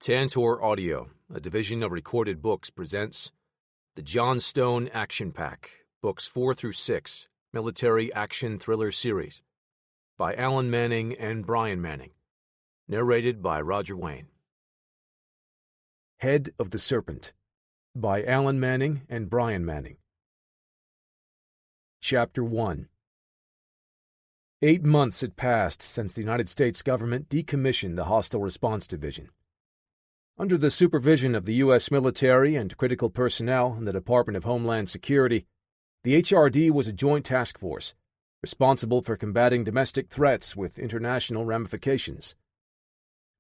Tantor Audio, a division of Recorded Books, presents the John Stone Action Pack, Books 4 through 6, Military Action Thriller Series, by Alan Manning and Brian Manning. Narrated by Roger Wayne. Head of the Serpent, by Alan Manning and Brian Manning. Chapter 1. 8 months had passed since the United States government decommissioned the Hostile Response Division. Under the supervision of the U.S. military and critical personnel in the Department of Homeland Security, the HRD was a joint task force, responsible for combating domestic threats with international ramifications.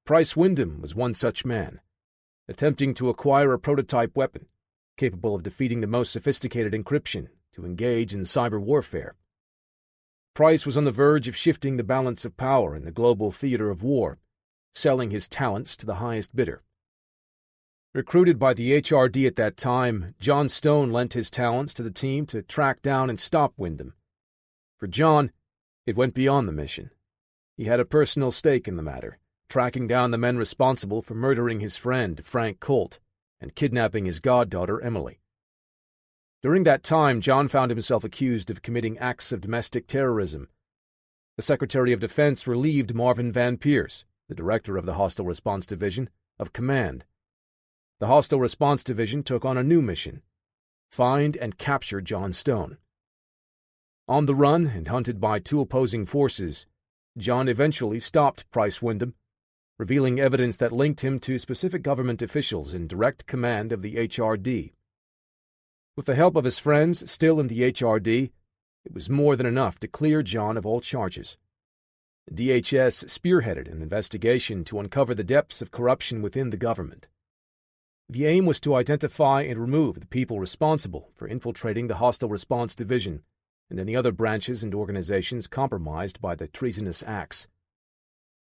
Price Wyndham was one such man, attempting to acquire a prototype weapon, capable of defeating the most sophisticated encryption, to engage in cyber warfare. Price was on the verge of shifting the balance of power in the global theater of war, selling his talents to the highest bidder. Recruited by the HRD at that time, John Stone lent his talents to the team to track down and stop Wyndham. For John, it went beyond the mission. He had a personal stake in the matter, tracking down the men responsible for murdering his friend, Frank Colt, and kidnapping his goddaughter, Emily. During that time, John found himself accused of committing acts of domestic terrorism. The Secretary of Defense relieved Marvin Van Pierce, the director of the Hostile Response Division, of command. The Hostile Response Division took on a new mission: find and capture John Stone. On the run and hunted by two opposing forces, John eventually stopped Price Wyndham, revealing evidence that linked him to specific government officials in direct command of the HRD. With the help of his friends still in the HRD, it was more than enough to clear John of all charges. DHS spearheaded an investigation to uncover the depths of corruption within the government. The aim was to identify and remove the people responsible for infiltrating the Hostile Response Division and any other branches and organizations compromised by the treasonous acts.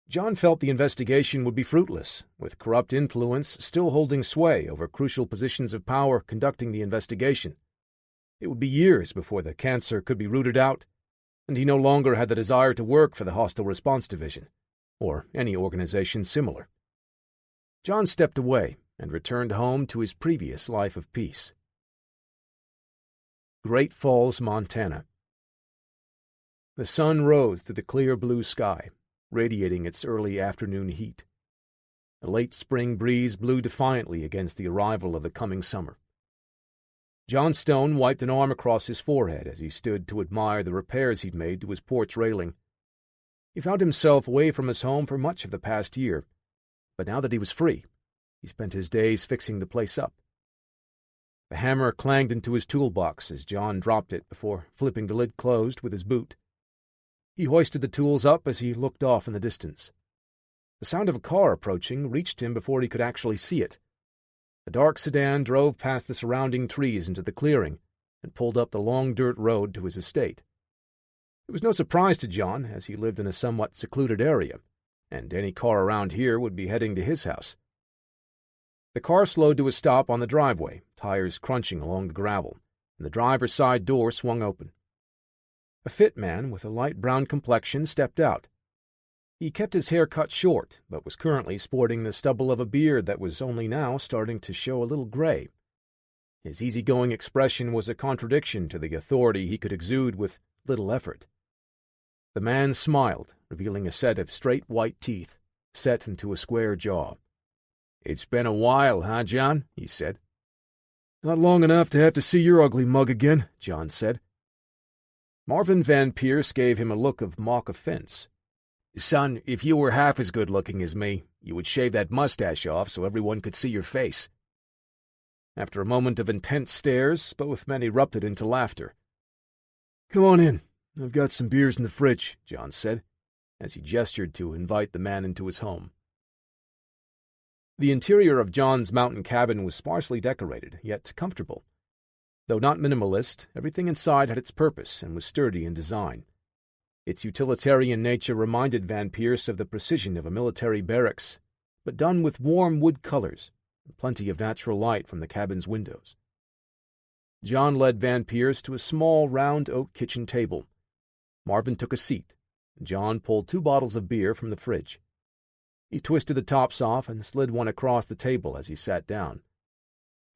John felt the investigation would be fruitless, with corrupt influence still holding sway over crucial positions of power conducting the investigation. It would be years before the cancer could be rooted out, and he no longer had the desire to work for the Hostile Response Division, or any organization similar. John stepped away and returned home to his previous life of peace. Great Falls, Montana. The sun rose through the clear blue sky, radiating its early afternoon heat. A late spring breeze blew defiantly against the arrival of the coming summer. John Stone wiped an arm across his forehead as he stood to admire the repairs he'd made to his porch railing. He found himself away from his home for much of the past year, but now that he was free, he spent his days fixing the place up. The hammer clanged into his toolbox as John dropped it before flipping the lid closed with his boot. He hoisted the tools up as he looked off in the distance. The sound of a car approaching reached him before he could actually see it. A dark sedan drove past the surrounding trees into the clearing and pulled up the long dirt road to his estate. It was no surprise to John, as he lived in a somewhat secluded area, and any car around here would be heading to his house. The car slowed to a stop on the driveway, tires crunching along the gravel, and the driver's side door swung open. A fit man with a light brown complexion stepped out. He kept his hair cut short, but was currently sporting the stubble of a beard that was only now starting to show a little gray. His easygoing expression was a contradiction to the authority he could exude with little effort. The man smiled, revealing a set of straight white teeth, set into a square jaw. "It's been a while, huh, John?" he said. "Not long enough to have to see your ugly mug again," John said. Marvin Van Pierce gave him a look of mock offense. "Son, if you were half as good-looking as me, you would shave that mustache off so everyone could see your face." After a moment of intense stares, both men erupted into laughter. "Come on in. I've got some beers in the fridge," John said, as he gestured to invite the man into his home. The interior of John's mountain cabin was sparsely decorated, yet comfortable. Though not minimalist, everything inside had its purpose and was sturdy in design. Its utilitarian nature reminded Van Pierce of the precision of a military barracks, but done with warm wood colors and plenty of natural light from the cabin's windows. John led Van Pierce to a small, round oak kitchen table. Marvin took a seat, and John pulled 2 bottles of beer from the fridge. He twisted the tops off and slid one across the table as he sat down.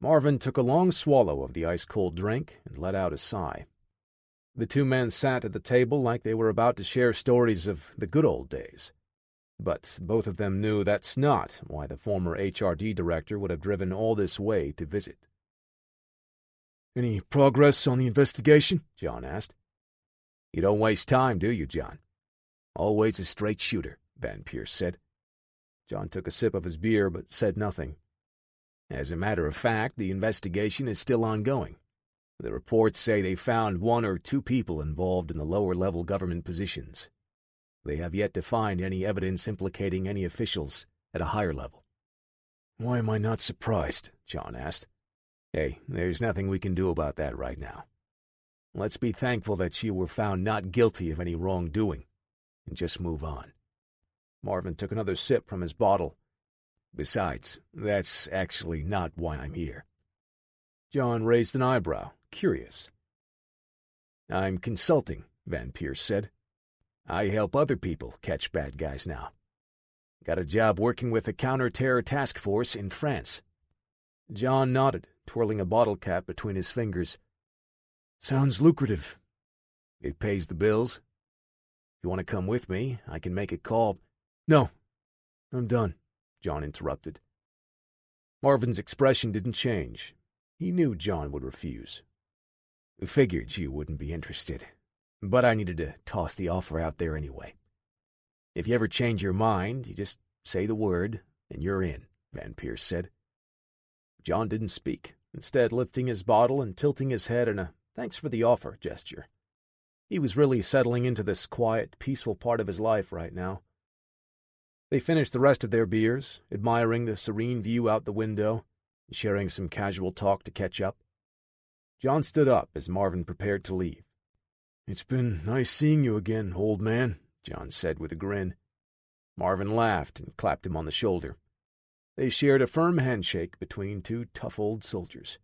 Marvin took a long swallow of the ice-cold drink and let out a sigh. The two men sat at the table like they were about to share stories of the good old days. But both of them knew that's not why the former HRD director would have driven all this way to visit. "Any progress on the investigation?" John asked. "You don't waste time, do you, John?" "Always a straight shooter," Van Pierce said. John took a sip of his beer but said nothing. "As a matter of fact, the investigation is still ongoing. The reports say they found 1 or 2 people involved in the lower-level government positions. They have yet to find any evidence implicating any officials at a higher level." "Why am I not surprised?" John asked. "Hey, there's nothing we can do about that right now. Let's be thankful that you were found not guilty of any wrongdoing, and just move on." Marvin took another sip from his bottle. "Besides, that's actually not why I'm here." John raised an eyebrow, curious. "I'm consulting," Van Pierce said. "I help other people catch bad guys now. Got a job working with a counter-terror task force in France." John nodded, twirling a bottle cap between his fingers. "Sounds lucrative." "It pays the bills. If you want to come with me, I can make a call." "No, I'm done," John interrupted. Marvin's expression didn't change. He knew John would refuse. "Figured you wouldn't be interested, but I needed to toss the offer out there anyway. If you ever change your mind, you just say the word, and you're in," Van Pierce said. John didn't speak, instead lifting his bottle and tilting his head in a thanks-for-the-offer gesture. He was really settling into this quiet, peaceful part of his life right now. They finished the rest of their beers, admiring the serene view out the window, and sharing some casual talk to catch up. John stood up as Marvin prepared to leave. "It's been nice seeing you again, old man," John said with a grin. Marvin laughed and clapped him on the shoulder. They shared a firm handshake between two tough old soldiers.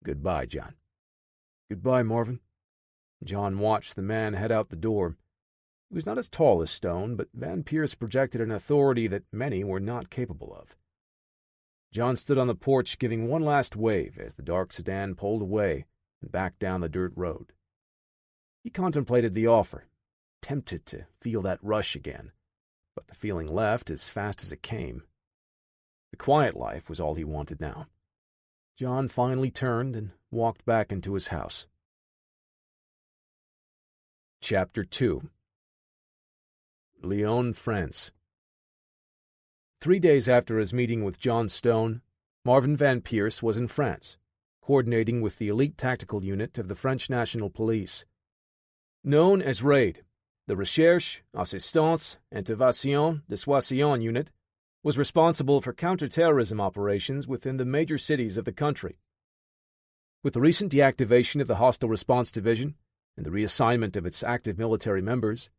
"Goodbye, John." "Goodbye, Marvin." John watched the man head out the door. He was not as tall as Stone, but Van Pierce projected an authority that many were not capable of. John stood on the porch giving one last wave as the dark sedan pulled away and back down the dirt road. He contemplated the offer, tempted to feel that rush again, but the feeling left as fast as it came. The quiet life was all he wanted now. John finally turned and walked back into his house. Chapter 2. Lyon, France. 3 days after his meeting with John Stone, Marvin Van Pierce was in France, coordinating with the elite tactical unit of the French National Police. Known as RAID, the Recherche, Assistance, Intervention, Dissuasion unit was responsible for counter-terrorism operations within the major cities of the country. With the recent deactivation of the Hostile Response Division and the reassignment of its active military members,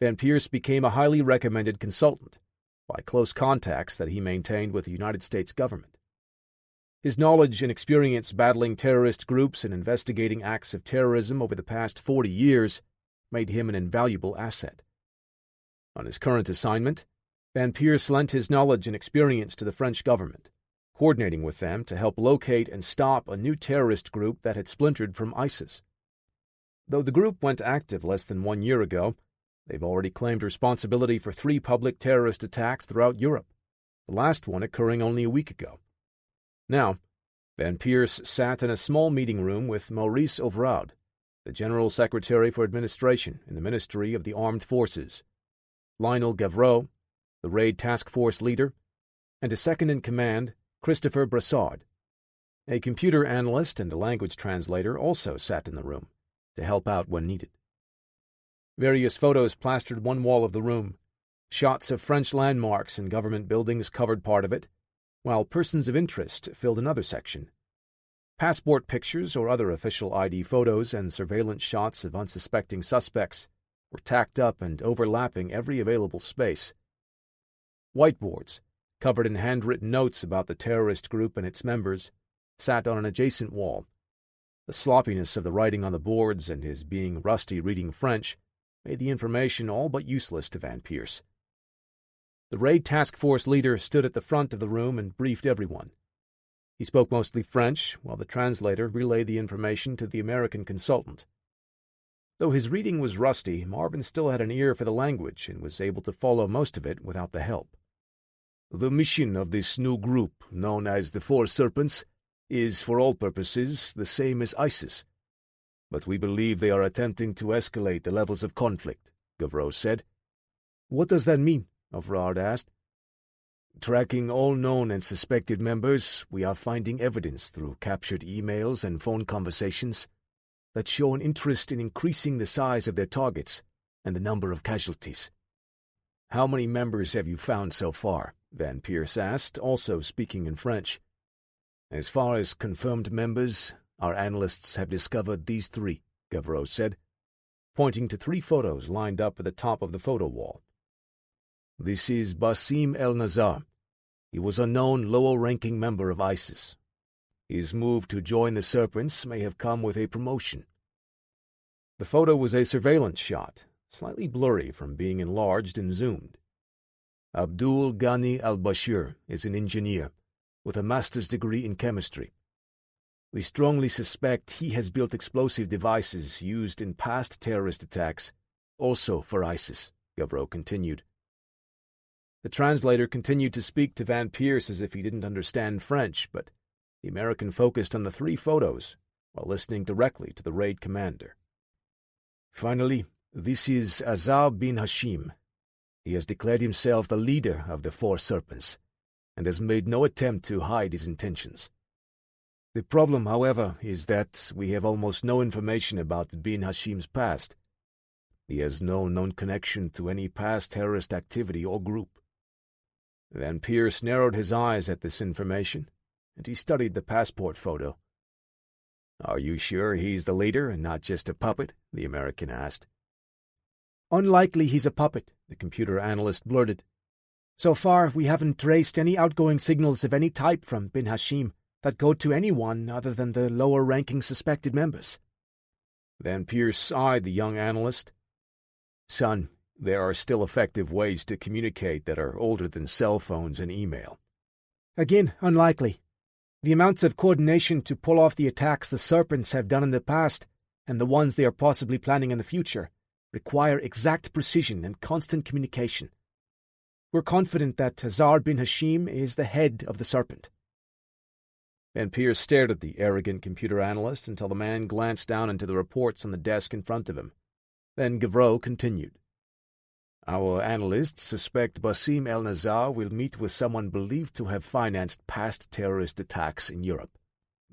Van Pierce became a highly recommended consultant by close contacts that he maintained with the United States government. His knowledge and experience battling terrorist groups and investigating acts of terrorism over the past 40 years made him an invaluable asset. On his current assignment, Van Pierce lent his knowledge and experience to the French government, coordinating with them to help locate and stop a new terrorist group that had splintered from ISIS. Though the group went active less than 1 year ago, they've already claimed responsibility for 3 public terrorist attacks throughout Europe, the last one occurring only a week ago. Now, Van Pierce sat in a small meeting room with Maurice Ovraud, the General Secretary for Administration in the Ministry of the Armed Forces, Lionel Gavreau, the RAID Task Force leader, and a second-in-command, Christopher Brassard. A computer analyst and a language translator also sat in the room to help out when needed. Various photos plastered one wall of the room. Shots of French landmarks and government buildings covered part of it, while persons of interest filled another section. Passport pictures or other official ID photos and surveillance shots of unsuspecting suspects were tacked up and overlapping every available space. Whiteboards, covered in handwritten notes about the terrorist group and its members, sat on an adjacent wall. The sloppiness of the writing on the boards and his being rusty reading French made the information all but useless to Van Pierce. The raid task force leader stood at the front of the room and briefed everyone. He spoke mostly French, while the translator relayed the information to the American consultant. Though his reading was rusty, Marvin still had an ear for the language and was able to follow most of it without the help. The mission of this new group, known as the Four Serpents, is, for all purposes, the same as ISIS. But we believe they are attempting to escalate the levels of conflict, Gavreau said. What does that mean? Overard asked. Tracking all known and suspected members, we are finding evidence through captured emails and phone conversations that show an interest in increasing the size of their targets and the number of casualties. How many members have you found so far? Van Pierce asked, also speaking in French. As far as confirmed members, our analysts have discovered these 3, Gavreau said, pointing to 3 photos lined up at the top of the photo wall. This is Basim el-Nazar. He was a known lower-ranking member of ISIS. His move to join the Serpents may have come with a promotion. The photo was a surveillance shot, slightly blurry from being enlarged and zoomed. Abdul Ghani al-Bashir is an engineer with a master's degree in chemistry. We strongly suspect he has built explosive devices used in past terrorist attacks, also for ISIS, Gavreau continued. The translator continued to speak to Van Pierce as if he didn't understand French, but the American focused on the 3 photos while listening directly to the raid commander. Finally, this is Azar bin Hashim. He has declared himself the leader of the Four Serpents and has made no attempt to hide his intentions. The problem, however, is that we have almost no information about bin Hashim's past. He has no known connection to any past terrorist activity or group. Van Pierce narrowed his eyes at this information, and he studied the passport photo. Are you sure he's the leader and not just a puppet? The American asked. Unlikely he's a puppet, the computer analyst blurted. So far, we haven't traced any outgoing signals of any type from bin Hashim that go to anyone other than the lower-ranking suspected members. Van Pierce eyed the young analyst. Son, there are still effective ways to communicate that are older than cell phones and email. Again, unlikely. The amounts of coordination to pull off the attacks the Serpents have done in the past, and the ones they are possibly planning in the future, require exact precision and constant communication. We're confident that Azar bin Hashim is the head of the Serpent. Van Pierce stared at the arrogant computer analyst until the man glanced down into the reports on the desk in front of him. Then Gavreau continued. Our analysts suspect Basim el-Nazar will meet with someone believed to have financed past terrorist attacks in Europe.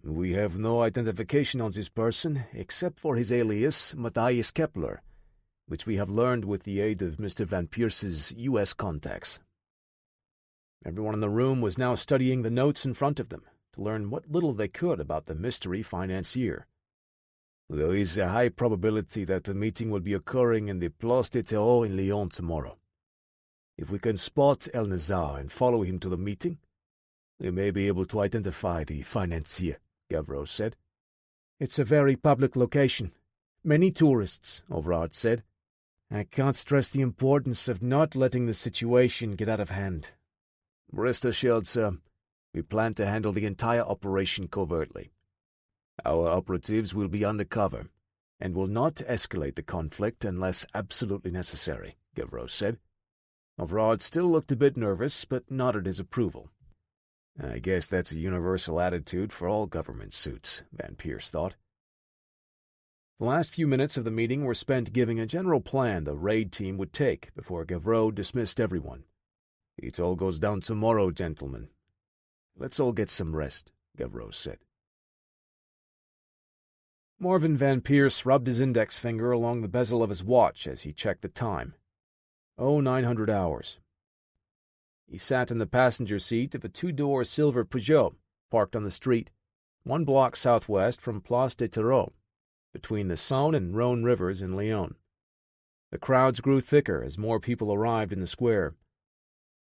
We have no identification on this person except for his alias Matthias Kepler, which we have learned with the aid of Mr. Van Pierce's U.S. contacts. Everyone in the room was now studying the notes in front of them to learn what little they could about the mystery financier. There is a high probability that the meeting will be occurring in the Place des Terreaux in Lyon tomorrow. If we can spot el-Nazar and follow him to the meeting, we may be able to identify the financier, Gavreau said. It's a very public location. Many tourists, Overard said. I can't stress the importance of not letting the situation get out of hand. Rest assured, sir, we plan to handle the entire operation covertly. Our operatives will be undercover and will not escalate the conflict unless absolutely necessary, Gavreau said. Overard still looked a bit nervous, but nodded his approval. I guess that's a universal attitude for all government suits, Van Pierce thought. The last few minutes of the meeting were spent giving a general plan the raid team would take before Gavreau dismissed everyone. It all goes down tomorrow, gentlemen. Let's all get some rest, Gavreau said. Marvin Van Pierce rubbed his index finger along the bezel of his watch as he checked the time. 0900 hours. He sat in the passenger seat of a 2-door silver Peugeot parked on the street, 1 block southwest from Place des Terreaux, between the Saône and Rhône rivers in Lyon. The crowds grew thicker as more people arrived in the square.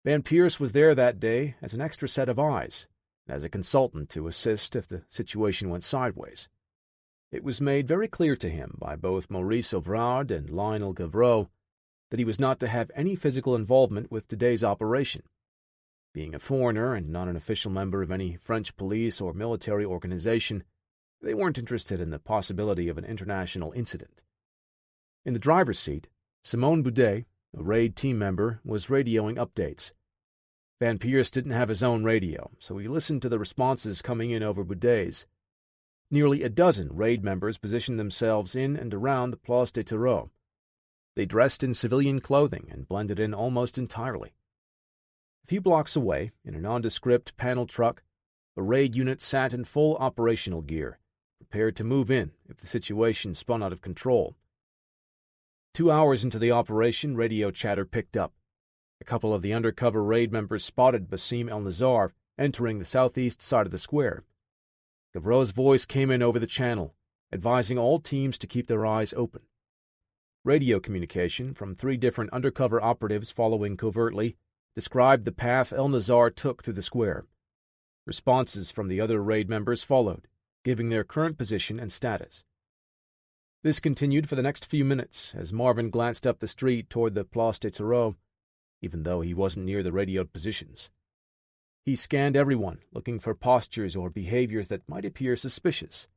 Van Pierce was there that day as an extra set of eyes, and as a consultant to assist if the situation went sideways. It was made very clear to him by both Maurice Ouvrard and Lionel Gavreau that he was not to have any physical involvement with today's operation. Being a foreigner and not an official member of any French police or military organization, they weren't interested in the possibility of an international incident. In the driver's seat, Simone Boudet, a raid team member, was radioing updates. Van Pierce didn't have his own radio, so he listened to the responses coming in over Boudet's. Nearly a dozen raid members positioned themselves in and around the Place des Terreaux. They dressed in civilian clothing and blended in almost entirely. A few blocks away, in a nondescript panel truck, a raid unit sat in full operational gear, prepared to move in if the situation spun out of control. 2 hours into the operation, radio chatter picked up. A couple of the undercover raid members spotted Basim El-Nazar entering the southeast side of the square. Gavreau's voice came in over the channel, advising all teams to keep their eyes open. Radio communication from 3 different undercover operatives following covertly described the path El-Nazar took through the square. Responses from the other raid members followed, giving their current position and status. This continued for the next few minutes as Marvin glanced up the street toward the Place des Terreaux, even though he wasn't near the radioed positions. He scanned everyone, looking for postures or behaviors that might appear suspicious.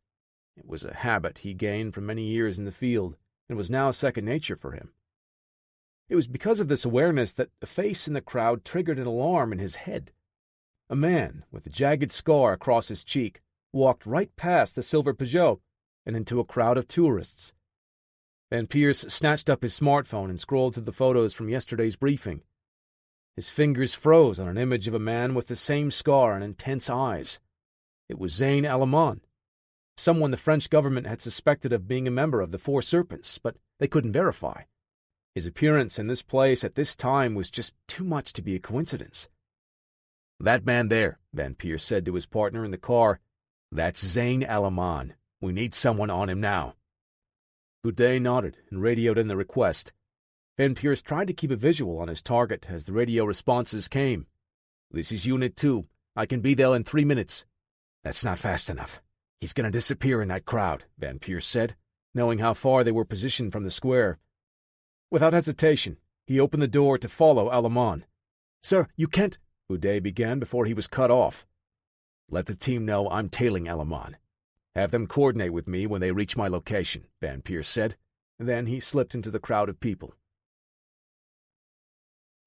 It was a habit he gained from many years in the field, and was now second nature for him. It was because of this awareness that a face in the crowd triggered an alarm in his head. A man, with a jagged scar across his cheek, walked right past the silver Peugeot and into a crowd of tourists. Van Pierce snatched up his smartphone and scrolled through the photos from yesterday's briefing. His fingers froze on an image of a man with the same scar and intense eyes. It was Zayn Alaman, someone the French government had suspected of being a member of the Four Serpents, but they couldn't verify. His appearance in this place at this time was just too much to be a coincidence. "That man there," Van Pierce said to his partner in the car, "that's Zayn Alaman. We need someone on him now." Boudet nodded and radioed in the request. Van Pierce tried to keep a visual on his target as the radio responses came. "This is Unit 2. I can be there in 3 minutes." "That's not fast enough. He's going to disappear in that crowd," Van Pierce said, knowing how far they were positioned from the square. Without hesitation, he opened the door to follow Alaman. "Sir, you can't—" Boudet began before he was cut off. "Let the team know I'm tailing Alaman. Have them coordinate with me when they reach my location," Van Pierce said. Then he slipped into the crowd of people.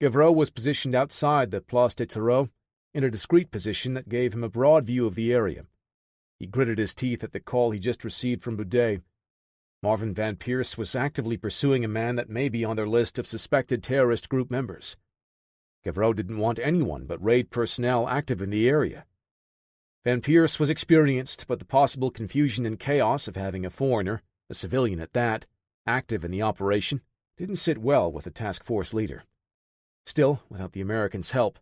Gavreau was positioned outside the Place des Terreaux, in a discreet position that gave him a broad view of the area. He gritted his teeth at the call he just received from Boudet. Marvin Van Pierce was actively pursuing a man that may be on their list of suspected terrorist group members. Gavreau didn't want anyone but raid personnel active in the area. Van Pierce was experienced, but the possible confusion and chaos of having a foreigner, a civilian at that, active in the operation, didn't sit well with the task force leader. Still, without the Americans' help,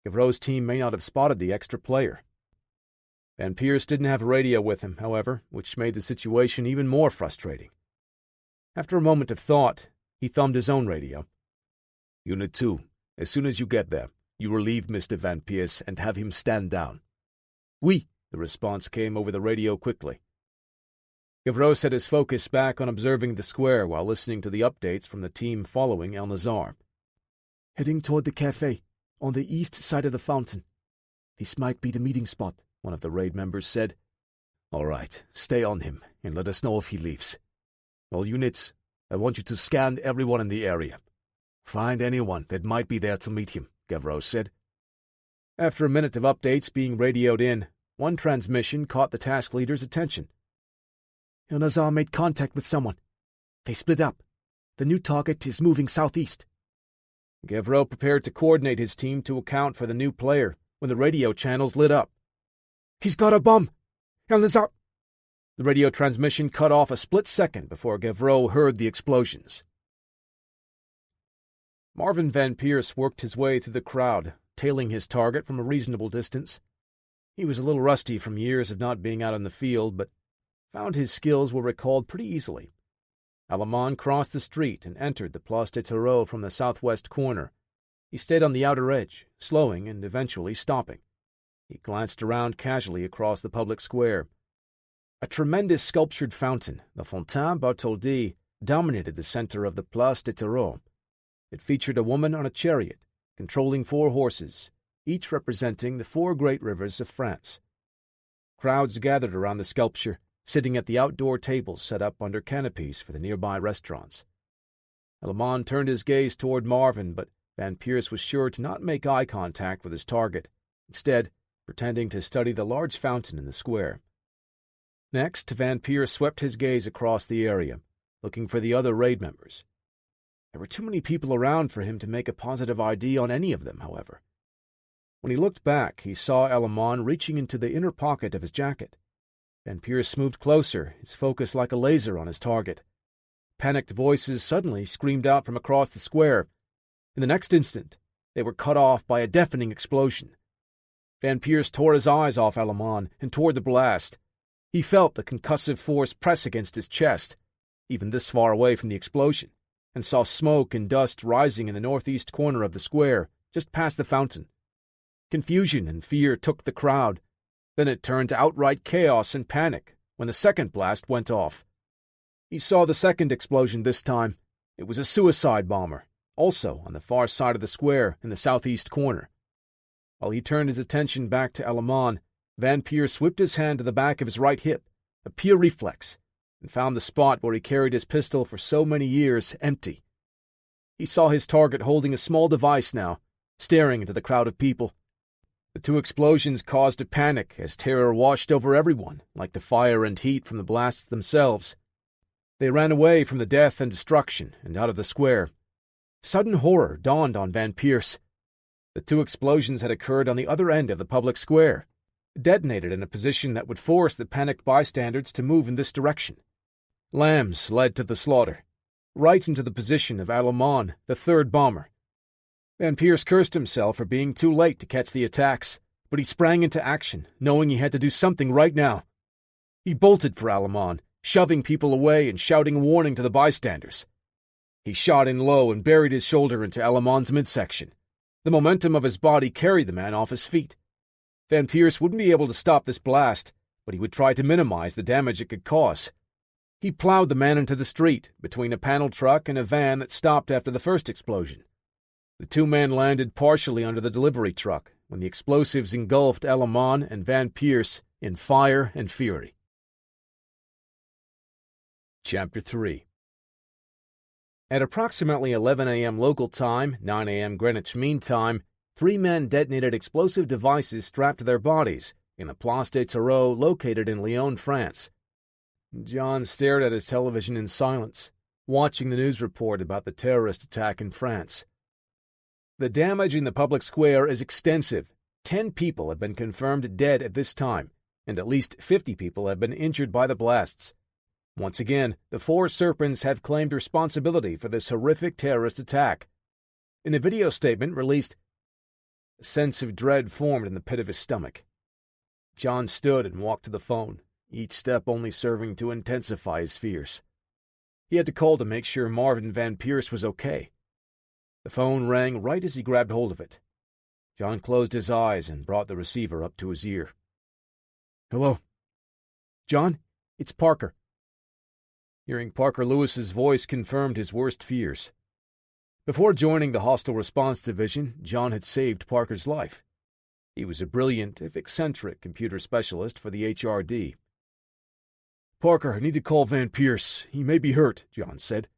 Gavreau's team may not have spotted the extra player. Van Pierce didn't have a radio with him, however, which made the situation even more frustrating. After a moment of thought, he thumbed his own radio. "Unit 2, as soon as you get there, you relieve Mr. Van Pierce and have him stand down." "Oui," the response came over the radio quickly. Gavreau set his focus back on observing the square while listening to the updates from the team following El-Nazar. "Heading toward the cafe, on the east side of the fountain. This might be the meeting spot," one of the raid members said. "All right, stay on him, and let us know if he leaves. All units, I want you to scan everyone in the area. Find anyone that might be there to meet him," Gavreau said. After a minute of updates being radioed in, one transmission caught the task leader's attention. El-Nazar made contact with someone. They split up. The new target is moving southeast. Gavreau prepared to coordinate his team to account for the new player when the radio channels lit up. "He's got a bomb! El-Nazar—" The radio transmission cut off a split second before Gavreau heard the explosions. Marvin Van Pierce worked his way through the crowd, tailing his target from a reasonable distance. He was a little rusty from years of not being out in the field, but found his skills were recalled pretty easily. Alaman crossed the street and entered the Place des Terreaux from the southwest corner. He stayed on the outer edge, slowing and eventually stopping. He glanced around casually across the public square. A tremendous sculptured fountain, the Fontaine Bartholdi, dominated the center of the Place des Terreaux. It featured a woman on a chariot, controlling 4 horses, each representing the 4 great rivers of France. Crowds gathered around the sculpture, sitting at the outdoor tables set up under canopies for the nearby restaurants. Alamon turned his gaze toward Marvin, but Van Pierce was sure to not make eye contact with his target, instead pretending to study the large fountain in the square. Next, Van Pierce swept his gaze across the area, looking for the other raid members. There were too many people around for him to make a positive ID on any of them, however. When he looked back, he saw Alamon reaching into the inner pocket of his jacket. Van Pierce moved closer, his focus like a laser on his target. Panicked voices suddenly screamed out from across the square. In the next instant, they were cut off by a deafening explosion. Van Pierce tore his eyes off Alamon and toward the blast. He felt the concussive force press against his chest, even this far away from the explosion, and saw smoke and dust rising in the northeast corner of the square, just past the fountain. Confusion and fear took the crowd. Then it turned to outright chaos and panic when the second blast went off. He saw the second explosion this time. It was a suicide bomber, also on the far side of the square in the southeast corner. While he turned his attention back to Alamon, Van Pierce whipped his hand to the back of his right hip, a pure reflex, and found the spot where he carried his pistol for so many years empty. He saw his target holding a small device now, staring into the crowd of people. The 2 explosions caused a panic as terror washed over everyone, like the fire and heat from the blasts themselves. They ran away from the death and destruction and out of the square. Sudden horror dawned on Van Pierce. The 2 explosions had occurred on the other end of the public square, detonated in a position that would force the panicked bystanders to move in this direction. Lambs led to the slaughter, right into the position of Alamon, the 3rd bomber. Van Pierce cursed himself for being too late to catch the attacks, but he sprang into action, knowing he had to do something right now. He bolted for Alamon, shoving people away and shouting a warning to the bystanders. He shot in low and buried his shoulder into Alamon's midsection. The momentum of his body carried the man off his feet. Van Pierce wouldn't be able to stop this blast, but he would try to minimize the damage it could cause. He plowed the man into the street, between a panel truck and a van that stopped after the first explosion. The 2 men landed partially under the delivery truck when the explosives engulfed Alamon and Van Pierce in fire and fury. Chapter 3. At approximately 11 a.m. local time, 9 a.m. Greenwich Mean Time, 3 men detonated explosive devices strapped to their bodies in the Place des Terreaux located in Lyon, France. John stared at his television in silence, watching the news report about the terrorist attack in France. The damage in the public square is extensive. 10 people have been confirmed dead at this time, and at least 50 people have been injured by the blasts. Once again, the 4 serpents have claimed responsibility for this horrific terrorist attack. In a video statement released, a sense of dread formed in the pit of his stomach. John stood and walked to the phone, each step only serving to intensify his fears. He had to call to make sure Marvin Van Pierce was okay. The phone rang right as he grabbed hold of it. John closed his eyes and brought the receiver up to his ear. "Hello." "John, it's Parker." Hearing Parker Lewis's voice confirmed his worst fears. Before joining the Hostile Response Division, John had saved Parker's life. He was a brilliant, if eccentric, computer specialist for the HRD. "Parker, I need to call Van Pierce. He may be hurt," John said.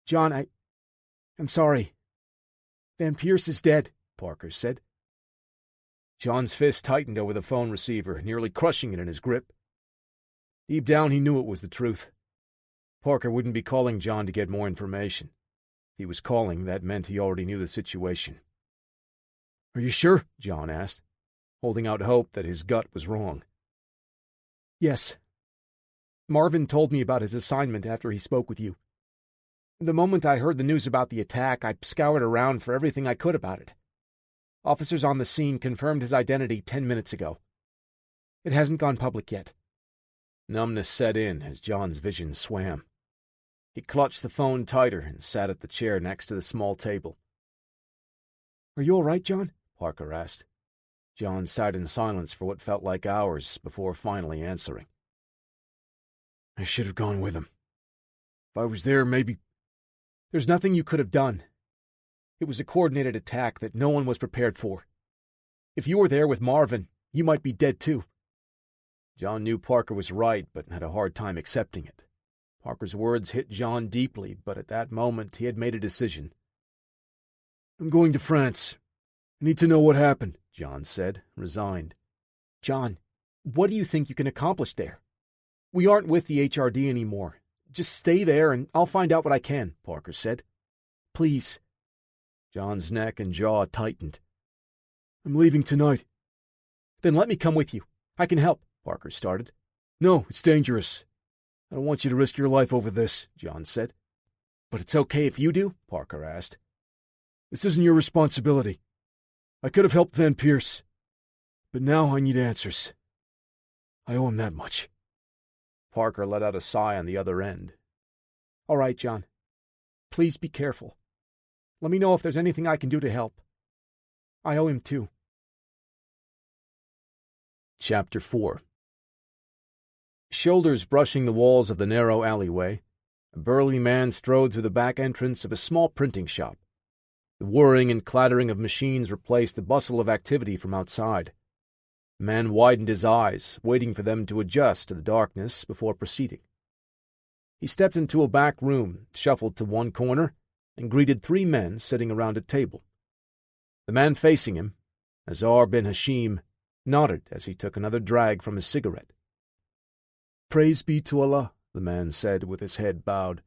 "John, I'm sorry. Van Pierce is dead," Parker said. John's fist tightened over the phone receiver, nearly crushing it in his grip. Deep down, he knew it was the truth. Parker wouldn't be calling John to get more information. If he was calling, that meant he already knew the situation. "Are you sure?" John asked, holding out hope that his gut was wrong. "Yes. Marvin told me about his assignment after he spoke with you. The moment I heard the news about the attack, I scoured around for everything I could about it. Officers on the scene confirmed his identity 10 minutes ago. It hasn't gone public yet." Numbness set in as John's vision swam. He clutched the phone tighter and sat at the chair next to the small table. "Are you all right, John?" Parker asked. John sat in silence for what felt like hours before finally answering. "I should have gone with him. If I was there, maybe—" "There's nothing you could have done. It was a coordinated attack that no one was prepared for. If you were there with Marvin, you might be dead too." John knew Parker was right, but had a hard time accepting it. Parker's words hit John deeply, but at that moment he had made a decision. "I'm going to France. I need to know what happened," John said, resigned. "John, what do you think you can accomplish there? We aren't with the HRD anymore. Just stay there and I'll find out what I can," Parker said. "Please." John's neck and jaw tightened. "I'm leaving tonight." "Then let me come with you. I can help," Parker started. "No, it's dangerous. I don't want you to risk your life over this," John said. "But it's okay if you do?" Parker asked. "This isn't your responsibility. I could have helped Van Pierce, but now I need answers. I owe him that much." Parker let out a sigh on the other end. "All right, John. Please be careful. Let me know if there's anything I can do to help. I owe him too." Chapter 4. Shoulders brushing the walls of the narrow alleyway, a burly man strode through the back entrance of a small printing shop. The whirring and clattering of machines replaced the bustle of activity from outside. The man widened his eyes, waiting for them to adjust to the darkness before proceeding. He stepped into a back room, shuffled to one corner, and greeted 3 men sitting around a table. The man facing him, Azar bin Hashim, nodded as he took another drag from his cigarette. "Praise be to Allah," the man said with his head bowed.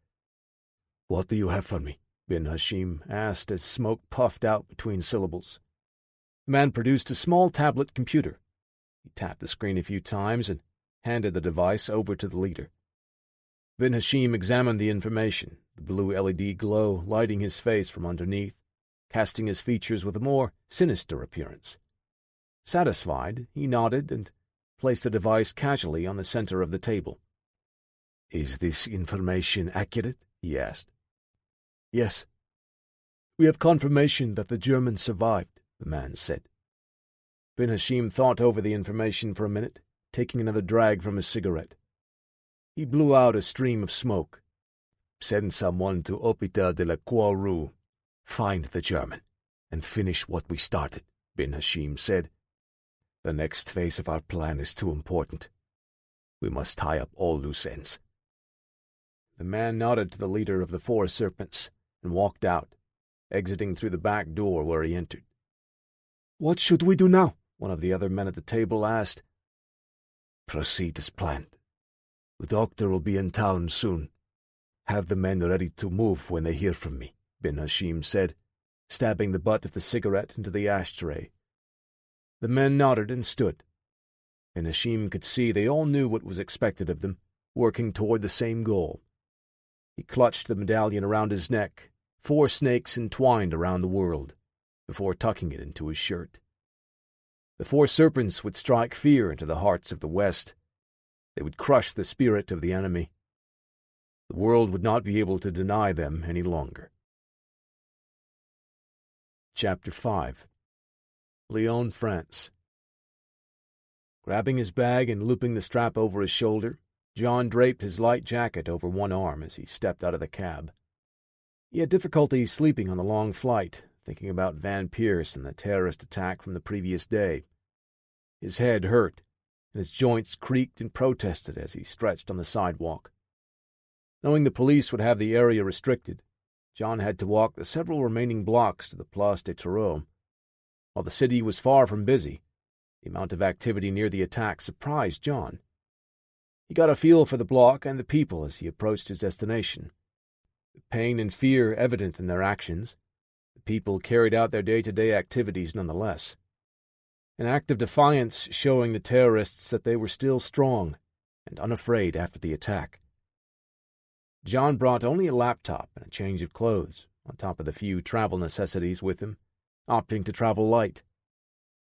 "What do you have for me?" bin Hashim asked as smoke puffed out between syllables. The man produced a small tablet computer. He tapped the screen a few times and handed the device over to the leader. Bin Hashim examined the information, the blue LED glow lighting his face from underneath, casting his features with a more sinister appearance. Satisfied, he nodded and placed the device casually on the center of the table. "Is this information accurate?" he asked. "Yes. We have confirmation that the Germans survived," the man said. Bin Hashim thought over the information for a minute, taking another drag from his cigarette. He blew out a stream of smoke. "Send someone to Hôpital de la Croix-Rouge. Find the German, and finish what we started," bin Hashim said. "The next phase of our plan is too important. We must tie up all loose ends." The man nodded to the leader of the 4 serpents and walked out, exiting through the back door where he entered. "What should we do now?" one of the other men at the table asked. "Proceed as planned. The doctor will be in town soon. Have the men ready to move when they hear from me," bin Hashim said, stabbing the butt of the cigarette into the ashtray. The men nodded and stood. Bin Hashim could see they all knew what was expected of them, working toward the same goal. He clutched the medallion around his neck, 4 snakes entwined around the world, before tucking it into his shirt. The 4 serpents would strike fear into the hearts of the West. They would crush the spirit of the enemy. The world would not be able to deny them any longer. Chapter 5. Lyon, France. Grabbing his bag and looping the strap over his shoulder, John draped his light jacket over one arm as he stepped out of the cab. He had difficulty sleeping on the long flight, thinking about Van Pierce and the terrorist attack from the previous day. His head hurt, and his joints creaked and protested as he stretched on the sidewalk. Knowing the police would have the area restricted, John had to walk the several remaining blocks to the Place des Terreaux. While the city was far from busy, the amount of activity near the attack surprised John. He got a feel for the block and the people as he approached his destination. The pain and fear evident in their actions, the people carried out their day-to-day activities nonetheless. An act of defiance showing the terrorists that they were still strong and unafraid after the attack. John brought only a laptop and a change of clothes, on top of the few travel necessities with him, opting to travel light.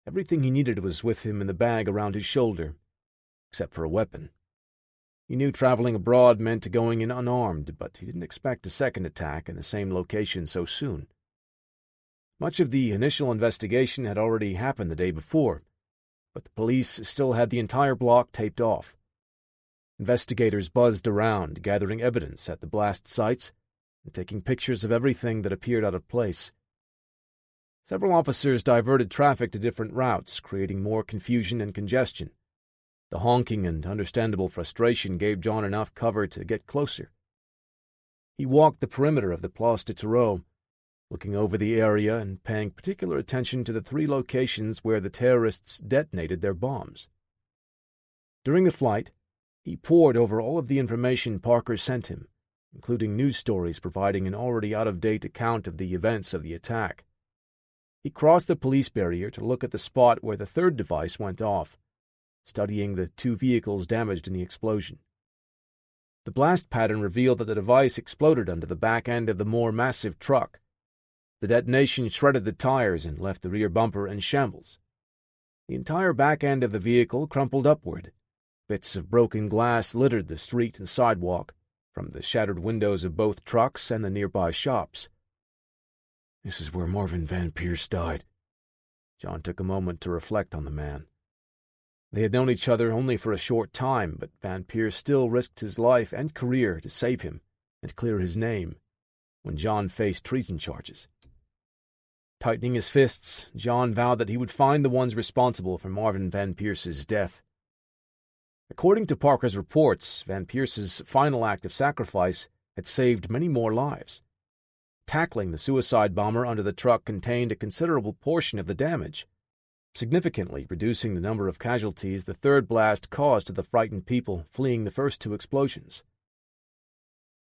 Everything he needed was with him in the bag around his shoulder, except for a weapon. He knew traveling abroad meant going in unarmed, but he didn't expect a second attack in the same location so soon. Much of the initial investigation had already happened the day before, but the police still had the entire block taped off. Investigators buzzed around, gathering evidence at the blast sites and taking pictures of everything that appeared out of place. Several officers diverted traffic to different routes, creating more confusion and congestion. The honking and understandable frustration gave John enough cover to get closer. He walked the perimeter of the Place de Terreau, looking over the area and paying particular attention to the 3 locations where the terrorists detonated their bombs. During the flight, he pored over all of the information Parker sent him, including news stories providing an already out-of-date account of the events of the attack. He crossed the police barrier to look at the spot where the 3rd device went off, studying the 2 vehicles damaged in the explosion. The blast pattern revealed that the device exploded under the back end of the more massive truck. The detonation shredded the tires and left the rear bumper in shambles. The entire back end of the vehicle crumpled upward. Bits of broken glass littered the street and sidewalk, from the shattered windows of both trucks and the nearby shops. This is where Marvin Van Pierce died. John took a moment to reflect on the man. They had known each other only for a short time, but Van Pierce still risked his life and career to save him and clear his name when John faced treason charges. Tightening his fists, John vowed that he would find the ones responsible for Marvin Van Pierce's death. According to Parker's reports, Van Pierce's final act of sacrifice had saved many more lives. Tackling the suicide bomber under the truck contained a considerable portion of the damage, significantly reducing the number of casualties the 3rd blast caused to the frightened people fleeing the first 2 explosions.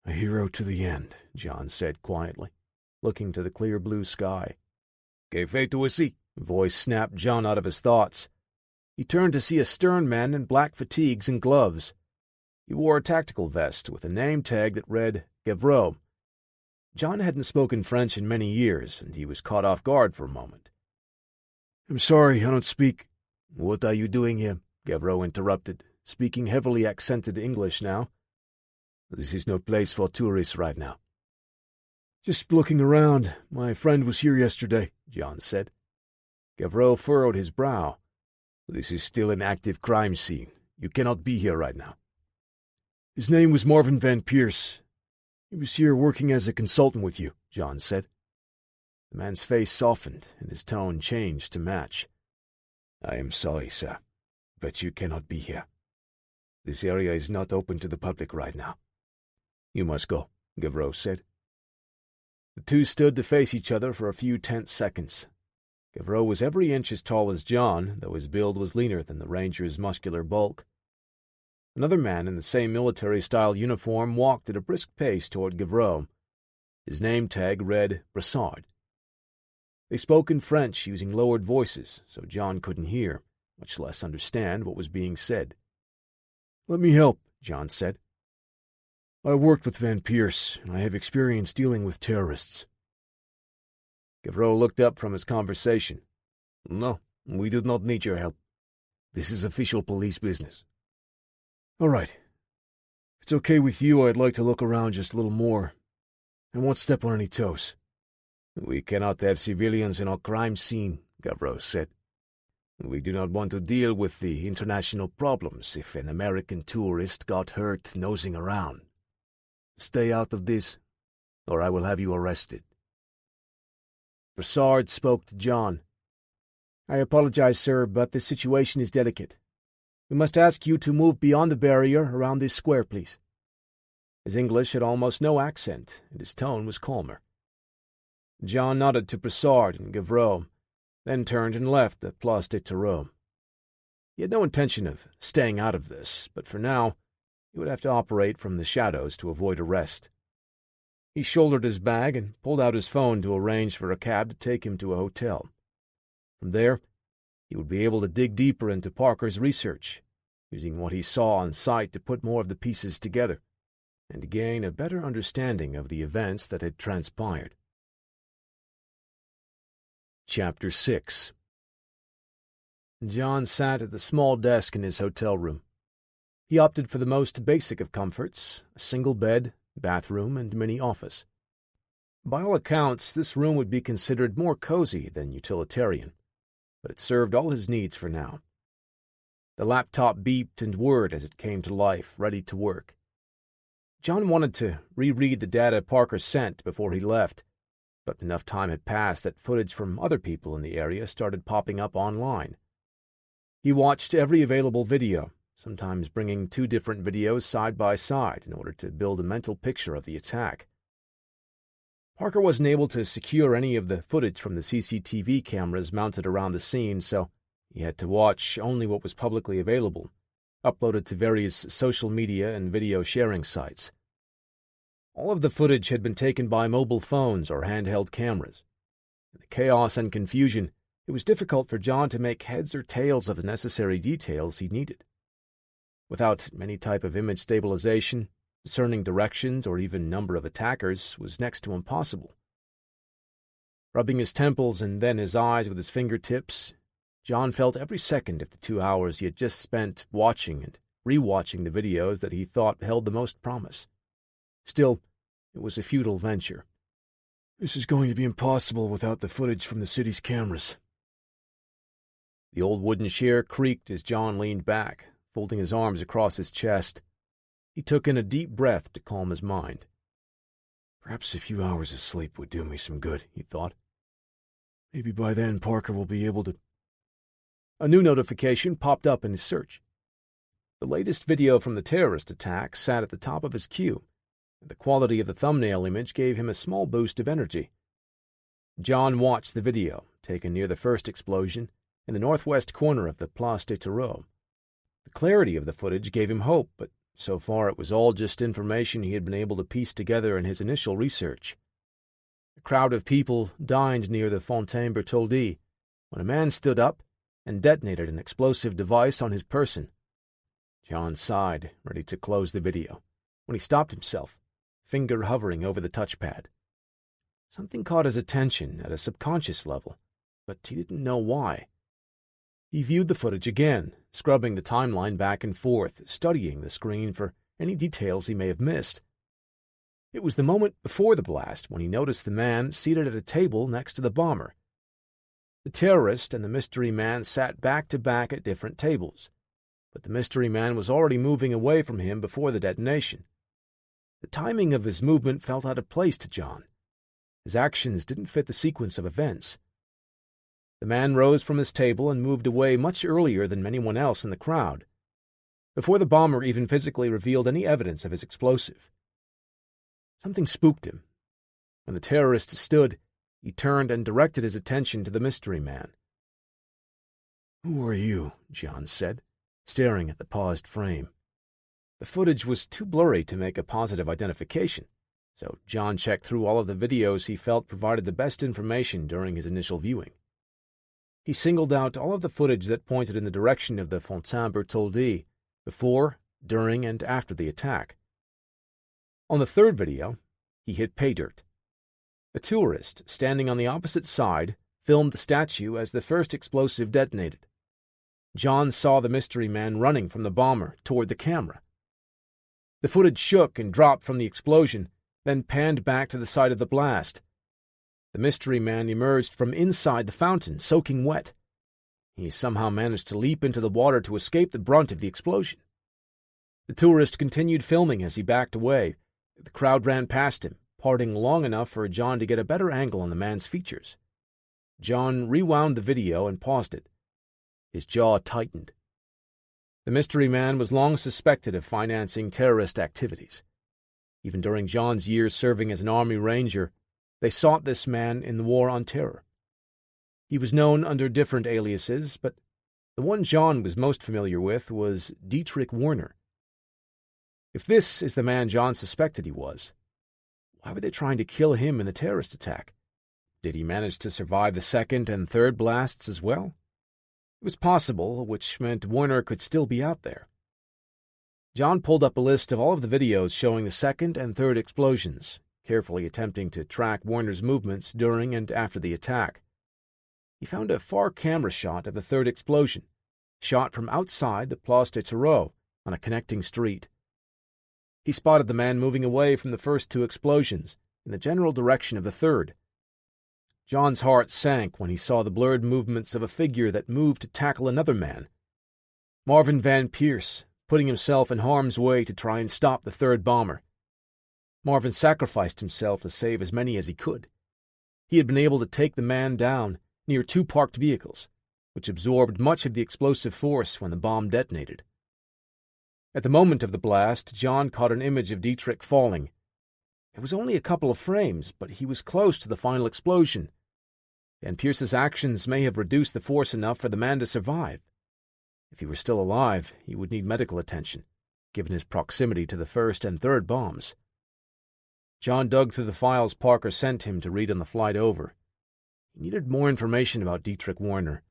A hero to the end, John said quietly, looking to the clear blue sky. Que fais-tu ici? A voice snapped John out of his thoughts. He turned to see a stern man in black fatigues and gloves. He wore a tactical vest with a name tag that read Gavreau. John hadn't spoken French in many years, and he was caught off guard for a moment. I'm sorry, I don't speak. What are you doing here? Gavreau interrupted, speaking heavily accented English now. This is no place for tourists right now. Just looking around. My friend was here yesterday, John said. Gavreau furrowed his brow. This is still an active crime scene. You cannot be here right now. His name was Marvin Van Pierce. He was here working as a consultant with you, John said. The man's face softened, and his tone changed to match. I am sorry, sir, but you cannot be here. This area is not open to the public right now. You must go, Gavreau said. The 2 stood to face each other for a few tense seconds. Gavreau was every inch as tall as John, though his build was leaner than the ranger's muscular bulk. Another man in the same military-style uniform walked at a brisk pace toward Gavreau. His name tag read Brassard. They spoke in French using lowered voices, so John couldn't hear, much less understand what was being said. Let me help, John said. I worked with Van Pierce, and I have experience dealing with terrorists. Gavreau looked up from his conversation. No, we do not need your help. This is official police business. All right. If it's okay with you, I'd like to look around just a little more. I won't step on any toes. We cannot have civilians in our crime scene, Gavreau said. We do not want to deal with the international problems if an American tourist got hurt nosing around. Stay out of this, or I will have you arrested. Brassard spoke to John. I apologize, sir, but the situation is delicate. We must ask you to move beyond the barrier around this square, please. His English had almost no accent, and his tone was calmer. John nodded to Brassard and Gavreau, then turned and left the Place de Terreau. He had no intention of staying out of this, but for now, he would have to operate from the shadows to avoid arrest. He shouldered his bag and pulled out his phone to arrange for a cab to take him to a hotel. From there, he would be able to dig deeper into Parker's research, using what he saw on site to put more of the pieces together, and gain a better understanding of the events that had transpired. Chapter 6. John sat at the small desk in his hotel room. He opted for the most basic of comforts, a single bed, bathroom, and mini office. By all accounts, this room would be considered more cozy than utilitarian, but it served all his needs for now. The laptop beeped and whirred as it came to life, ready to work. John wanted to reread the data Parker sent before he left, but enough time had passed that footage from other people in the area started popping up online. He watched every available video, sometimes bringing 2 different videos side by side in order to build a mental picture of the attack. Parker wasn't able to secure any of the footage from the CCTV cameras mounted around the scene, so he had to watch only what was publicly available, uploaded to various social media and video sharing sites. All of the footage had been taken by mobile phones or handheld cameras. In the chaos and confusion, it was difficult for John to make heads or tails of the necessary details he needed. Without any type of image stabilization, discerning directions or even number of attackers was next to impossible. Rubbing his temples and then his eyes with his fingertips, John felt every second of the 2 hours he had just spent watching and re-watching the videos that he thought held the most promise. Still, it was a futile venture. This is going to be impossible without the footage from the city's cameras. The old wooden chair creaked as John leaned back, folding his arms across his chest. He took in a deep breath to calm his mind. Perhaps a few hours of sleep would do me some good, he thought. Maybe by then Parker will be able to... A new notification popped up in his search. The latest video from the terrorist attack sat at the top of his queue, and the quality of the thumbnail image gave him a small boost of energy. John watched the video, taken near the first explosion, in the northwest corner of the Place des Terreaux. The clarity of the footage gave him hope, but so far it was all just information he had been able to piece together in his initial research. A crowd of people dined near the Fontaine Bertholdi when a man stood up and detonated an explosive device on his person. John sighed, ready to close the video, when he stopped himself, finger hovering over the touchpad. Something caught his attention at a subconscious level, but he didn't know why. He viewed the footage again, scrubbing the timeline back and forth, studying the screen for any details he may have missed. It was the moment before the blast when he noticed the man seated at a table next to the bomber. The terrorist and the mystery man sat back to back at different tables, but the mystery man was already moving away from him before the detonation. The timing of his movement felt out of place to John. His actions didn't fit the sequence of events. The man rose from his table and moved away much earlier than anyone else in the crowd, before the bomber even physically revealed any evidence of his explosive. Something spooked him. When the terrorist stood, he turned and directed his attention to the mystery man. "Who are you?" John said, staring at the paused frame. The footage was too blurry to make a positive identification, so John checked through all of the videos he felt provided the best information during his initial viewing. He singled out all of the footage that pointed in the direction of the Fontaine Bertholdi, before, during, and after the attack. On the third video, he hit pay dirt. A tourist, standing on the opposite side, filmed the statue as the first explosive detonated. John saw the mystery man running from the bomber toward the camera. The footage shook and dropped from the explosion, then panned back to the site of the blast. The mystery man emerged from inside the fountain, soaking wet. He somehow managed to leap into the water to escape the brunt of the explosion. The tourist continued filming as he backed away. The crowd ran past him, parting long enough for John to get a better angle on the man's features. John rewound the video and paused it. His jaw tightened. The mystery man was long suspected of financing terrorist activities. Even during John's years serving as an Army Ranger, they sought this man in the War on Terror. He was known under different aliases, but the one John was most familiar with was Dietrich Werner. If this is the man John suspected he was, why were they trying to kill him in the terrorist attack? Did he manage to survive the second and third blasts as well? It was possible, which meant Werner could still be out there. John pulled up a list of all of the videos showing the second and third explosions, carefully attempting to track Werner's movements during and after the attack. He found a far camera shot of the third explosion, shot from outside the Place des Terreaux on a connecting street. He spotted the man moving away from the first 2 explosions in the general direction of the third. John's heart sank when he saw the blurred movements of a figure that moved to tackle another man. Marvin Van Pierce, putting himself in harm's way to try and stop the third bomber. Marvin sacrificed himself to save as many as he could. he had been able to take the man down near two parked vehicles, which absorbed much of the explosive force when the bomb detonated. At the moment of the blast, John caught an image of Dietrich falling. It was only a couple of frames, but he was close to the final explosion, and Pierce's actions may have reduced the force enough for the man to survive. If he were still alive, he would need medical attention, given his proximity to the first and third bombs. John dug through the files Parker sent him to read on the flight over. He needed more information about Dietrich Warner.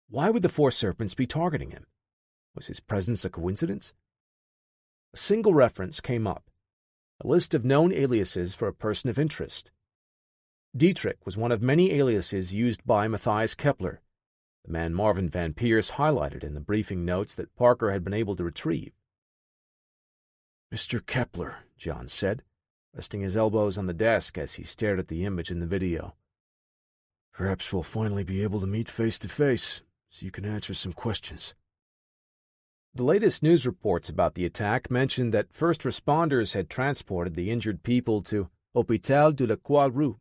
Why would the Four Serpents be targeting him? Was his presence a coincidence? A single reference came up, a list of known aliases for a person of interest. Dietrich was one of many aliases used by Matthias Kepler, the man Marvin Van Pierce highlighted in the briefing notes that Parker had been able to retrieve. "Mr. Kepler," John said, resting his elbows on the desk as he stared at the image in the video. "Perhaps we'll finally be able to meet face to face, so you can answer some questions." The latest news reports about the attack mentioned that first responders had transported the injured people to Hôpital de la Croix-Rouge.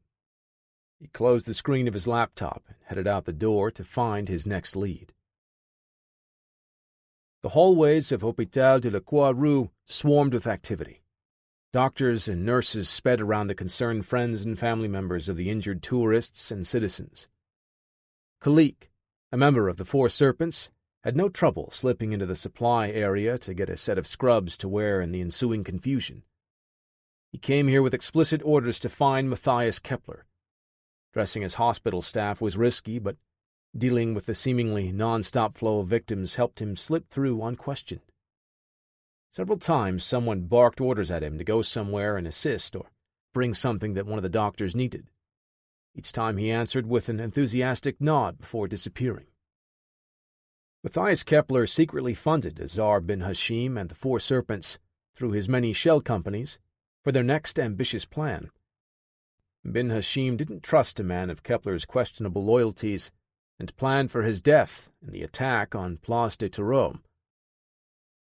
He closed the screen of his laptop and headed out the door to find his next lead. The hallways of Hôpital de la Croix-Rouge swarmed with activity. Doctors and nurses sped around the concerned friends and family members of the injured tourists and citizens. Kalik, a member of the Four Serpents, had no trouble slipping into the supply area to get a set of scrubs to wear in the ensuing confusion. He came here with explicit orders to find Matthias Kepler. Dressing as hospital staff was risky, but dealing with the seemingly non-stop flow of victims helped him slip through unquestioned. Several times someone barked orders at him to go somewhere and assist or bring something that one of the doctors needed. Each time he answered with an enthusiastic nod before disappearing. Matthias Kepler secretly funded Azar bin Hashim and the Four Serpents, through his many shell companies, for their next ambitious plan. Bin Hashim didn't trust a man of Kepler's questionable loyalties and planned for his death in the attack on Place de Terreau.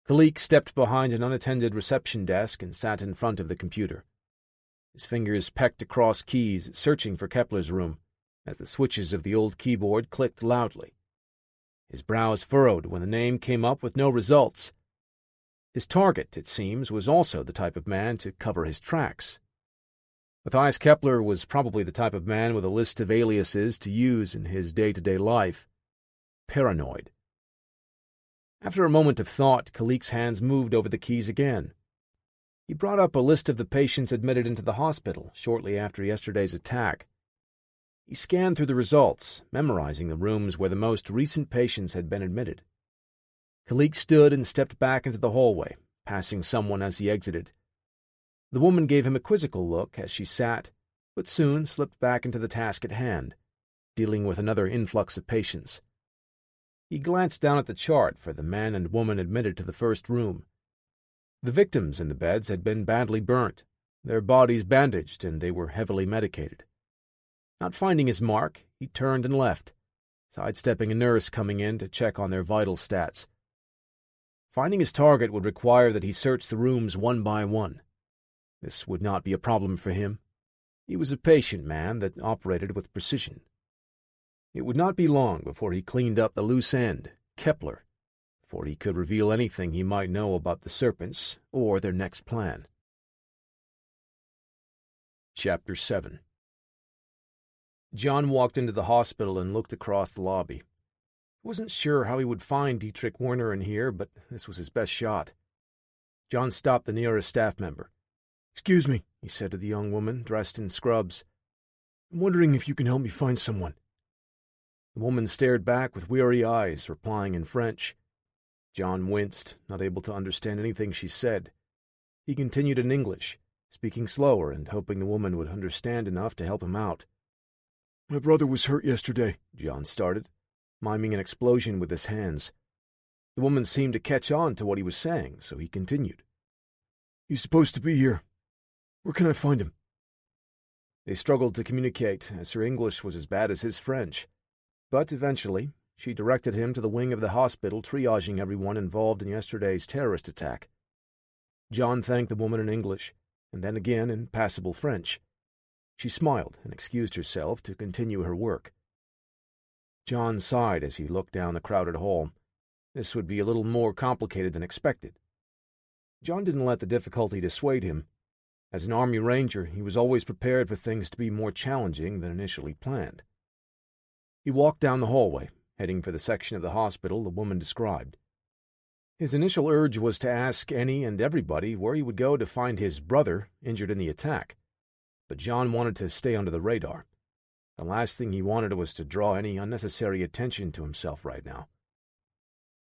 Kalik stepped behind an unattended reception desk and sat in front of the computer. His fingers pecked across keys, searching for Kepler's room, as the switches of the old keyboard clicked loudly. His brows furrowed when the name came up with no results. His target, it seems, was also the type of man to cover his tracks. Matthias Kepler was probably the type of man with a list of aliases to use in his day-to-day life. Paranoid. After a moment of thought, Kalik's hands moved over the keys again. He brought up a list of the patients admitted into the hospital shortly after yesterday's attack. He scanned through the results, memorizing the rooms where the most recent patients had been admitted. Kalik stood and stepped back into the hallway, passing someone as he exited. The woman gave him a quizzical look as she sat, but soon slipped back into the task at hand, dealing with another influx of patients. He glanced down at the chart for the man and woman admitted to the first room. The victims in the beds had been badly burnt, their bodies bandaged, and they were heavily medicated. Not finding his mark, he turned and left, sidestepping a nurse coming in to check on their vital stats. Finding his target would require that he search the rooms one by one. This would not be a problem for him. He was a patient man that operated with precision. It would not be long before he cleaned up the loose end, Kepler, before he could reveal anything he might know about the Serpents or their next plan. Chapter 7. John walked into the hospital and looked across the lobby. He wasn't sure how he would find Dietrich Werner in here, but this was his best shot. John stopped the nearest staff member. "Excuse me," he said to the young woman, dressed in scrubs. "I'm wondering if you can help me find someone." The woman stared back with weary eyes, replying in French. John winced, not able to understand anything she said. He continued in English, speaking slower and hoping the woman would understand enough to help him out. "My brother was hurt yesterday," John started, miming an explosion with his hands. The woman seemed to catch on to what he was saying, so he continued. "He's supposed to be here. Where can I find him?" They struggled to communicate, as her English was as bad as his French. But eventually, she directed him to the wing of the hospital triaging everyone involved in yesterday's terrorist attack. John thanked the woman in English, and then again in passable French. She smiled and excused herself to continue her work. John sighed as he looked down the crowded hall. This would be a little more complicated than expected. John didn't let the difficulty dissuade him. As an Army Ranger, he was always prepared for things to be more challenging than initially planned. He walked down the hallway, heading for the section of the hospital the woman described. His initial urge was to ask any and everybody where he would go to find his brother injured in the attack, but John wanted to stay under the radar. The last thing he wanted was to draw any unnecessary attention to himself right now.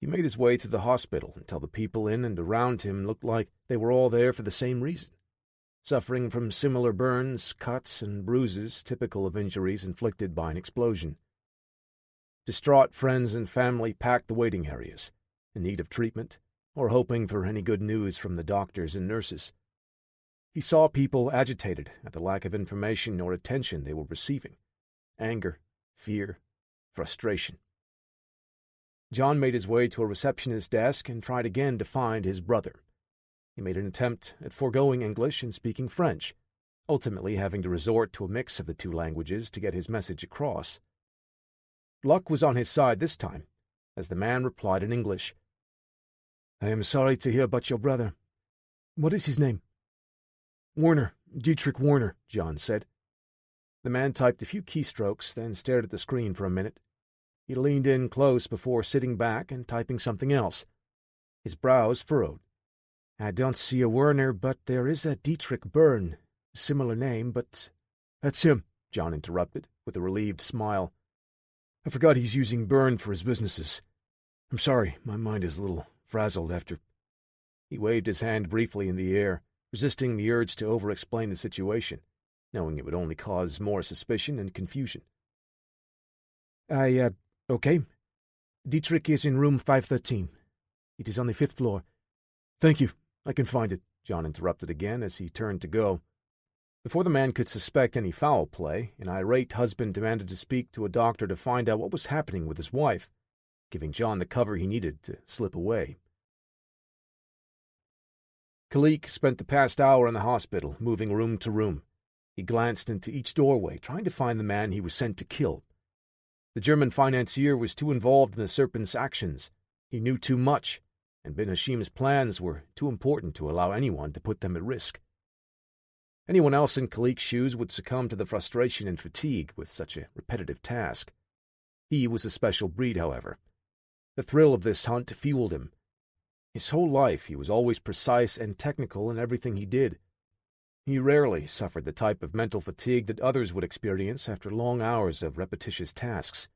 He made his way through the hospital until the people in and around him looked like they were all there for the same reason, suffering from similar burns, cuts, and bruises typical of injuries inflicted by an explosion. Distraught friends and family packed the waiting areas, in need of treatment, or hoping for any good news from the doctors and nurses. He saw people agitated at the lack of information or attention they were receiving. Anger, fear, frustration. John made his way to a receptionist's desk and tried again to find his brother. He made an attempt at foregoing English and speaking French, ultimately having to resort to a mix of the two languages to get his message across. Luck was on his side this time, as the man replied in English. "I am sorry to hear about your brother. What is his name?" "Warner, Dietrich Warner," John said. The man typed a few keystrokes, then stared at the screen for a minute. He leaned in close before sitting back and typing something else. His brows furrowed. "I don't see a Werner, but there is a Dietrich Byrne. Similar name, but—" "That's him," John interrupted, with a relieved smile. "I forgot he's using Byrne for his businesses. I'm sorry, my mind is a little frazzled after—" He waved his hand briefly in the air, resisting the urge to over-explain the situation, knowing it would only cause more suspicion and confusion. Okay. Dietrich is in room 513. It is on the 5th floor. Thank you. I can find it," John interrupted again as he turned to go. Before the man could suspect any foul play, an irate husband demanded to speak to a doctor to find out what was happening with his wife, giving John the cover he needed to slip away. Kalik spent the past hour in the hospital, moving room to room. He glanced into each doorway, trying to find the man he was sent to kill. The German financier was too involved in the Serpent's actions. He knew too much, and Ben Hashim's plans were too important to allow anyone to put them at risk. Anyone else in Kalik's shoes would succumb to the frustration and fatigue with such a repetitive task. He was a special breed, however. The thrill of this hunt fueled him. His whole life he was always precise and technical in everything he did. He rarely suffered the type of mental fatigue that others would experience after long hours of repetitious tasks.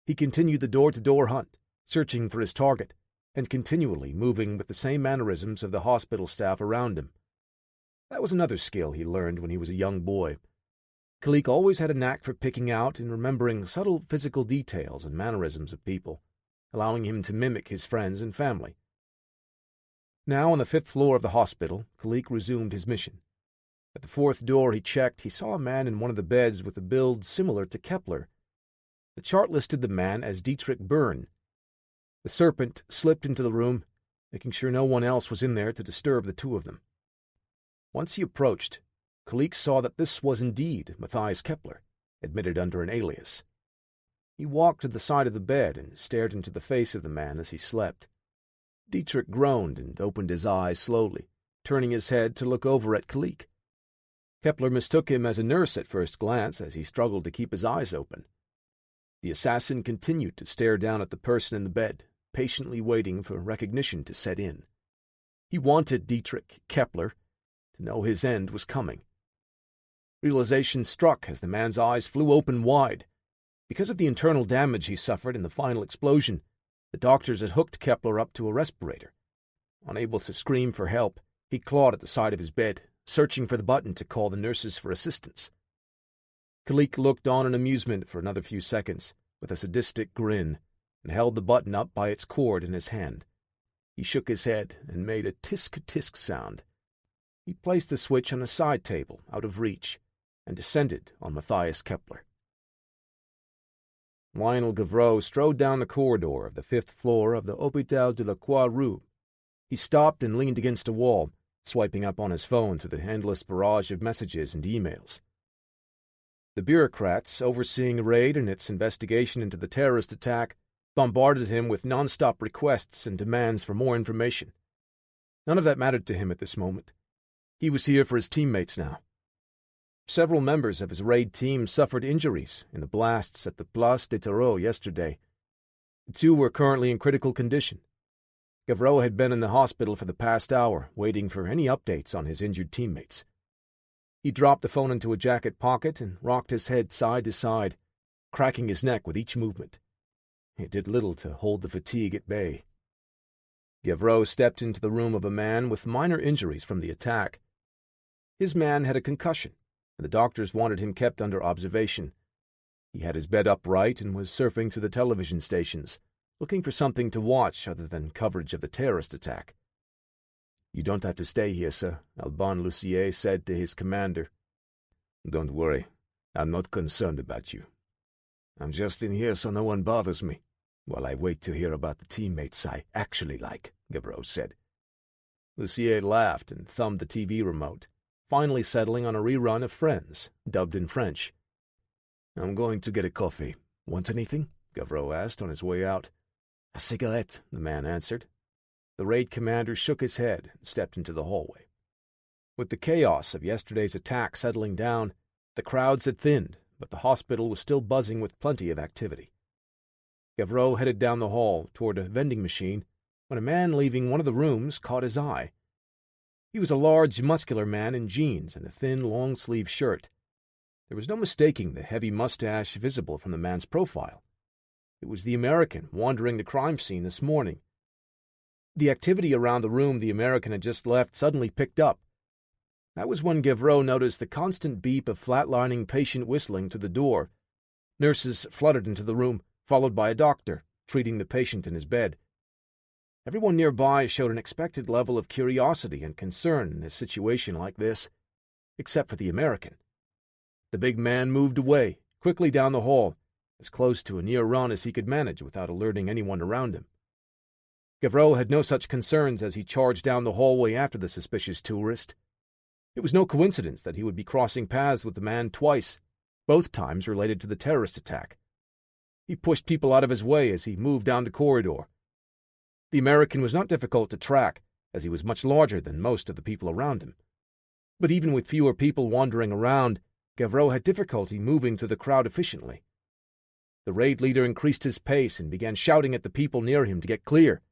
He continued the door-to-door hunt, searching for his target, and continually moving with the same mannerisms of the hospital staff around him. That was another skill he learned when he was a young boy. Kalik always had a knack for picking out and remembering subtle physical details and mannerisms of people, allowing him to mimic his friends and family. Now, on the 5th floor of the hospital, Kalik resumed his mission. At the 4th door he checked, he saw a man in one of the beds with a build similar to Kepler. The chart listed the man as Dietrich Byrne. The Serpent slipped into the room, making sure no one else was in there to disturb the two of them. Once he approached, Kalik saw that this was indeed Matthias Kepler, admitted under an alias. He walked to the side of the bed and stared into the face of the man as he slept. Dietrich groaned and opened his eyes slowly, turning his head to look over at Kalik. Kepler mistook him as a nurse at first glance as he struggled to keep his eyes open. The assassin continued to stare down at the person in the bed, patiently waiting for recognition to set in. He wanted Dietrich Kepler to know his end was coming. Realization struck as the man's eyes flew open wide. Because of the internal damage he suffered in the final explosion, the doctors had hooked Kepler up to a respirator. Unable to scream for help, he clawed at the side of his bed, searching for the button to call the nurses for assistance. Kalik looked on in amusement for another few seconds, with a sadistic grin, and held the button up by its cord in his hand. He shook his head and made a tisk-tisk sound. He placed the switch on a side table, out of reach, and descended on Matthias Kepler. Lionel Gavreau strode down the corridor of the 5th floor of the Hôpital de la Croix-Rouge. He stopped and leaned against a wall, swiping up on his phone through the endless barrage of messages and emails. The bureaucrats overseeing the raid and its investigation into the terrorist attack bombarded him with non-stop requests and demands for more information. None of that mattered to him at this moment. He was here for his teammates now. Several members of his raid team suffered injuries in the blasts at the Place des Terreaux yesterday. The two were currently in critical condition. Gavreau had been in the hospital for the past hour, waiting for any updates on his injured teammates. He dropped the phone into a jacket pocket and rocked his head side to side, cracking his neck with each movement. It did little to hold the fatigue at bay. Gavreau stepped into the room of a man with minor injuries from the attack. His man had a concussion, and the doctors wanted him kept under observation. He had his bed upright and was surfing through the television stations, looking for something to watch other than coverage of the terrorist attack. "You don't have to stay here, sir," Alban Lucier said to his commander. "Don't worry. I'm not concerned about you. I'm just in here so no one bothers me, while I wait to hear about the teammates I actually like," Gavreau said. Lucier laughed and thumbed the TV remote, finally settling on a rerun of Friends, dubbed in French. "I'm going to get a coffee. Want anything?" Gavreau asked on his way out. "A cigarette," the man answered. The raid commander shook his head and stepped into the hallway. With the chaos of yesterday's attack settling down, the crowds had thinned, but the hospital was still buzzing with plenty of activity. Gavreau headed down the hall toward a vending machine when a man leaving one of the rooms caught his eye. He was a large, muscular man in jeans and a thin, long-sleeved shirt. There was no mistaking the heavy mustache visible from the man's profile. It was the American wandering the crime scene this morning. The activity around the room the American had just left suddenly picked up. That was when Gavreau noticed the constant beep of flatlining patient whistling to the door. Nurses fluttered into the room, followed by a doctor, treating the patient in his bed. Everyone nearby showed an expected level of curiosity and concern in a situation like this, except for the American. The big man moved away, quickly down the hall, as close to a near run as he could manage without alerting anyone around him. Gavreau had no such concerns as he charged down the hallway after the suspicious tourist. It was no coincidence that he would be crossing paths with the man twice, both times related to the terrorist attack. He pushed people out of his way as he moved down the corridor. The American was not difficult to track, as he was much larger than most of the people around him. But even with fewer people wandering around, Gavreau had difficulty moving through the crowd efficiently. The raid leader increased his pace and began shouting at the people near him to get clear,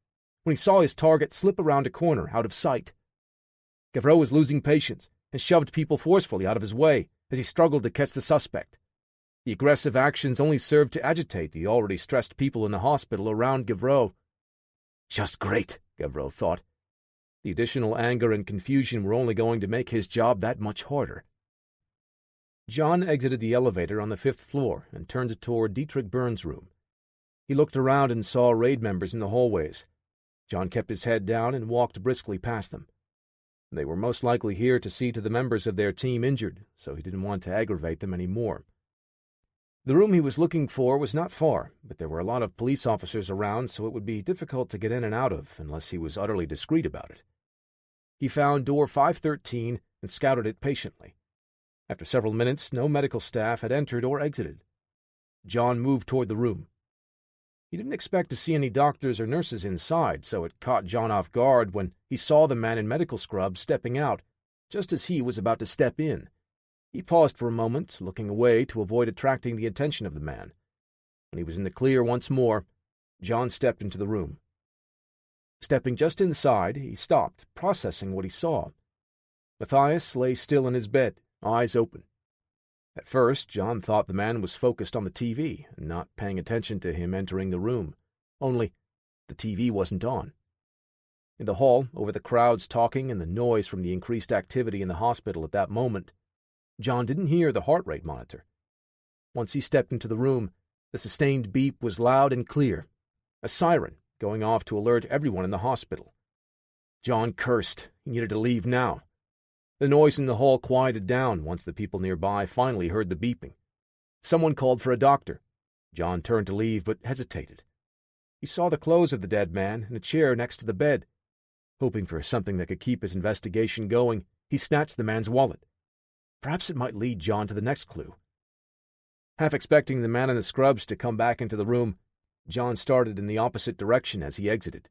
when he saw his target slip around a corner out of sight. Gavreau was losing patience and shoved people forcefully out of his way as he struggled to catch the suspect. The aggressive actions only served to agitate the already stressed people in the hospital around Gavreau. Just great, Gavreau thought. The additional anger and confusion were only going to make his job that much harder. John exited the elevator on the 5th floor and turned toward Dietrich Byrne's room. He looked around and saw raid members in the hallways. John kept his head down and walked briskly past them. They were most likely here to see to the members of their team injured, so he didn't want to aggravate them any more. The room he was looking for was not far, but there were a lot of police officers around, so it would be difficult to get in and out of unless he was utterly discreet about it. He found door 513 and scouted it patiently. After several minutes, no medical staff had entered or exited. John moved toward the room. He didn't expect to see any doctors or nurses inside, so it caught John off guard when he saw the man in medical scrubs stepping out, just as he was about to step in. He paused for a moment, looking away to avoid attracting the attention of the man. When he was in the clear once more, John stepped into the room. Stepping just inside, he stopped, processing what he saw. Matthias lay still in his bed, eyes open. At first, John thought the man was focused on the TV and not paying attention to him entering the room. Only, the TV wasn't on. In the hall, over the crowds talking and the noise from the increased activity in the hospital at that moment, John didn't hear the heart rate monitor. Once he stepped into the room, the sustained beep was loud and clear, a siren going off to alert everyone in the hospital. John cursed. He needed to leave now. The noise in the hall quieted down once the people nearby finally heard the beeping. Someone called for a doctor. John turned to leave, but hesitated. He saw the clothes of the dead man in a chair next to the bed. Hoping for something that could keep his investigation going, he snatched the man's wallet. Perhaps it might lead John to the next clue. Half expecting the man in the scrubs to come back into the room, John started in the opposite direction as he exited.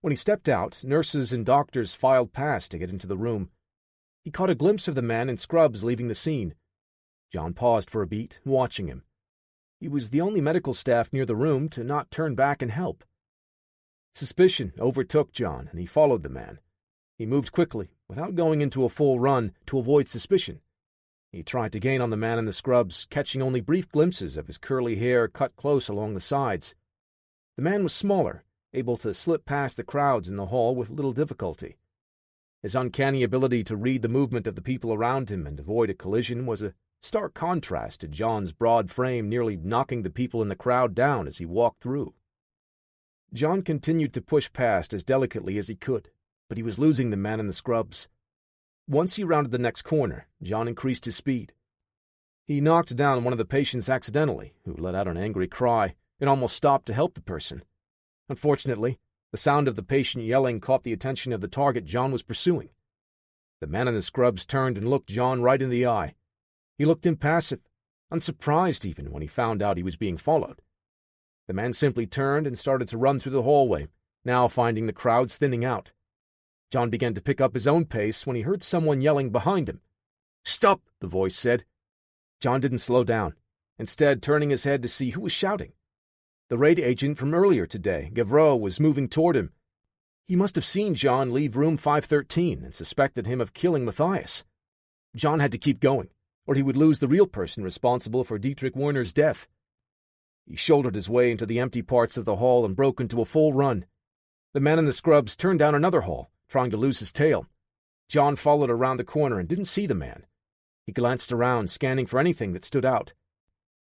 When he stepped out, nurses and doctors filed past to get into the room. He caught a glimpse of the man in scrubs leaving the scene. John paused for a beat, watching him. He was the only medical staff near the room to not turn back and help. Suspicion overtook John, and he followed the man. He moved quickly, without going into a full run, to avoid suspicion. He tried to gain on the man in the scrubs, catching only brief glimpses of his curly hair cut close along the sides. The man was smaller, able to slip past the crowds in the hall with little difficulty. His uncanny ability to read the movement of the people around him and avoid a collision was a stark contrast to John's broad frame nearly knocking the people in the crowd down as he walked through. John continued to push past as delicately as he could, but he was losing the man in the scrubs. Once he rounded the next corner, John increased his speed. He knocked down one of the patients accidentally, who let out an angry cry, and almost stopped to help the person. Unfortunately, the sound of the patient yelling caught the attention of the target John was pursuing. The man in the scrubs turned and looked John right in the eye. He looked impassive, unsurprised even when he found out he was being followed. The man simply turned and started to run through the hallway, now finding the crowds thinning out. John began to pick up his own pace when he heard someone yelling behind him. "Stop!" the voice said. John didn't slow down, instead turning his head to see who was shouting. The raid agent from earlier today, Gavreau, was moving toward him. He must have seen John leave room 513 and suspected him of killing Matthias. John had to keep going, or he would lose the real person responsible for Dietrich Werner's death. He shouldered his way into the empty parts of the hall and broke into a full run. The man in the scrubs turned down another hall, trying to lose his tail. John followed around the corner and didn't see the man. He glanced around, scanning for anything that stood out.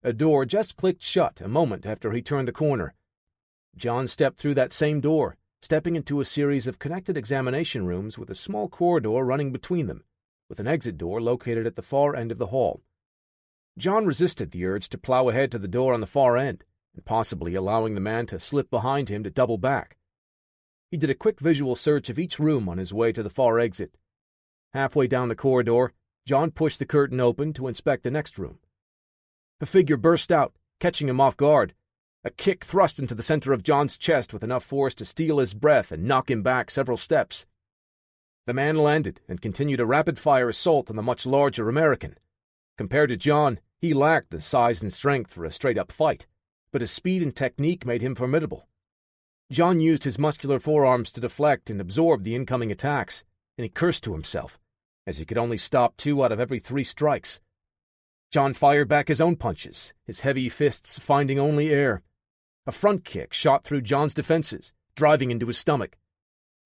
A door just clicked shut a moment after he turned the corner. John stepped through that same door, stepping into a series of connected examination rooms with a small corridor running between them, with an exit door located at the far end of the hall. John resisted the urge to plow ahead to the door on the far end, and possibly allowing the man to slip behind him to double back. He did a quick visual search of each room on his way to the far exit. Halfway down the corridor, John pushed the curtain open to inspect the next room. A figure burst out, catching him off guard. A kick thrust into the center of John's chest with enough force to steal his breath and knock him back several steps. The man landed and continued a rapid-fire assault on the much larger American. Compared to John, he lacked the size and strength for a straight-up fight, but his speed and technique made him formidable. John used his muscular forearms to deflect and absorb the incoming attacks, and he cursed to himself, as he could only stop 2 out of every 3 strikes. John fired back his own punches, his heavy fists finding only air. A front kick shot through John's defenses, driving into his stomach.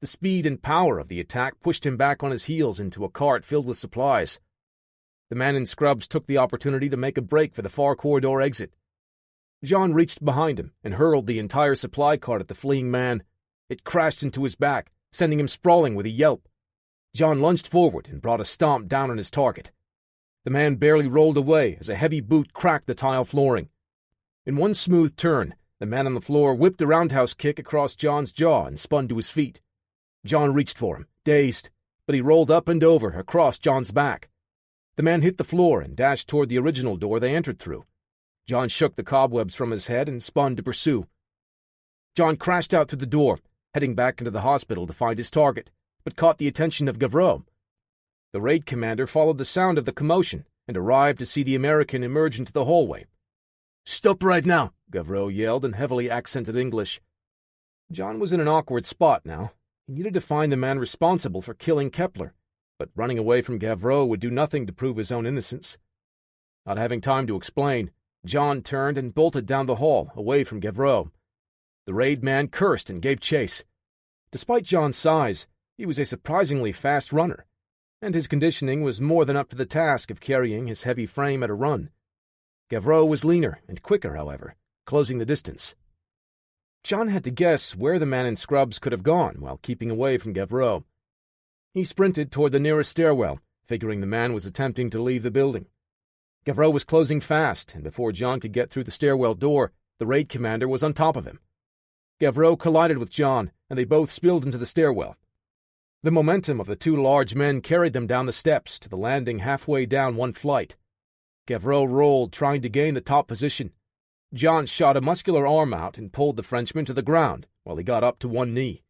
The speed and power of the attack pushed him back on his heels into a cart filled with supplies. The man in scrubs took the opportunity to make a break for the far corridor exit. John reached behind him and hurled the entire supply cart at the fleeing man. It crashed into his back, sending him sprawling with a yelp. John lunged forward and brought a stomp down on his target. The man barely rolled away as a heavy boot cracked the tile flooring. In one smooth turn, the man on the floor whipped a roundhouse kick across John's jaw and spun to his feet. John reached for him, dazed, but he rolled up and over across John's back. The man hit the floor and dashed toward the original door they entered through. John shook the cobwebs from his head and spun to pursue. John crashed out through the door, heading back into the hospital to find his target, but caught the attention of Gavreau. The raid commander followed the sound of the commotion and arrived to see the American emerge into the hallway. "Stop right now!" Gavreau yelled in heavily accented English. John was in an awkward spot now. He needed to find the man responsible for killing Kepler, but running away from Gavreau would do nothing to prove his own innocence. Not having time to explain, John turned and bolted down the hall, away from Gavreau. The raid man cursed and gave chase. Despite John's size, he was a surprisingly fast runner, and his conditioning was more than up to the task of carrying his heavy frame at a run. Gavreau was leaner and quicker, however, closing the distance. John had to guess where the man in scrubs could have gone while keeping away from Gavreau. He sprinted toward the nearest stairwell, figuring the man was attempting to leave the building. Gavreau was closing fast, and before John could get through the stairwell door, the raid commander was on top of him. Gavreau collided with John, and they both spilled into the stairwell. The momentum of the 2 large men carried them down the steps to the landing halfway down one flight. Gavreau rolled, trying to gain the top position. John shot a muscular arm out and pulled the Frenchman to the ground while he got up to one knee.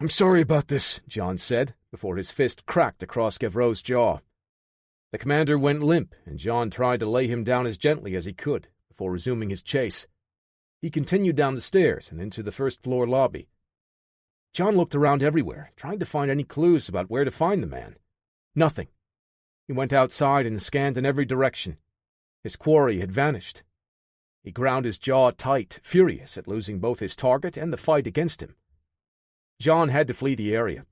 "I'm sorry about this," John said, before his fist cracked across Gavreau's jaw. The commander went limp, and John tried to lay him down as gently as he could before resuming his chase. He continued down the stairs and into the first-floor lobby. John looked around everywhere, trying to find any clues about where to find the man. Nothing. He went outside and scanned in every direction. His quarry had vanished. He ground his jaw tight, furious at losing both his target and the fight against him. John had to flee the area.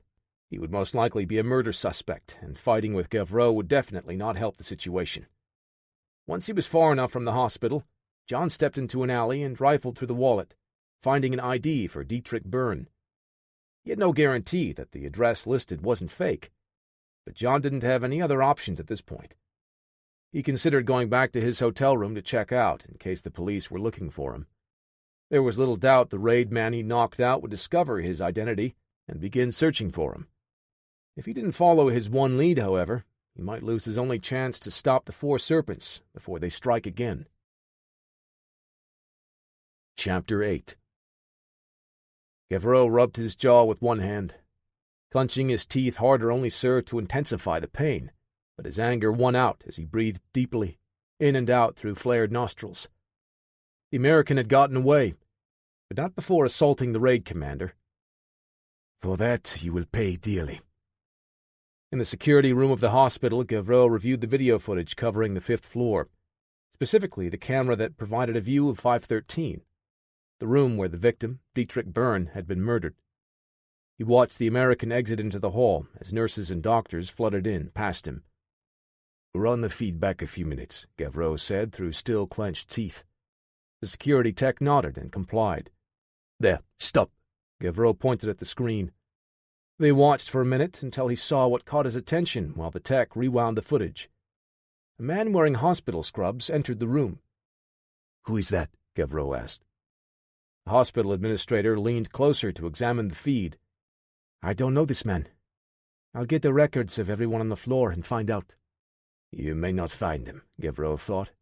He would most likely be a murder suspect, and fighting with Gavreau would definitely not help the situation. Once he was far enough from the hospital, John stepped into an alley and rifled through the wallet, finding an ID for Dietrich Byrne. He had no guarantee that the address listed wasn't fake, but John didn't have any other options at this point. He considered going back to his hotel room to check out in case the police were looking for him. There was little doubt the raid man he knocked out would discover his identity and begin searching for him. If he didn't follow his one lead, however, he might lose his only chance to stop the four serpents before they strike again. Chapter 8. Gavreau rubbed his jaw with one hand. Clenching his teeth harder only served to intensify the pain, but his anger won out as he breathed deeply, in and out through flared nostrils. The American had gotten away, but not before assaulting the raid commander. "For that you will pay dearly." In the security room of the hospital, Gavreau reviewed the video footage covering the 5th floor, specifically the camera that provided a view of 513, the room where the victim, Dietrich Byrne, had been murdered. He watched the American exit into the hall as nurses and doctors flooded in past him. "Run the feed back a few minutes," Gavreau said through still clenched teeth. The security tech nodded and complied. "There, stop." Gavreau pointed at the screen. They watched for a minute until he saw what caught his attention while the tech rewound the footage. A man wearing hospital scrubs entered the room. "Who is that?" Gavreau asked. The hospital administrator leaned closer to examine the feed. "I don't know this man. I'll get the records of everyone on the floor and find out." "You may not find him," Gavreau thought.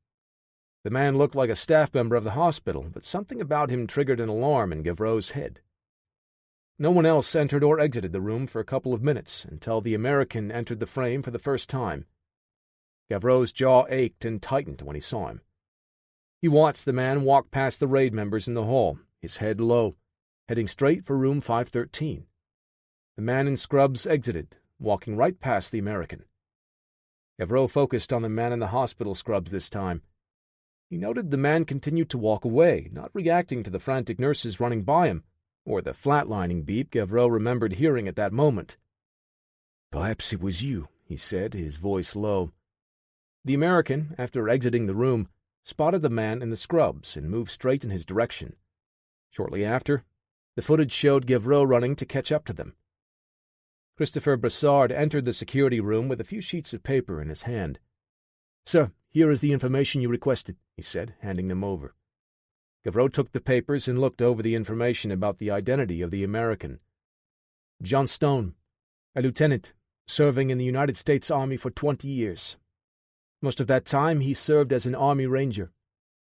The man looked like a staff member of the hospital, but something about him triggered an alarm in Gavreau's head. No one else entered or exited the room for a couple of minutes until the American entered the frame for the first time. Gavreau's jaw ached and tightened when he saw him. He watched the man walk past the raid members in the hall, his head low, heading straight for room 513. The man in scrubs exited, walking right past the American. Gavreau focused on the man in the hospital scrubs this time. He noted the man continued to walk away, not reacting to the frantic nurses running by him, or the flatlining beep Gavreau remembered hearing at that moment. "Perhaps it was you," he said, his voice low. The American, after exiting the room, spotted the man in the scrubs and moved straight in his direction. Shortly after, the footage showed Gavreau running to catch up to them. Christopher Brassard entered the security room with a few sheets of paper in his hand. "Sir, here is the information you requested," he said, handing them over. Gavreau took the papers and looked over the information about the identity of the American. "John Stone, a lieutenant, serving in the United States Army for 20 years. Most of that time he served as an Army Ranger,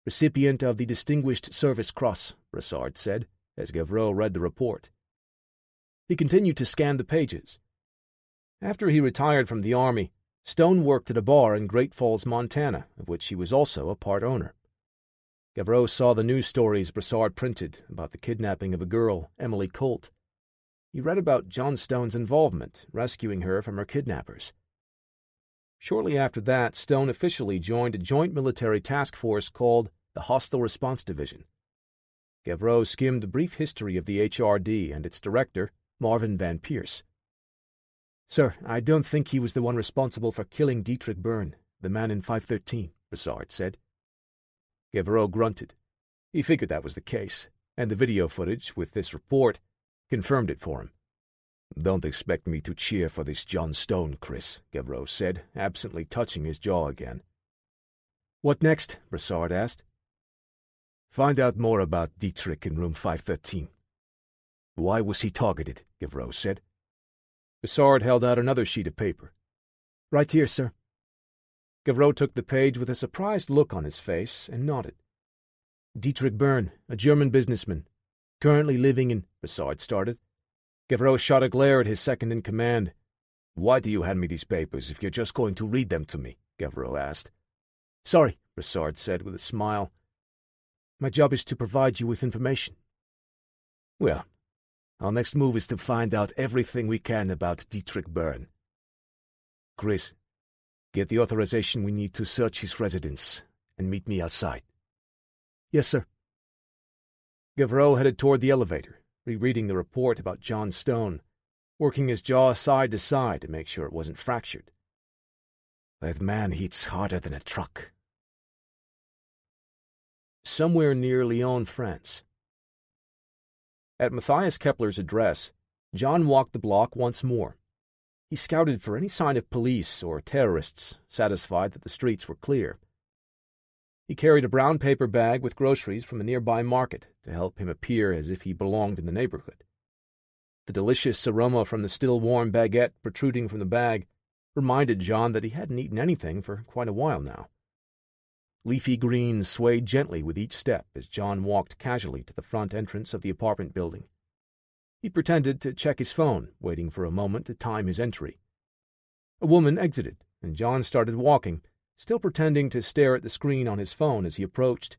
recipient of the Distinguished Service Cross," Brassard said, as Gavreau read the report. He continued to scan the pages. After he retired from the Army, Stone worked at a bar in Great Falls, Montana, of which he was also a part owner. Gavreau saw the news stories Brassard printed about the kidnapping of a girl, Emily Colt. He read about John Stone's involvement, rescuing her from her kidnappers. Shortly after that, Stone officially joined a joint military task force called the Hostile Response Division. Gavreau skimmed a brief history of the HRD and its director, Marvin Van Pierce. "Sir, I don't think he was the one responsible for killing Dietrich Byrne, the man in 513, Brassard said. Gavreau grunted. He figured that was the case, and the video footage, with this report, confirmed it for him. "Don't expect me to cheer for this John Stone, Chris," Gavreau said, absently touching his jaw again. "What next?" Brassard asked. "Find out more about Dietrich in room 513. "Why was he targeted?" Gavreau said. Brassard held out another sheet of paper. "Right here, sir." Gavreau took the page with a surprised look on his face and nodded. Dietrich Byrne, a German businessman, currently living in... Brassard started. Gavreau shot a glare at his second-in-command. "Why do you hand me these papers if you're just going to read them to me?" Gavreau asked. "Sorry," Brassard said with a smile. "My job is to provide you with information." "Well, our next move is to find out everything we can about Dietrich Byrne. Chris, get the authorization we need to search his residence and meet me outside." "Yes, sir." Gavreau headed toward the elevator, rereading the report about John Stone, working his jaw side to side to make sure it wasn't fractured. "That man hits harder than a truck." Somewhere near Lyon, France. At Matthias Kepler's address, John walked the block once more. He scouted for any sign of police or terrorists, satisfied that the streets were clear. He carried a brown paper bag with groceries from a nearby market to help him appear as if he belonged in the neighborhood. The delicious aroma from the still-warm baguette protruding from the bag reminded John that he hadn't eaten anything for quite a while now. Leafy green swayed gently with each step as John walked casually to the front entrance of the apartment building. He pretended to check his phone, waiting for a moment to time his entry. A woman exited, and John started walking, still pretending to stare at the screen on his phone as he approached.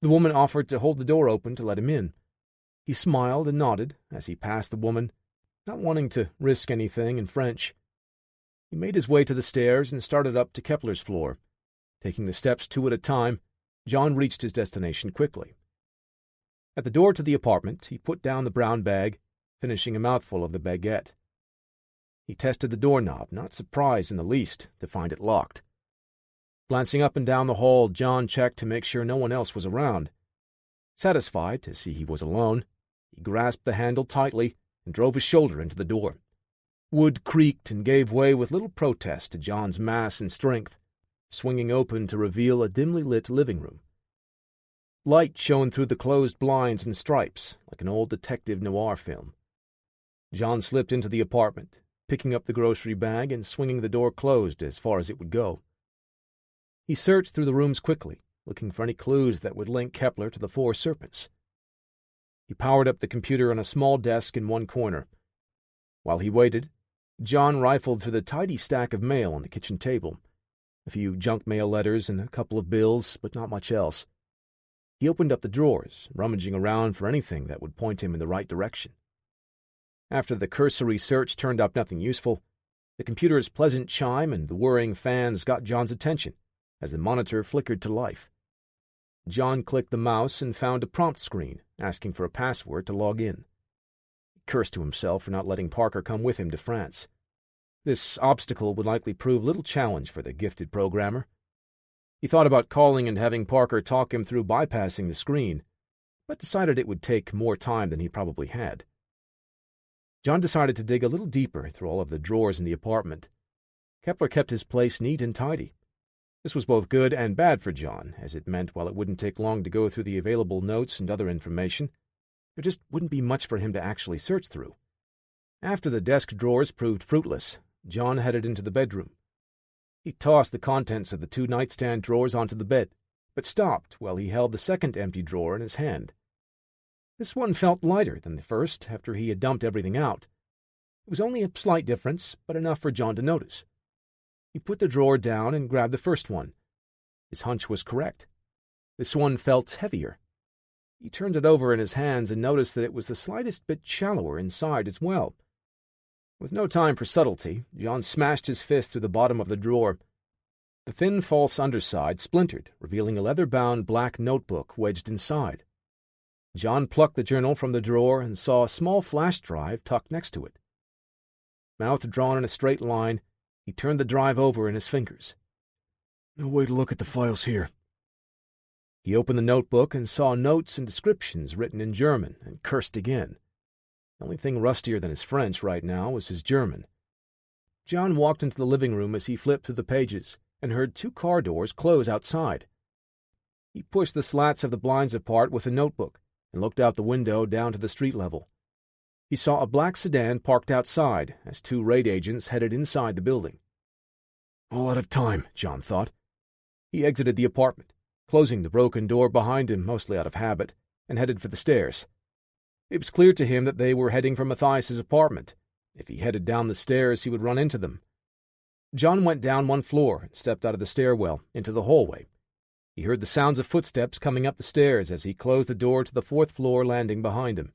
The woman offered to hold the door open to let him in. He smiled and nodded as he passed the woman, not wanting to risk anything in French. He made his way to the stairs and started up to Kepler's floor. Taking the steps 2 at a time, John reached his destination quickly. At the door to the apartment, he put down the brown bag, finishing a mouthful of the baguette. He tested the doorknob, not surprised in the least to find it locked. Glancing up and down the hall, John checked to make sure no one else was around. Satisfied to see he was alone, he grasped the handle tightly and drove his shoulder into the door. Wood creaked and gave way with little protest to John's mass and strength, swinging open to reveal a dimly lit living room. Light shone through the closed blinds and stripes, like an old detective noir film. John slipped into the apartment, picking up the grocery bag and swinging the door closed as far as it would go. He searched through the rooms quickly, looking for any clues that would link Kepler to the Four Serpents. He powered up the computer on a small desk in one corner. While he waited, John rifled through the tidy stack of mail on the kitchen table. A few junk mail letters and a couple of bills, but not much else. He opened up the drawers, rummaging around for anything that would point him in the right direction. After the cursory search turned up nothing useful, the computer's pleasant chime and the whirring fans got John's attention as the monitor flickered to life. John clicked the mouse and found a prompt screen asking for a password to log in. He cursed to himself for not letting Parker come with him to France. This obstacle would likely prove little challenge for the gifted programmer. He thought about calling and having Parker talk him through bypassing the screen, but decided it would take more time than he probably had. John decided to dig a little deeper through all of the drawers in the apartment. Kepler kept his place neat and tidy. This was both good and bad for John, as it meant while it wouldn't take long to go through the available notes and other information, there just wouldn't be much for him to actually search through. After the desk drawers proved fruitless, John headed into the bedroom. He tossed the contents of the 2 nightstand drawers onto the bed, but stopped while he held the second empty drawer in his hand. This one felt lighter than the first after he had dumped everything out. It was only a slight difference, but enough for John to notice. He put the drawer down and grabbed the first one. His hunch was correct. This one felt heavier. He turned it over in his hands and noticed that it was the slightest bit shallower inside as well. With no time for subtlety, John smashed his fist through the bottom of the drawer. The thin false underside splintered, revealing a leather-bound black notebook wedged inside. John plucked the journal from the drawer and saw a small flash drive tucked next to it. Mouth drawn in a straight line, he turned the drive over in his fingers. "No way to look at the files here." He opened the notebook and saw notes and descriptions written in German, and cursed again. The only thing rustier than his French right now was his German. John walked into the living room as he flipped through the pages and heard 2 car doors close outside. He pushed the slats of the blinds apart with the notebook and looked out the window down to the street level. He saw a black sedan parked outside as 2 raid agents headed inside the building. All out of time, John thought. He exited the apartment, closing the broken door behind him mostly out of habit, and headed for the stairs. It was clear to him that they were heading for Matthias's apartment. If he headed down the stairs, he would run into them. John went down one floor and stepped out of the stairwell into the hallway. He heard the sounds of footsteps coming up the stairs as he closed the door to the fourth floor landing behind him.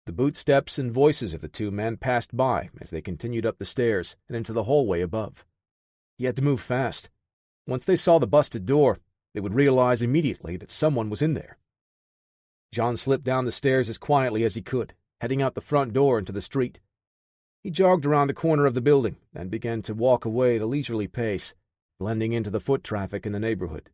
The bootsteps and voices of the two men passed by as they continued up the stairs and into the hallway above. He had to move fast. Once they saw the busted door, they would realize immediately that someone was in there. John slipped down the stairs as quietly as he could, heading out the front door into the street. He jogged around the corner of the building and began to walk away at a leisurely pace, blending into the foot traffic in the neighborhood.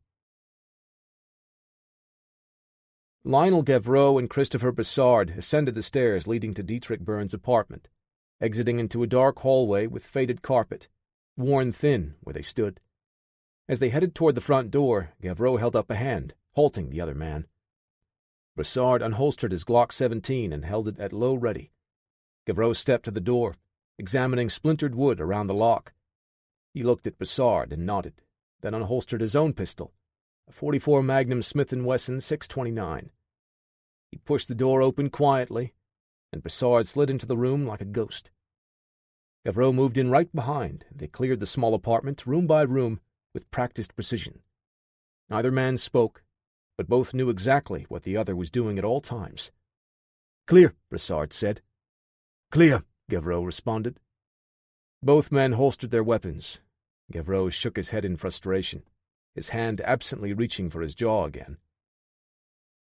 Lionel Gavreau and Christopher Brassard ascended the stairs leading to Dietrich Burns' apartment, exiting into a dark hallway with faded carpet, worn thin where they stood. As they headed toward the front door, Gavreau held up a hand, halting the other man. Brassard unholstered his Glock 17 and held it at low ready. Gavreau stepped to the door, examining splintered wood around the lock. He looked at Brassard and nodded, then unholstered his own pistol, a .44 Magnum Smith & Wesson 629. He pushed the door open quietly, and Brassard slid into the room like a ghost. Gavreau moved in right behind, and they cleared the small apartment, room by room, with practiced precision. Neither man spoke, but both knew exactly what the other was doing at all times. "Clear," Brassard said. "Clear," Gavreau responded. Both men holstered their weapons. Gavreau shook his head in frustration, his hand absently reaching for his jaw again.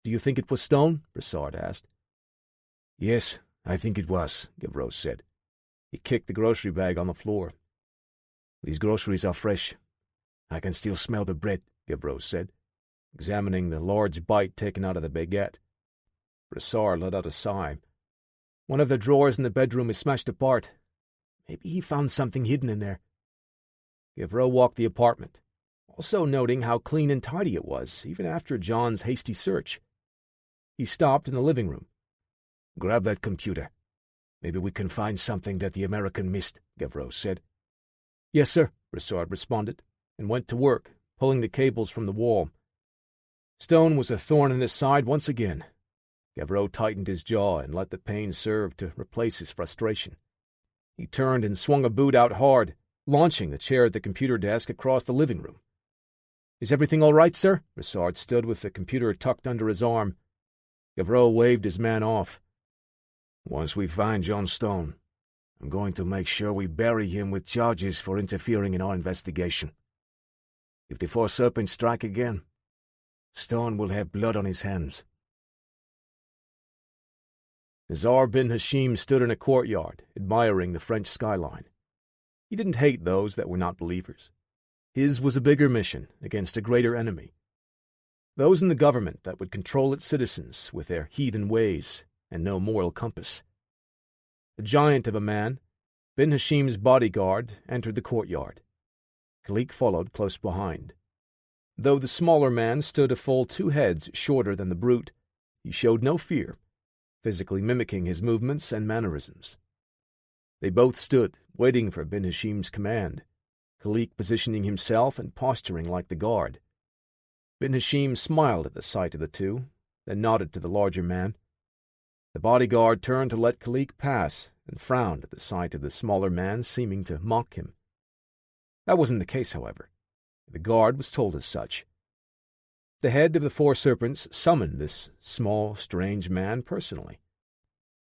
"Do you think it was Stone?" Brassard asked. "Yes, I think it was," Gavreau said. He kicked the grocery bag on the floor. "These groceries are fresh. I can still smell the bread," Gavreau said, examining the large bite taken out of the baguette. Brassard let out a sigh. "One of the drawers in the bedroom is smashed apart. Maybe he found something hidden in there." Gavreau walked the apartment, also noting how clean and tidy it was, even after John's hasty search. He stopped in the living room. "Grab that computer. Maybe we can find something that the American missed," Gavreau said. "Yes, sir," Brassard responded, and went to work, pulling the cables from the wall. Stone was a thorn in his side once again. Gavreau tightened his jaw and let the pain serve to replace his frustration. He turned and swung a boot out hard, launching the chair at the computer desk across the living room. "Is everything all right, sir?" Brassard stood with the computer tucked under his arm. Gavreau waved his man off. "Once we find John Stone, I'm going to make sure we bury him with charges for interfering in our investigation. If the Four Serpents strike again, Stone will have blood on his hands." Nizar bin Hashim stood in a courtyard, admiring the French skyline. He didn't hate those that were not believers. His was a bigger mission against a greater enemy. Those in the government that would control its citizens with their heathen ways and no moral compass. A giant of a man, bin Hashim's bodyguard entered the courtyard. Kalik followed close behind. Though the smaller man stood a full 2 heads shorter than the brute, he showed no fear, physically mimicking his movements and mannerisms. They both stood, waiting for bin Hashim's command, Kalik positioning himself and posturing like the guard. Bin Hashim smiled at the sight of the two, then nodded to the larger man. The bodyguard turned to let Kalik pass and frowned at the sight of the smaller man seeming to mock him. That wasn't the case, however. The guard was told as such. The head of the Four Serpents summoned this small, strange man personally.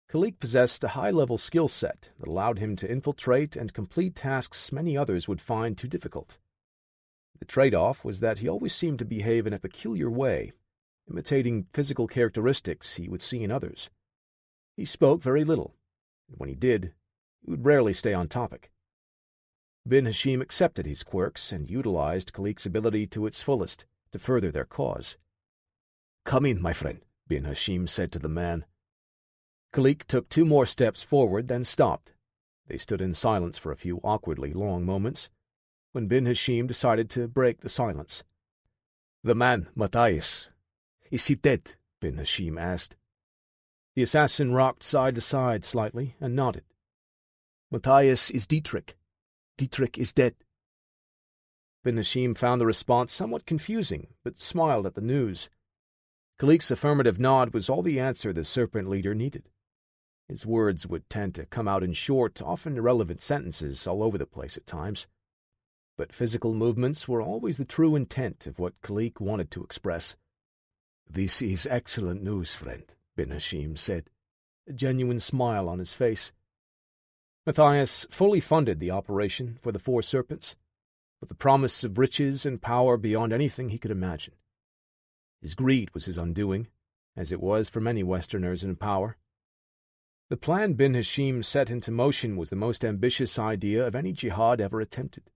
Kalik possessed a high-level skill set that allowed him to infiltrate and complete tasks many others would find too difficult. The trade-off was that he always seemed to behave in a peculiar way, imitating physical characteristics he would see in others. He spoke very little, and when he did, he would rarely stay on topic. Bin Hashim accepted his quirks and utilized Kalik's ability to its fullest to further their cause. "Come in, my friend," bin Hashim said to the man. Kalik took 2 more steps forward, then stopped. They stood in silence for a few awkwardly long moments, when bin Hashim decided to break the silence. "The man, Matthias, is he dead?" bin Hashim asked. The assassin rocked side to side slightly and nodded. "Matthias is Dietrich. Dietrich is dead," Ben Hashim found the response somewhat confusing, but smiled at the news. Khalik's affirmative nod was all the answer the serpent leader needed. His words would tend to come out in short, often irrelevant sentences all over the place at times. But physical movements were always the true intent of what Khalik wanted to express. "This is excellent news, friend," Ben Hashim said, a genuine smile on his face. Matthias fully funded the operation for the Four Serpents, with the promise of riches and power beyond anything he could imagine. His greed was his undoing, as it was for many Westerners in power. The plan Ben Hashim set into motion was the most ambitious idea of any jihad ever attempted.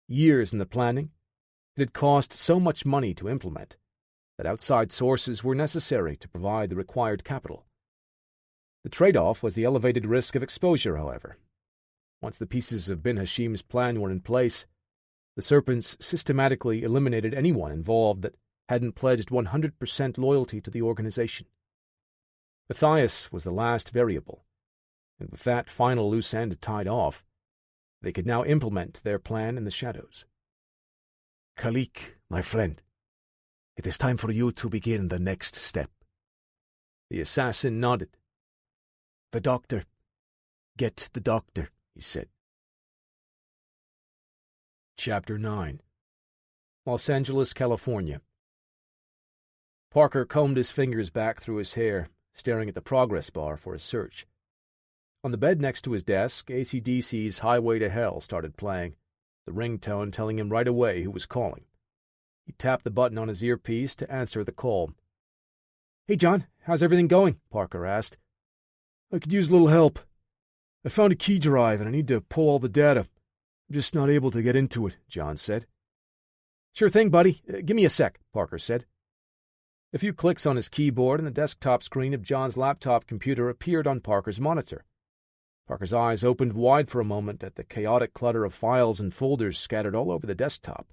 Years in the planning, it had cost so much money to implement that outside sources were necessary to provide the required capital. The trade-off was the elevated risk of exposure, however. Once the pieces of Ben Hashim's plan were in place, the Serpents systematically eliminated anyone involved that hadn't pledged 100% loyalty to the organization. Matthias was the last variable, and with that final loose end tied off, they could now implement their plan in the shadows. "Khalik, my friend, it is time for you to begin the next step." The assassin nodded. "The doctor. Get the doctor," he said. Chapter 9. Los Angeles, California. Parker combed his fingers back through his hair, staring at the progress bar for his search. On the bed next to his desk, AC/DC's Highway to Hell started playing, the ringtone telling him right away who was calling. He tapped the button on his earpiece to answer the call. "Hey, John, how's everything going?" Parker asked. "I could use a little help. I found a key drive and I need to pull all the data. I'm just not able to get into it," John said. "Sure thing, buddy. Give me a sec," Parker said. A few clicks on his keyboard and the desktop screen of John's laptop computer appeared on Parker's monitor. Parker's eyes opened wide for a moment at the chaotic clutter of files and folders scattered all over the desktop.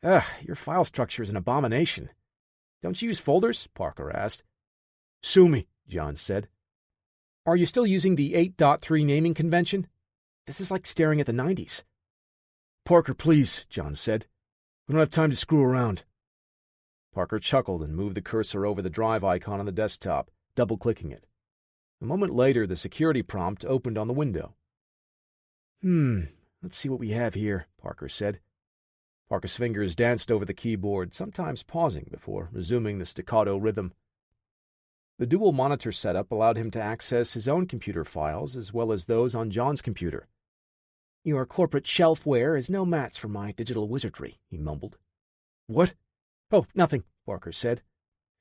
Your file structure is an abomination. Don't you use folders?" Parker asked. "Sue me," John said. "Are you still using the 8.3 naming convention? This is like staring at the 90s. "Parker, please," John said. "We don't have time to screw around." Parker chuckled and moved the cursor over the drive icon on the desktop, double-clicking it. A moment later, the security prompt opened on the window. Let's see what we have here," Parker said. Parker's fingers danced over the keyboard, sometimes pausing before resuming the staccato rhythm. The dual monitor setup allowed him to access his own computer files as well as those on John's computer. "Your corporate shelfware is no match for my digital wizardry," he mumbled. "What?" "Oh, nothing," Parker said.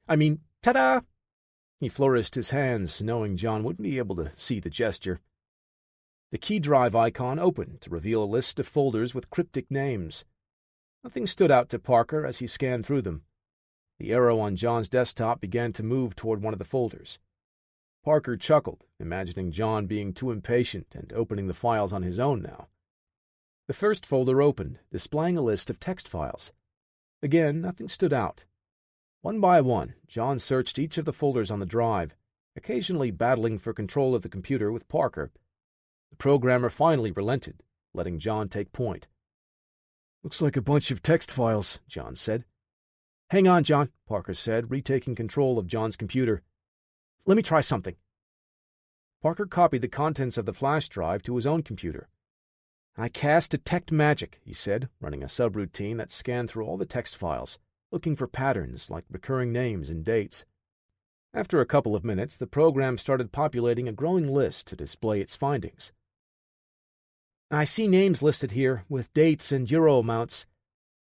"I mean, ta-da!" He flourished his hands, knowing John wouldn't be able to see the gesture. The key drive icon opened to reveal a list of folders with cryptic names. Nothing stood out to Parker as he scanned through them. The arrow on John's desktop began to move toward one of the folders. Parker chuckled, imagining John being too impatient and opening the files on his own now. The first folder opened, displaying a list of text files. Again, nothing stood out. One by one, John searched each of the folders on the drive, occasionally battling for control of the computer with Parker. The programmer finally relented, letting John take point. "Looks like a bunch of text files," John said. "Hang on, John," Parker said, retaking control of John's computer. "Let me try something." Parker copied the contents of the flash drive to his own computer. "I cast Detect Magic," he said, running a subroutine that scanned through all the text files, looking for patterns like recurring names and dates. After a couple of minutes, the program started populating a growing list to display its findings. "I see names listed here, with dates and euro amounts.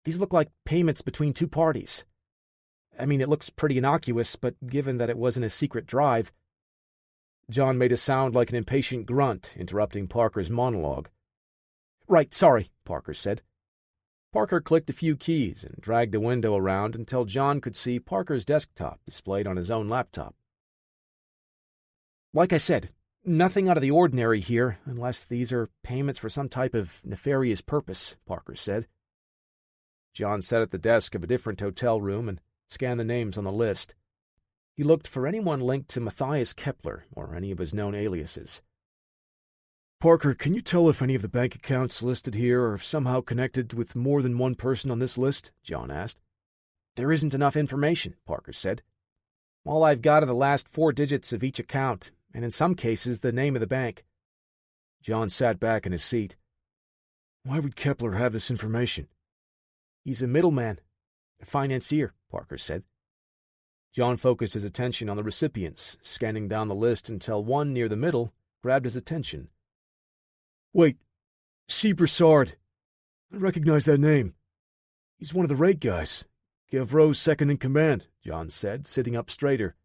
These look like payments between two parties. I mean, it looks pretty innocuous, but given that it wasn't a secret drive—" John made a sound like an impatient grunt, interrupting Parker's monologue. "Right, sorry," Parker said. Parker clicked a few keys and dragged the window around until John could see Parker's desktop displayed on his own laptop. "Like I said, nothing out of the ordinary here, unless these are payments for some type of nefarious purpose," Parker said. John sat at the desk of a different hotel room and scanned the names on the list. He looked for anyone linked to Matthias Kepler or any of his known aliases. Parker, can you tell if any of the bank accounts listed here are somehow connected with more than one person on this list? John asked. There isn't enough information, Parker said. All I've got are the last 4 digits of each account, and in some cases the name of the bank. John sat back in his seat. Why would Kepler have this information? He's a middleman, a financier, Parker said. John focused his attention on the recipients, scanning down the list until one near the middle grabbed his attention. Wait, C. Broussard. I recognize that name. He's one of the raid guys. Gavreau's second-in-command, John said, sitting up straighter.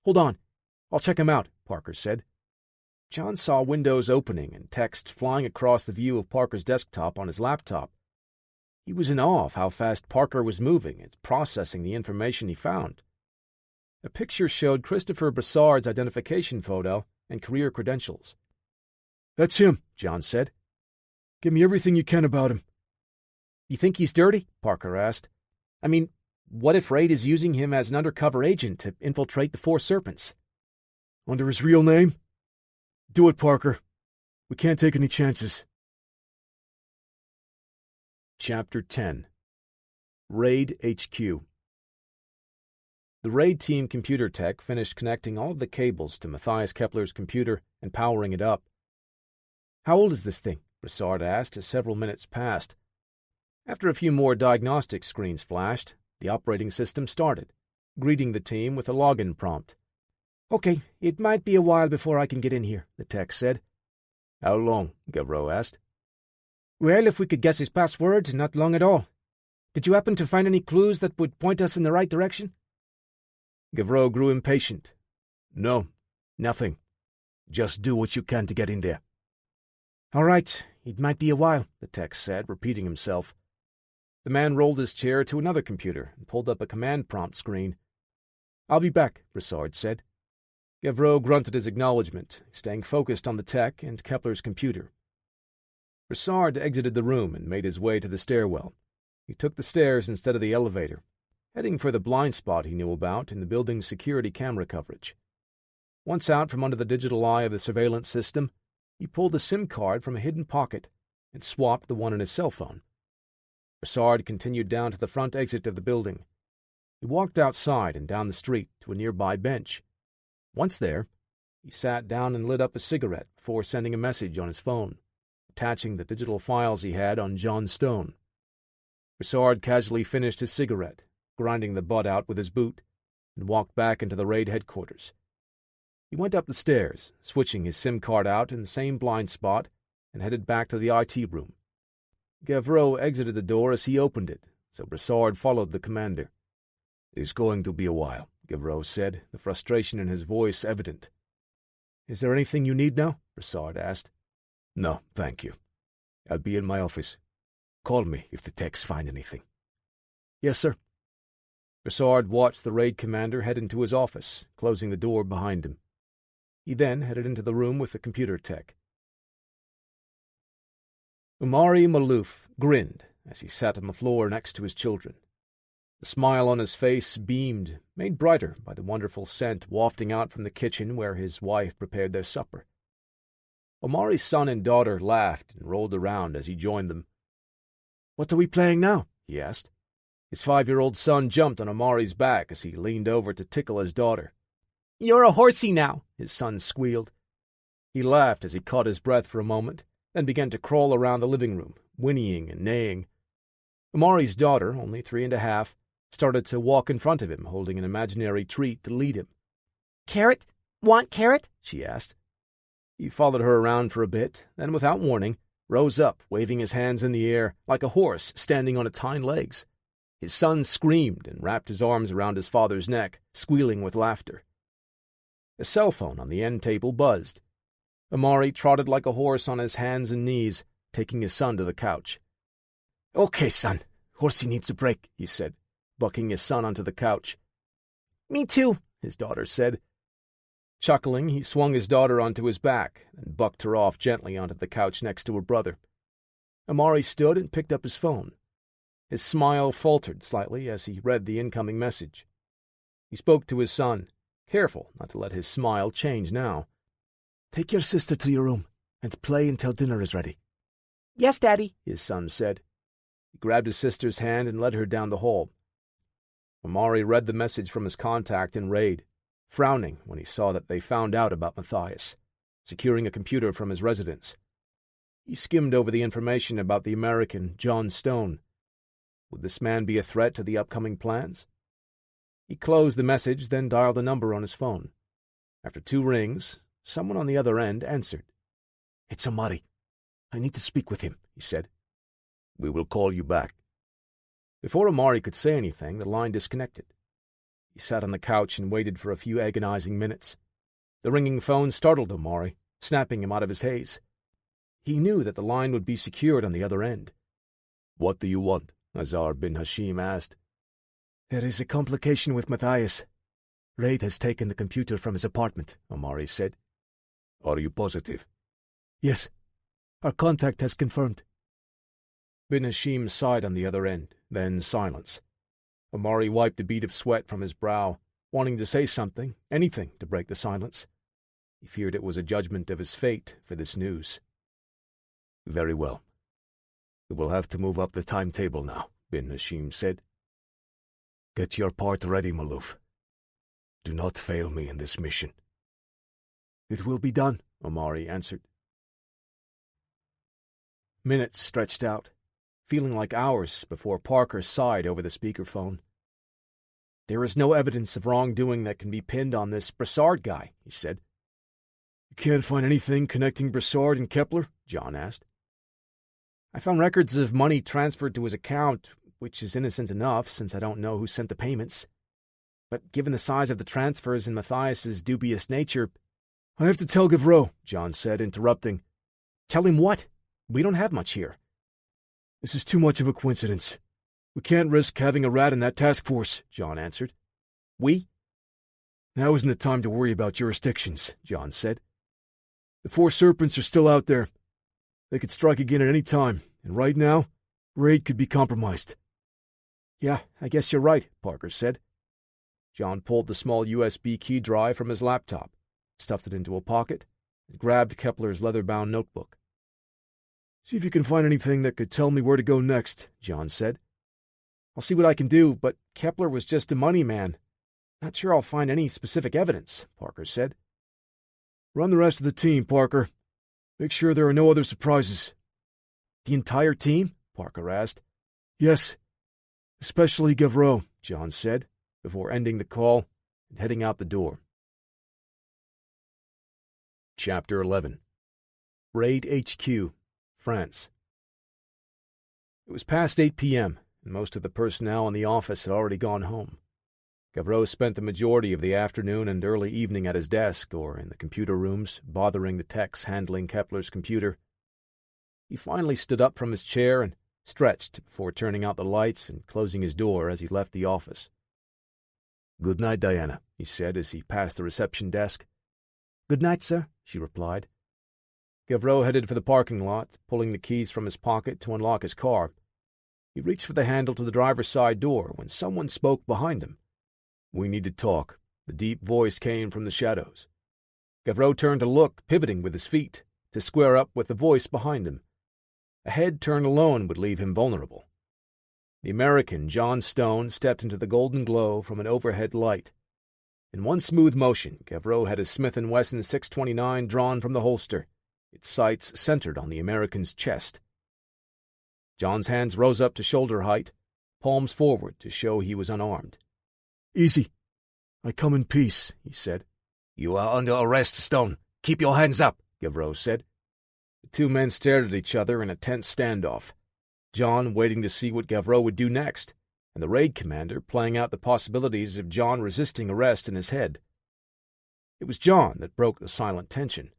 Hold on. I'll check him out, Parker said. John saw windows opening and text flying across the view of Parker's desktop on his laptop. He was in awe of how fast Parker was moving and processing the information he found. A picture showed Christopher Broussard's identification photo and career credentials. That's him, John said. Give me everything you can about him. You think he's dirty? Parker asked. I mean, what if Raid is using him as an undercover agent to infiltrate the Four Serpents? Under his real name? Do it, Parker. We can't take any chances. Chapter 10. Raid HQ. The Raid team computer tech finished connecting all of the cables to Matthias Kepler's computer and powering it up. How old is this thing? Broussard asked as several minutes passed. After a few more diagnostic screens flashed, the operating system started, greeting the team with a login prompt. Okay, it might be a while before I can get in here, the tech said. How long? Gavreau asked. Well, if we could guess his password, not long at all. Did you happen to find any clues that would point us in the right direction? Gavreau grew impatient. No, nothing. Just do what you can to get in there. All right, it might be a while, the tech said, repeating himself. The man rolled his chair to another computer and pulled up a command prompt screen. I'll be back, Broussard said. Gavreau grunted his acknowledgement, staying focused on the tech and Kepler's computer. Broussard exited the room and made his way to the stairwell. He took the stairs instead of the elevator, heading for the blind spot he knew about in the building's security camera coverage. Once out from under the digital eye of the surveillance system, he pulled a SIM card from a hidden pocket and swapped the one in his cell phone. Broussard continued down to the front exit of the building. He walked outside and down the street to a nearby bench. Once there, he sat down and lit up a cigarette before sending a message on his phone, attaching the digital files he had on John Stone. Broussard casually finished his cigarette, grinding the butt out with his boot, and walked back into the raid headquarters. He went up the stairs, switching his SIM card out in the same blind spot, and headed back to the IT room. Gavreau exited the door as he opened it, so Broussard followed the commander. It's going to be a while, Gavreau said, the frustration in his voice evident. Is there anything you need now? Broussard asked. No, thank you. I'll be in my office. Call me if the techs find anything. Yes, sir. Broussard watched the raid commander head into his office, closing the door behind him. He then headed into the room with the computer tech. Umari Malouf grinned as he sat on the floor next to his children. The smile on his face beamed, made brighter by the wonderful scent wafting out from the kitchen where his wife prepared their supper. Omari's son and daughter laughed and rolled around as he joined them. "What are we playing now?" he asked. His 5-year-old son jumped on Omari's back as he leaned over to tickle his daughter. "You're a horsey now," his son squealed. He laughed as he caught his breath for a moment, then began to crawl around the living room, whinnying and neighing. Omari's daughter, only 3.5, started to walk in front of him, holding an imaginary treat to lead him. "Carrot? Want carrot?" she asked. He followed her around for a bit, then, without warning, rose up, waving his hands in the air, like a horse standing on its hind legs. His son screamed and wrapped his arms around his father's neck, squealing with laughter. A cell phone on the end table buzzed. Omari trotted like a horse on his hands and knees, taking his son to the couch. "Okay, son, horsey needs a break," he said, bucking his son onto the couch. "Me too," his daughter said. Chuckling, he swung his daughter onto his back and bucked her off gently onto the couch next to her brother. Omari stood and picked up his phone. His smile faltered slightly as he read the incoming message. He spoke to his son, careful not to let his smile change now. "Take your sister to your room and play until dinner is ready." "Yes, Daddy," his son said. He grabbed his sister's hand and led her down the hall. Omari read the message from his contact in RAID, frowning when he saw that they found out about Matthias, securing a computer from his residence. He skimmed over the information about the American, John Stone. Would this man be a threat to the upcoming plans? He closed the message, then dialed a number on his phone. After 2 rings, someone on the other end answered. "It's Omari. I need to speak with him," he said. "We will call you back." Before Omari could say anything, the line disconnected. He sat on the couch and waited for a few agonizing minutes. The ringing phone startled Omari, snapping him out of his haze. He knew that the line would be secured on the other end. "What do you want?" Azar bin Hashim asked. "There is a complication with Matthias. Raid has taken the computer from his apartment," Omari said. "Are you positive?" "Yes. Our contact has confirmed." Bin Hashim sighed on the other end, then silence. Omari wiped a bead of sweat from his brow, wanting to say something, anything to break the silence. He feared it was a judgment of his fate for this news. "Very well. We will have to move up the timetable now," Bin Hashim said. "Get your part ready, Maluf. Do not fail me in this mission." "It will be done," Omari answered. Minutes stretched out, feeling like hours before Parker sighed over the speakerphone. "There is no evidence of wrongdoing that can be pinned on this Brassard guy," he said. "You can't find anything connecting Brassard and Kepler?" John asked. "I found records of money transferred to his account, which is innocent enough since I don't know who sent the payments. But given the size of the transfers and Matthias's dubious nature—" "I have to tell Gavreau," John said, interrupting. "Tell him what? We don't have much here." "This is too much of a coincidence. We can't risk having a rat in that task force," John answered. "We?" "Now isn't the time to worry about jurisdictions," John said. "The 4 serpents are still out there. They could strike again at any time, and right now, Raid could be compromised." "Yeah, I guess you're right," Parker said. John pulled the small USB key drive from his laptop, stuffed it into a pocket, and grabbed Kepler's leather-bound notebook. "See if you can find anything that could tell me where to go next," John said. "I'll see what I can do, but Kepler was just a money man. Not sure I'll find any specific evidence," Parker said. "Run the rest of the team, Parker. Make sure there are no other surprises." "The entire team?" Parker asked. "Yes. Especially Gavreau," John said, before ending the call and heading out the door. Chapter 11. Raid HQ, France. It was past 8 p.m., and most of the personnel in the office had already gone home. Gavreau spent the majority of the afternoon and early evening at his desk or in the computer rooms, bothering the techs handling Kepler's computer. He finally stood up from his chair and stretched before turning out the lights and closing his door as he left the office. "Good night, Diana," he said as he passed the reception desk. "Good night, sir," she replied. Gavreau headed for the parking lot, pulling the keys from his pocket to unlock his car. He reached for the handle to the driver's side door when someone spoke behind him. "We need to talk." The deep voice came from the shadows. Gavreau turned to look, pivoting with his feet, to square up with the voice behind him. A head turned alone would leave him vulnerable. The American, John Stone, stepped into the golden glow from an overhead light. In one smooth motion, Gavreau had his Smith & Wesson 629 drawn from the holster, its sights centered on the American's chest. John's hands rose up to shoulder height, palms forward to show he was unarmed. "Easy. I come in peace," he said. "You are under arrest, Stone. Keep your hands up," Gavreau said. The 2 men stared at each other in a tense standoff, John waiting to see what Gavreau would do next, and the raid commander playing out the possibilities of John resisting arrest in his head. It was John that broke the silent tension.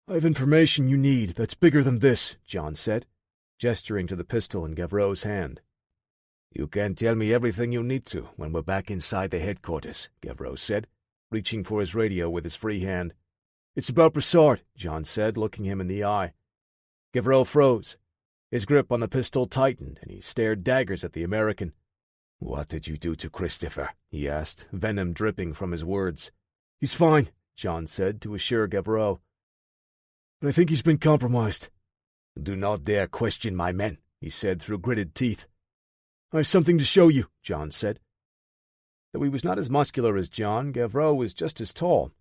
"I have information you need that's bigger than this," John said, gesturing to the pistol in Gavreau's hand. "You can tell me everything you need to when we're back inside the headquarters," Gavreau said, reaching for his radio with his free hand. "It's about Brassard," John said, looking him in the eye. Gavreau froze. His grip on the pistol tightened, and he stared daggers at the American. "What did you do to Christopher?" he asked, venom dripping from his words. "He's fine," John said to assure Gavreau. but I think he's been compromised. Do not dare question my men, he said through gritted teeth. I have something to show you, John said. Though he was not as muscular as John, Gavreau was just as tall.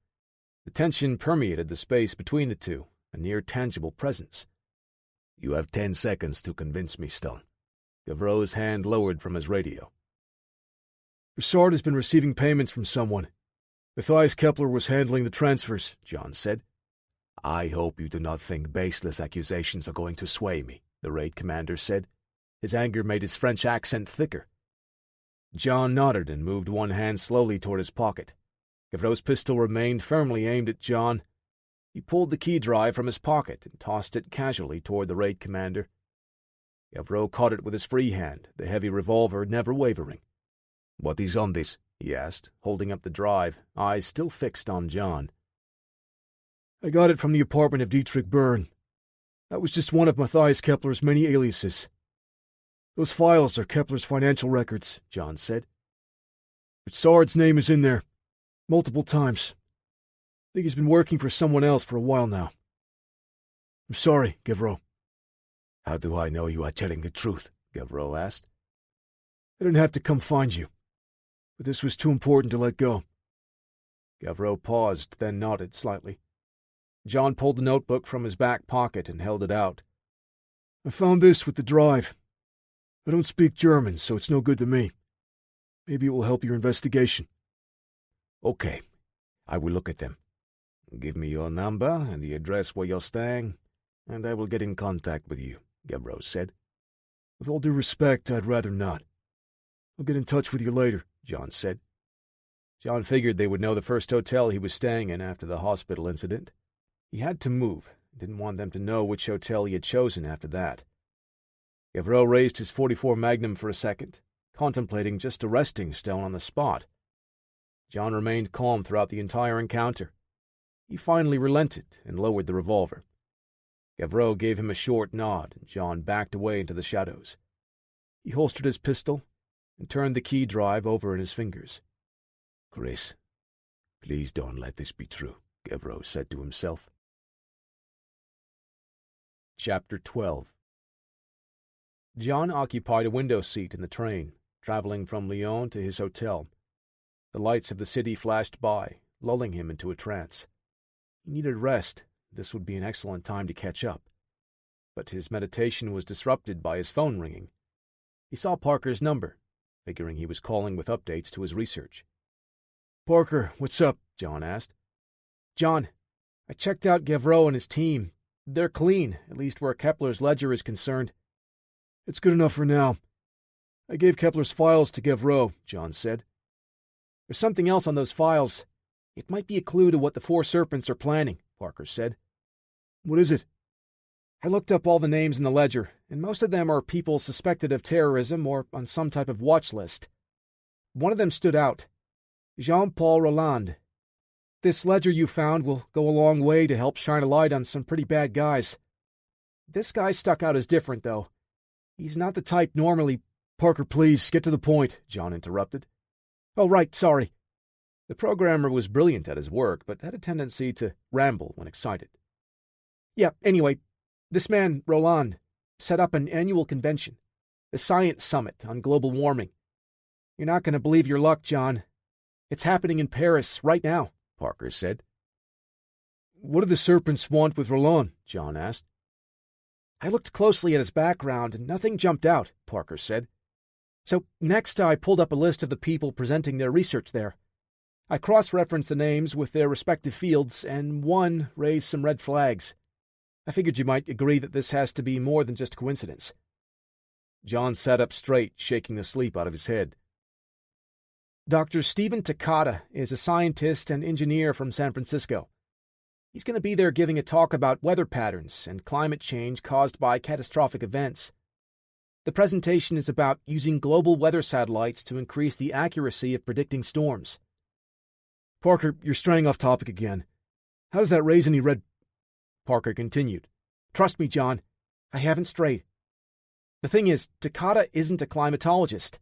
The tension permeated the space between the two, a near-tangible presence. You have 10 seconds to convince me, Stone. Gavreau's hand lowered from his radio. Broussard has been receiving payments from someone. Matthias Kepler was handling the transfers, John said. I hope you do not think baseless accusations are going to sway me, the raid commander said. His anger made his French accent thicker. John nodded and moved one hand slowly toward his pocket. Gavreau's pistol remained firmly aimed at John. He pulled the key drive from his pocket and tossed it casually toward the raid commander. Gavreau caught it with his free hand, the heavy revolver never wavering. What is on this? He asked, holding up the drive, eyes still fixed on John. I got it from the apartment of Dietrich Byrne. That was just one of Matthias Kepler's many aliases. Those files are Kepler's financial records, John said. Broussard's name is in there, multiple times. I think he's been working for someone else for a while now. I'm sorry, Gavreau. How do I know you are telling the truth? Gavreau asked. I didn't have to come find you, but this was too important to let go. Gavreau paused, then nodded slightly. John pulled the notebook from his back pocket and held it out. I found this with the drive. I don't speak German, so it's no good to me. Maybe it will help your investigation. Okay, I will look at them. Give me your number and the address where you're staying, and I will get in contact with you, Gavreau said. With all due respect, I'd rather not. I'll get in touch with you later, John said. John figured they would know the first hotel he was staying in after the hospital incident. He had to move, didn't want them to know which hotel he had chosen after that. Gavreau raised his .44 Magnum for a second, contemplating just arresting Stone on the spot. John remained calm throughout the entire encounter. He finally relented and lowered the revolver. Gavreau gave him a short nod, and John backed away into the shadows. He holstered his pistol and turned the key drive over in his fingers. Chris, please don't let this be true, Gavreau said to himself. Chapter 12. John occupied a window seat in the train, traveling from Lyon to his hotel. The lights of the city flashed by, lulling him into a trance. He needed rest. This would be an excellent time to catch up. But his meditation was disrupted by his phone ringing. He saw Parker's number, figuring he was calling with updates to his research. Parker, what's up? John asked. John, I checked out Gavreau and his team. They're clean, at least where Kepler's ledger is concerned. It's good enough for now. I gave Kepler's files to Gavreau, John said. There's something else on those files. It might be a clue to what the Four Serpents are planning, Parker said. What is it? I looked up all the names in the ledger, and most of them are people suspected of terrorism or on some type of watch list. One of them stood out. Jean-Paul Roland. This ledger you found will go a long way to help shine a light on some pretty bad guys. This guy stuck out as different, though. He's not the type normally— Parker, please, get to the point, John interrupted. Oh, right, sorry. The programmer was brilliant at his work, but had a tendency to ramble when excited. Yeah, anyway, this man, Roland, set up an annual convention, the Science Summit on global warming. You're not going to believe your luck, John. It's happening in Paris right now, Parker said. What do the Serpents want with Roland? John asked. I looked closely at his background, and nothing jumped out, Parker said. So next I pulled up a list of the people presenting their research there. I cross-referenced the names with their respective fields, and one raised some red flags. I figured you might agree that this has to be more than just coincidence. John sat up straight, shaking the sleep out of his head. Dr. Stephen Takata is a scientist and engineer from San Francisco. He's going to be there giving a talk about weather patterns and climate change caused by catastrophic events. The presentation is about using global weather satellites to increase the accuracy of predicting storms. Parker, you're straying off topic again. How does that raise any red— Parker continued. Trust me, John, I haven't strayed. The thing is, Takata isn't a climatologist.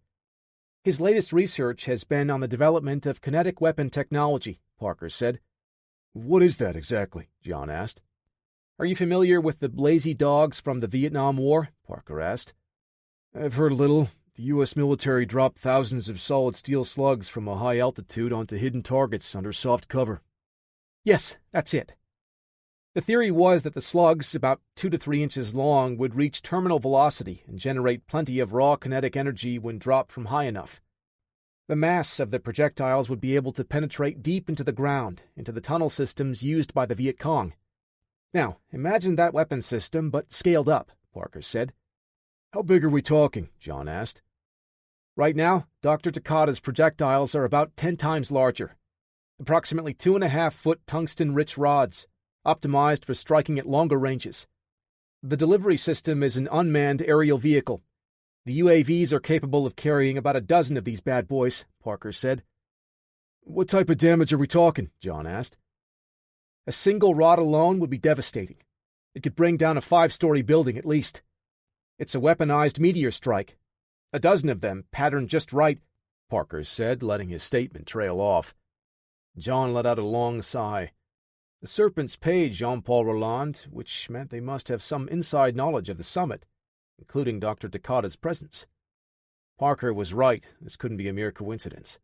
His latest research has been on the development of kinetic weapon technology, Parker said. What is that exactly? John asked. Are you familiar with the lazy dogs from the Vietnam War? Parker asked. I've heard a little. The U.S. military dropped thousands of solid steel slugs from a high altitude onto hidden targets under soft cover. Yes, that's it. The theory was that the slugs, about 2 to 3 inches long, would reach terminal velocity and generate plenty of raw kinetic energy when dropped from high enough. The mass of the projectiles would be able to penetrate deep into the ground, into the tunnel systems used by the Viet Cong. Now, imagine that weapon system, but scaled up, Parker said. How big are we talking? John asked. Right now, Dr. Takada's projectiles are about 10 times larger. Approximately 2.5-foot tungsten-rich rods, optimized for striking at longer ranges. The delivery system is an unmanned aerial vehicle. The UAVs are capable of carrying about a dozen of these bad boys, Parker said. What type of damage are we talking? John asked. A single rod alone would be devastating. It could bring down a 5-story building at least. It's a weaponized meteor strike. A dozen of them, patterned just right, Parker said, letting his statement trail off. John let out a long sigh. The serpents paid Jean-Paul Roland, which meant they must have some inside knowledge of the summit, including Dr. Takada's presence. Parker was right. This couldn't be a mere coincidence.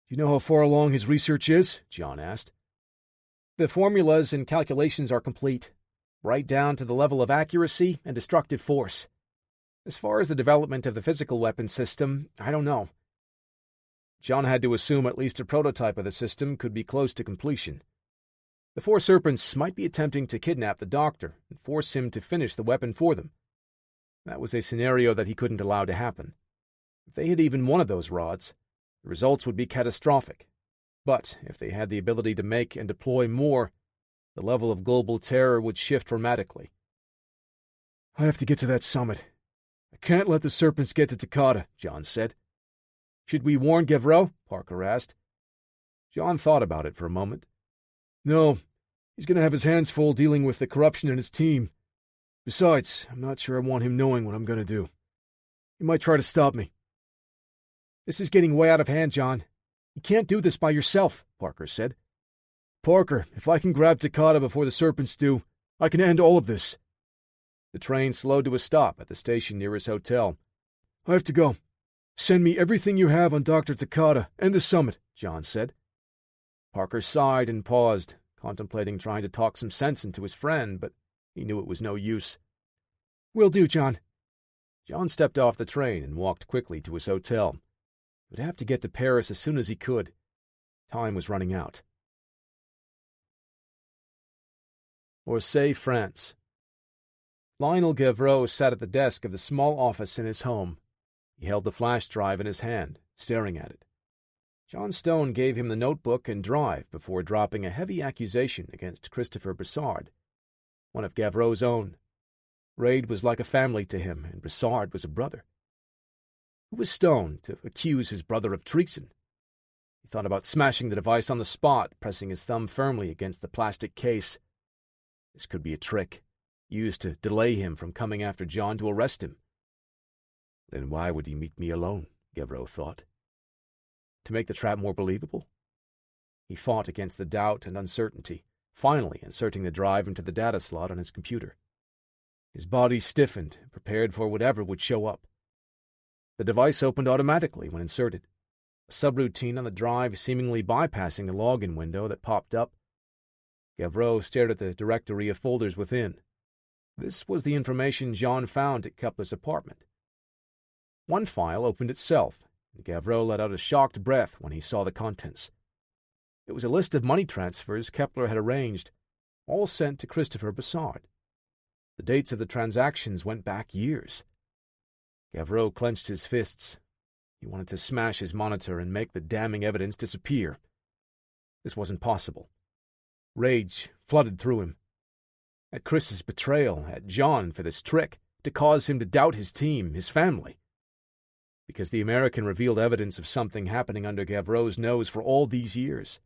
Do you know how far along his research is? John asked. The formulas and calculations are complete, right down to the level of accuracy and destructive force. As far as the development of the physical weapon system, I don't know. John had to assume at least a prototype of the system could be close to completion. The 4 serpents might be attempting to kidnap the doctor and force him to finish the weapon for them. That was a scenario that he couldn't allow to happen. If they had even one of those rods, the results would be catastrophic. But if they had the ability to make and deploy more, the level of global terror would shift dramatically. I have to get to that summit. I can't let the serpents get to Takada, John said. Should we warn Gavreau? Parker asked. John thought about it for a moment. No, he's going to have his hands full dealing with the corruption in his team. Besides, I'm not sure I want him knowing what I'm going to do. He might try to stop me. This is getting way out of hand, John. You can't do this by yourself, Parker said. Parker, if I can grab Takada before the serpents do, I can end all of this. The train slowed to a stop at the station near his hotel. I have to go. Send me everything you have on Dr. Takada and the summit, John said. Parker sighed and paused, contemplating trying to talk some sense into his friend, but he knew it was no use. Will do, John. John stepped off the train and walked quickly to his hotel. He would have to get to Paris as soon as he could. Time was running out. Orsay, France. Lionel Gavreau sat at the desk of the small office in his home. He held the flash drive in his hand, staring at it. John Stone gave him the notebook and drive before dropping a heavy accusation against Christopher Brassard, one of Gavreau's own. Raid was like a family to him, and Brassard was a brother. Who was Stone to accuse his brother of treason? He thought about smashing the device on the spot, pressing his thumb firmly against the plastic case. This could be a trick, used to delay him from coming after John to arrest him. Then why would he meet me alone, Gavreau thought. To make the trap more believable? He fought against the doubt and uncertainty, finally inserting the drive into the data slot on his computer. His body stiffened, prepared for whatever would show up. The device opened automatically when inserted, a subroutine on the drive seemingly bypassing the login window that popped up. Gavreau stared at the directory of folders within. This was the information John found at Kepler's apartment. One file opened itself, and Gavreau let out a shocked breath when he saw the contents. It was a list of money transfers Kepler had arranged, all sent to Christopher Brassard. The dates of the transactions went back years. Gavreau clenched his fists. He wanted to smash his monitor and make the damning evidence disappear. This wasn't possible. Rage flooded through him. At Chris's betrayal, at John for this trick, to cause him to doubt his team, his family. Because the American revealed evidence of something happening under Gavreau's nose for all these years.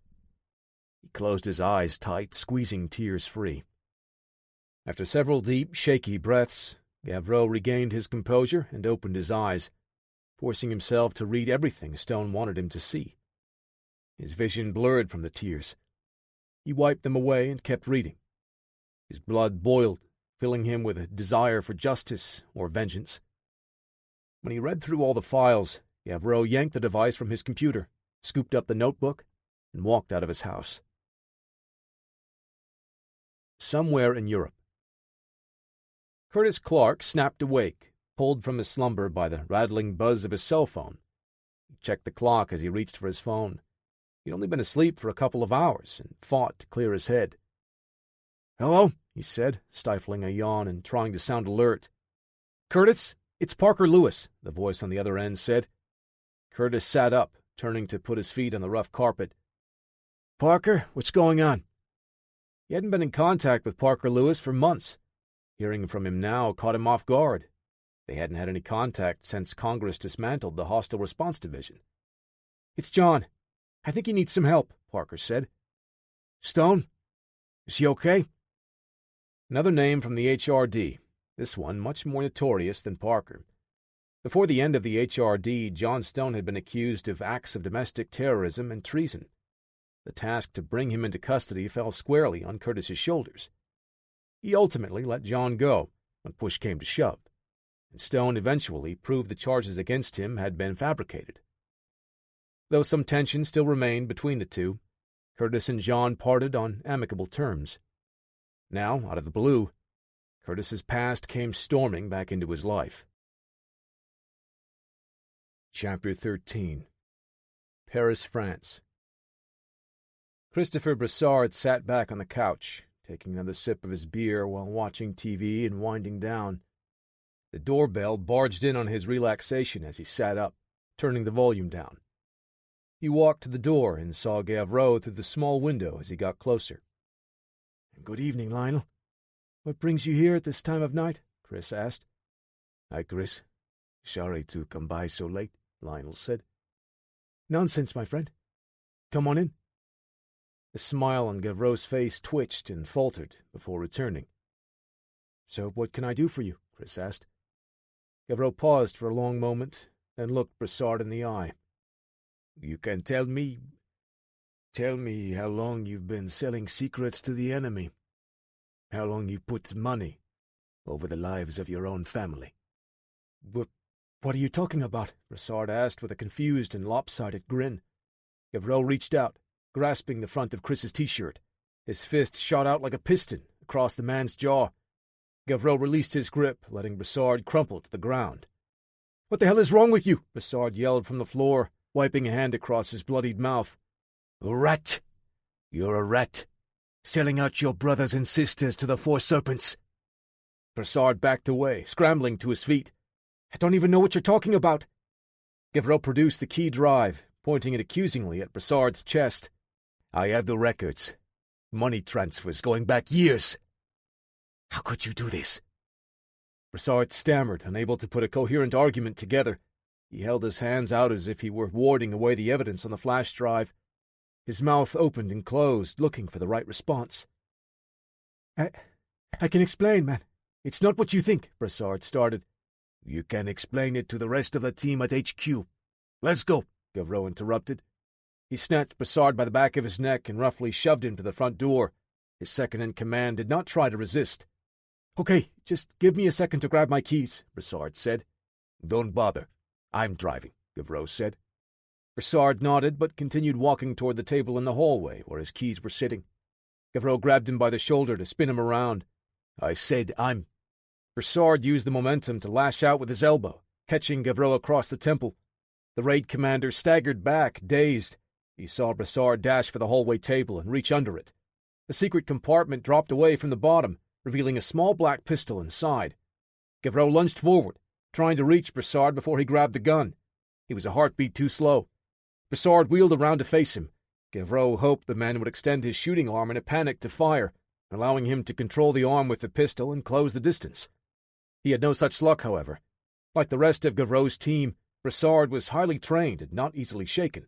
He closed his eyes tight, squeezing tears free. After several deep, shaky breaths, Gavreau regained his composure and opened his eyes, forcing himself to read everything Stone wanted him to see. His vision blurred from the tears. He wiped them away and kept reading. His blood boiled, filling him with a desire for justice or vengeance. When he read through all the files, Gavreau yanked the device from his computer, scooped up the notebook, and walked out of his house. Somewhere in Europe. Curtis Clark snapped awake, pulled from his slumber by the rattling buzz of his cell phone. He checked the clock as he reached for his phone. He'd only been asleep for a couple of hours and fought to clear his head. "Hello?" he said, stifling a yawn and trying to sound alert. "Curtis, it's Parker Lewis," the voice on the other end said. Curtis sat up, turning to put his feet on the rough carpet. "Parker, what's going on?" He hadn't been in contact with Parker Lewis for months. Hearing from him now caught him off guard. They hadn't had any contact since Congress dismantled the Hostile Response Division. "It's John. I think he needs some help," Parker said. "Stone? Is he okay?" Another name from the HRD, this one much more notorious than Parker. Before the end of the HRD, John Stone had been accused of acts of domestic terrorism and treason. The task to bring him into custody fell squarely on Curtis's shoulders. He ultimately let John go when push came to shove, and Stone eventually proved the charges against him had been fabricated. Though some tension still remained between the two, Curtis and John parted on amicable terms. Now, out of the blue, Curtis's past came storming back into his life. Chapter 13. Paris, France. Christopher Brassard sat back on the couch, taking another sip of his beer while watching TV and winding down. The doorbell barged in on his relaxation as he sat up, turning the volume down. He walked to the door and saw Gavreau through the small window as he got closer. "Good evening, Lionel. What brings you here at this time of night?" Chris asked. "Hi, Chris. Sorry to come by so late," Lionel said. "Nonsense, my friend. Come on in." The smile on Gavreau's face twitched and faltered before returning. "So what can I do for you?" Chris asked. Gavreau paused for a long moment, then looked Brassard in the eye. "You can tell me how long you've been selling secrets to the enemy. How long you put money over the lives of your own family." What are you talking about?" Brassard asked with a confused and lopsided grin. Gavreau reached out, grasping the front of Chris's T-shirt. His fist shot out like a piston across the man's jaw. Gavreau released his grip, letting Brassard crumple to the ground. "What the hell is wrong with you?" Brassard yelled from the floor, wiping a hand across his bloodied mouth. "A rat! You're a rat! Selling out your brothers and sisters to the Four Serpents!" Brassard backed away, scrambling to his feet. "I don't even know what you're talking about." Gavreau produced the key drive, pointing it accusingly at Brassard's chest. "I have the records. Money transfers going back years. How could you do this?" Brassard stammered, unable to put a coherent argument together. He held his hands out as if he were warding away the evidence on the flash drive. His mouth opened and closed, looking for the right response. I can explain, man. It's not what you think," Brassard started. "You can explain it to the rest of the team at HQ. Let's go," Gavreau interrupted. He snatched Brassard by the back of his neck and roughly shoved him to the front door. His second-in-command did not try to resist. "Okay, just give me a second to grab my keys," Brassard said. "Don't bother. I'm driving," Gavreau said. Brassard nodded, but continued walking toward the table in the hallway where his keys were sitting. Gavreau grabbed him by the shoulder to spin him around. "I said I'm—" Brassard used the momentum to lash out with his elbow, catching Gavreau across the temple. The raid commander staggered back, dazed. He saw Brassard dash for the hallway table and reach under it. The secret compartment dropped away from the bottom, revealing a small black pistol inside. Gavreau lunged forward, trying to reach Brassard before he grabbed the gun. He was a heartbeat too slow. Brassard wheeled around to face him. Gavreau hoped the man would extend his shooting arm in a panic to fire, allowing him to control the arm with the pistol and close the distance. He had no such luck, however. Like the rest of Gavreau's team, Brassard was highly trained and not easily shaken.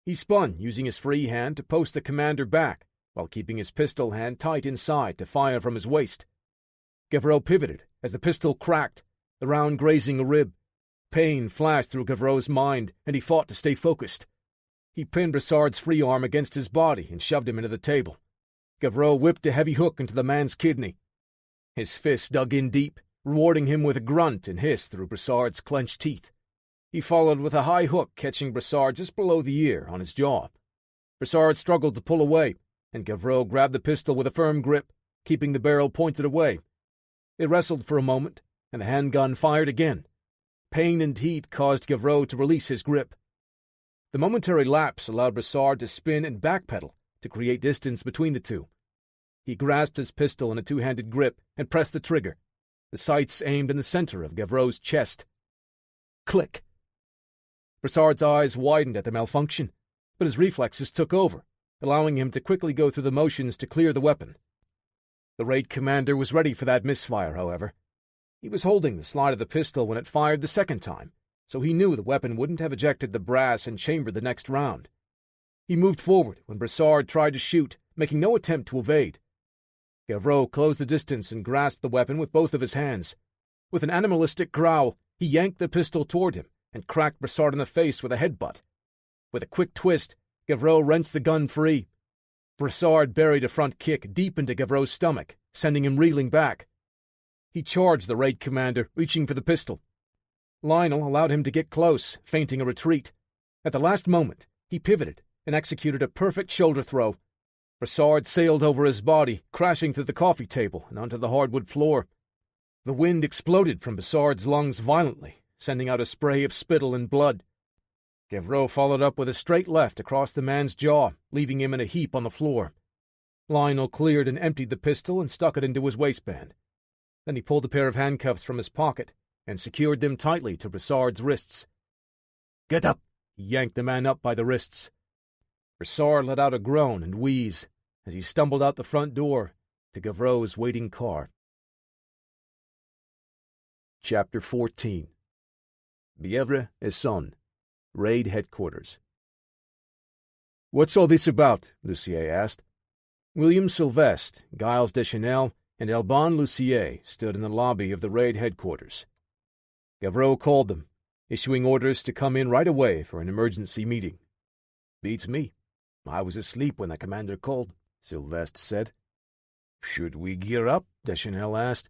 He spun, using his free hand to post the commander back, while keeping his pistol hand tight inside to fire from his waist. Gavreau pivoted as the pistol cracked, the round grazing a rib. Pain flashed through Gavreau's mind, and he fought to stay focused. He pinned Brassard's free arm against his body and shoved him into the table. Gavreau whipped a heavy hook into the man's kidney. His fist dug in deep, rewarding him with a grunt and hiss through Brassard's clenched teeth. He followed with a high hook, catching Brassard just below the ear on his jaw. Brassard struggled to pull away, and Gavreau grabbed the pistol with a firm grip, keeping the barrel pointed away. They wrestled for a moment, and the handgun fired again. Pain and heat caused Gavreau to release his grip. The momentary lapse allowed Brassard to spin and backpedal to create distance between the two. He grasped his pistol in a two-handed grip and pressed the trigger, the sights aimed in the center of Gavreau's chest. Click! Brassard's eyes widened at the malfunction, but his reflexes took over, allowing him to quickly go through the motions to clear the weapon. The raid commander was ready for that misfire, however. He was holding the slide of the pistol when it fired the second time, so he knew the weapon wouldn't have ejected the brass and chambered the next round. He moved forward when Brassard tried to shoot, making no attempt to evade. Gavreau closed the distance and grasped the weapon with both of his hands. With an animalistic growl, he yanked the pistol toward him and cracked Brassard in the face with a headbutt. With a quick twist, Gavreau wrenched the gun free. Brassard buried a front kick deep into Gavreau's stomach, sending him reeling back. He charged the raid commander, reaching for the pistol. Lionel allowed him to get close, feinting a retreat. At the last moment, he pivoted and executed a perfect shoulder throw. Brassard sailed over his body, crashing through the coffee table and onto the hardwood floor. The wind exploded from Brassard's lungs violently, sending out a spray of spittle and blood. Gavreau followed up with a straight left across the man's jaw, leaving him in a heap on the floor. Lionel cleared and emptied the pistol and stuck it into his waistband. Then he pulled a pair of handcuffs from his pocket and secured them tightly to Brassard's wrists. "Get up!" He yanked the man up by the wrists. Brassard let out a groan and wheeze as he stumbled out the front door to Gavreau's waiting car. Chapter 14. Bièvre et Son, Raid Headquarters. "What's all this about?" Lucier asked. William Sylvestre, Giles Deschanel, and Alban Lucier stood in the lobby of the raid headquarters. Gavreau called them, issuing orders to come in right away for an emergency meeting. "Beats me. I was asleep when the commander called," Sylvestre said. "Should we gear up?" Deschanel asked.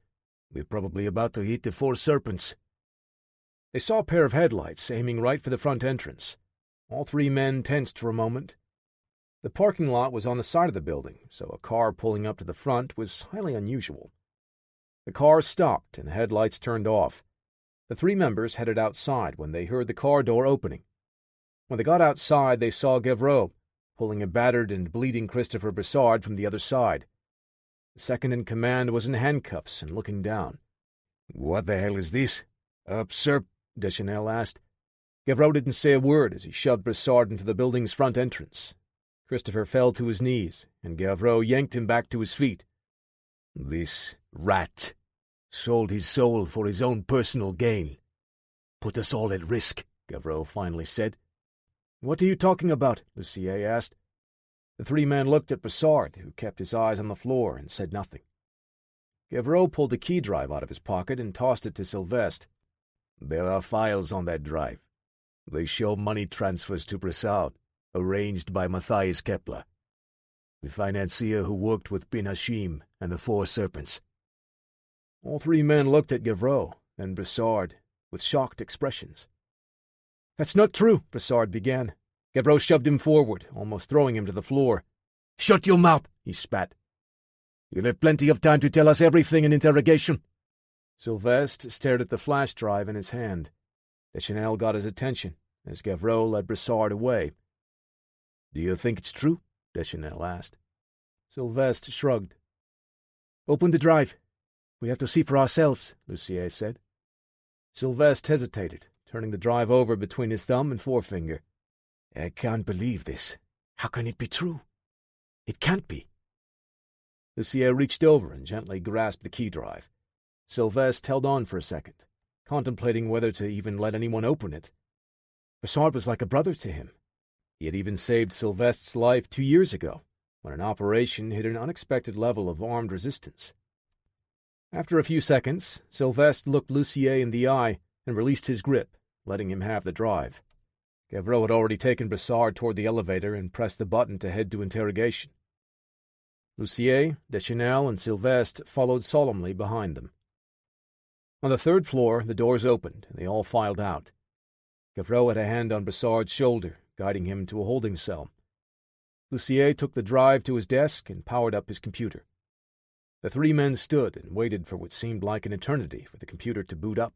"We're probably about to hit the Four Serpents." They saw a pair of headlights aiming right for the front entrance. All three men tensed for a moment. The parking lot was on the side of the building, so a car pulling up to the front was highly unusual. The car stopped and the headlights turned off. The three members headed outside when they heard the car door opening. When they got outside, they saw Gavreau pulling a battered and bleeding Christopher Brassard from the other side. The second in command was in handcuffs and looking down. "What the hell is this?" "Up, sir?" Deschanel asked. Gavreau didn't say a word as he shoved Brassard into the building's front entrance. Christopher fell to his knees, and Gavreau yanked him back to his feet. "This rat sold his soul for his own personal gain. Put us all at risk," Gavreau finally said. "What are you talking about?" Lucier asked. The three men looked at Brassard, who kept his eyes on the floor and said nothing. Gavreau pulled a key drive out of his pocket and tossed it to Sylvestre. "There are files on that drive. They show money transfers to Brassard, arranged by Matthias Kepler, the financier who worked with Bin Hashim and the Four Serpents." All three men looked at Gavreau, then Brassard, with shocked expressions. "That's not true," Brassard began. Gavreau shoved him forward, almost throwing him to the floor. "Shut your mouth," he spat. "You'll have plenty of time to tell us everything in interrogation." Sylvestre stared at the flash drive in his hand. Deschanel got his attention as Gavreau led Brassard away. "Do you think it's true?" Deschanel asked. Sylvestre shrugged. "Open the drive. We have to see for ourselves," Lucier said. Sylvestre hesitated, turning the drive over between his thumb and forefinger. "I can't believe this. How can it be true? It can't be." Lucier reached over and gently grasped the key drive. Sylvestre held on for a second, contemplating whether to even let anyone open it. Brassard was like a brother to him. He had even saved Sylvestre's life 2 years ago, when an operation hit an unexpected level of armed resistance. After a few seconds, Sylvestre looked Lucier in the eye and released his grip, letting him have the drive. Gavreau had already taken Brassard toward the elevator and pressed the button to head to interrogation. Lucier, Deschanel, and Sylvestre followed solemnly behind them. On the third floor, the doors opened, and they all filed out. Gavreau had a hand on Brassard's shoulder, guiding him to a holding cell. Lucier took the drive to his desk and powered up his computer. The three men stood and waited for what seemed like an eternity for the computer to boot up.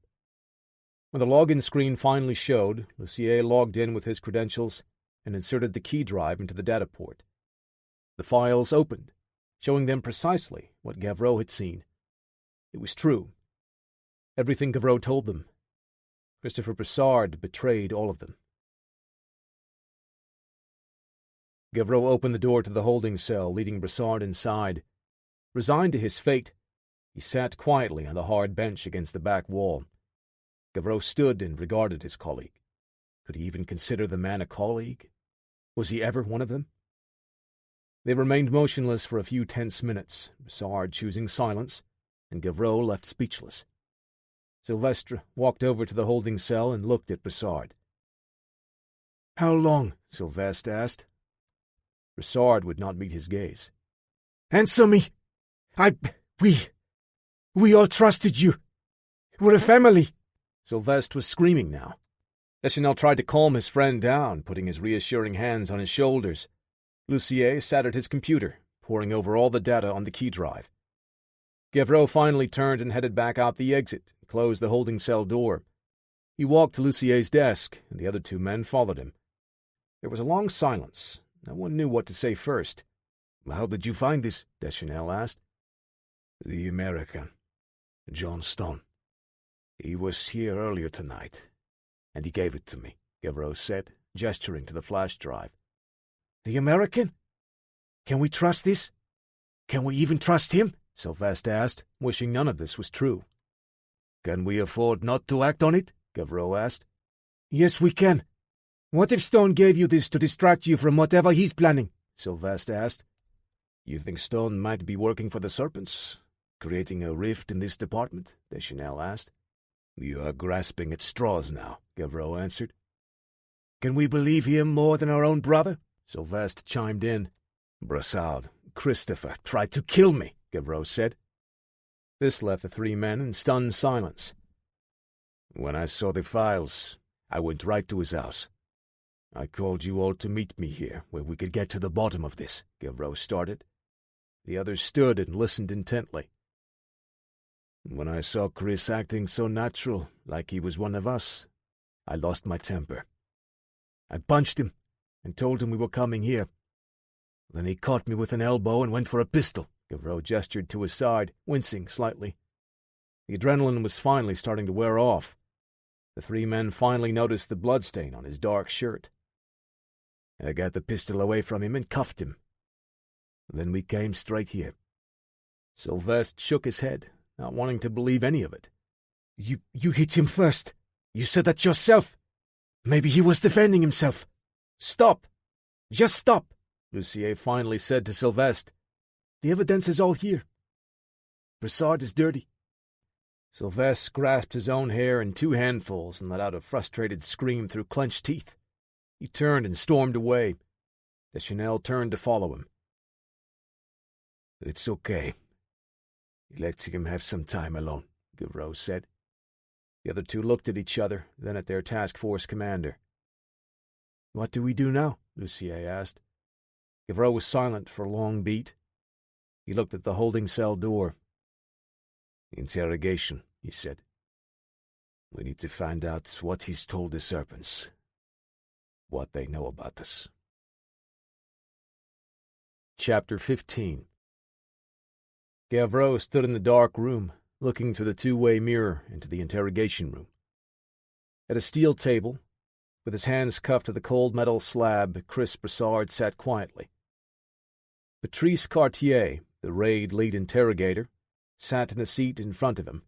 When the login screen finally showed, Lucier logged in with his credentials and inserted the key drive into the data port. The files opened, showing them precisely what Gavreau had seen. It was true. Everything Gavreau told them. Christopher Brassard betrayed all of them. Gavreau opened the door to the holding cell, leading Brassard inside. Resigned to his fate, he sat quietly on the hard bench against the back wall. Gavreau stood and regarded his colleague. Could he even consider the man a colleague? Was he ever one of them? They remained motionless for a few tense minutes, Brassard choosing silence, and Gavreau left speechless. Sylvestre walked over to the holding cell and looked at Brassard. "How long?" Sylvestre asked. Brassard would not meet his gaze. "Answer me! We all trusted you. We're a family." Sylvestre was screaming now. Deschanel tried to calm his friend down, putting his reassuring hands on his shoulders. Lucier sat at his computer, poring over all the data on the key drive. Gavreau finally turned and headed back out the exit, and closed the holding cell door. He walked to Lucier's desk, and the other two men followed him. There was a long silence. No one knew what to say first. "How did you find this?" Deschanel asked. "The American, John Stone. He was here earlier tonight, and he gave it to me," Gavreau said, gesturing to the flash drive. "The American? Can we trust this? Can we even trust him?" Sylvestre asked, wishing none of this was true. "Can we afford not to act on it?" Gavreau asked. "Yes, we can. What if Stone gave you this to distract you from whatever he's planning?" Sylvestre asked. "You think Stone might be working for the Serpents, creating a rift in this department?" Deschanel asked. "You are grasping at straws now," Gavreau answered. "Can we believe him more than our own brother?" Sylvestre chimed in. "Brassard, Christopher tried to kill me," Gavreau said. This left the three men in stunned silence. "When I saw the files, I went right to his house. I called you all to meet me here, where we could get to the bottom of this," Gavreau started. The others stood and listened intently. "When I saw Chris acting so natural, like he was one of us, I lost my temper. I punched him and told him we were coming here. Then he caught me with an elbow and went for a pistol." Gavreau gestured to his side, wincing slightly. The adrenaline was finally starting to wear off. The three men finally noticed the bloodstain on his dark shirt. "I got the pistol away from him and cuffed him. Then we came straight here." Sylvestre shook his head, not wanting to believe any of it. You hit him first. You said that yourself. Maybe he was defending himself." "Stop! Just stop," Lucier finally said to Sylvestre. "The evidence is all here. Brassard is dirty." Sylvestre grasped his own hair in two handfuls and let out a frustrated scream through clenched teeth. He turned and stormed away. Deschanel turned to follow him. "It's okay. Let him have some time alone," Gavreau said. The other two looked at each other, then at their task force commander. "What do we do now?" Lucier asked. Gavreau was silent for a long beat. He looked at the holding cell door. "Interrogation," he said. "We need to find out what he's told the Serpents, what they know about us." Chapter 15. Gavreau stood in the dark room, looking through the two-way mirror into the interrogation room. At a steel table, with his hands cuffed to the cold metal slab, Chris Brassard sat quietly. Patrice Cartier, the raid lead interrogator, sat in the seat in front of him.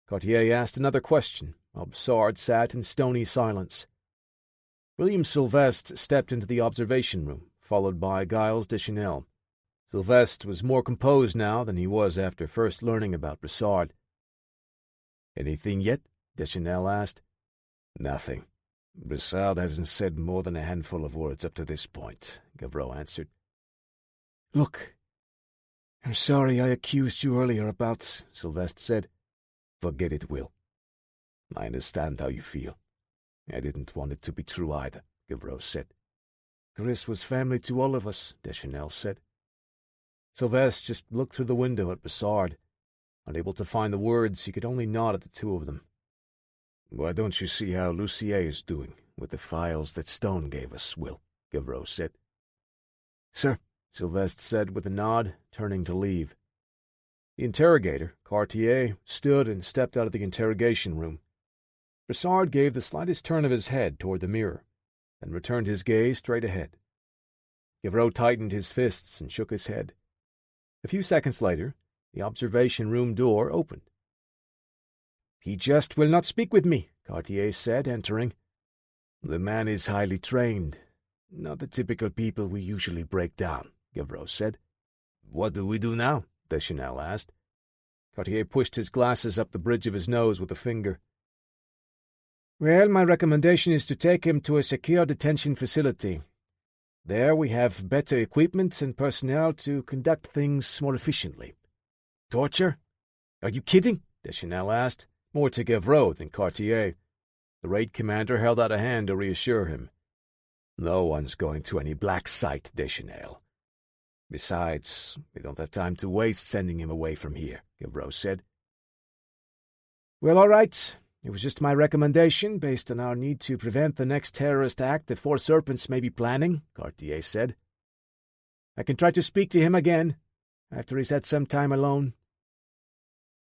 Cartier asked another question, while Brassard sat in stony silence. William Sylvestre stepped into the observation room, followed by Giles Deschanel. Sylvestre was more composed now than he was after first learning about Brassard. "Anything yet?" Deschanel asked. "Nothing. Brassard hasn't said more than a handful of words up to this point," Gavreau answered. "Look, I'm sorry I accused you earlier about... Sylvester said. Forget it, Will. I understand how you feel. I didn't want it to be true either, Gavreau said. Chris was family to all of us, Deschanel said. Sylvester just looked through the window at Brassard. Unable to find the words, he could only nod at the two of them. Why don't you see how Lucier is doing with the files that Stone gave us, Will? Gavreau said. Sir, Sylvester said with a nod, turning to leave. The interrogator, Cartier, stood and stepped out of the interrogation room. Brassard gave the slightest turn of his head toward the mirror, then returned his gaze straight ahead. Gavreau tightened his fists and shook his head. A few seconds later, the observation room door opened. "He just will not speak with me," Cartier said, entering. "The man is highly trained. Not the typical people we usually break down," Gavreau said. "What do we do now?" Deschanel asked. Cartier pushed his glasses up the bridge of his nose with a finger. "Well, my recommendation is to take him to a secure detention facility. There we have better equipment and personnel to conduct things more efficiently." "Torture? Are you kidding?" Deschanel asked, more to Gavreau than Cartier. The raid commander held out a hand to reassure him. "No one's going to any black site, Deschanel. Besides, we don't have time to waste sending him away from here," Gavreau said. "Well, all right. It was just my recommendation, based on our need to prevent the next terrorist act the Four Serpents may be planning," Cartier said. "I can try to speak to him again, after he's had some time alone."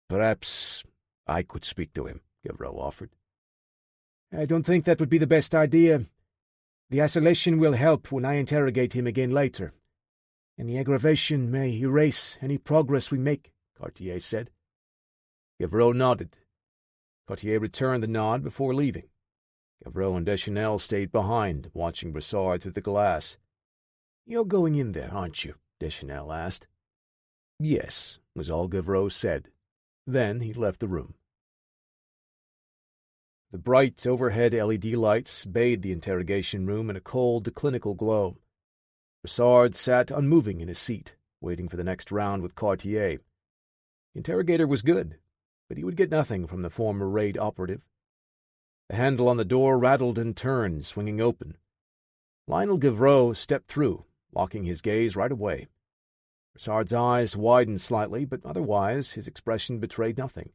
"Perhaps I could speak to him," Gavreau offered. "I don't think that would be the best idea. The isolation will help when I interrogate him again later, and the aggravation may erase any progress we make," Cartier said. Gavreau nodded. Cartier returned the nod before leaving. Gavreau and Deschanel stayed behind, watching Brassard through the glass. "You're going in there, aren't you?" Deschanel asked. "Yes," was all Gavreau said. Then he left the room. The bright overhead LED lights bathed the interrogation room in a cold, clinical glow. Brassard sat unmoving in his seat, waiting for the next round with Cartier. The interrogator was good, but he would get nothing from the former raid operative. The handle on the door rattled and turned, swinging open. Lionel Gavreau stepped through, locking his gaze right away. Brassard's eyes widened slightly, but otherwise his expression betrayed nothing.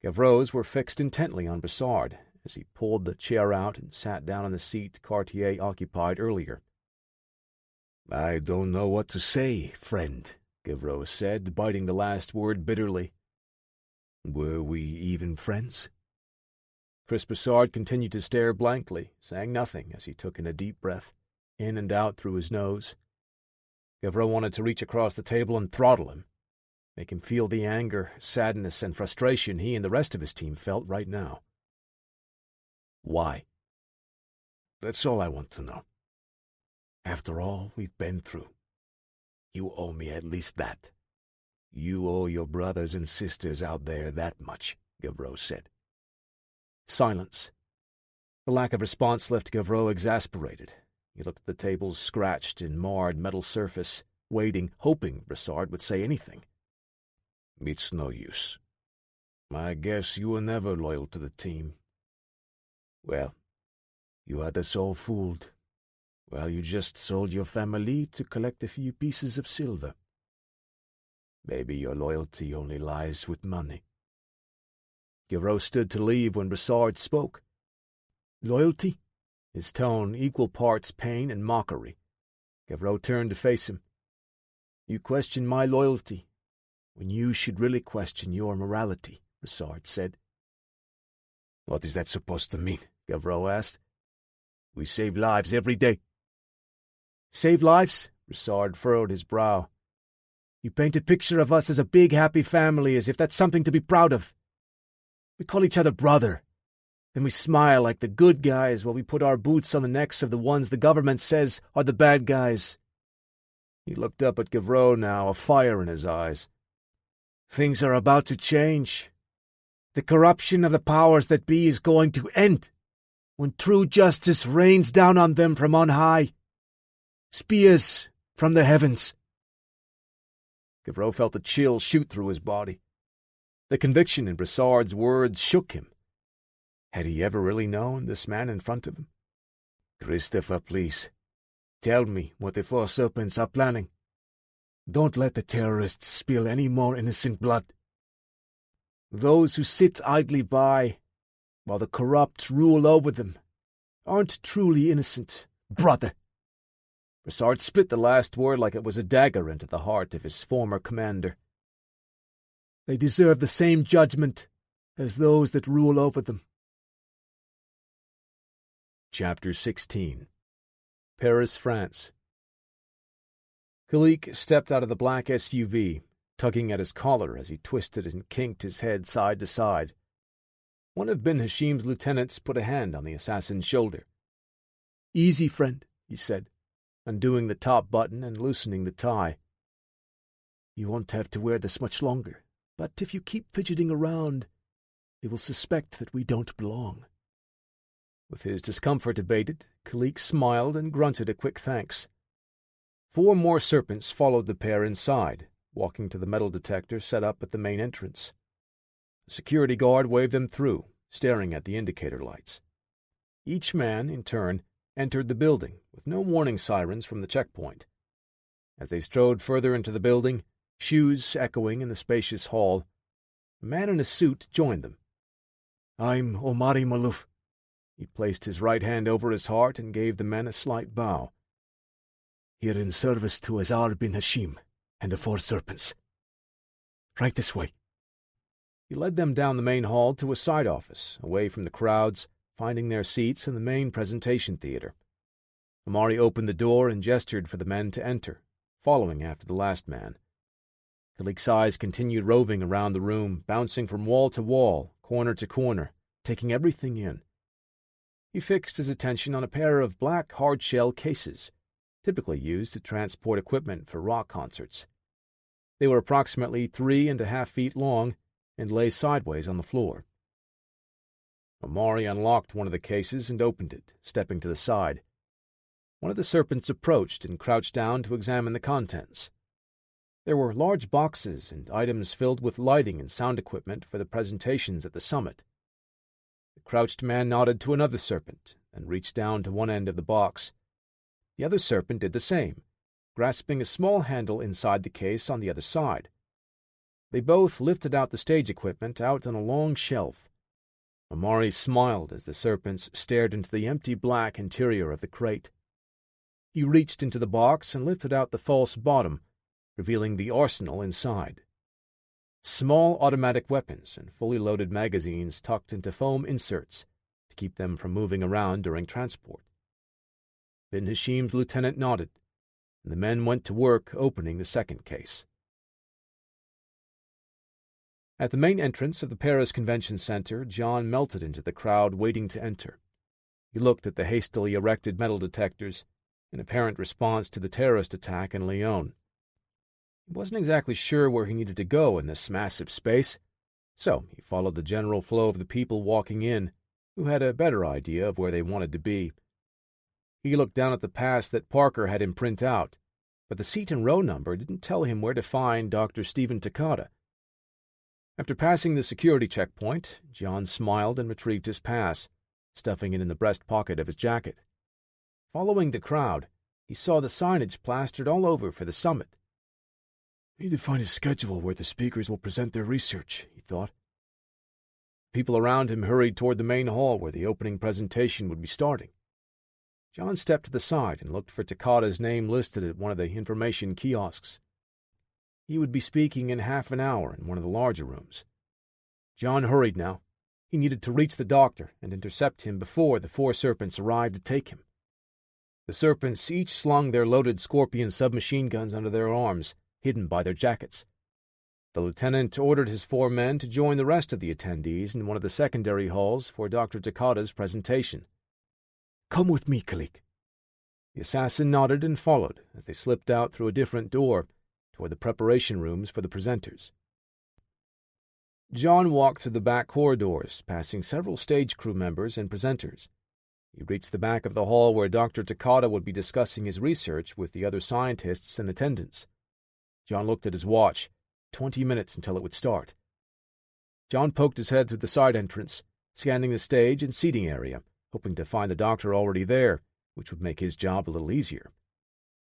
Gavreau's were fixed intently on Brassard as he pulled the chair out and sat down on the seat Cartier occupied earlier. "I don't know what to say, friend," Gavreau said, biting the last word bitterly. "Were we even friends?" Chris Brassard continued to stare blankly, saying nothing as he took in a deep breath, in and out through his nose. Gavreau wanted to reach across the table and throttle him, make him feel the anger, sadness, and frustration he and the rest of his team felt right now. "Why?" "That's all I want to know. After all we've been through, you owe me at least that. You owe your brothers and sisters out there that much," Gavreau said. Silence. The lack of response left Gavreau exasperated. He looked at the table's scratched and marred metal surface, waiting, hoping Brassard would say anything. "It's no use. I guess you were never loyal to the team. Well, you had us all fooled. Well, you just sold your family to collect a few pieces of silver. Maybe your loyalty only lies with money." Gavreau stood to leave when Brassard spoke. "Loyalty?" His tone equal parts pain and mockery. Gavreau turned to face him. "You question my loyalty, when you should really question your morality," Brassard said. "What is that supposed to mean?" Gavreau asked. "We save lives every day." "Save lives?" Brassard furrowed his brow. "You paint a picture of us as a big, happy family, as if that's something to be proud of. We call each other brother. Then we smile like the good guys while we put our boots on the necks of the ones the government says are the bad guys." He looked up at Gavreau now, a fire in his eyes. "Things are about to change. The corruption of the powers that be is going to end, when true justice rains down on them from on high. Spears from the heavens." Gavreau felt a chill shoot through his body. The conviction in Bressard's words shook him. Had he ever really known this man in front of him? Christopher, please. Tell me what the Four Serpents are planning. Don't let the terrorists spill any more innocent blood. Those who sit idly by, while the corrupt rule over them, aren't truly innocent, brother. Bressard spit the last word like it was a dagger into the heart of his former commander. They deserve the same judgment as those that rule over them. Chapter 16. Paris, France. Kalik stepped out of the black SUV, tugging at his collar as he twisted and kinked his head side to side. One of Ben Hashim's lieutenants put a hand on the assassin's shoulder. "Easy, friend," he said, undoing the top button and loosening the tie. "You won't have to wear this much longer, but if you keep fidgeting around, they will suspect that we don't belong." With his discomfort abated, Kalik smiled and grunted a quick thanks. 4 more serpents followed the pair inside, walking to the metal detector set up at the main entrance. The security guard waved them through, staring at the indicator lights. Each man, in turn, entered the building, with no warning sirens from the checkpoint. As they strode further into the building, shoes echoing in the spacious hall, a man in a suit joined them. "I'm Omari Malouf." He placed his right hand over his heart and gave the men a slight bow. "Here in service to Azar bin Hashim and the Four Serpents. Right this way." He led them down the main hall to a side office, away from the crowds, finding their seats in the main presentation theater. Omari opened the door and gestured for the men to enter, following after the last man. Kalik's eyes continued roving around the room, bouncing from wall to wall, corner to corner, taking everything in. He fixed his attention on a pair of black hard-shell cases, typically used to transport equipment for rock concerts. They were approximately 3.5 feet long and lay sideways on the floor. Omari unlocked one of the cases and opened it, stepping to the side. One of the serpents approached and crouched down to examine the contents. There were large boxes and items filled with lighting and sound equipment for the presentations at the summit. The crouched man nodded to another serpent and reached down to one end of the box. The other serpent did the same, grasping a small handle inside the case on the other side. They both lifted out the stage equipment out on a long shelf. Omari smiled as the serpents stared into the empty black interior of the crate. He reached into the box and lifted out the false bottom, revealing the arsenal inside. Small automatic weapons and fully loaded magazines tucked into foam inserts to keep them from moving around during transport. Ben Hashim's lieutenant nodded, and the men went to work opening the second case. At the main entrance of the Paris Convention Center, John melted into the crowd waiting to enter. He looked at the hastily erected metal detectors, in apparent response to the terrorist attack in Lyon. He wasn't exactly sure where he needed to go in this massive space, so he followed the general flow of the people walking in, who had a better idea of where they wanted to be. He looked down at the pass that Parker had him print out, but the seat and row number didn't tell him where to find Dr. Stephen Takata. After passing the security checkpoint, John smiled and retrieved his pass, stuffing it in the breast pocket of his jacket. Following the crowd, he saw the signage plastered all over for the summit. "Need to find a schedule where the speakers will present their research," he thought. People around him hurried toward the main hall where the opening presentation would be starting. John stepped to the side and looked for Takata's name listed at one of the information kiosks. He would be speaking in half an hour in one of the larger rooms. John hurried now. He needed to reach the doctor and intercept him before the 4 serpents arrived to take him. The serpents each slung their loaded Scorpion submachine guns under their arms, hidden by their jackets. The lieutenant ordered his 4 men to join the rest of the attendees in one of the secondary halls for Dr. Takata's presentation. "Come with me, Kalik." The assassin nodded and followed as they slipped out through a different door toward the preparation rooms for the presenters. John walked through the back corridors, passing several stage crew members and presenters. He reached the back of the hall where Dr. Takata would be discussing his research with the other scientists in attendance. John looked at his watch. 20 minutes until it would start. John poked his head through the side entrance, scanning the stage and seating area, hoping to find the doctor already there, which would make his job a little easier.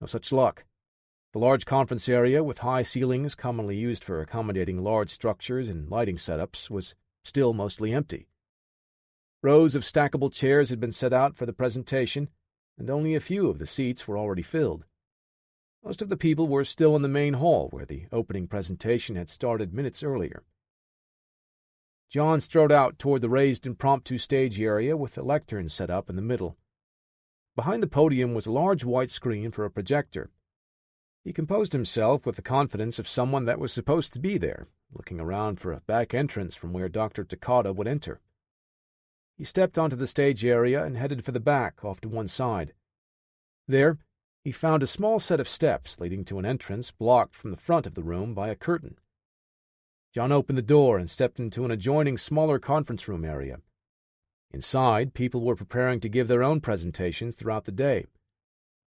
No such luck. The large conference area, with high ceilings commonly used for accommodating large structures and lighting setups, was still mostly empty. Rows of stackable chairs had been set out for the presentation, and only a few of the seats were already filled. Most of the people were still in the main hall, where the opening presentation had started minutes earlier. John strode out toward the raised impromptu stage area with a lectern set up in the middle. Behind the podium was a large white screen for a projector. He composed himself with the confidence of someone that was supposed to be there, looking around for a back entrance from where Dr. Takata would enter. He stepped onto the stage area and headed for the back, off to one side. There, he found a small set of steps leading to an entrance blocked from the front of the room by a curtain. John opened the door and stepped into an adjoining smaller conference room area. Inside, people were preparing to give their own presentations throughout the day.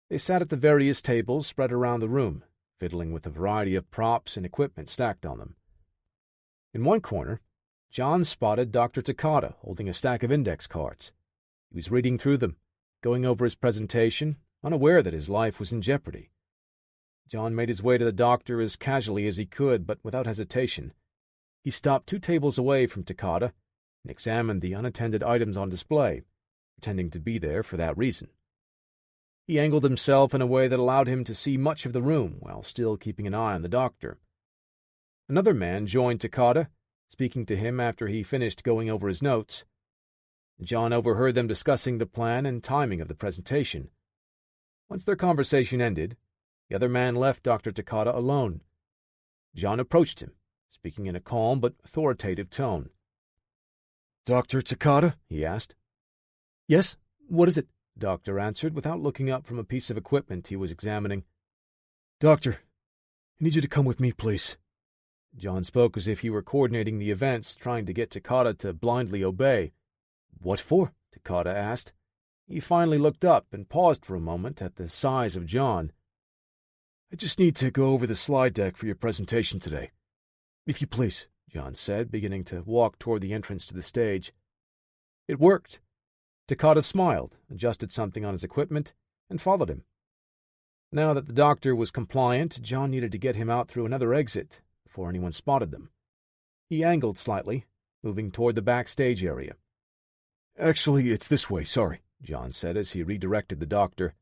They sat at the various tables spread around the room, fiddling with a variety of props and equipment stacked on them. In one corner, John spotted Dr. Takata holding a stack of index cards. He was reading through them, going over his presentation, unaware that his life was in jeopardy. John made his way to the doctor as casually as he could, but without hesitation. He stopped 2 tables away from Takata and examined the unattended items on display, pretending to be there for that reason. He angled himself in a way that allowed him to see much of the room while still keeping an eye on the doctor. Another man joined Takata, speaking to him after he finished going over his notes. John overheard them discussing the plan and timing of the presentation. Once their conversation ended, the other man left Dr. Takata alone. John approached him, speaking in a calm but authoritative tone. "Dr. Takata?" he asked. "Yes? What is it?" The doctor answered without looking up from a piece of equipment he was examining. "Doctor, I need you to come with me, please." John spoke as if he were coordinating the events, trying to get Takata to blindly obey. "What for?" Takata asked. He finally looked up and paused for a moment at the size of John. "I just need to go over the slide deck for your presentation today. If you please," John said, beginning to walk toward the entrance to the stage. It worked. Takata smiled, adjusted something on his equipment, and followed him. Now that the doctor was compliant, John needed to get him out through another exit before anyone spotted them. He angled slightly, moving toward the backstage area. "Actually, it's this way, sorry," John said as he redirected the doctor.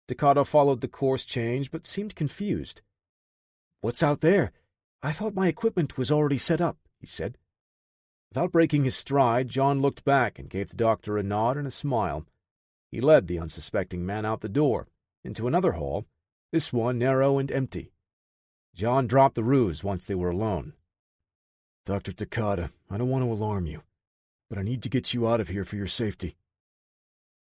Takata followed the course change, but seemed confused. "What's out there? I thought my equipment was already set up," he said. Without breaking his stride, John looked back and gave the doctor a nod and a smile. He led the unsuspecting man out the door, into another hall, this one narrow and empty. John dropped the ruse once they were alone. "Dr. Takata, I don't want to alarm you, but I need to get you out of here for your safety."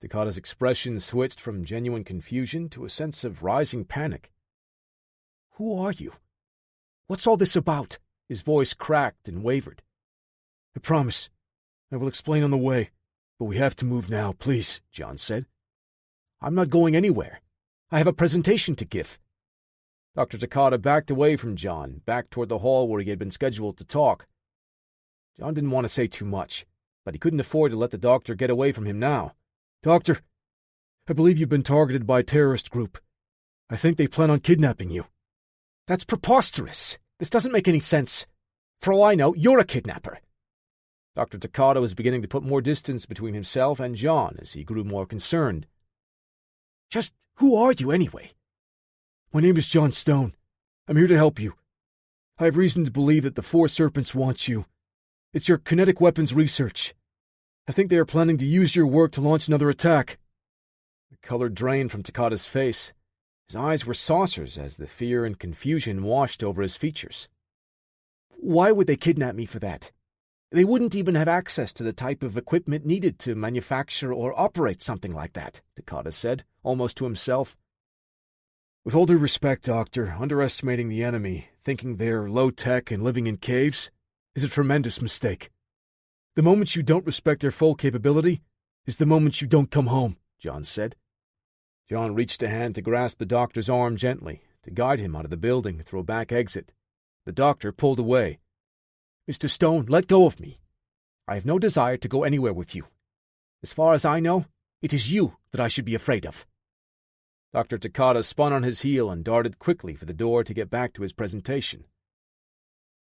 Takata's expression switched from genuine confusion to a sense of rising panic. "Who are you? What's all this about?" His voice cracked and wavered. "I promise. I will explain on the way, but we have to move now, please," John said. "I'm not going anywhere. I have a presentation to give." Dr. Takata backed away from John, back toward the hall where he had been scheduled to talk. John didn't want to say too much, but he couldn't afford to let the doctor get away from him now. "Doctor, I believe you've been targeted by a terrorist group. I think they plan on kidnapping you." "That's preposterous. This doesn't make any sense. For all I know, you're a kidnapper." Dr. Takata was beginning to put more distance between himself and John as he grew more concerned. "Just who are you, anyway?" "My name is John Stone. I'm here to help you. I have reason to believe that the Four Serpents want you. It's your kinetic weapons research. I think they are planning to use your work to launch another attack." The color drained from Takata's face. His eyes were saucers as the fear and confusion washed over his features. "Why would they kidnap me for that? They wouldn't even have access to the type of equipment needed to manufacture or operate something like that," Takata said, almost to himself. "With all due respect, Doctor, underestimating the enemy, thinking they're low-tech and living in caves, is a tremendous mistake. The moment you don't respect their full capability is the moment you don't come home," John said. John reached a hand to grasp the doctor's arm gently, to guide him out of the building through a back exit. The doctor pulled away. "Mr. Stone, let go of me. I have no desire to go anywhere with you. As far as I know, it is you that I should be afraid of." Dr. Takata spun on his heel and darted quickly for the door to get back to his presentation.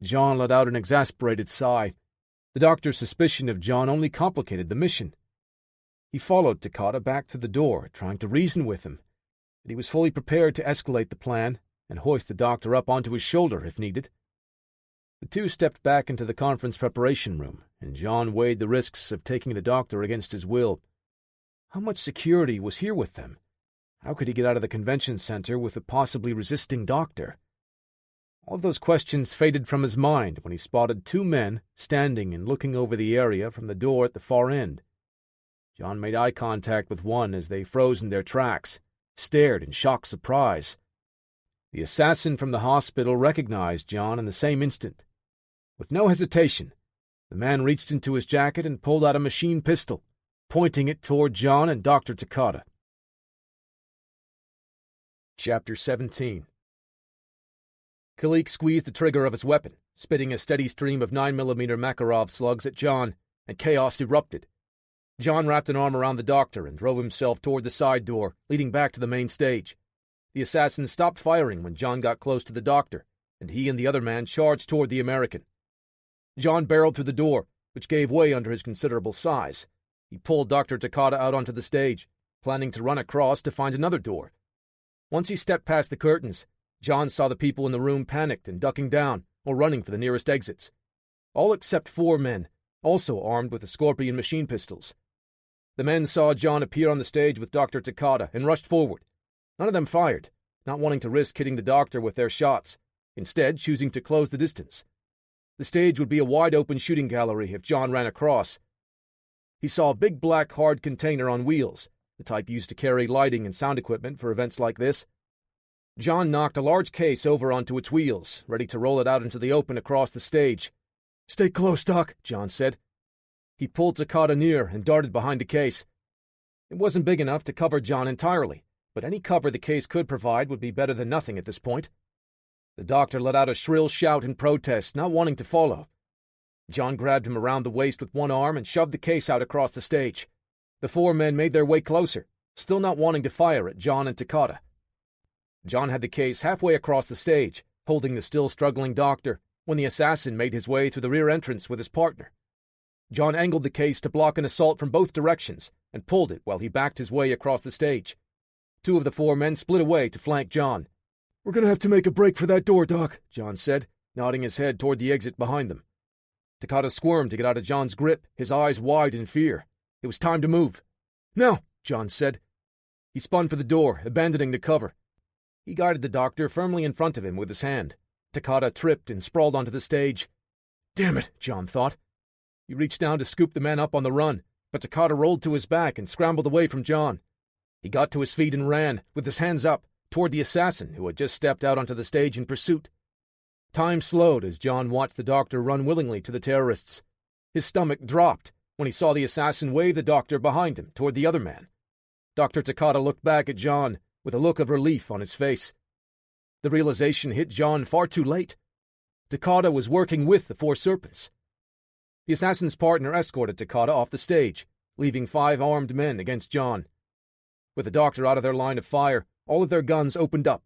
John let out an exasperated sigh. The doctor's suspicion of John only complicated the mission. He followed Takata back through the door, trying to reason with him, but he was fully prepared to escalate the plan and hoist the doctor up onto his shoulder if needed. The two stepped back into the conference preparation room, and John weighed the risks of taking the doctor against his will. How much security was here with them? How could he get out of the convention center with a possibly resisting doctor? All of those questions faded from his mind when he spotted two men standing and looking over the area from the door at the far end. John made eye contact with one as they froze in their tracks, stared in shocked surprise. The assassin from the hospital recognized John in the same instant. With no hesitation, the man reached into his jacket and pulled out a machine pistol, pointing it toward John and Dr. Takata. Chapter 17. Kalik squeezed the trigger of his weapon, spitting a steady stream of 9mm Makarov slugs at John, and chaos erupted. John wrapped an arm around the doctor and drove himself toward the side door, leading back to the main stage. The assassin stopped firing when John got close to the doctor, and he and the other man charged toward the American. John barreled through the door, which gave way under his considerable size. He pulled Dr. Takata out onto the stage, planning to run across to find another door. Once he stepped past the curtains, John saw the people in the room panicked and ducking down or running for the nearest exits. All except 4 men, also armed with the Scorpion machine pistols. The men saw John appear on the stage with Dr. Takata and rushed forward. None of them fired, not wanting to risk hitting the doctor with their shots, instead choosing to close the distance. The stage would be a wide-open shooting gallery if John ran across. He saw a big black hard container on wheels, the type used to carry lighting and sound equipment for events like this. John knocked a large case over onto its wheels, ready to roll it out into the open across the stage. "Stay close, Doc," John said. He pulled Takata near and darted behind the case. It wasn't big enough to cover John entirely, but any cover the case could provide would be better than nothing at this point. The doctor let out a shrill shout in protest, not wanting to follow. John grabbed him around the waist with one arm and shoved the case out across the stage. The 4 men made their way closer, still not wanting to fire at John and Takata. John had the case halfway across the stage, holding the still struggling doctor, when the assassin made his way through the rear entrance with his partner. John angled the case to block an assault from both directions and pulled it while he backed his way across the stage. 2 of the 4 men split away to flank John. "We're going to have to make a break for that door, Doc," John said, nodding his head toward the exit behind them. Takata squirmed to get out of John's grip, his eyes wide in fear. It was time to move. "Now," John said. He spun for the door, abandoning the cover. He guided the doctor firmly in front of him with his hand. Takata tripped and sprawled onto the stage. "Damn it," John thought. He reached down to scoop the man up on the run, but Takata rolled to his back and scrambled away from John. He got to his feet and ran, with his hands up, toward the assassin who had just stepped out onto the stage in pursuit. Time slowed as John watched the doctor run willingly to the terrorists. His stomach dropped when he saw the assassin wave the doctor behind him toward the other man. Dr. Takata looked back at John with a look of relief on his face. The realization hit John far too late. Takata was working with the 4 serpents. The assassin's partner escorted Takata off the stage, leaving 5 armed men against John. With the doctor out of their line of fire, all of their guns opened up.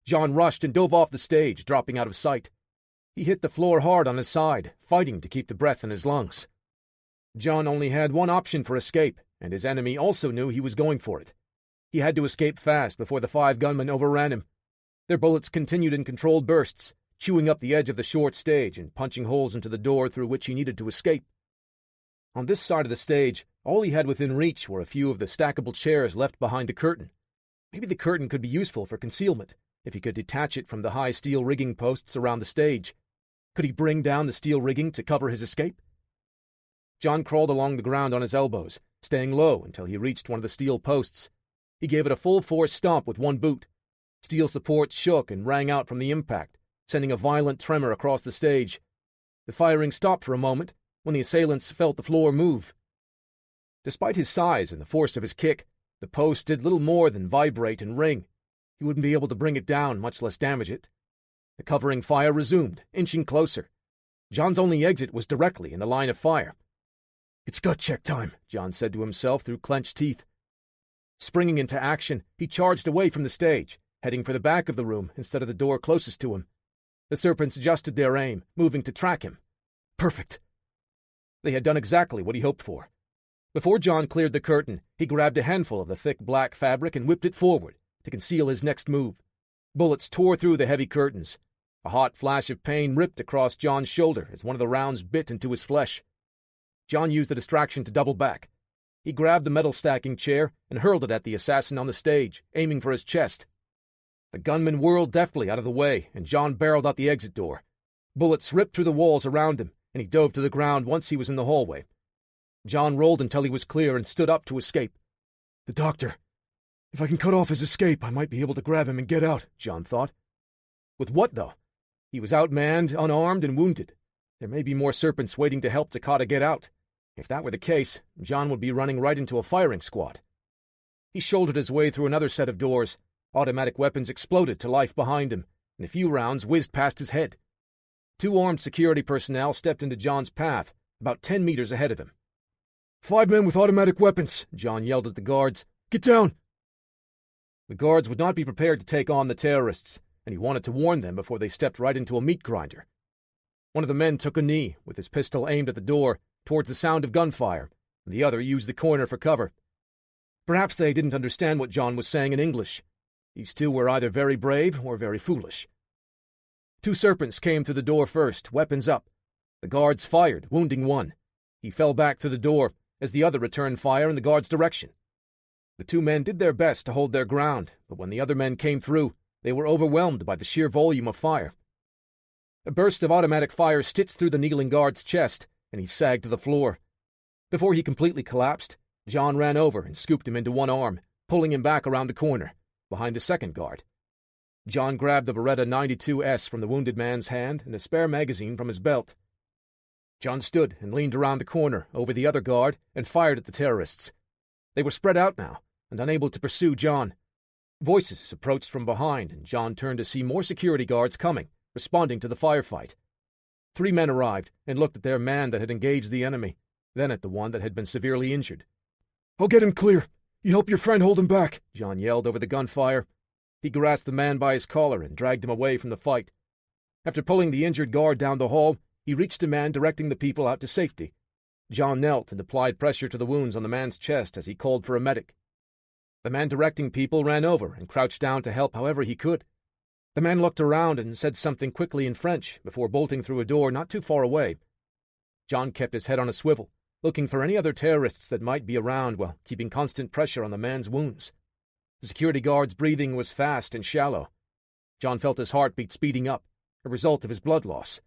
John rushed and dove off the stage, dropping out of sight. He hit the floor hard on his side, fighting to keep the breath in his lungs. John only had one option for escape, and his enemy also knew he was going for it. He had to escape fast before the 5 gunmen overran him. Their bullets continued in controlled bursts, chewing up the edge of the short stage and punching holes into the door through which he needed to escape. On this side of the stage, all he had within reach were a few of the stackable chairs left behind the curtain. Maybe the curtain could be useful for concealment, if he could detach it from the high steel rigging posts around the stage. Could he bring down the steel rigging to cover his escape? John crawled along the ground on his elbows, staying low until he reached one of the steel posts. He gave it a full-force stomp with one boot. Steel supports shook and rang out from the impact, sending a violent tremor across the stage. The firing stopped for a moment when the assailants felt the floor move. Despite his size and the force of his kick, the post did little more than vibrate and ring. He wouldn't be able to bring it down, much less damage it. The covering fire resumed, inching closer. John's only exit was directly in the line of fire. "It's gut check time," John said to himself through clenched teeth. Springing into action, he charged away from the stage, heading for the back of the room instead of the door closest to him. The serpents adjusted their aim, moving to track him. Perfect! They had done exactly what he hoped for. Before John cleared the curtain, he grabbed a handful of the thick black fabric and whipped it forward to conceal his next move. Bullets tore through the heavy curtains. A hot flash of pain ripped across John's shoulder as one of the rounds bit into his flesh. John used the distraction to double back. He grabbed the metal stacking chair and hurled it at the assassin on the stage, aiming for his chest. The gunman whirled deftly out of the way, and John barreled out the exit door. Bullets ripped through the walls around him, and he dove to the ground once he was in the hallway. John rolled until he was clear and stood up to escape. "The doctor. If I can cut off his escape, I might be able to grab him and get out," John thought. With what, though? He was outmanned, unarmed, and wounded. There may be more serpents waiting to help Takata get out. If that were the case, John would be running right into a firing squad. He shouldered his way through another set of doors. Automatic weapons exploded to life behind him, and a few rounds whizzed past his head. 2 armed security personnel stepped into John's path, about 10 meters ahead of him. "5 men with automatic weapons," John yelled at the guards. "Get down!" The guards would not be prepared to take on the terrorists, and he wanted to warn them before they stepped right into a meat grinder. One of the men took a knee, with his pistol aimed at the door, towards the sound of gunfire, and the other used the corner for cover. Perhaps they didn't understand what John was saying in English. These two were either very brave or very foolish. 2 serpents came through the door first, weapons up. The guards fired, wounding one. He fell back through the door, as the other returned fire in the guard's direction. The 2 men did their best to hold their ground, but when the other men came through, they were overwhelmed by the sheer volume of fire. A burst of automatic fire stitched through the kneeling guard's chest, and he sagged to the floor. Before he completely collapsed, John ran over and scooped him into one arm, pulling him back around the corner, behind the second guard. John grabbed the Beretta 92S from the wounded man's hand and a spare magazine from his belt. John stood and leaned around the corner, over the other guard, and fired at the terrorists. They were spread out now, and unable to pursue John. Voices approached from behind, and John turned to see more security guards coming, responding to the firefight. 3 men arrived and looked at their man that had engaged the enemy, then at the one that had been severely injured. "I'll get him clear. You help your friend hold him back," John yelled over the gunfire. He grasped the man by his collar and dragged him away from the fight. After pulling the injured guard down the hall, he reached a man directing the people out to safety. John knelt and applied pressure to the wounds on the man's chest as he called for a medic. The man directing people ran over and crouched down to help however he could. The man looked around and said something quickly in French before bolting through a door not too far away. John kept his head on a swivel, looking for any other terrorists that might be around while keeping constant pressure on the man's wounds. The security guard's breathing was fast and shallow. John felt his heartbeat speeding up, a result of his blood loss.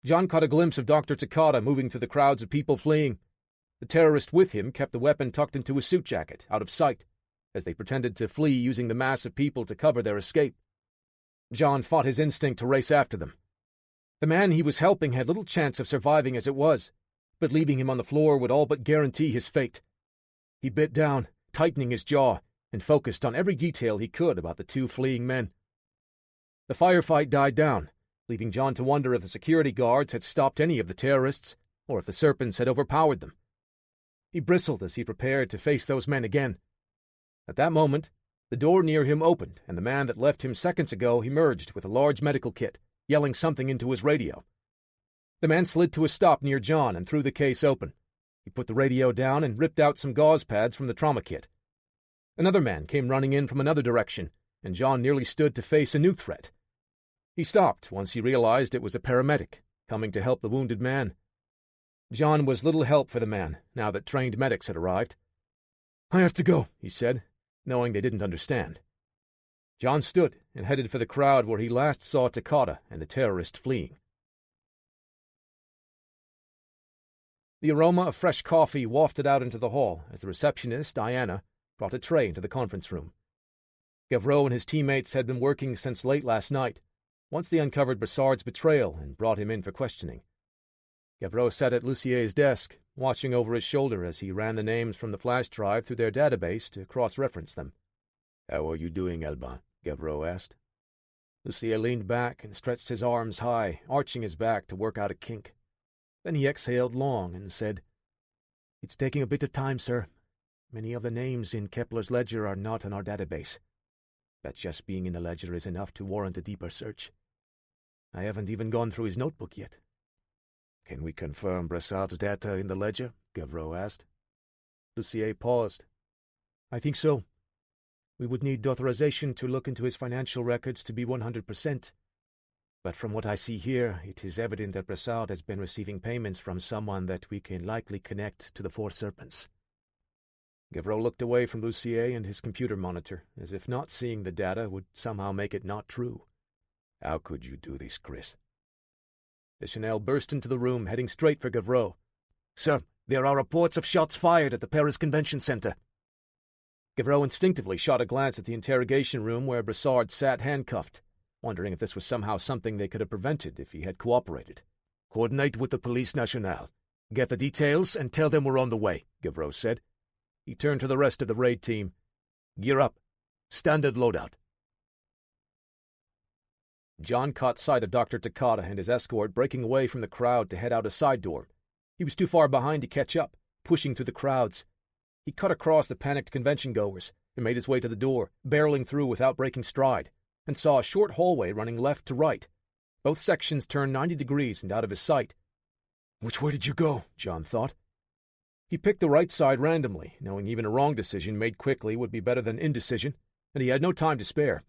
John caught a glimpse of Dr. Takata moving through the crowds of people fleeing. The terrorist with him kept the weapon tucked into his suit jacket, out of sight, as they pretended to flee using the mass of people to cover their escape. John fought his instinct to race after them. The man he was helping had little chance of surviving as it was, but leaving him on the floor would all but guarantee his fate. He bit down, tightening his jaw, and focused on every detail he could about the 2 fleeing men. The firefight died down, leaving John to wonder if the security guards had stopped any of the terrorists, or if the serpents had overpowered them. He bristled as he prepared to face those men again. At that moment, the door near him opened, and the man that left him seconds ago emerged with a large medical kit, yelling something into his radio. The man slid to a stop near John and threw the case open. He put the radio down and ripped out some gauze pads from the trauma kit. Another man came running in from another direction, and John nearly stood to face a new threat. He stopped once he realized it was a paramedic, coming to help the wounded man. John was little help for the man, now that trained medics had arrived. "I have to go," he said, knowing they didn't understand. John stood and headed for the crowd where he last saw Takata and the terrorist fleeing. The aroma of fresh coffee wafted out into the hall as the receptionist, Diana, brought a tray into the conference room. Gavreau and his teammates had been working since late last night, once they uncovered Brassard's betrayal and brought him in for questioning. Gavreau sat at Lucier's desk, watching over his shoulder as he ran the names from the flash drive through their database to cross-reference them. "How are you doing, Alban?" Gavreau asked. Lucier leaned back and stretched his arms high, arching his back to work out a kink. Then he exhaled long and said, "It's taking a bit of time, sir. Many of the names in Kepler's ledger are not in our database. But just being in the ledger is enough to warrant a deeper search. I haven't even gone through his notebook yet." "Can we confirm Brassard's data in the ledger?" Gavreau asked. Lucier paused. "I think so. We would need authorization to look into his financial records to be 100%. But from what I see here, it is evident that Brassard has been receiving payments from someone that we can likely connect to the Four Serpents." Gavreau looked away from Lucier and his computer monitor, as if not seeing the data would somehow make it not true. "How could you do this, Chris?" Deschanel burst into the room, heading straight for Gavreau. "Sir, there are reports of shots fired at the Paris Convention Center." Gavreau instinctively shot a glance at the interrogation room where Brassard sat handcuffed, wondering if this was somehow something they could have prevented if he had cooperated. "Coordinate with the Police Nationale. Get the details and tell them we're on the way," Gavreau said. He turned to the rest of the raid team. "Gear up. Standard loadout." John caught sight of Dr. Takata and his escort breaking away from the crowd to head out a side door. He was too far behind to catch up, pushing through the crowds. He cut across the panicked convention-goers and made his way to the door, barreling through without breaking stride, and saw a short hallway running left to right. Both sections turned 90 degrees and out of his sight. "Which way did you go?" John thought. He picked the right side randomly, knowing even a wrong decision made quickly would be better than indecision, and he had no time to spare.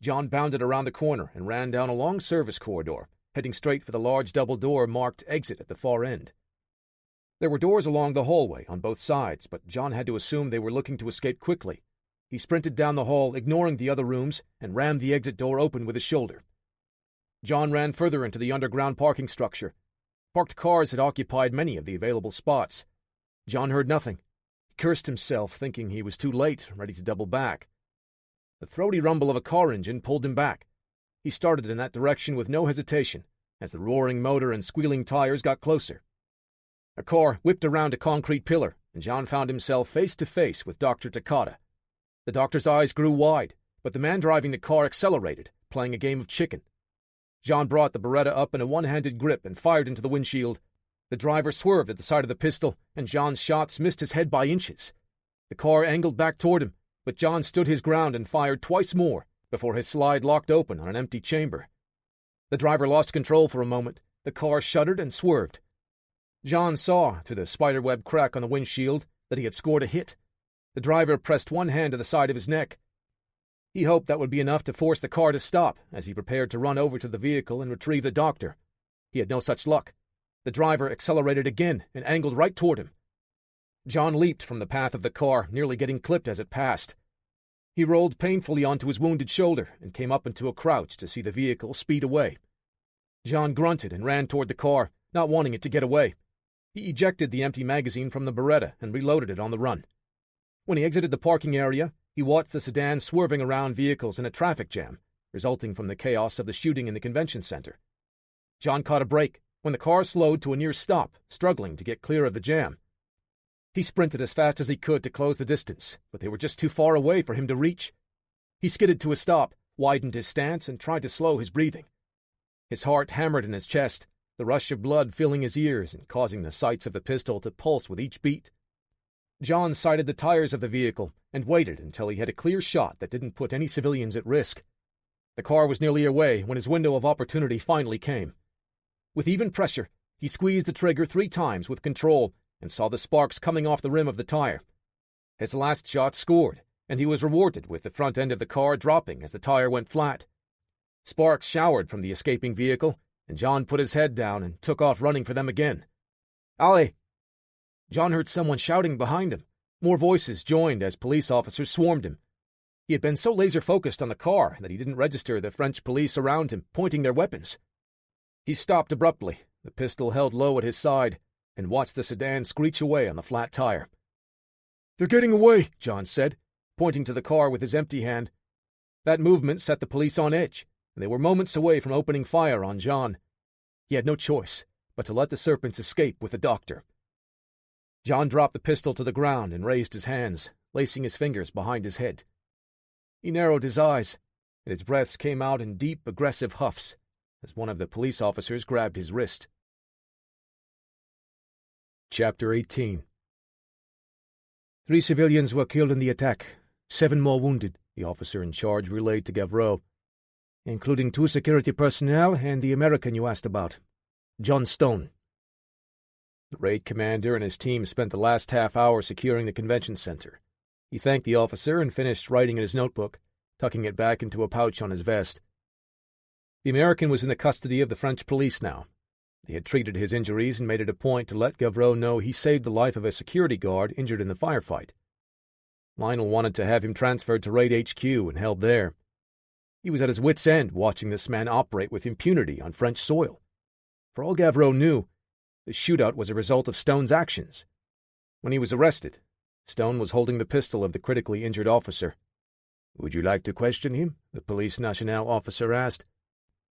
John bounded around the corner and ran down a long service corridor, heading straight for the large double door marked Exit at the far end. There were doors along the hallway on both sides, but John had to assume they were looking to escape quickly. He sprinted down the hall, ignoring the other rooms, and rammed the exit door open with his shoulder. John ran further into the underground parking structure. Parked cars had occupied many of the available spots. John heard nothing. He cursed himself, thinking he was too late, ready to double back. The throaty rumble of a car engine pulled him back. He started in that direction with no hesitation, as the roaring motor and squealing tires got closer. A car whipped around a concrete pillar, and John found himself face to face with Dr. Takata. The doctor's eyes grew wide, but the man driving the car accelerated, playing a game of chicken. John brought the Beretta up in a one-handed grip and fired into the windshield. The driver swerved at the sight of the pistol, and John's shots missed his head by inches. The car angled back toward him, but John stood his ground and fired twice more before his slide locked open on an empty chamber. The driver lost control for a moment. The car shuddered and swerved. John saw, through the spiderweb crack on the windshield, that he had scored a hit. The driver pressed one hand to the side of his neck. He hoped that would be enough to force the car to stop as he prepared to run over to the vehicle and retrieve the doctor. He had no such luck. The driver accelerated again and angled right toward him. John leaped from the path of the car, nearly getting clipped as it passed. He rolled painfully onto his wounded shoulder and came up into a crouch to see the vehicle speed away. John grunted and ran toward the car, not wanting it to get away. He ejected the empty magazine from the Beretta and reloaded it on the run. When he exited the parking area, he watched the sedan swerving around vehicles in a traffic jam, resulting from the chaos of the shooting in the convention center. John caught a break when the car slowed to a near stop, struggling to get clear of the jam. He sprinted as fast as he could to close the distance, but they were just too far away for him to reach. He skidded to a stop, widened his stance, and tried to slow his breathing. His heart hammered in his chest, the rush of blood filling his ears and causing the sights of the pistol to pulse with each beat. John sighted the tires of the vehicle and waited until he had a clear shot that didn't put any civilians at risk. The car was nearly away when his window of opportunity finally came. With even pressure, he squeezed the trigger 3 times with control and saw the sparks coming off the rim of the tire. His last shot scored, and he was rewarded with the front end of the car dropping as the tire went flat. Sparks showered from the escaping vehicle, and John put his head down and took off running for them again. "Allez!" John heard someone shouting behind him. More voices joined as police officers swarmed him. He had been so laser-focused on the car that he didn't register the French police around him, pointing their weapons. He stopped abruptly, the pistol held low at his side, and watched the sedan screech away on the flat tire. "They're getting away," John said, pointing to the car with his empty hand. That movement set the police on edge, and they were moments away from opening fire on John. He had no choice but to let the serpents escape with the doctor. John dropped the pistol to the ground and raised his hands, lacing his fingers behind his head. He narrowed his eyes, and his breaths came out in deep, aggressive huffs as one of the police officers grabbed his wrist. Chapter 18. 3 civilians were killed in the attack, 7 more wounded, the officer in charge relayed to Gavreau, including 2 security personnel and the American you asked about, John Stone. The raid commander and his team spent the last half hour securing the convention center. He thanked the officer and finished writing in his notebook, tucking it back into a pouch on his vest. The American was in the custody of the French police now. They had treated his injuries and made it a point to let Gavreau know he saved the life of a security guard injured in the firefight. Lionel wanted to have him transferred to Raid HQ and held there. He was at his wits' end watching this man operate with impunity on French soil. For all Gavreau knew, the shootout was a result of Stone's actions. When he was arrested, Stone was holding the pistol of the critically injured officer. "Would you like to question him?" the Police Nationale officer asked.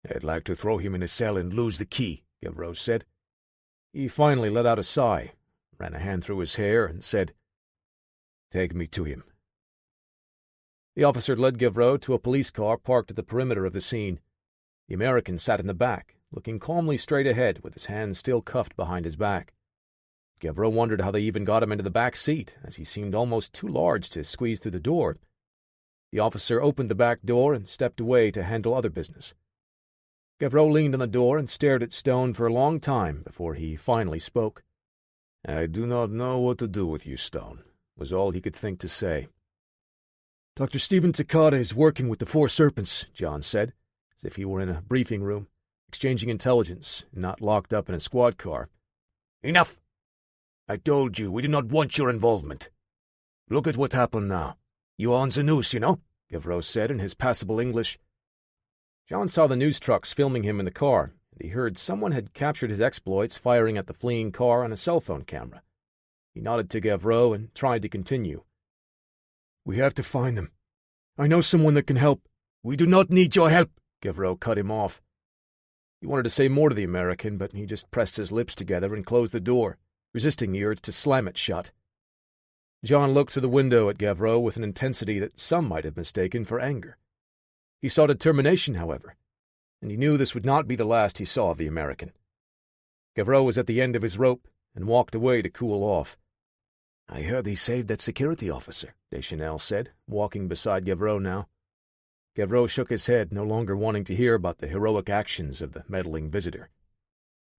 "I'd like to throw him in a cell and lose the key," Gavreau said. He finally let out a sigh, ran a hand through his hair, and said, "Take me to him." The officer led Gavreau to a police car parked at the perimeter of the scene. The American sat in the back, looking calmly straight ahead with his hands still cuffed behind his back. Gavreau wondered how they even got him into the back seat, as he seemed almost too large to squeeze through the door. The officer opened the back door and stepped away to handle other business. Gavreau leaned on the door and stared at Stone for a long time before he finally spoke. "I do not know what to do with you, Stone," was all he could think to say. "Dr. Stephen Takada is working with the 4 Serpents," John said, as if he were in a briefing room, exchanging intelligence, and not locked up in a squad car. "Enough! I told you we do not want your involvement. Look at what happened now. You are on the news, you know," Gavreau said in his passable English. John saw the news trucks filming him in the car, and he heard someone had captured his exploits firing at the fleeing car on a cell phone camera. He nodded to Gavreau and tried to continue. "We have to find them. I know someone that can help." "We do not need your help," Gavreau cut him off. He wanted to say more to the American, but he just pressed his lips together and closed the door, resisting the urge to slam it shut. John looked through the window at Gavreau with an intensity that some might have mistaken for anger. He saw determination, however, and he knew this would not be the last he saw of the American. Gavreau was at the end of his rope and walked away to cool off. "I heard he saved that security officer," Deschanel said, walking beside Gavreau now. Gavreau shook his head, no longer wanting to hear about the heroic actions of the meddling visitor.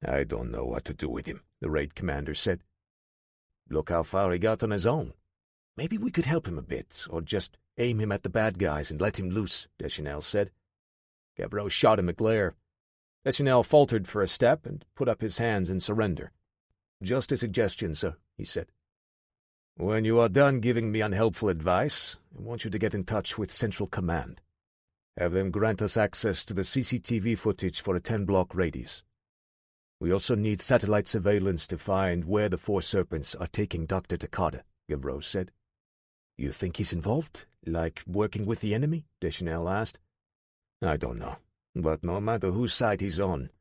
"I don't know what to do with him," the raid commander said. "Look how far he got on his own. Maybe we could help him a bit, or just aim him at the bad guys and let him loose," Deschanel said. Gavreau shot him a glare. Deschanel faltered for a step and put up his hands in surrender. "Just a suggestion, sir," he said. "When you are done giving me unhelpful advice, I want you to get in touch with Central Command. Have them grant us access to the CCTV footage for a 10-block radius. We also need satellite surveillance to find where the 4 Serpents are taking Dr. Takada," Gavreau said. "You think he's involved? Like working with the enemy?" Deschanel asked. "I don't know, but no matter whose side he's on,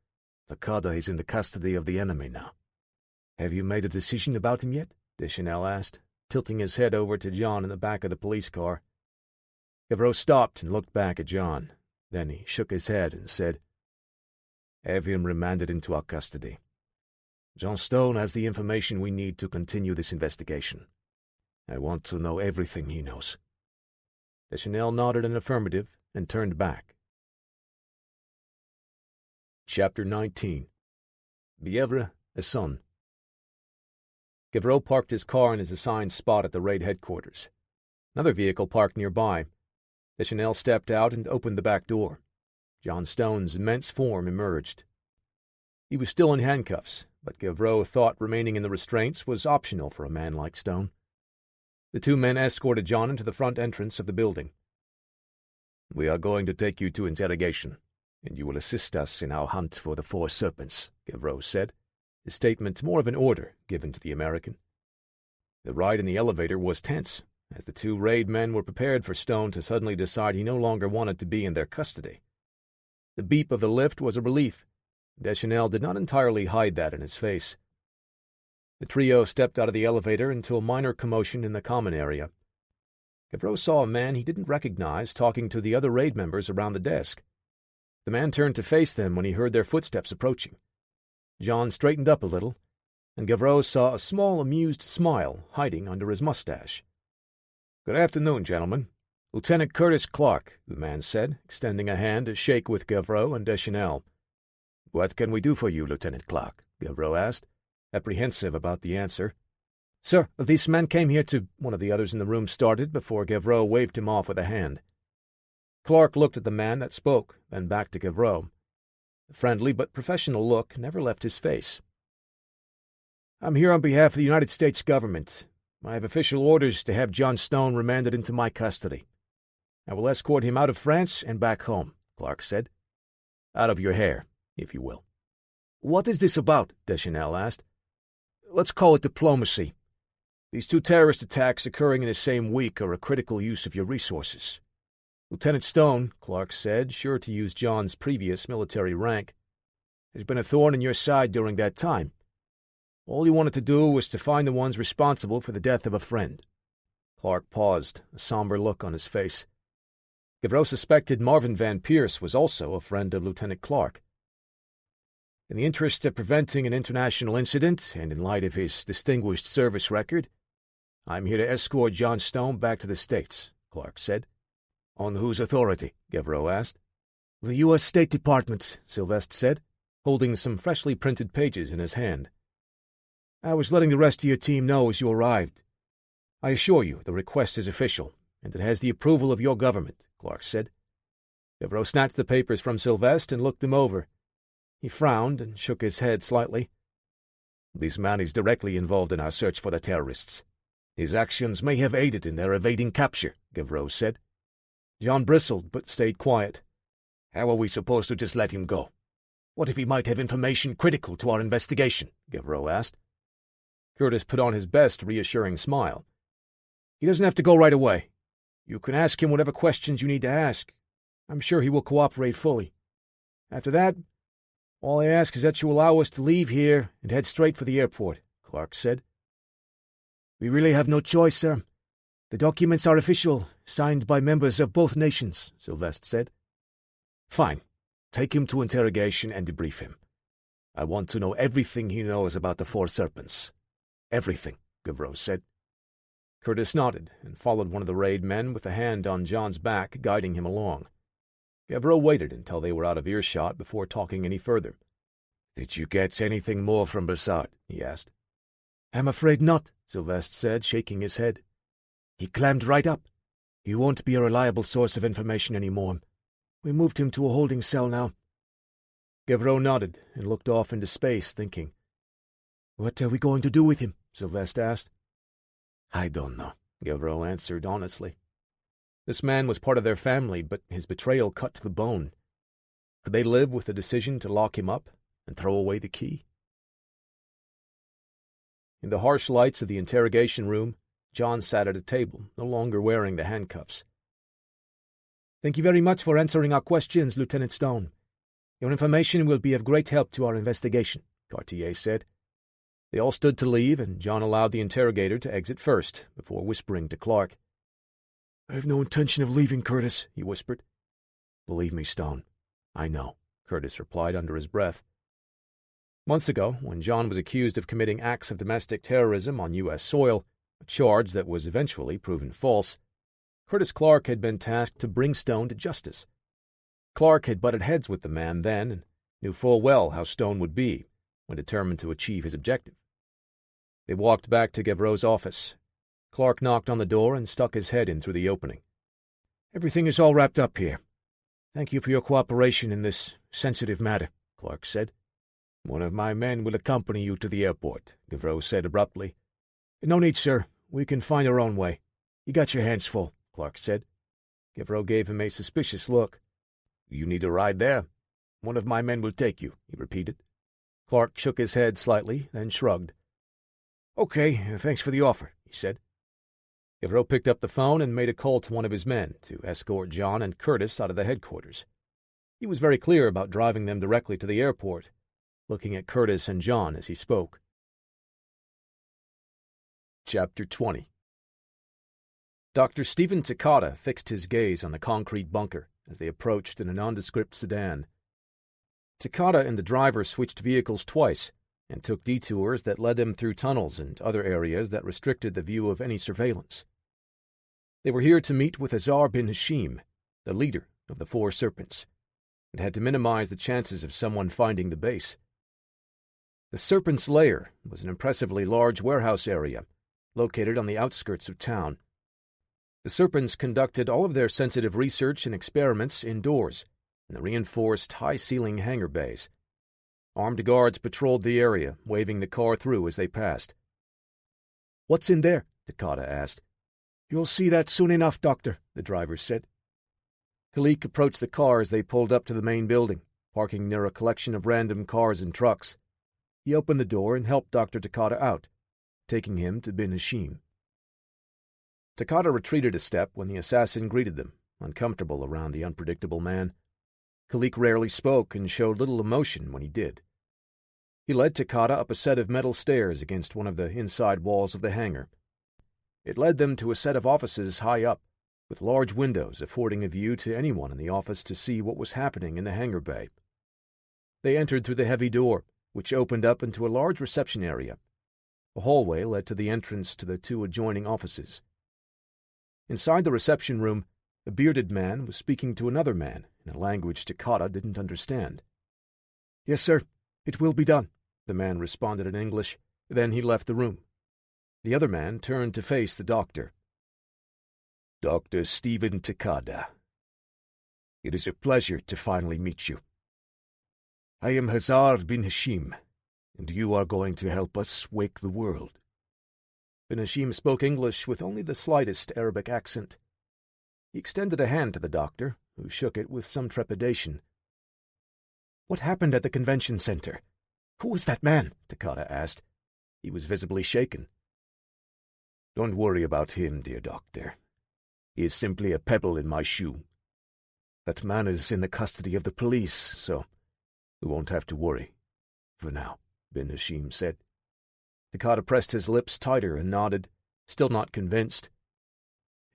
Takada is in the custody of the enemy now." "Have you made a decision about him yet?" Deschanel asked, tilting his head over to John in the back of the police car. Gavreau stopped and looked back at John. Then he shook his head and said, "Have him remanded into our custody. John Stone has the information we need to continue this investigation. I want to know everything he knows." Deschanel nodded an affirmative and turned back. Chapter 19. Bièvre, Essonne. Gavreau parked his car in his assigned spot at the raid headquarters. Another vehicle parked nearby. Deschanel stepped out and opened the back door. John Stone's immense form emerged. He was still in handcuffs, but Gavreau thought remaining in the restraints was optional for a man like Stone. The 2 men escorted John into the front entrance of the building. "We are going to take you to interrogation, and you will assist us in our hunt for the 4 Serpents," Gavreau said, his statement more of an order given to the American. The ride in the elevator was tense, as the 2 raid men were prepared for Stone to suddenly decide he no longer wanted to be in their custody. The beep of the lift was a relief. Deschanel did not entirely hide that in his face. The trio stepped out of the elevator into a minor commotion in the common area. Gavreau saw a man he didn't recognize talking to the other raid members around the desk. The man turned to face them when he heard their footsteps approaching. John straightened up a little, and Gavreau saw a small, amused smile hiding under his mustache. "Good afternoon, gentlemen. Lieutenant Curtis Clark," the man said, extending a hand to shake with Gavreau and Deschanel. "What can we do for you, Lieutenant Clark?" Gavreau asked, apprehensive about the answer. "Sir, this man came here to—" one of the others in the room started before Gavreau waved him off with a hand. Clark looked at the man that spoke, then back to Gavreau. The friendly but professional look never left his face. "I'm here on behalf of the United States government. I have official orders to have John Stone remanded into my custody. I will escort him out of France and back home," Clark said. "Out of your hair, if you will." "What is this about?" Deschanel asked. "Let's call it diplomacy. These two terrorist attacks occurring in the same week are a critical use of your resources. Lieutenant Stone," Clark said, sure to use John's previous military rank, "has been a thorn in your side during that time. All you wanted to do was to find the ones responsible for the death of a friend." Clark paused, a somber look on his face. Gavreau suspected Marvin Van Pierce was also a friend of Lieutenant Clark. "In the interest of preventing an international incident, and in light of his distinguished service record, I'm here to escort John Stone back to the States," Clark said. "On whose authority?" Gavreau asked. "The U.S. State Department," Sylvestre said, holding some freshly printed pages in his hand. "I was letting the rest of your team know as you arrived. I assure you the request is official, and it has the approval of your government," Clark said. Gavreau snatched the papers from Sylvestre and looked them over. He frowned and shook his head slightly. "This man is directly involved in our search for the terrorists. His actions may have aided in their evading capture," Gavreau said. John bristled, but stayed quiet. "How are we supposed to just let him go? What if he might have information critical to our investigation?" Gavreau asked. Curtis put on his best reassuring smile. "He doesn't have to go right away. You can ask him whatever questions you need to ask. I'm sure he will cooperate fully. After that, all I ask is that you allow us to leave here and head straight for the airport," Clark said. "We really have no choice, sir. The documents are official, signed by members of both nations," Sylvestre said. "Fine. Take him to interrogation and debrief him. I want to know everything he knows about the Four Serpents. Everything," Gavreau said. Curtis nodded and followed one of the raid men with a hand on John's back, guiding him along. Gavreau waited until they were out of earshot before talking any further. "Did you get anything more from Bessart?" he asked. "I'm afraid not," Sylvestre said, shaking his head. "He clammed right up. He won't be a reliable source of information anymore. We moved him to a holding cell now." Gavreau nodded and looked off into space, thinking. "What are we going to do with him?" Sylvestre asked. "I don't know," Gavreau answered honestly. This man was part of their family, but his betrayal cut to the bone. Could they live with the decision to lock him up and throw away the key? In the harsh lights of the interrogation room, John sat at a table, no longer wearing the handcuffs. "Thank you very much for answering our questions, Lieutenant Stone. Your information will be of great help to our investigation," Cartier said. They all stood to leave, and John allowed the interrogator to exit first, before whispering to Clark. "I have no intention of leaving, Curtis," he whispered. "Believe me, Stone, I know," Curtis replied under his breath. Months ago, when John was accused of committing acts of domestic terrorism on U.S. soil, a charge that was eventually proven false, Curtis Clark had been tasked to bring Stone to justice. Clark had butted heads with the man then and knew full well how Stone would be when determined to achieve his objective. They walked back to Gavreau's office. Clark knocked on the door and stuck his head in through the opening. "Everything is all wrapped up here. Thank you for your cooperation in this sensitive matter," Clark said. "One of my men will accompany you to the airport," Gavreau said abruptly. "No need, sir. We can find our own way. You got your hands full," Clark said. Gavreau gave him a suspicious look. "You need a ride there? One of my men will take you," he repeated. Clark shook his head slightly, then shrugged. "Okay, thanks for the offer," he said. Gavreau picked up the phone and made a call to one of his men to escort John and Curtis out of the headquarters. He was very clear about driving them directly to the airport, looking at Curtis and John as he spoke. Chapter 20 Dr. Stephen Takata fixed his gaze on the concrete bunker as they approached in a nondescript sedan. Takata and the driver switched vehicles twice and took detours that led them through tunnels and other areas that restricted the view of any surveillance. They were here to meet with Azar bin Hashim, the leader of the Four Serpents, and had to minimize the chances of someone finding the base. The Serpent's Lair was an impressively large warehouse area located on the outskirts of town. The Serpents conducted all of their sensitive research and experiments indoors in the reinforced high-ceiling hangar bays. Armed guards patrolled the area, waving the car through as they passed. "What's in there?" Takata asked. "You'll see that soon enough, Doctor," the driver said. Kalik approached the car as they pulled up to the main building, parking near a collection of random cars and trucks. He opened the door and helped Dr. Takata out, taking him to bin Hashim. Takata retreated a step when the assassin greeted them, uncomfortable around the unpredictable man. Kalik rarely spoke and showed little emotion when he did. He led Takata up a set of metal stairs against one of the inside walls of the hangar. It led them to a set of offices high up, with large windows affording a view to anyone in the office to see what was happening in the hangar bay. They entered through the heavy door, which opened up into a large reception area. A hallway led to the entrance to the two adjoining offices. Inside the reception room, a bearded man was speaking to another man in a language Takata didn't understand. "Yes, sir. It will be done," the man responded in English. Then he left the room. The other man turned to face the doctor. Dr. Stephen Takada. It is a pleasure to finally meet you. I am Azar bin Hashim, and you are going to help us wake the world. Bin Hashim spoke English with only the slightest Arabic accent. He extended a hand to the doctor, who shook it with some trepidation. "What happened at the convention center? Who was that man?" Takata asked. He was visibly shaken. Don't worry about him, dear doctor. He is simply a pebble in my shoe. That man is in the custody of the police, so we won't have to worry. For now, bin Hashim said. Takata pressed his lips tighter and nodded, still not convinced.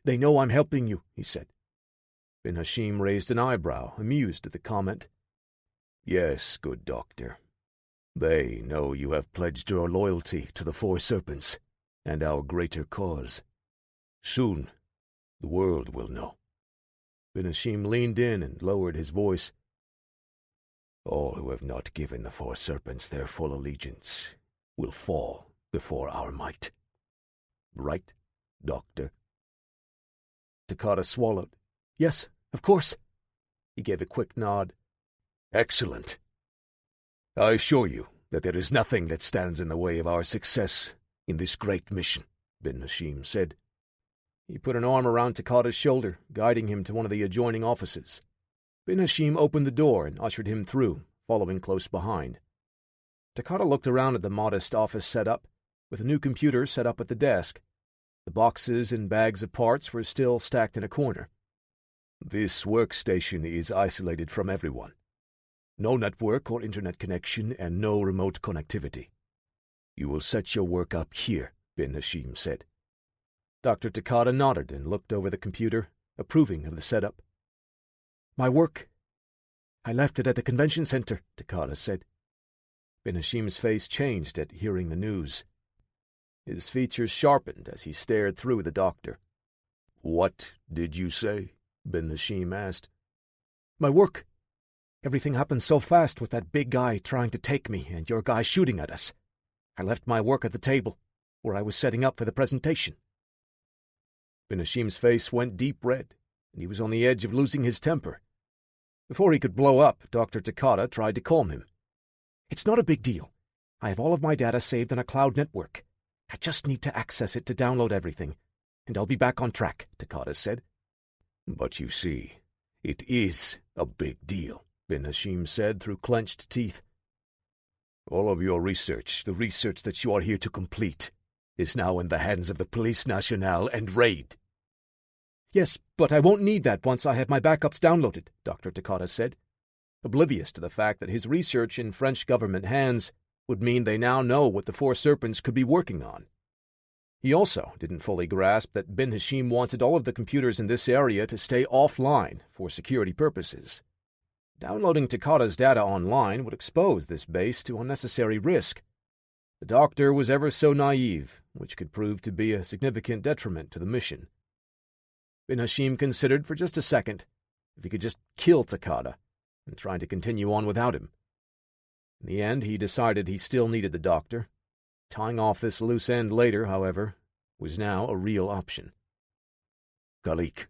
"They know I'm helping you," he said. Bin Hashim raised an eyebrow, amused at the comment. Yes, good doctor. They know you have pledged your loyalty to the Four Serpents and our greater cause. Soon, the world will know. Bin Hashim leaned in and lowered his voice. All who have not given the Four Serpents their full allegiance will fall before our might. Right, doctor? Takata swallowed. "Yes, of course." He gave a quick nod. Excellent. I assure you that there is nothing that stands in the way of our success in this great mission, bin Hashim said. He put an arm around Takata's shoulder, guiding him to one of the adjoining offices. Bin Hashim opened the door and ushered him through, following close behind. Takata looked around at the modest office setup, with a new computer set up at the desk. The boxes and bags of parts were still stacked in a corner. This workstation is isolated from everyone. No network or internet connection and no remote connectivity. You will set your work up here, bin Hashim said. Dr. Takata nodded and looked over the computer, approving of the setup. "My work? I left it at the convention center," Takata said. Bin Hashim's face changed at hearing the news. His features sharpened as he stared through the doctor. What did you say? bin Hashim asked. "My work. Everything happened so fast with that big guy trying to take me and your guy shooting at us. I left my work at the table, where I was setting up for the presentation." Bin Hashim's face went deep red, and he was on the edge of losing his temper. Before he could blow up, Dr. Takata tried to calm him. "It's not a big deal. I have all of my data saved on a cloud network. I just need to access it to download everything, and I'll be back on track," Takata said. "But you see, it is a big deal," bin Hashim said through clenched teeth. "All of your research, the research that you are here to complete, is now in the hands of the Police Nationale and RAID." "Yes, but I won't need that once I have my backups downloaded," Dr. Takata said, oblivious to the fact that his research in French government hands would mean they now know what the Four Serpents could be working on. He also didn't fully grasp that Ben Hashim wanted all of the computers in this area to stay offline for security purposes. Downloading Takata's data online would expose this base to unnecessary risk. The doctor was ever so naive, which could prove to be a significant detriment to the mission. Ben Hashim considered for just a second if he could just kill Takata and try to continue on without him. In the end, he decided he still needed the doctor. Tying off this loose end later, however, was now a real option. Khalik,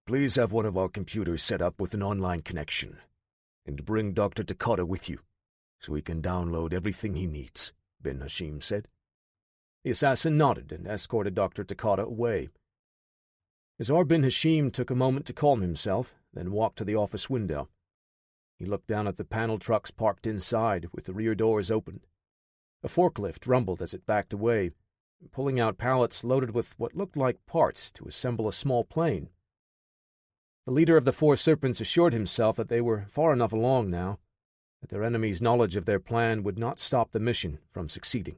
please have one of our computers set up with an online connection, and bring Dr. Takata with you, so he can download everything he needs, Ben Hashim said. The assassin nodded and escorted Dr. Takata away. Azar bin Hashim took a moment to calm himself, then walked to the office window. He looked down at the panel trucks parked inside, with the rear doors open. A forklift rumbled as it backed away, pulling out pallets loaded with what looked like parts to assemble a small plane. The leader of the Four Serpents assured himself that they were far enough along now, that their enemy's knowledge of their plan would not stop the mission from succeeding.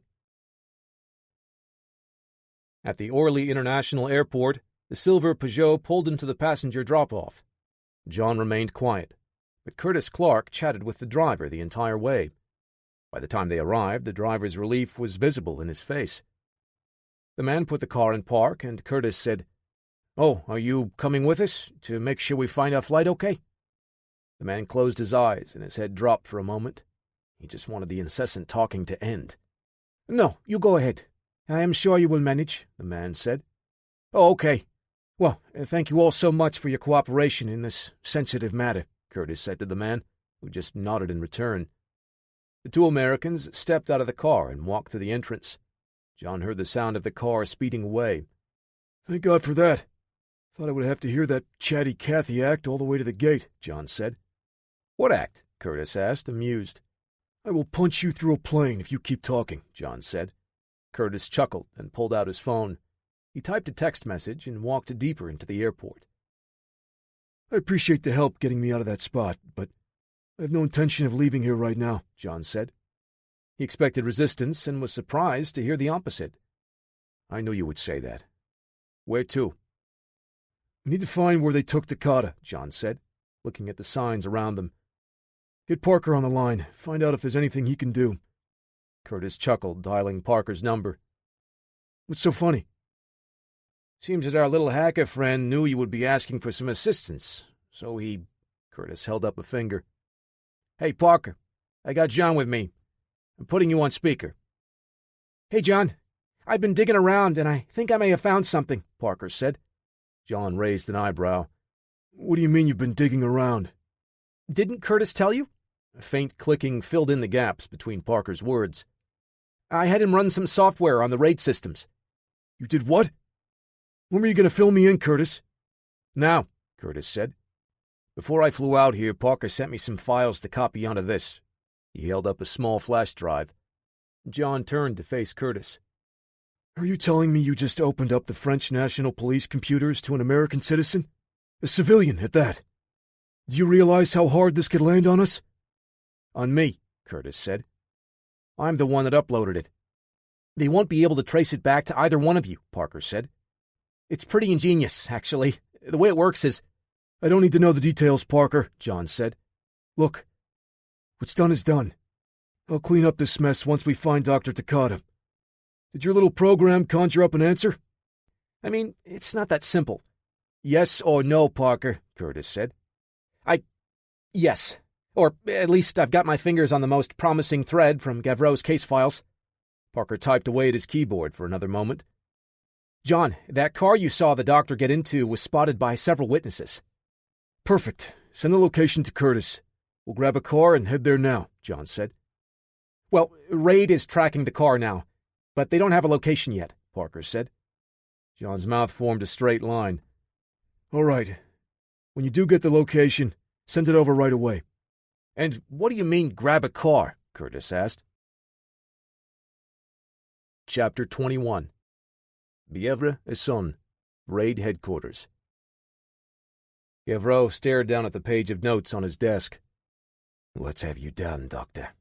At the Orly International Airport, the silver Peugeot pulled into the passenger drop-off. John remained quiet, but Curtis Clark chatted with the driver the entire way. By the time they arrived, the driver's relief was visible in his face. The man put the car in park, and Curtis said, "Oh, are you coming with us to make sure we find our flight okay?" The man closed his eyes, and his head dropped for a moment. He just wanted the incessant talking to end. "No, you go ahead. I am sure you will manage," the man said. "Oh, okay. Well, thank you all so much for your cooperation in this sensitive matter," Curtis said to the man, who just nodded in return. The two Americans stepped out of the car and walked to the entrance. John heard the sound of the car speeding away. "Thank God for that. Thought I would have to hear that chatty Cathy act all the way to the gate," John said. "What act?" Curtis asked, amused. "I will punch you through a plane if you keep talking," John said. Curtis chuckled and pulled out his phone. He typed a text message and walked deeper into the airport. "I appreciate the help getting me out of that spot, but I have no intention of leaving here right now," John said. He expected resistance and was surprised to hear the opposite. "I knew you would say that. Where to?" "We need to find where they took Takata," John said, looking at the signs around them. "Get Parker on the line. Find out if there's anything he can do." Curtis chuckled, dialing Parker's number. "What's so funny?" "Seems that our little hacker friend knew you would be asking for some assistance, so he—" Curtis held up a finger. "Hey, Parker, I got John with me. I'm putting you on speaker." "Hey, John, I've been digging around, and I think I may have found something," Parker said. John raised an eyebrow. "What do you mean you've been digging around?" "Didn't Curtis tell you?" A faint clicking filled in the gaps between Parker's words. "I had him run some software on the raid systems." "You did what? When were you going to fill me in, Curtis?" "Now," Curtis said. "Before I flew out here, Parker sent me some files to copy onto this." He held up a small flash drive. John turned to face Curtis. "Are you telling me you just opened up the French National Police computers to an American citizen? A civilian, at that? Do you realize how hard this could land on us?" "On me," Curtis said. "I'm the one that uploaded it." "They won't be able to trace it back to either one of you," Parker said. "It's pretty ingenious, actually. The way it works is—" "I don't need to know the details, Parker," John said. "Look, what's done is done. I'll clean up this mess once we find Dr. Takata. Did your little program conjure up an answer?" "I mean, it's not that simple." "Yes or no, Parker," Curtis said. Yes. Or at least I've got my fingers on the most promising thread from Gavreau's case files." Parker typed away at his keyboard for another moment. "John, that car you saw the doctor get into was spotted by several witnesses." "Perfect. Send the location to Curtis. We'll grab a car and head there now," John said. "Well, Raid is tracking the car now, but they don't have a location yet," Parker said. John's mouth formed a straight line. "All right. When you do get the location, send it over right away." "And what do you mean, grab a car?" Curtis asked. Chapter 21. Bièvre-Essonne, Raid Headquarters. Gavreau stared down at the page of notes on his desk. "What have you done, Doctor?"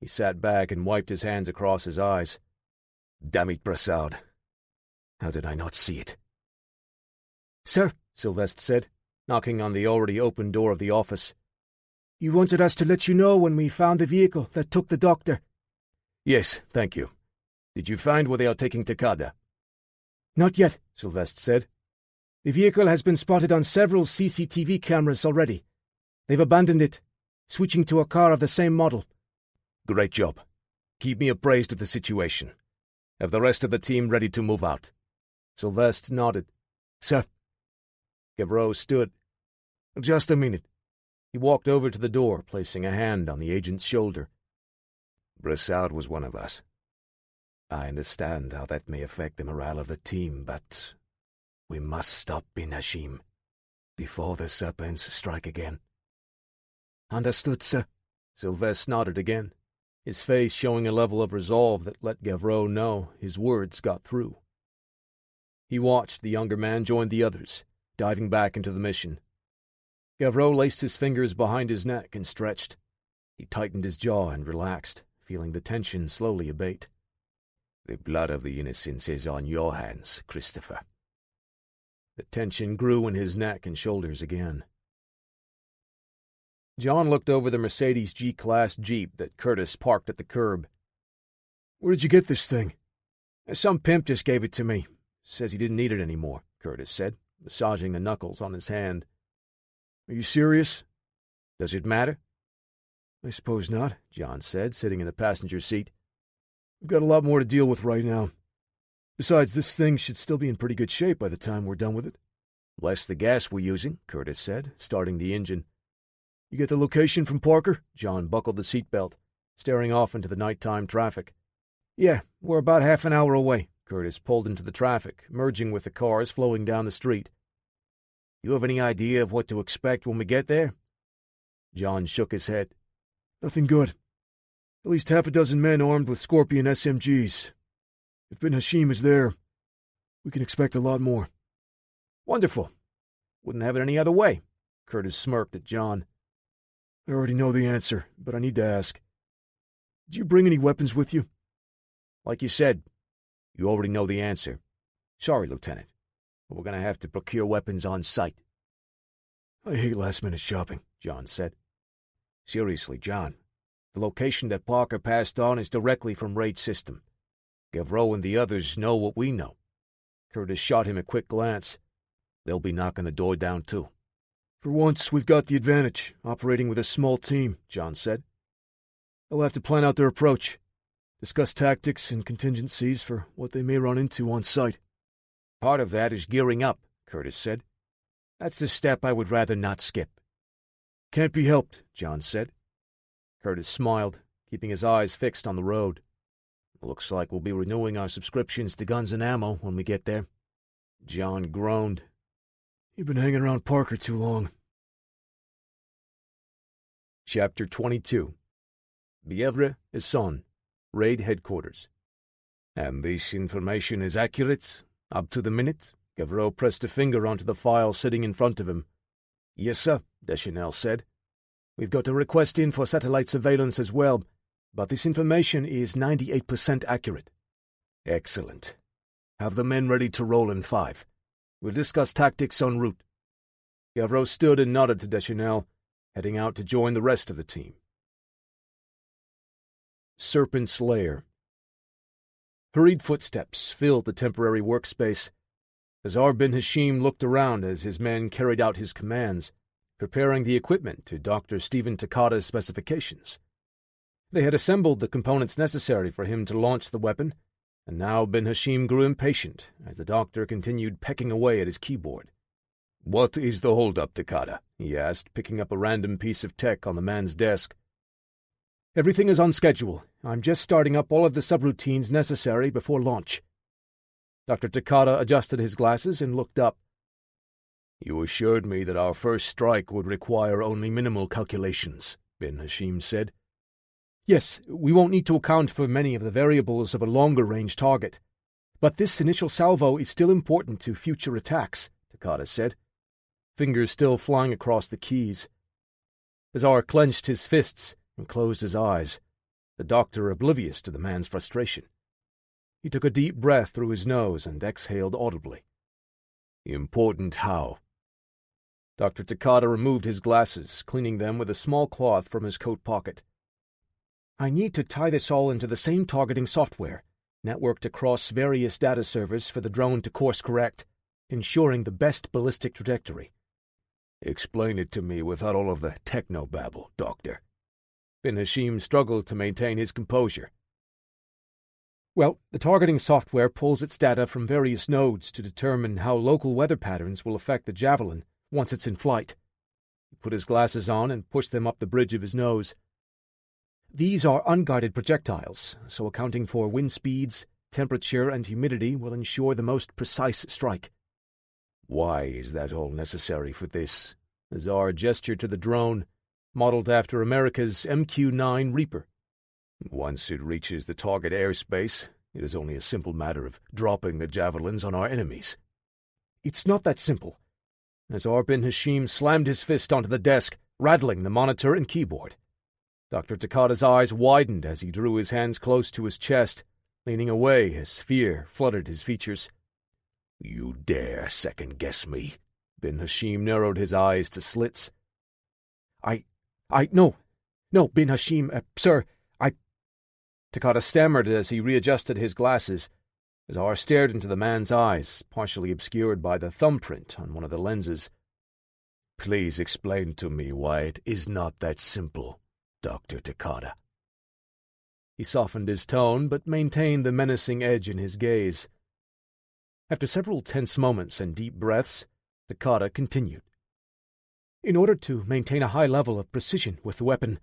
He sat back and wiped his hands across his eyes. "Damn it, Brassard. How did I not see it? "Sir," Sylvester said, knocking on the already open door of the office. "You wanted us to let you know when we found the vehicle that took the doctor." Yes, thank you. Did you find where they are taking Takada? "Not yet," Sylvester said. "The vehicle has been spotted on several CCTV cameras already. They've abandoned it, switching to a car of the same model." Great job. Keep me appraised of the situation. Have the rest of the team ready to move out. Sylvester nodded. Sir. Gavreau stood. Just a minute. He walked over to the door, placing a hand on the agent's shoulder. Broussard was one of us. I understand how that may affect the morale of the team, but we must stop bin Hashim before the serpents strike again. "Understood, sir." Sylvester nodded again, his face showing a level of resolve that let Gavreau know his words got through. He watched the younger man join the others, diving back into the mission. Gavreau laced his fingers behind his neck and stretched. He tightened his jaw and relaxed, feeling the tension slowly abate. The blood of the innocents is on your hands, Christopher. The tension grew in his neck and shoulders again. John looked over the Mercedes G-Class Jeep that Curtis parked at the curb. "Where did you get this thing?" "Some pimp just gave it to me. Says he didn't need it anymore," Curtis said, massaging the knuckles on his hand. "Are you serious?" "Does it matter?" "I suppose not," John said, sitting in the passenger seat. "We've got a lot more to deal with right now. Besides, this thing should still be in pretty good shape by the time we're done with it." "Less the gas we're using," Curtis said, starting the engine. "You get the location from Parker?" John buckled the seatbelt, staring off into the nighttime traffic. "Yeah, we're about half an hour away." Curtis pulled into the traffic, merging with the cars flowing down the street. "You have any idea of what to expect when we get there?" John shook his head. "Nothing good. At least half a dozen men armed with Scorpion SMGs. If bin Hashim is there, we can expect a lot more." "Wonderful. Wouldn't have it any other way." Curtis smirked at John. "I already know the answer, but I need to ask. Did you bring any weapons with you?" "Like you said, you already know the answer. Sorry, Lieutenant, but we're going to have to procure weapons on site." "I hate last-minute shopping," John said. "Seriously, John, the location that Parker passed on is directly from Raid's system. Gavreau and the others know what we know." Curtis shot him a quick glance. "They'll be knocking the door down, too." "For once, we've got the advantage, operating with a small team," John said. "They'll have to plan out their approach, discuss tactics and contingencies for what they may run into on site." "Part of that is gearing up," Curtis said. "That's the step I would rather not skip." "Can't be helped," John said. Curtis smiled, keeping his eyes fixed on the road. "Looks like we'll be renewing our subscriptions to guns and ammo when we get there." John groaned. "You've been hanging around Parker too long." Chapter 22. Bievre Essonne, Raid Headquarters. "And this information is accurate? Up to the minute?" Gavreau pressed a finger onto the file sitting in front of him. "Yes, sir," Deschanel said. "We've got a request in for satellite surveillance as well, but this information is 98% accurate." "Excellent. Have the men ready to roll in 5. We'll discuss tactics en route." Gavreau stood and nodded to Deschanel, heading out to join the rest of the team. Serpent's Lair. Hurried footsteps filled the temporary workspace. Azar bin Hashim looked around as his men carried out his commands, preparing the equipment to Dr. Stephen Takada's specifications. They had assembled the components necessary for him to launch the weapon, and now bin Hashim grew impatient as the doctor continued pecking away at his keyboard. "What is the hold-up, Takada?" he asked, picking up a random piece of tech on the man's desk. "Everything is on schedule. I'm just starting up all of the subroutines necessary before launch." Dr. Takada adjusted his glasses and looked up. "You assured me that our first strike would require only minimal calculations," bin Hashim said. "Yes, we won't need to account for many of the variables of a longer-range target. But this initial salvo is still important to future attacks," Takada said, fingers still flying across the keys. Azar clenched his fists and closed his eyes, the doctor oblivious to the man's frustration. He took a deep breath through his nose and exhaled audibly. Important how? Dr. Takata removed his glasses, cleaning them with a small cloth from his coat pocket. I need to tie this all into the same targeting software, networked across various data servers for the drone to course correct, ensuring the best ballistic trajectory. Explain it to me without all of the technobabble, Doctor. Bin Hashim struggled to maintain his composure. Well, the targeting software pulls its data from various nodes to determine how local weather patterns will affect the Javelin once it's in flight. He put his glasses on and pushed them up the bridge of his nose. These are unguided projectiles, so accounting for wind speeds, temperature, and humidity will ensure the most precise strike. Why is that all necessary for this? Azar gestured to the drone, modeled after America's MQ-9 Reaper. Once it reaches the target airspace, it is only a simple matter of dropping the javelins on our enemies. It's not that simple. Azar bin Hashim slammed his fist onto the desk, rattling the monitor and keyboard. Dr. Takata's eyes widened as he drew his hands close to his chest, leaning away as fear flooded his features. You dare second-guess me? Bin Hashim narrowed his eyes to slits. No, Bin Hashim, sir, Takata stammered as he readjusted his glasses. Azar stared into the man's eyes, partially obscured by the thumbprint on one of the lenses. Please explain to me why it is not that simple, Dr. Takata. He softened his tone, but maintained the menacing edge in his gaze. After several tense moments and deep breaths, Takata continued. In order to maintain a high level of precision with the weapon,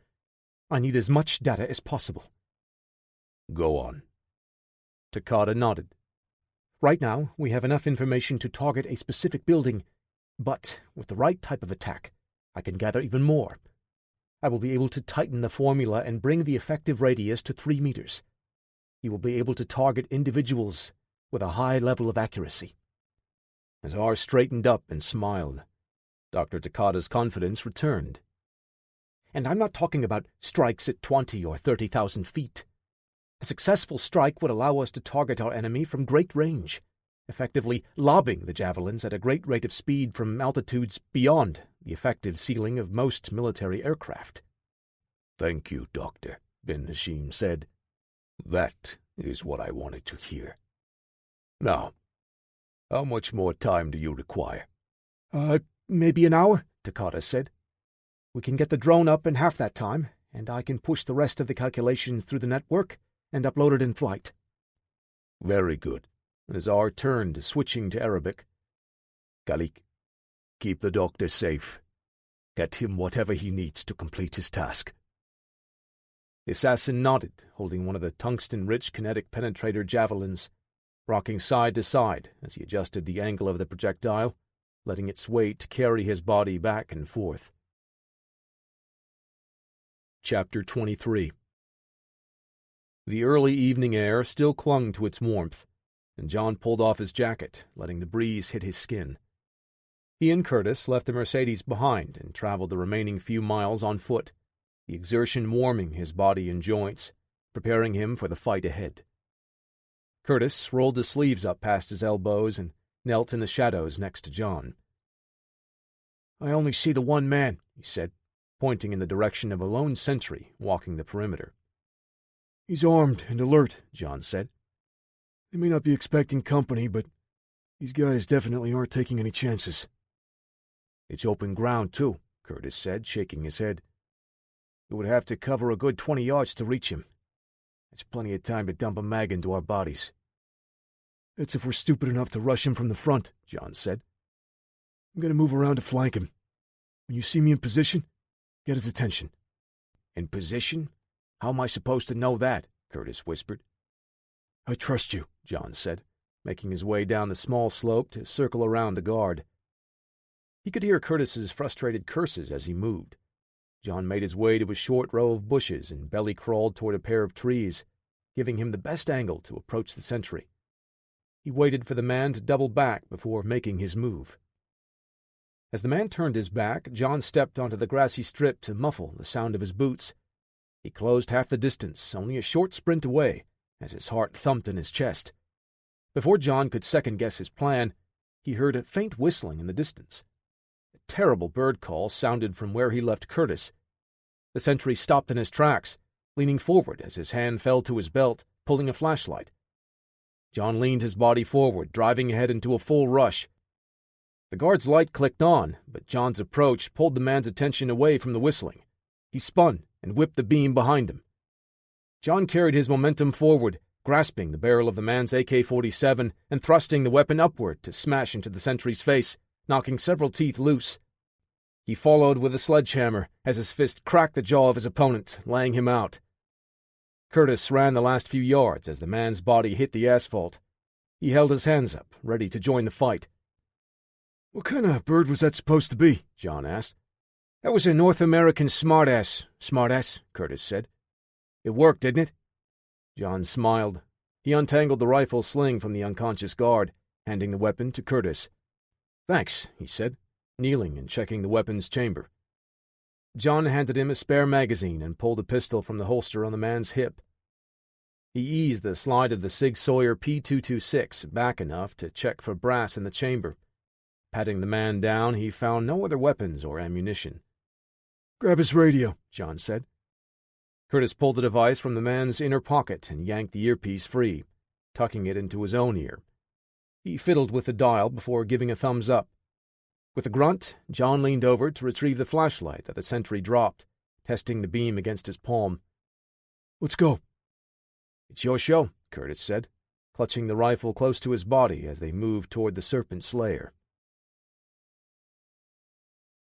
I need as much data as possible. Go on. Takata nodded. Right now, we have enough information to target a specific building, but with the right type of attack, I can gather even more. I will be able to tighten the formula and bring the effective radius to 3 meters. You will be able to target individuals with a high level of accuracy. Azar straightened up and smiled. Dr. Takata's confidence returned. And I'm not talking about strikes at 20 or 30,000 feet. A successful strike would allow us to target our enemy from great range, effectively lobbing the javelins at a great rate of speed from altitudes beyond the effective ceiling of most military aircraft. Thank you, Doctor, Bin Hashim said. That is what I wanted to hear. Now, how much more time do you require? Maybe an hour, Takata said. We can get the drone up in half that time, and I can push the rest of the calculations through the network and upload it in flight. Very good. Azar turned, switching to Arabic. Khalik, keep the doctor safe. Get him whatever he needs to complete his task. The assassin nodded, holding one of the tungsten-rich kinetic penetrator javelins, rocking side to side as he adjusted the angle of the projectile, letting its weight carry his body back and forth. Chapter 23. The early evening air still clung to its warmth, and John pulled off his jacket, letting the breeze hit his skin. He and Curtis left the Mercedes behind and traveled the remaining few miles on foot, the exertion warming his body and joints, preparing him for the fight ahead. Curtis rolled his sleeves up past his elbows and knelt in the shadows next to John. I only see the one man, he said, pointing in the direction of a lone sentry walking the perimeter. He's armed and alert, John said. They may not be expecting company, but these guys definitely aren't taking any chances. It's open ground, too, Curtis said, shaking his head. It would have to cover a good 20 yards to reach him. That's plenty of time to dump a mag into our bodies. That's if we're stupid enough to rush him from the front, John said. I'm going to move around to flank him. When you see me in position, get his attention. In position? How am I supposed to know that? Curtis whispered. I trust you, John said, making his way down the small slope to circle around the guard. He could hear Curtis's frustrated curses as he moved. John made his way to a short row of bushes and belly-crawled toward a pair of trees, giving him the best angle to approach the sentry. He waited for the man to double back before making his move. As the man turned his back, John stepped onto the grassy strip to muffle the sound of his boots. He closed half the distance, only a short sprint away, as his heart thumped in his chest. Before John could second-guess his plan, he heard a faint whistling in the distance. A terrible bird call sounded from where he left Curtis. The sentry stopped in his tracks, leaning forward as his hand fell to his belt, pulling a flashlight. John leaned his body forward, driving ahead into a full rush. The guard's light clicked on, but John's approach pulled the man's attention away from the whistling. He spun and whipped the beam behind him. John carried his momentum forward, grasping the barrel of the man's AK-47 and thrusting the weapon upward to smash into the sentry's face, knocking several teeth loose. He followed with a sledgehammer as his fist cracked the jaw of his opponent, laying him out. Curtis ran the last few yards as the man's body hit the asphalt. He held his hands up, ready to join the fight. "What kind of bird was that supposed to be?" John asked. "That was a North American smartass, Curtis said. "It worked, didn't it?" John smiled. He untangled the rifle sling from the unconscious guard, handing the weapon to Curtis. "Thanks," he said, kneeling and checking the weapon's chamber. John handed him a spare magazine and pulled a pistol from the holster on the man's hip. He eased the slide of the Sig Sauer P226 back enough to check for brass in the chamber. Patting the man down, he found no other weapons or ammunition. "Grab his radio," John said. Curtis pulled the device from the man's inner pocket and yanked the earpiece free, tucking it into his own ear. He fiddled with the dial before giving a thumbs up. With a grunt, John leaned over to retrieve the flashlight that the sentry dropped, testing the beam against his palm. "Let's go." "It's your show," Curtis said, clutching the rifle close to his body as they moved toward the serpent's lair.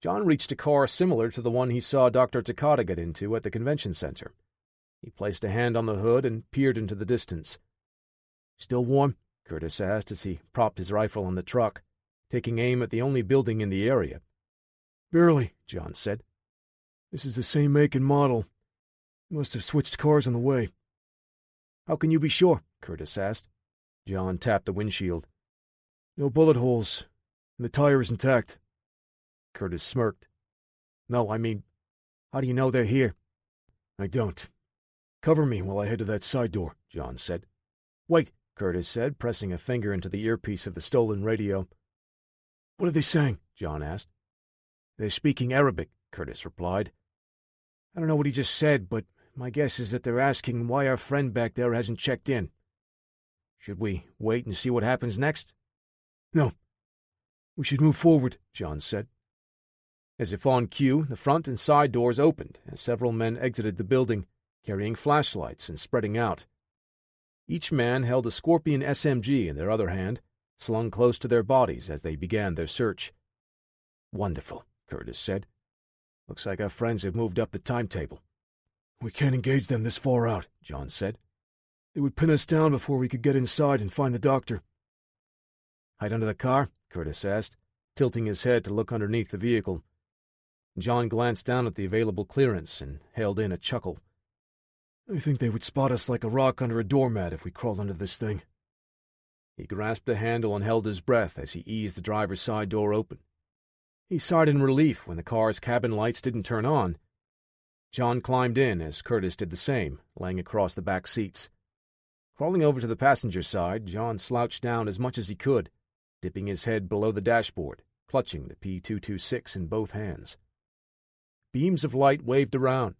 John reached a car similar to the one he saw Dr. Takata get into at the convention center. He placed a hand on the hood and peered into the distance. "Still warm?" Curtis asked as he propped his rifle on the truck, taking aim at the only building in the area. "Barely," John said. "This is the same make and model. You must have switched cars on the way." "How can you be sure?" Curtis asked. John tapped the windshield. "No bullet holes, and the tire is intact." Curtis smirked. "No, I mean, how do you know they're here?" "I don't. Cover me while I head to that side door," John said. "Wait," Curtis said, pressing a finger into the earpiece of the stolen radio. "What are they saying?" John asked. "They're speaking Arabic," Curtis replied. "I don't know what he just said, but my guess is that they're asking why our friend back there hasn't checked in. Should we wait and see what happens next?" "No. We should move forward," John said. As if on cue, the front and side doors opened as several men exited the building, carrying flashlights and spreading out. Each man held a Scorpion SMG in their other hand, slung close to their bodies as they began their search. "Wonderful," Curtis said. "Looks like our friends have moved up the timetable." "We can't engage them this far out," John said. "They would pin us down before we could get inside and find the doctor." "Hide under the car?" Curtis asked, tilting his head to look underneath the vehicle. John glanced down at the available clearance and held in a chuckle. "I think they would spot us like a rock under a doormat if we crawled under this thing." He grasped a handle and held his breath as he eased the driver's side door open. He sighed in relief when the car's cabin lights didn't turn on. John climbed in as Curtis did the same, laying across the back seats. Crawling over to the passenger side, John slouched down as much as he could, dipping his head below the dashboard, clutching the P226 in both hands. Beams of light waved around,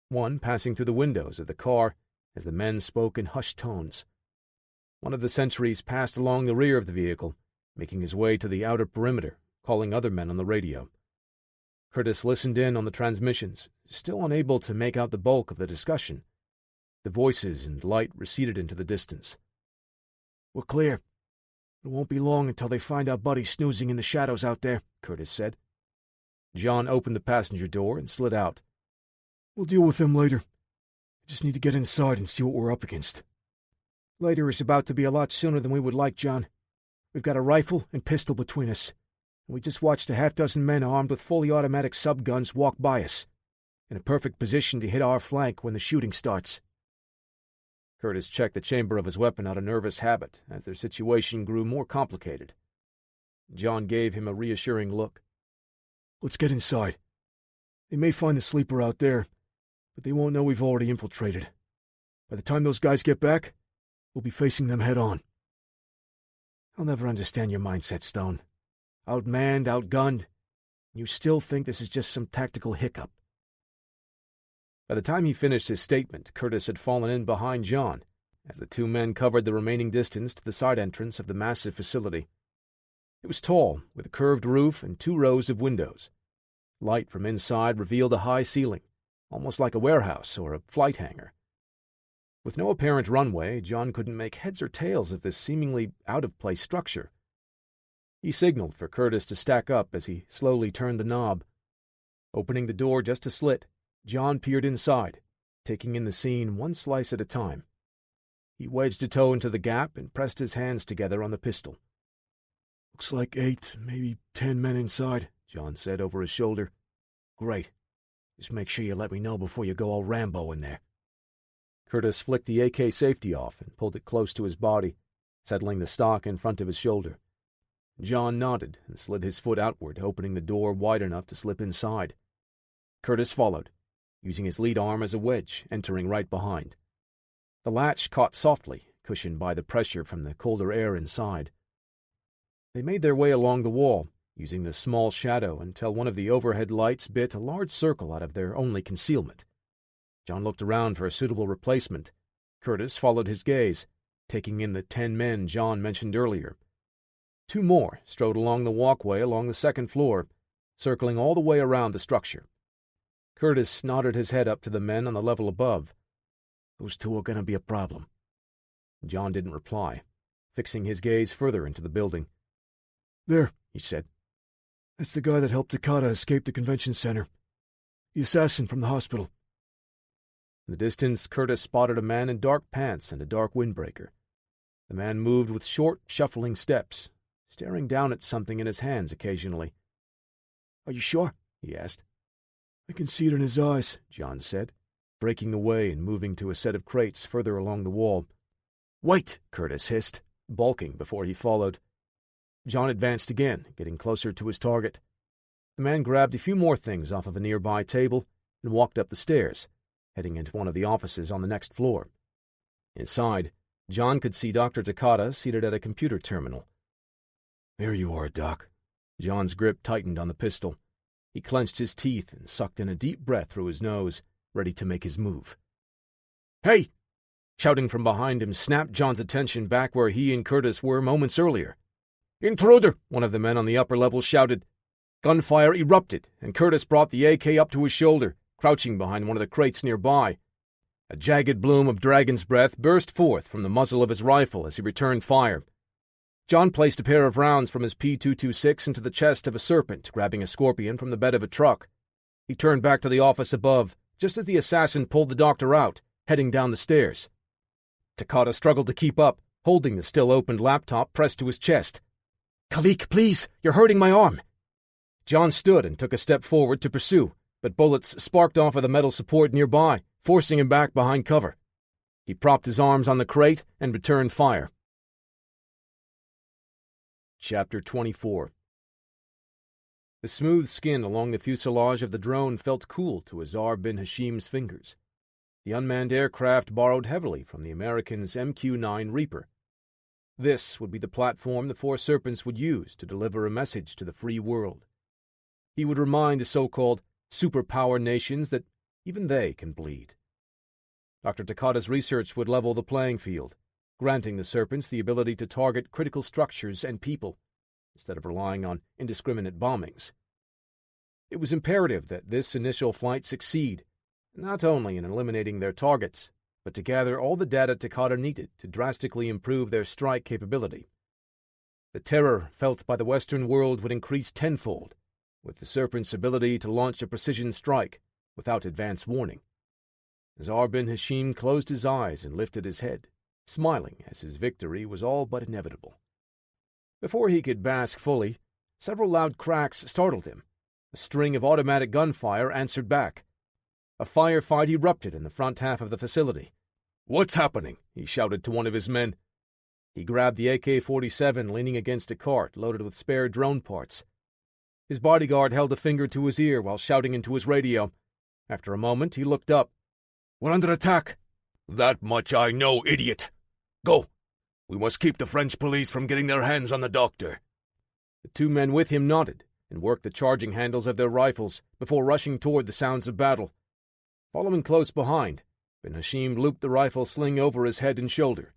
one passing through the windows of the car as the men spoke in hushed tones. One of the sentries passed along the rear of the vehicle, making his way to the outer perimeter, calling other men on the radio. Curtis listened in on the transmissions, still unable to make out the bulk of the discussion. The voices and light receded into the distance. "We're clear. It won't be long until they find our buddy snoozing in the shadows out there," Curtis said. John opened the passenger door and slid out. "We'll deal with them later. I just need to get inside and see what we're up against." "Later is about to be a lot sooner than we would like, John. We've got a rifle and pistol between us, and we just watched a half-dozen men armed with fully automatic subguns walk by us, in a perfect position to hit our flank when the shooting starts." Curtis checked the chamber of his weapon out of nervous habit as their situation grew more complicated. John gave him a reassuring look. "Let's get inside. They may find the sleeper out there, but they won't know we've already infiltrated. By the time those guys get back, we'll be facing them head-on. I'll never understand your mindset, Stone. Outmanned, outgunned, you still think this is just some tactical hiccup. By the time he finished his statement, Curtis had fallen in behind John, as the two men covered the remaining distance to the side entrance of the massive facility. It was tall, with a curved roof and 2 rows of windows. Light from inside revealed a high ceiling, almost like a warehouse or a flight hangar. With no apparent runway, John couldn't make heads or tails of this seemingly out-of-place structure. He signaled for Curtis to stack up as he slowly turned the knob. Opening the door just a slit, John peered inside, taking in the scene one slice at a time. He wedged a toe into the gap and pressed his hands together on the pistol. Looks like 8, maybe 10 men inside, John said over his shoulder. Great. Just make sure you let me know before you go all Rambo in there. Curtis flicked the AK safety off and pulled it close to his body, settling the stock in front of his shoulder. John nodded and slid his foot outward, opening the door wide enough to slip inside. Curtis followed, using his lead arm as a wedge, entering right behind. The latch caught softly, cushioned by the pressure from the colder air inside. They made their way along the wall, using the small shadow until one of the overhead lights bit a large circle out of their only concealment. John looked around for a suitable replacement. Curtis followed his gaze, taking in the 10 men John mentioned earlier. 2 more strode along the walkway along the second floor, circling all the way around the structure. Curtis nodded his head up to the men on the level above. Those 2 are going to be a problem. John didn't reply, fixing his gaze further into the building. There, he said. That's the guy that helped Takata escape the convention center. The assassin from the hospital. In the distance, Curtis spotted a man in dark pants and a dark windbreaker. The man moved with short, shuffling steps, staring down at something in his hands occasionally. Are you sure? He asked. I can see it in his eyes, John said, breaking away and moving to a set of crates further along the wall. Wait, Curtis hissed, balking before he followed. John advanced again, getting closer to his target. The man grabbed a few more things off of a nearby table and walked up the stairs, heading into one of the offices on the next floor. Inside, John could see Dr. Takata seated at a computer terminal. There you are, Doc. John's grip tightened on the pistol. He clenched his teeth and sucked in a deep breath through his nose, ready to make his move. Hey! Shouting from behind him snapped John's attention back where he and Curtis were moments earlier. Intruder! One of the men on the upper level shouted. Gunfire erupted, and Curtis brought the AK up to his shoulder, crouching behind one of the crates nearby. A jagged bloom of dragon's breath burst forth from the muzzle of his rifle as he returned fire. John placed a pair of rounds from his P226 into the chest of a serpent, grabbing a scorpion from the bed of a truck. He turned back to the office above, just as the assassin pulled the doctor out, heading down the stairs. Takata struggled to keep up, holding the still-opened laptop pressed to his chest. Khalik, please! You're hurting my arm! John stood and took a step forward to pursue, but bullets sparked off of the metal support nearby, forcing him back behind cover. He propped his arms on the crate and returned fire. Chapter 24. The smooth skin along the fuselage of the drone felt cool to Azar bin Hashim's fingers. The unmanned aircraft borrowed heavily from the Americans' MQ-9 Reaper. This would be the platform the Four Serpents would use to deliver a message to the free world. He would remind the so-called superpower nations that even they can bleed. Dr. Takata's research would level the playing field, granting the Serpents the ability to target critical structures and people, instead of relying on indiscriminate bombings. It was imperative that this initial flight succeed, not only in eliminating their targets, but to gather all the data Takata needed to drastically improve their strike capability. The terror felt by the Western world would increase tenfold, with the Serpent's ability to launch a precision strike without advance warning. Azar bin Hashim closed his eyes and lifted his head, smiling as his victory was all but inevitable. Before he could bask fully, several loud cracks startled him. A string of automatic gunfire answered back. A firefight erupted in the front half of the facility. "What's happening?" he shouted to one of his men. He grabbed the AK-47 leaning against a cart loaded with spare drone parts. His bodyguard held a finger to his ear while shouting into his radio. After a moment, he looked up. "We're under attack." "That much I know, idiot." Go! We must keep the French police from getting their hands on the doctor." The two men with him nodded and worked the charging handles of their rifles before rushing toward the sounds of battle. Following close behind, Ben Hashim looped the rifle sling over his head and shoulder.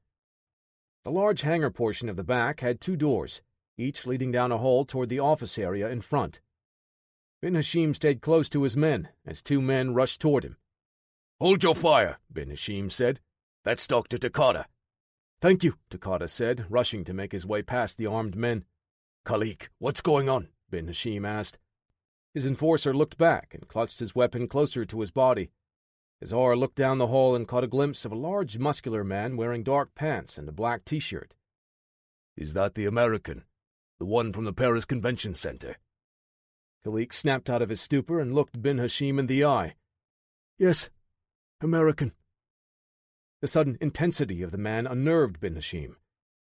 The large hangar portion of the back had 2 doors, each leading down a hall toward the office area in front. Ben Hashim stayed close to his men as 2 men rushed toward him. "Hold your fire," Ben Hashim said. "That's Dr. Takata." "Thank you," Takata said, rushing to make his way past the armed men. "Khalik, what's going on?" Ben Hashim asked. His enforcer looked back and clutched his weapon closer to his body. Azar looked down the hall and caught a glimpse of a large, muscular man wearing dark pants and a black T-shirt. "Is that the American? The one from the Paris Convention Center?" Khalik snapped out of his stupor and looked Ben Hashim in the eye. "Yes, American." The sudden intensity of the man unnerved Ben Hashim.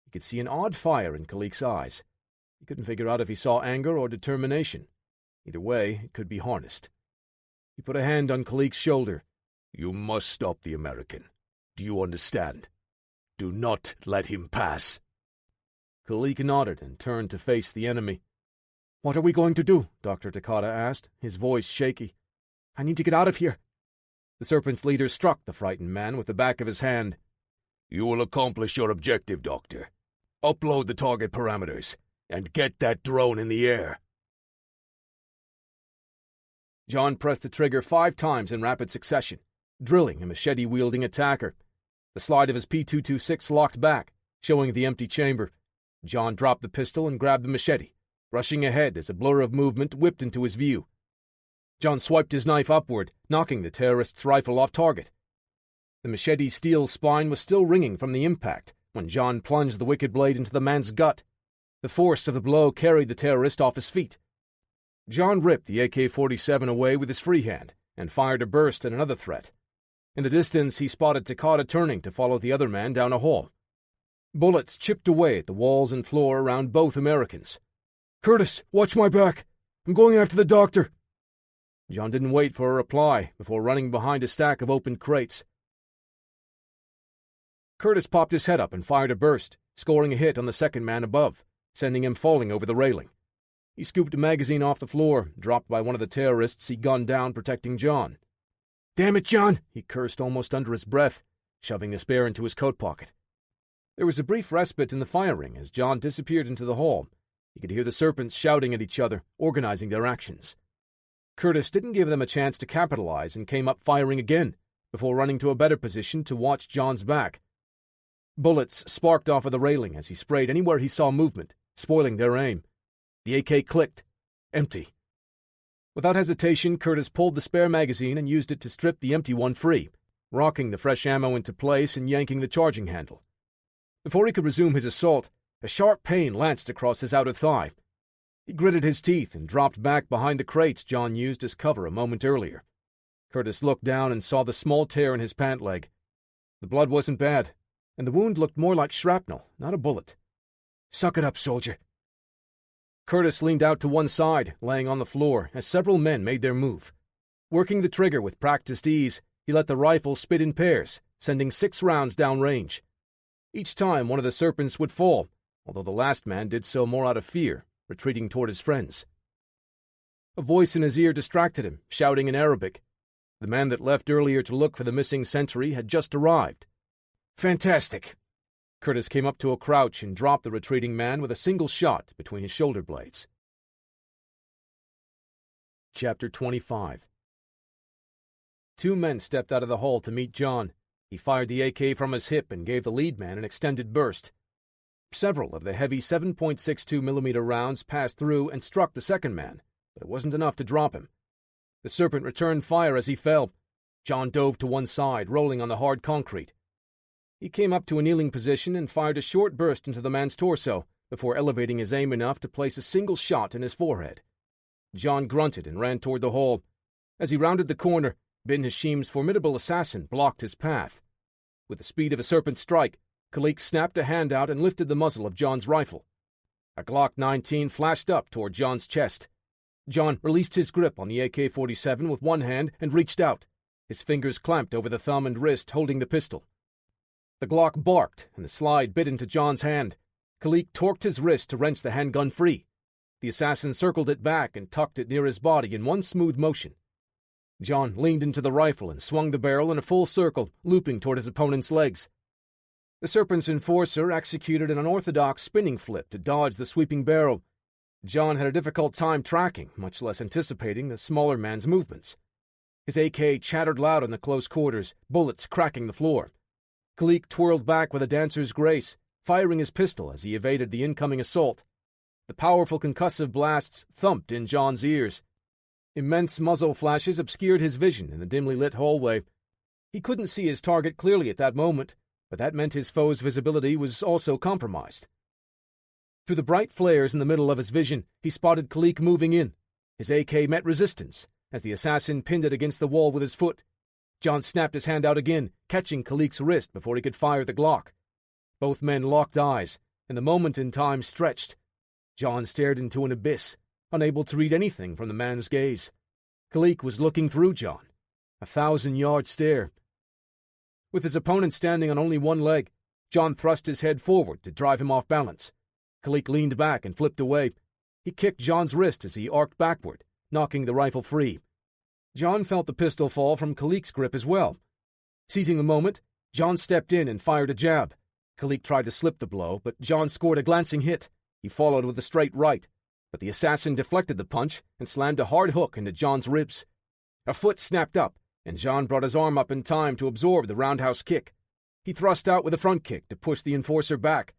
He could see an odd fire in Khalik's eyes. He couldn't figure out if he saw anger or determination. Either way, it could be harnessed. He put a hand on Khalik's shoulder. "You must stop the American. Do you understand? Do not let him pass." Khalik nodded and turned to face the enemy. "What are we going to do?" Dr. Takata asked, his voice shaky. "I need to get out of here." The Serpent's leader struck the frightened man with the back of his hand. "You will accomplish your objective, Doctor. Upload the target parameters, and get that drone in the air." John pressed the trigger 5 times in rapid succession, drilling a machete-wielding attacker. The slide of his P-226 locked back, showing the empty chamber. John dropped the pistol and grabbed the machete, rushing ahead as a blur of movement whipped into his view. John swiped his knife upward, knocking the terrorist's rifle off target. The machete's steel spine was still ringing from the impact when John plunged the wicked blade into the man's gut. The force of the blow carried the terrorist off his feet. John ripped the AK-47 away with his free hand and fired a burst at another threat. In the distance, he spotted Takata turning to follow the other man down a hall. Bullets chipped away at the walls and floor around both Americans. "Curtis, watch my back! I'm going after the doctor!" John didn't wait for a reply before running behind a stack of open crates. Curtis popped his head up and fired a burst, scoring a hit on the second man above, sending him falling over the railing. He scooped a magazine off the floor, dropped by one of the terrorists he gunned down protecting John. "Damn it, John!" he cursed almost under his breath, shoving the spare into his coat pocket. There was a brief respite in the firing as John disappeared into the hall. He could hear the Serpents shouting at each other, organizing their actions. Curtis didn't give them a chance to capitalize and came up firing again, before running to a better position to watch John's back. Bullets sparked off of the railing as he sprayed anywhere he saw movement, spoiling their aim. The AK clicked. Empty. Without hesitation, Curtis pulled the spare magazine and used it to strip the empty one free, rocking the fresh ammo into place and yanking the charging handle. Before he could resume his assault, a sharp pain lanced across his outer thigh. He gritted his teeth and dropped back behind the crates John used as cover a moment earlier. Curtis looked down and saw the small tear in his pant leg. The blood wasn't bad, and the wound looked more like shrapnel, not a bullet. "Suck it up, soldier." Curtis leaned out to one side, laying on the floor, as several men made their move. Working the trigger with practiced ease, he let the rifle spit in pairs, sending 6 rounds downrange. Each time one of the Serpents would fall, although the last man did so more out of fear, retreating toward his friends. A voice in his ear distracted him, shouting in Arabic. The man that left earlier to look for the missing sentry had just arrived. "Fantastic!" Curtis came up to a crouch and dropped the retreating man with a single shot between his shoulder blades. Chapter 25. 2 men stepped out of the hall to meet John. He fired the AK from his hip and gave the lead man an extended burst. Several of the heavy 7.62mm rounds passed through and struck the second man, but it wasn't enough to drop him. The Serpent returned fire as he fell. John dove to one side, rolling on the hard concrete. He came up to a kneeling position and fired a short burst into the man's torso, before elevating his aim enough to place a single shot in his forehead. John grunted and ran toward the hall. As he rounded the corner, Ben Hashim's formidable assassin blocked his path. With the speed of a serpent strike, Khalik snapped a hand out and lifted the muzzle of John's rifle. A Glock 19 flashed up toward John's chest. John released his grip on the AK-47 with one hand and reached out. His fingers clamped over the thumb and wrist holding the pistol. The Glock barked, and the slide bit into John's hand. Kalik torqued his wrist to wrench the handgun free. The assassin circled it back and tucked it near his body in one smooth motion. John leaned into the rifle and swung the barrel in a full circle, looping toward his opponent's legs. The Serpent's enforcer executed an unorthodox spinning flip to dodge the sweeping barrel. John had a difficult time tracking, much less anticipating the smaller man's movements. His AK chattered loud in the close quarters, bullets cracking the floor. Kalik twirled back with a dancer's grace, firing his pistol as he evaded the incoming assault. The powerful concussive blasts thumped in John's ears. Immense muzzle flashes obscured his vision in the dimly lit hallway. He couldn't see his target clearly at that moment, but that meant his foe's visibility was also compromised. Through the bright flares in the middle of his vision, he spotted Kalik moving in. His AK met resistance as the assassin pinned it against the wall with his foot. John snapped his hand out again, catching Kalik's wrist before he could fire the Glock. Both men locked eyes, and the moment in time stretched. John stared into an abyss, unable to read anything from the man's gaze. Kalik was looking through John. 1,000-yard stare. With his opponent standing on only one leg, John thrust his head forward to drive him off balance. Kalik leaned back and flipped away. He kicked John's wrist as he arced backward, knocking the rifle free. John felt the pistol fall from Kalik's grip as well. Seizing the moment, John stepped in and fired a jab. Kalik tried to slip the blow, but John scored a glancing hit. He followed with a straight right, but the assassin deflected the punch and slammed a hard hook into John's ribs. A foot snapped up, and John brought his arm up in time to absorb the roundhouse kick. He thrust out with a front kick to push the enforcer back.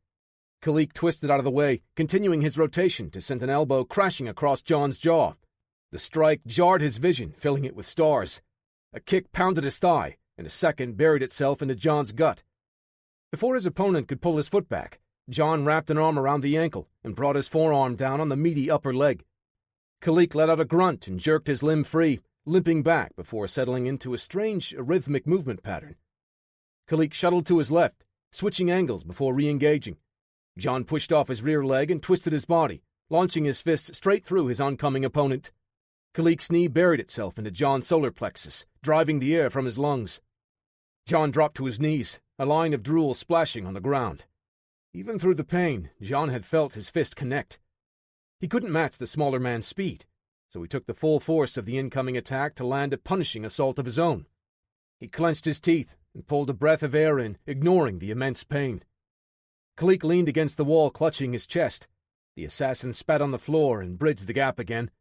Kalik twisted out of the way, continuing his rotation to send an elbow crashing across John's jaw. The strike jarred his vision, filling it with stars. A kick pounded his thigh, and a second buried itself into John's gut. Before his opponent could pull his foot back, John wrapped an arm around the ankle and brought his forearm down on the meaty upper leg. Kalik let out a grunt and jerked his limb free, limping back before settling into a strange, rhythmic movement pattern. Kalik shuttled to his left, switching angles before re-engaging. John pushed off his rear leg and twisted his body, launching his fist straight through his oncoming opponent. Kalik's knee buried itself into John's solar plexus, driving the air from his lungs. John dropped to his knees, a line of drool splashing on the ground. Even through the pain, John had felt his fist connect. He couldn't match the smaller man's speed, so he took the full force of the incoming attack to land a punishing assault of his own. He clenched his teeth and pulled a breath of air in, ignoring the immense pain. Kalik leaned against the wall, clutching his chest. The assassin spat on the floor and bridged the gap again.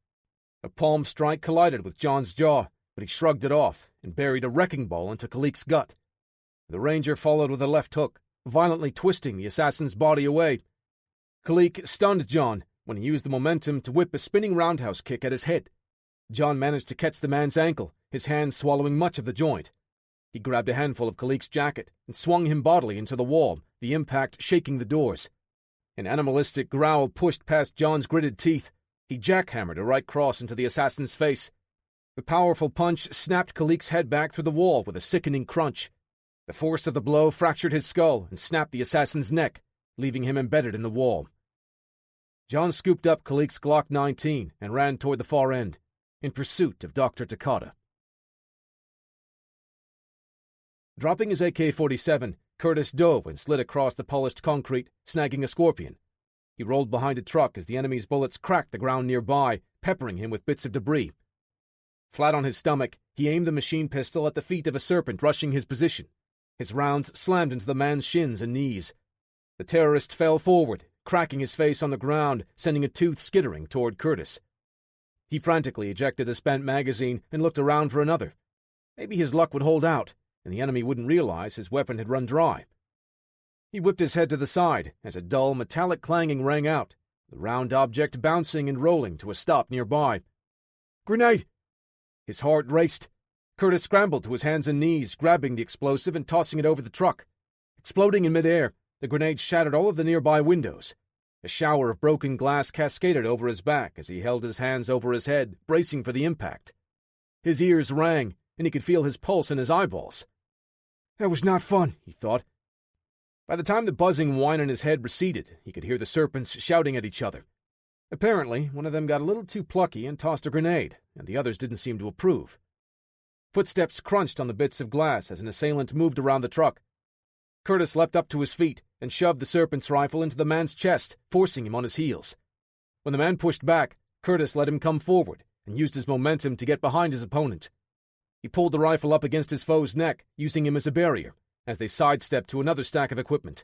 A palm strike collided with John's jaw, but he shrugged it off and buried a wrecking ball into Kalik's gut. The ranger followed with a left hook, violently twisting the assassin's body away. Kalik stunned John when he used the momentum to whip a spinning roundhouse kick at his head. John managed to catch the man's ankle, his hand swallowing much of the joint. He grabbed a handful of Kalik's jacket and swung him bodily into the wall, the impact shaking the doors. An animalistic growl pushed past John's gritted teeth. He jackhammered a right cross into the assassin's face. The powerful punch snapped Kalik's head back through the wall with a sickening crunch. The force of the blow fractured his skull and snapped the assassin's neck, leaving him embedded in the wall. John scooped up Kalik's Glock 19 and ran toward the far end, in pursuit of Dr. Takata. Dropping his AK-47, Curtis dove and slid across the polished concrete, snagging a scorpion. He rolled behind a truck as the enemy's bullets cracked the ground nearby, peppering him with bits of debris. Flat on his stomach, he aimed the machine pistol at the feet of a serpent rushing his position. His rounds slammed into the man's shins and knees. The terrorist fell forward, cracking his face on the ground, sending a tooth skittering toward Curtis. He frantically ejected the spent magazine and looked around for another. Maybe his luck would hold out, and the enemy wouldn't realize his weapon had run dry. He whipped his head to the side as a dull, metallic clanging rang out, the round object bouncing and rolling to a stop nearby. "Grenade!" His heart raced. Curtis scrambled to his hands and knees, grabbing the explosive and tossing it over the truck. Exploding in midair, the grenade shattered all of the nearby windows. A shower of broken glass cascaded over his back as he held his hands over his head, bracing for the impact. His ears rang, and he could feel his pulse in his eyeballs. That was not fun, he thought. By the time the buzzing whine in his head receded, he could hear the serpents shouting at each other. Apparently, one of them got a little too plucky and tossed a grenade, and the others didn't seem to approve. Footsteps crunched on the bits of glass as an assailant moved around the truck. Curtis leapt up to his feet and shoved the serpent's rifle into the man's chest, forcing him on his heels. When the man pushed back, Curtis let him come forward and used his momentum to get behind his opponent. He pulled the rifle up against his foe's neck, using him as a barrier, as they sidestepped to another stack of equipment.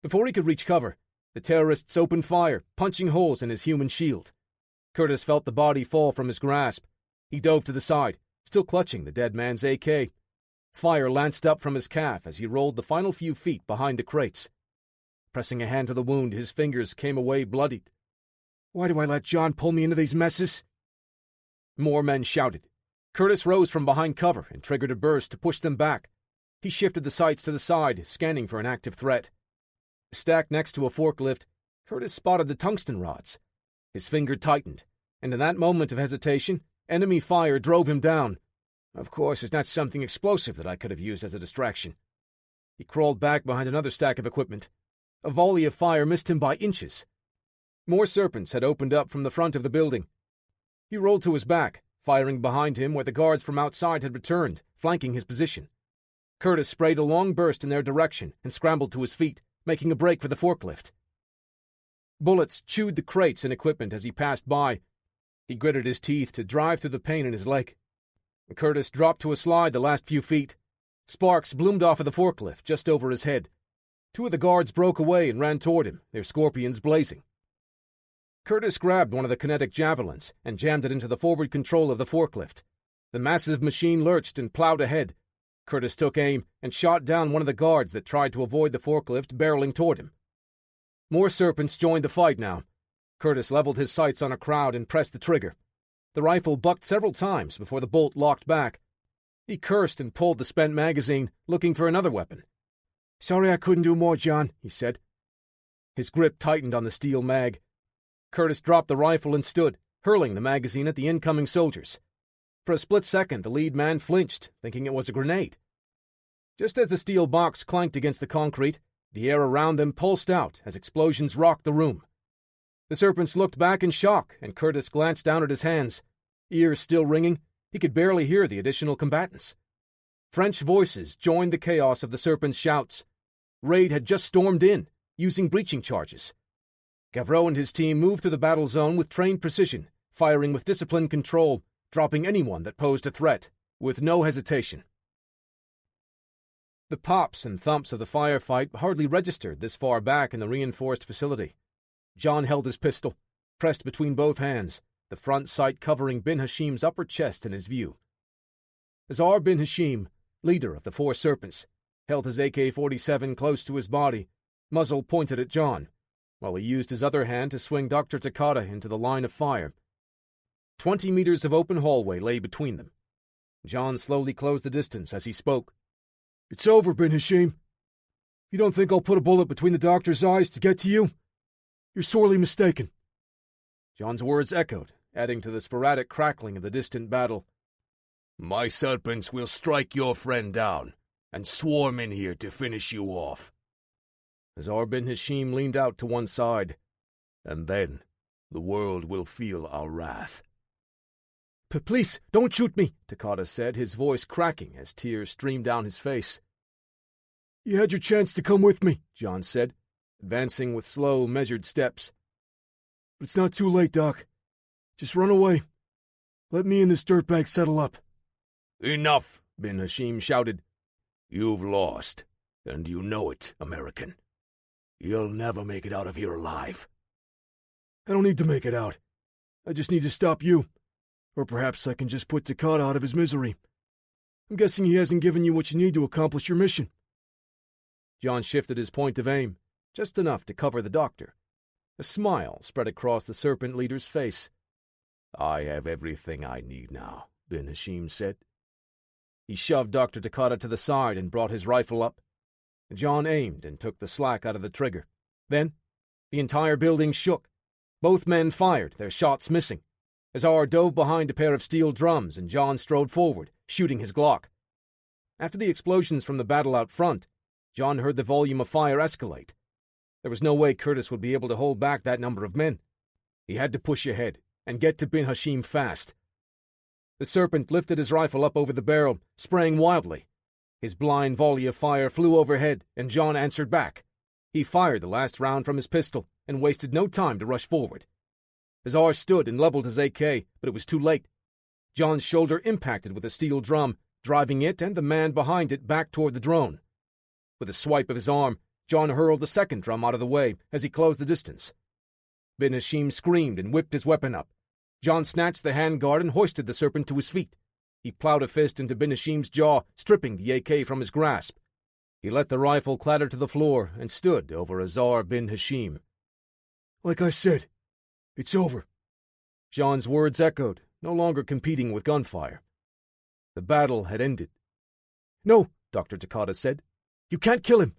Before he could reach cover, the terrorists opened fire, punching holes in his human shield. Curtis felt the body fall from his grasp. He dove to the side, still clutching the dead man's AK. Fire lanced up from his calf as he rolled the final few feet behind the crates. Pressing a hand to the wound, his fingers came away bloodied. Why do I let John pull me into these messes? More men shouted. Curtis rose from behind cover and triggered a burst to push them back. He shifted the sights to the side, scanning for an active threat. Stacked next to a forklift, Curtis spotted the tungsten rods. His finger tightened, and in that moment of hesitation, enemy fire drove him down. Of course, it's not something explosive that I could have used as a distraction. He crawled back behind another stack of equipment. A volley of fire missed him by inches. More serpents had opened up from the front of the building. He rolled to his back, firing behind him where the guards from outside had returned, flanking his position. Curtis sprayed a long burst in their direction and scrambled to his feet, making a break for the forklift. Bullets chewed the crates and equipment as he passed by. He gritted his teeth to drive through the pain in his leg. Curtis dropped to a slide the last few feet. Sparks bloomed off of the forklift just over his head. Two of the guards broke away and ran toward him, their scorpions blazing. Curtis grabbed one of the kinetic javelins and jammed it into the forward control of the forklift. The massive machine lurched and plowed ahead. Curtis took aim and shot down one of the guards that tried to avoid the forklift barreling toward him. More serpents joined the fight now. Curtis leveled his sights on a crowd and pressed the trigger. The rifle bucked several times before the bolt locked back. He cursed and pulled the spent magazine, looking for another weapon. Sorry I couldn't do more, John, he said. His grip tightened on the steel mag. Curtis dropped the rifle and stood, hurling the magazine at the incoming soldiers. For a split second, the lead man flinched, thinking it was a grenade. Just as the steel box clanked against the concrete, the air around them pulsed out as explosions rocked the room. The serpents looked back in shock, and Curtis glanced down at his hands. Ears still ringing, he could barely hear the additional combatants. French voices joined the chaos of the serpents' shouts. Raid had just stormed in, using breaching charges. Gavreau and his team moved through the battle zone with trained precision, firing with disciplined control, dropping anyone that posed a threat, with no hesitation. The pops and thumps of the firefight hardly registered this far back in the reinforced facility. John held his pistol, pressed between both hands, the front sight covering bin Hashim's upper chest in his view. Azar bin Hashim, leader of the four serpents, held his AK-47 close to his body, muzzle pointed at John, while he used his other hand to swing Dr. Takata into the line of fire. 20 meters of open hallway lay between them. John slowly closed the distance as he spoke. It's over, bin Hashim. You don't think I'll put a bullet between the doctor's eyes to get to you? You're sorely mistaken. John's words echoed, adding to the sporadic crackling of the distant battle. My serpents will strike your friend down and swarm in here to finish you off. Azar bin Hashim leaned out to one side. And then the world will feel our wrath. Please, don't shoot me, Takata said, his voice cracking as tears streamed down his face. You had your chance to come with me, John said, advancing with slow, measured steps. But it's not too late, Doc. Just run away. Let me and this dirtbag settle up. Enough, bin Hashim shouted. You've lost, and you know it, American. You'll never make it out of here alive. I don't need to make it out. I just need to stop you. Or perhaps I can just put Takata out of his misery. I'm guessing he hasn't given you what you need to accomplish your mission. John shifted his point of aim, just enough to cover the doctor. A smile spread across the serpent leader's face. I have everything I need now, bin Hashim said. He shoved Dr. Takata to the side and brought his rifle up. John aimed and took the slack out of the trigger. Then, the entire building shook. Both men fired, their shots missing. Azar dove behind a pair of steel drums, and John strode forward, shooting his Glock. After the explosions from the battle out front, John heard the volume of fire escalate. There was no way Curtis would be able to hold back that number of men. He had to push ahead and get to bin Hashim fast. The serpent lifted his rifle up over the barrel, spraying wildly. His blind volley of fire flew overhead, and John answered back. He fired the last round from his pistol, and wasted no time to rush forward. Azar stood and leveled his AK, but it was too late. John's shoulder impacted with a steel drum, driving it and the man behind it back toward the drone. With a swipe of his arm, John hurled the second drum out of the way as he closed the distance. Bin Hashim screamed and whipped his weapon up. John snatched the handguard and hoisted the serpent to his feet. He plowed a fist into Bin Hashim's jaw, stripping the AK from his grasp. He let the rifle clatter to the floor and stood over Azar bin Hashim. "Like I said, it's over." John's words echoed, no longer competing with gunfire. The battle had ended. "No," Dr. Takata said. "You can't kill him."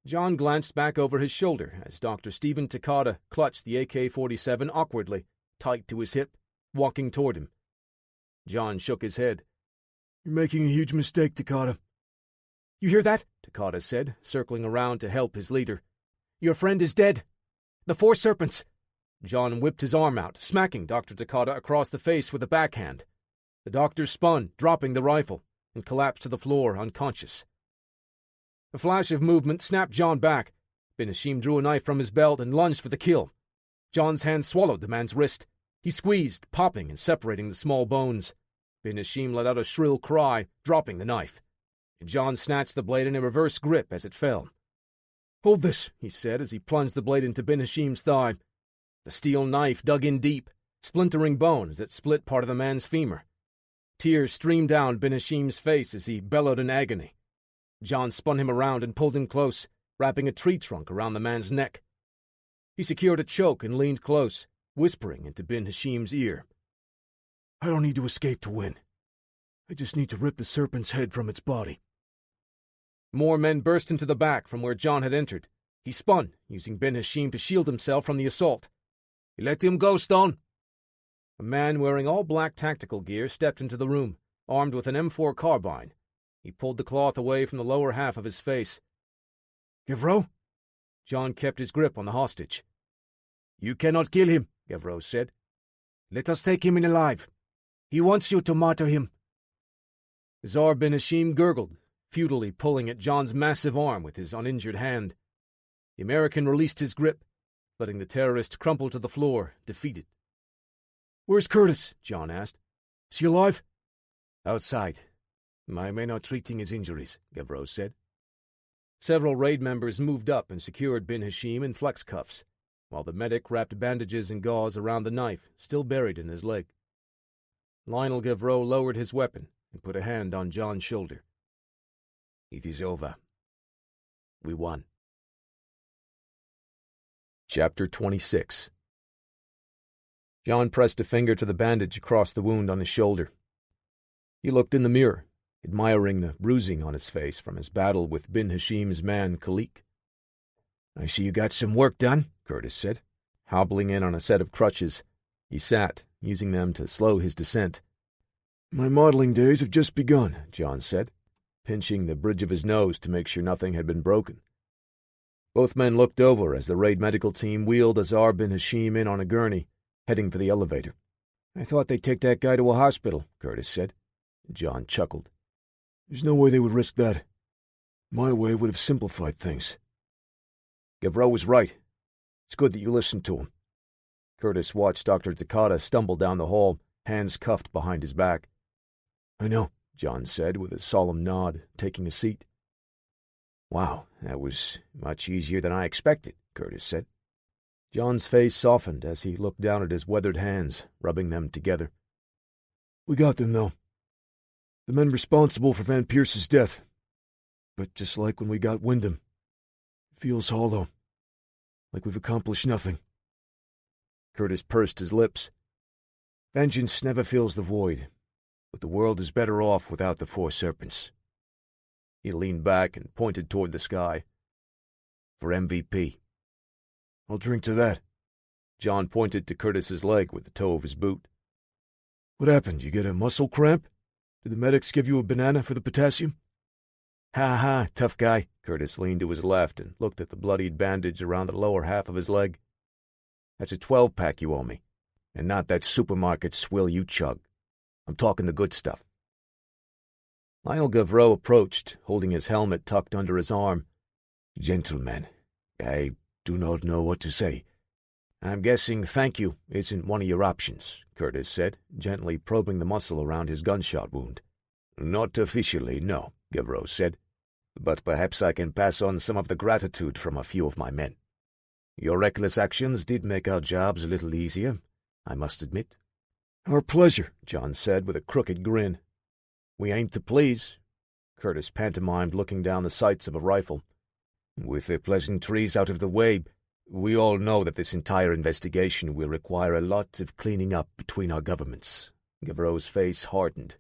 John glanced back over his shoulder as Dr. Stephen Takata clutched the AK-47 awkwardly, tight to his hip, walking toward him. John shook his head. "You're making a huge mistake, Takata." "You hear that?" Takata said, circling around to help his leader. "Your friend is dead. The 4 serpents." John whipped his arm out, smacking Dr. Takata across the face with a backhand. The doctor spun, dropping the rifle, and collapsed to the floor unconscious. A flash of movement snapped John back. Bin Hashim drew a knife from his belt and lunged for the kill. John's hand swallowed the man's wrist. He squeezed, popping and separating the small bones. Bin Hashim let out a shrill cry, dropping the knife. John snatched the blade in a reverse grip as it fell. "Hold this," he said as he plunged the blade into Bin Hashim's thigh. The steel knife dug in deep, splintering bone as it split part of the man's femur. Tears streamed down Bin Hashim's face as he bellowed in agony. John spun him around and pulled him close, wrapping a tree trunk around the man's neck. He secured a choke and leaned close, whispering into Bin Hashim's ear. "I don't need to escape to win. I just need to rip the serpent's head from its body." More men burst into the back from where John had entered. He spun, using Bin Hashim to shield himself from the assault. "Let him go, Stone." A man wearing all black tactical gear stepped into the room, armed with an M4 carbine. He pulled the cloth away from the lower half of his face. "Gavreau?" John kept his grip on the hostage. "You cannot kill him," Gavreau said. "Let us take him in alive. He wants you to martyr him." Azar bin Hashim gurgled, futilely pulling at John's massive arm with his uninjured hand. The American released his grip, letting the terrorist crumple to the floor, defeated. "Where's Curtis?" John asked. "Is he alive?" "Outside. My men are treating his injuries," Gavreau said. Several raid members moved up and secured Bin Hashim in flex cuffs, while the medic wrapped bandages and gauze around the knife, still buried in his leg. Lionel Gavreau lowered his weapon and put a hand on John's shoulder. "It is over. We won." Chapter 26. John pressed a finger to the bandage across the wound on his shoulder. He looked in the mirror, admiring the bruising on his face from his battle with Bin Hashim's man, Khalik. "I see you got some work done," Curtis said. Hobbling in on a set of crutches, he sat, using them to slow his descent. "My modeling days have just begun," John said, pinching the bridge of his nose to make sure nothing had been broken. Both men looked over as the raid medical team wheeled Azar bin Hashim in on a gurney, heading for the elevator. "I thought they'd take that guy to a hospital," Curtis said. John chuckled. "There's no way they would risk that. My way would have simplified things." Gavreau was right. It's good that you listened to him. Curtis watched Dr. Takata stumble down the hall, hands cuffed behind his back. "I know," John said with a solemn nod, taking a seat. "Wow, that was much easier than I expected," Curtis said. John's face softened as he looked down at his weathered hands, rubbing them together. "We got them, though. The men responsible for Van Pierce's death. But just like when we got Wyndham, it feels hollow, like we've accomplished nothing." Curtis pursed his lips. "Vengeance never fills the void, but the world is better off without the 4 serpents." He leaned back and pointed toward the sky. "For MVP." "I'll drink to that." John pointed to Curtis's leg with the toe of his boot. "What happened? You get a muscle cramp? Did the medics give you a banana for the potassium?" "Ha ha, tough guy." Curtis leaned to his left and looked at the bloodied bandage around the lower half of his leg. "That's a 12-pack you owe me, and not that supermarket swill you chug. I'm talking the good stuff." Lionel Gavreau approached, holding his helmet tucked under his arm. "Gentlemen, I do not know what to say." "I'm guessing thank you isn't one of your options," Curtis said, gently probing the muscle around his gunshot wound. "Not officially, no," Gavreau said. "But perhaps I can pass on some of the gratitude from a few of my men. Your reckless actions did make our jobs a little easier, I must admit." "Our pleasure," John said with a crooked grin. "We aim to please," Curtis pantomimed, looking down the sights of a rifle. "With the pleasantries out of the way, we all know that this entire investigation will require a lot of cleaning up between our governments." Gavreau's face hardened.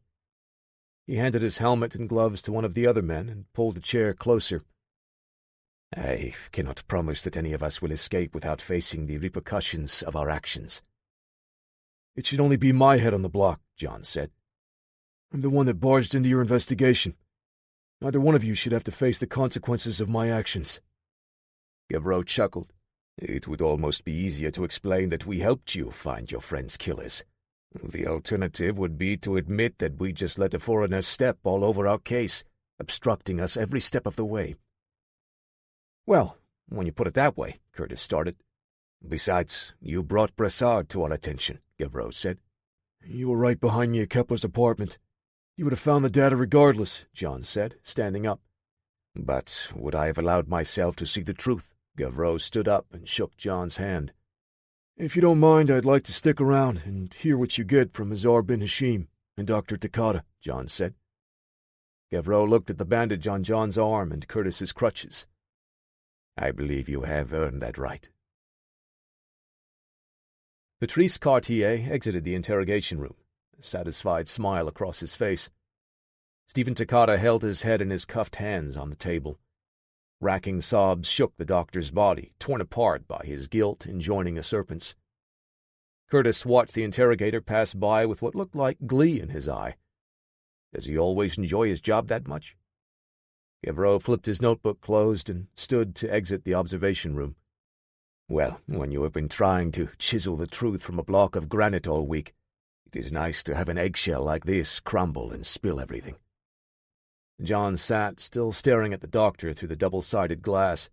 He handed his helmet and gloves to one of the other men and pulled a chair closer. "I cannot promise that any of us will escape without facing the repercussions of our actions." "It should only be my head on the block," John said. "I'm the one that barged into your investigation. Neither one of you should have to face the consequences of my actions." Gavreau chuckled. "It would almost be easier to explain that we helped you find your friend's killers. The alternative would be to admit that we just let a foreigner step all over our case, obstructing us every step of the way." "Well, when you put it that way," Curtis started. "Besides, you brought Brassard to our attention," Gavreau said. "You were right behind me at Kepler's apartment. You would have found the data regardless," John said, standing up. "But would I have allowed myself to see the truth?" Gavreau stood up and shook John's hand. "If you don't mind, I'd like to stick around and hear what you get from Azar bin Hashim and Dr. Takata," John said. Gavreau looked at the bandage on John's arm and Curtis's crutches. "I believe you have earned that right." Patrice Cartier exited the interrogation room, a satisfied smile across his face. Stephen Takata held his head in his cuffed hands on the table. Racking sobs shook the doctor's body, torn apart by his guilt in joining the Serpents. Curtis watched the interrogator pass by with what looked like glee in his eye. Does he always enjoy his job that much? Gavreau flipped his notebook closed and stood to exit the observation room. "Well, when you have been trying to chisel the truth from a block of granite all week, it is nice to have an eggshell like this crumble and spill everything." John sat, still staring at the doctor through the double-sided glass.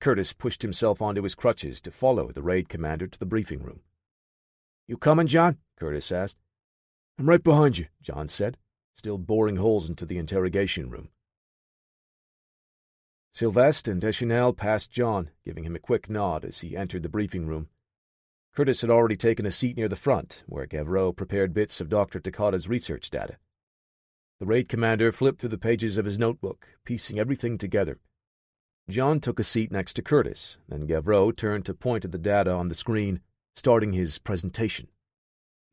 Curtis pushed himself onto his crutches to follow the raid commander to the briefing room. "You coming, John?" Curtis asked. "I'm right behind you," John said, still boring holes into the interrogation room. Sylvestre and Deschanel passed John, giving him a quick nod as he entered the briefing room. Curtis had already taken a seat near the front, where Gavreau prepared bits of Dr. Takata's research data. The raid commander flipped through the pages of his notebook, piecing everything together. John took a seat next to Curtis, then Gavreau turned to point at the data on the screen, starting his presentation.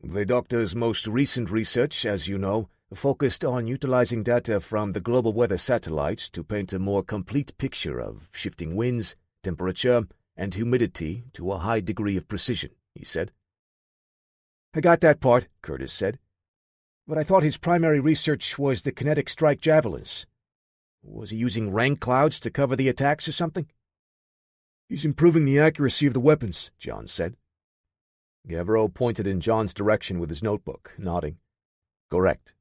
"The doctor's most recent research, as you know, focused on utilizing data from the global weather satellites to paint a more complete picture of shifting winds, temperature, and humidity to a high degree of precision," he said. "I got that part," Curtis said. "But I thought his primary research was the kinetic strike javelins. Was he using rain clouds to cover the attacks or something?" "He's improving the accuracy of the weapons," John said. Gavreau pointed in John's direction with his notebook, nodding. "Correct.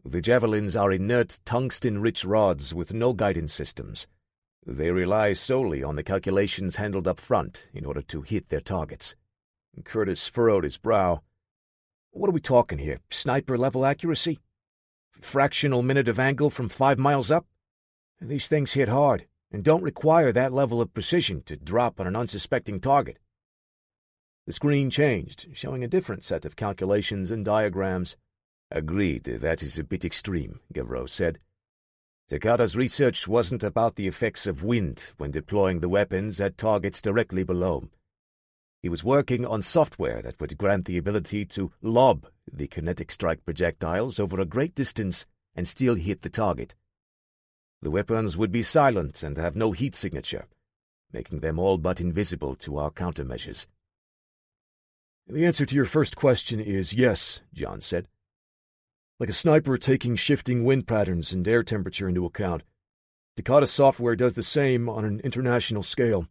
The javelins are inert tungsten-rich rods with no guidance systems. They rely solely on the calculations handled up front in order to hit their targets." Curtis furrowed his brow. "What are we talking here? Sniper-level accuracy? Fractional minute of angle from 5 miles up? These things hit hard and don't require that level of precision to drop on an unsuspecting target." The screen changed, showing a different set of calculations and diagrams. "Agreed, that is a bit extreme," Gavreau said. "Takata's research wasn't about the effects of wind when deploying the weapons at targets directly below. He was working on software that would grant the ability to lob the kinetic strike projectiles over a great distance and still hit the target. The weapons would be silent and have no heat signature, making them all but invisible to our countermeasures." "The answer to your first question is yes," John said. "Like a sniper taking shifting wind patterns and air temperature into account, Takata software does the same on an international scale.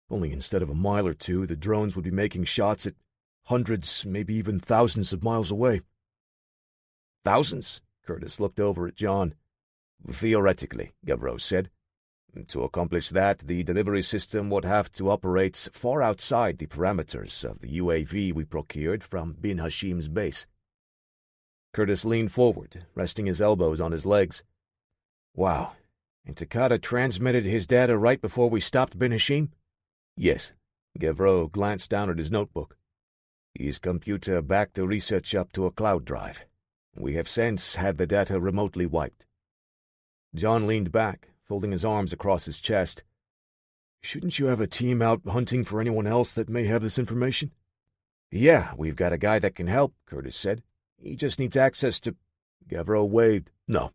Only instead of a mile or two, the drones would be making shots at hundreds, maybe even thousands of miles away." "Thousands?" Curtis looked over at John. Theoretically, Gavreau said. To accomplish that, the delivery system would have to operate far outside the parameters of the UAV we procured from Bin Hashim's base. Curtis leaned forward, resting his elbows on his legs. Wow. And Takada transmitted his data right before we stopped Bin Hashim? Yes. Gavreau glanced down at his notebook. His computer backed the research up to a cloud drive. We have since had the data remotely wiped. John leaned back, folding his arms across his chest. Shouldn't you have a team out hunting for anyone else that may have this information? Yeah, we've got a guy that can help, Curtis said. He just needs access to... Gavreau waved. No.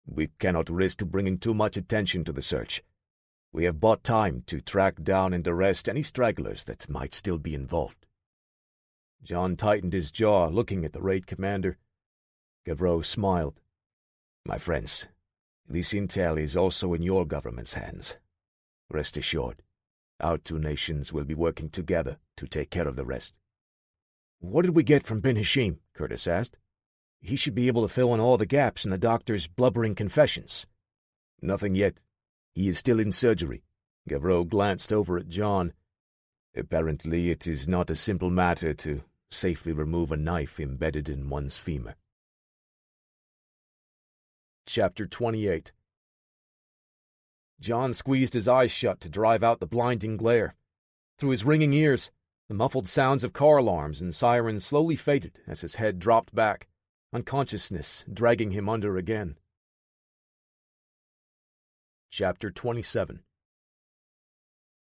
We cannot risk bringing too much attention to the search. We have bought time to track down and arrest any stragglers that might still be involved. John tightened his jaw, looking at the raid commander. Gavreau smiled. My friends, this intel is also in your government's hands. Rest assured, our two nations will be working together to take care of the rest. What did we get from Bin Hashim? Curtis asked. He should be able to fill in all the gaps in the doctor's blubbering confessions. Nothing yet. He is still in surgery. Gavreau glanced over at John. Apparently it is not a simple matter to safely remove a knife embedded in one's femur. Chapter 28. John squeezed his eyes shut to drive out the blinding glare. Through his ringing ears, the muffled sounds of car alarms and sirens slowly faded as his head dropped back, unconsciousness dragging him under again. Chapter 27.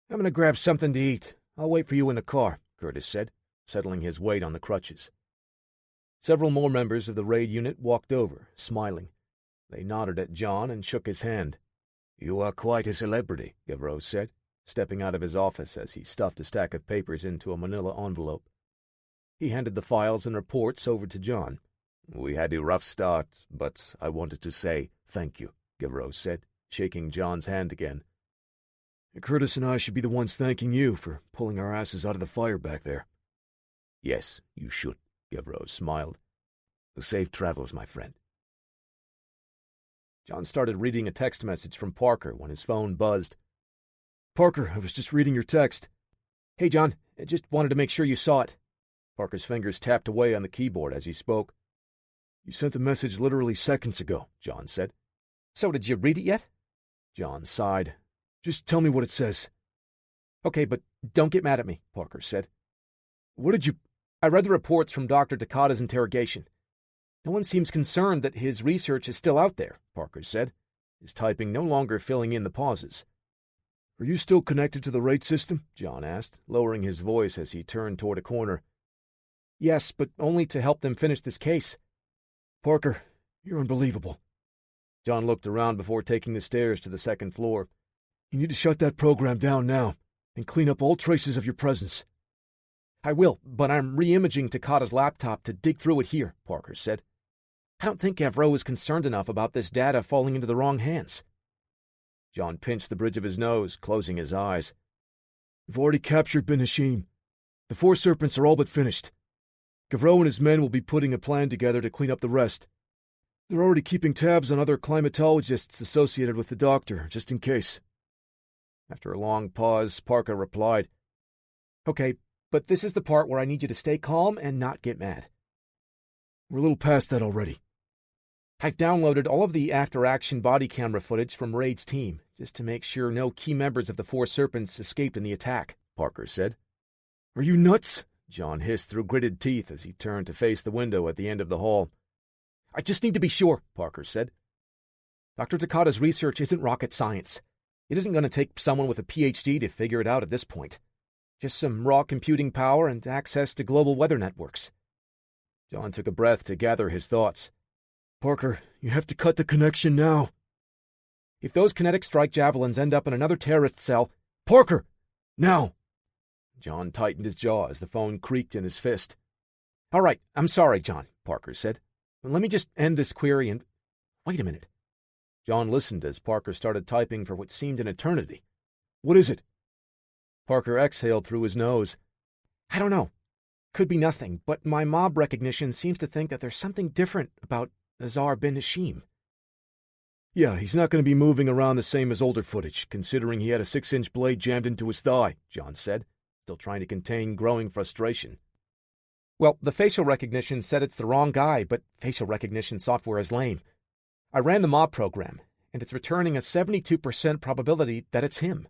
I'm going to grab something to eat. I'll wait for you in the car, Curtis said, settling his weight on the crutches. Several more members of the raid unit walked over, smiling. They nodded at John and shook his hand. You are quite a celebrity, Gavreau said, stepping out of his office as he stuffed a stack of papers into a manila envelope. He handed the files and reports over to John. We had a rough start, but I wanted to say thank you, Gavreau said, shaking John's hand again. Curtis and I should be the ones thanking you for pulling our asses out of the fire back there. Yes, you should, Gavreau smiled. Safe travels, my friend. John started reading a text message from Parker when his phone buzzed. Parker, I was just reading your text. Hey, John, I just wanted to make sure you saw it. Parker's fingers tapped away on the keyboard as he spoke. You sent the message literally seconds ago, John said. So did you read it yet? John sighed. Just tell me what it says. Okay, but don't get mad at me, Parker said. What did you... I read the reports from Dr. Takada's interrogation. No one seems concerned that his research is still out there, Parker said, his typing no longer filling in the pauses. Are you still connected to the raid system? John asked, lowering his voice as he turned toward a corner. Yes, but only to help them finish this case. Parker, you're unbelievable. John looked around before taking the stairs to the second floor. You need to shut that program down now and clean up all traces of your presence. I will, but I'm re-imaging Takada's laptop to dig through it here, Parker said. I don't think Gavreau is concerned enough about this data falling into the wrong hands. John pinched the bridge of his nose, closing his eyes. We've already captured Bin Hashim. The four serpents are all but finished. Gavreau and his men will be putting a plan together to clean up the rest. They're already keeping tabs on other climatologists associated with the doctor, just in case. After a long pause, Parker replied, Okay, but this is the part where I need you to stay calm and not get mad. We're a little past that already. I've downloaded all of the after-action body camera footage from Raid's team, just to make sure no key members of the Four Serpents escaped in the attack, Parker said. Are you nuts? John hissed through gritted teeth as he turned to face the window at the end of the hall. I just need to be sure, Parker said. Dr. Takada's research isn't rocket science. It isn't going to take someone with a PhD to figure it out at this point. Just some raw computing power and access to global weather networks. John took a breath to gather his thoughts. Parker, you have to cut the connection now. If those kinetic strike javelins end up in another terrorist cell... Parker! Now! John tightened his jaw as the phone creaked in his fist. All right, I'm sorry, John, Parker said. Let me just end this query and... Wait a minute. John listened as Parker started typing for what seemed an eternity. What is it? Parker exhaled through his nose. I don't know. Could be nothing, but my mob recognition seems to think that there's something different about Azar bin Hashim. Yeah, he's not going to be moving around the same as older footage, considering he had a 6-inch blade jammed into his thigh, John said, still trying to contain growing frustration. Well, the facial recognition said it's the wrong guy, but facial recognition software is lame. I ran the mob program, and it's returning a 72% probability that it's him.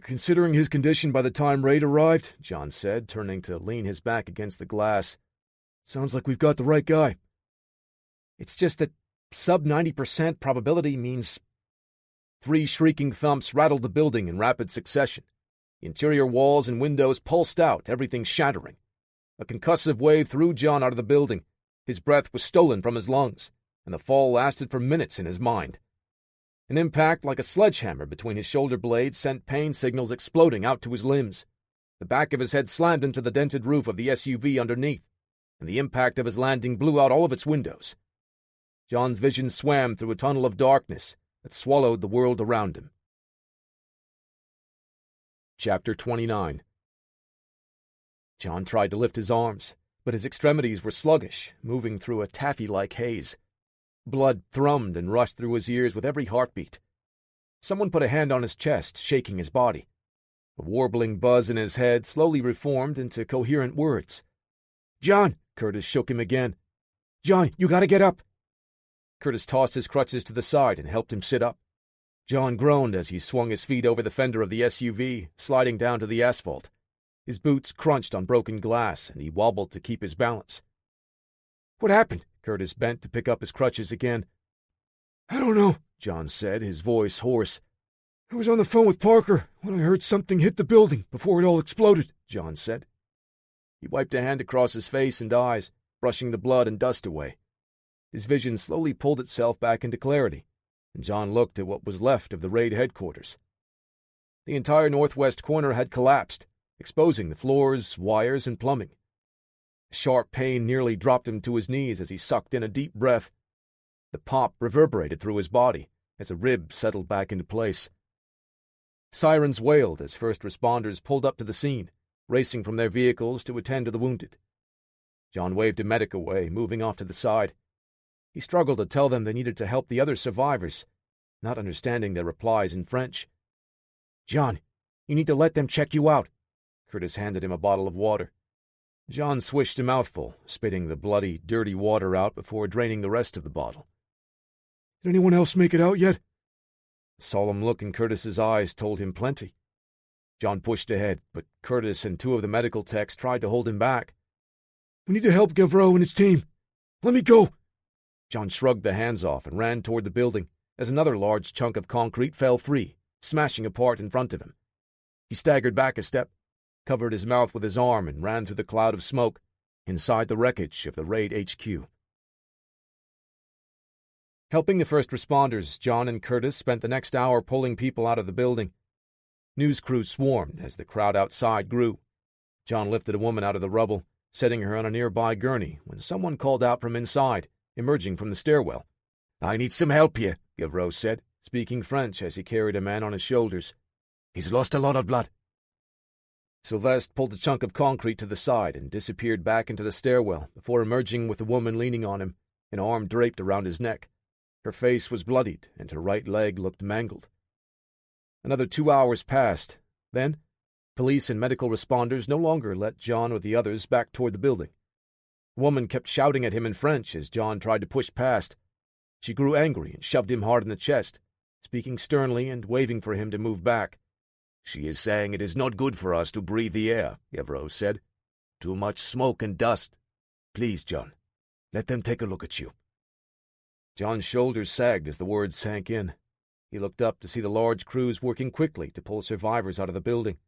Considering his condition by the time Raid arrived, John said, turning to lean his back against the glass, sounds like we've got the right guy. It's just that sub 90% probability means 3 shrieking thumps rattled the building in rapid succession. The interior walls and windows pulsed out, everything shattering. A concussive wave threw John out of the building. His breath was stolen from his lungs, and the fall lasted for minutes in his mind. An impact like a sledgehammer between his shoulder blades sent pain signals exploding out to his limbs. The back of his head slammed into the dented roof of the SUV underneath, and the impact of his landing blew out all of its windows. John's vision swam through a tunnel of darkness that swallowed the world around him. Chapter 29. John tried to lift his arms, but his extremities were sluggish, moving through a taffy-like haze. Blood thrummed and rushed through his ears with every heartbeat. Someone put a hand on his chest, shaking his body. The warbling buzz in his head slowly reformed into coherent words. "John!" Curtis shook him again. "John, you gotta get up!" Curtis tossed his crutches to the side and helped him sit up. John groaned as he swung his feet over the fender of the SUV, sliding down to the asphalt. His boots crunched on broken glass, and he wobbled to keep his balance. "What happened?" Curtis bent to pick up his crutches again. "I don't know," John said, his voice hoarse. "I was on the phone with Parker when I heard something hit the building before it all exploded," John said. He wiped a hand across his face and eyes, brushing the blood and dust away. His vision slowly pulled itself back into clarity, and John looked at what was left of the raid headquarters. The entire northwest corner had collapsed, exposing the floors, wires, and plumbing. A sharp pain nearly dropped him to his knees as he sucked in a deep breath. The pop reverberated through his body as a rib settled back into place. Sirens wailed as first responders pulled up to the scene, racing from their vehicles to attend to the wounded. John waved a medic away, moving off to the side. He struggled to tell them they needed to help the other survivors, not understanding their replies in French. "John, you need to let them check you out." Curtis handed him a bottle of water. John swished a mouthful, spitting the bloody, dirty water out before draining the rest of the bottle. "Did anyone else make it out yet?" The solemn look in Curtis's eyes told him plenty. John pushed ahead, but Curtis and 2 of the medical techs tried to hold him back. "We need to help Gavreau and his team. Let me go." John shrugged the hands off and ran toward the building as another large chunk of concrete fell free, smashing apart in front of him. He staggered back a step, covered his mouth with his arm, and ran through the cloud of smoke inside the wreckage of the raid HQ. Helping the first responders, John and Curtis spent the next hour pulling people out of the building. News crews swarmed as the crowd outside grew. John lifted a woman out of the rubble, setting her on a nearby gurney, when someone called out from inside, emerging from the stairwell. "I need some help here," Gavreau said, speaking French as he carried a man on his shoulders. "He's lost a lot of blood." Sylvestre pulled a chunk of concrete to the side and disappeared back into the stairwell before emerging with the woman leaning on him, an arm draped around his neck. Her face was bloodied, and her right leg looked mangled. Another 2 hours passed. Then, police and medical responders no longer let John or the others back toward the building. The woman kept shouting at him in French as John tried to push past. She grew angry and shoved him hard in the chest, speaking sternly and waving for him to move back. "She is saying it is not good for us to breathe the air," Gavreau said. "Too much smoke and dust. Please, John, let them take a look at you." John's shoulders sagged as the words sank in. He looked up to see the large crews working quickly to pull survivors out of the building,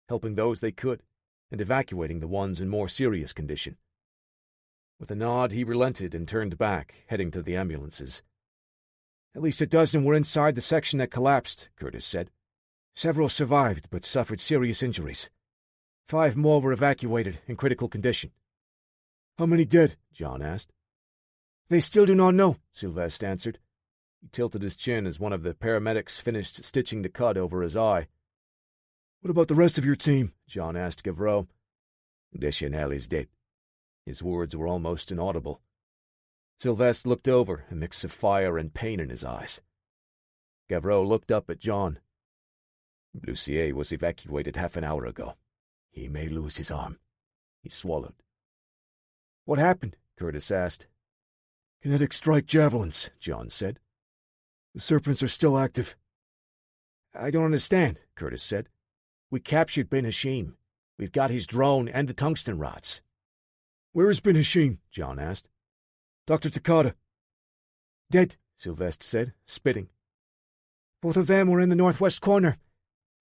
helping those they could, and evacuating the ones in more serious condition. With a nod, he relented and turned back, heading to the ambulances. "At least a dozen were inside the section that collapsed," Curtis said. "Several survived, but suffered serious injuries. 5 more were evacuated in critical condition." "How many dead?" John asked. "They still do not know," Sylvestre answered. He tilted his chin as one of the paramedics finished stitching the cut over his eye. "What about the rest of your team?" John asked Gavreau. "Deschanel is dead." His words were almost inaudible. Sylvestre looked over, a mix of fire and pain in his eyes. Gavreau looked up at John. Lucier was evacuated half an hour ago. He may lose his arm. He swallowed. What happened? Curtis asked. Kinetic strike javelins, John said. The serpents are still active. I don't understand, Curtis said. We captured Ben Hashim. We've got his drone and the tungsten rods. Where is Ben Hashim? John asked. Dr. Takata. Dead, Sylvestre said, spitting. Both of them were in the northwest corner.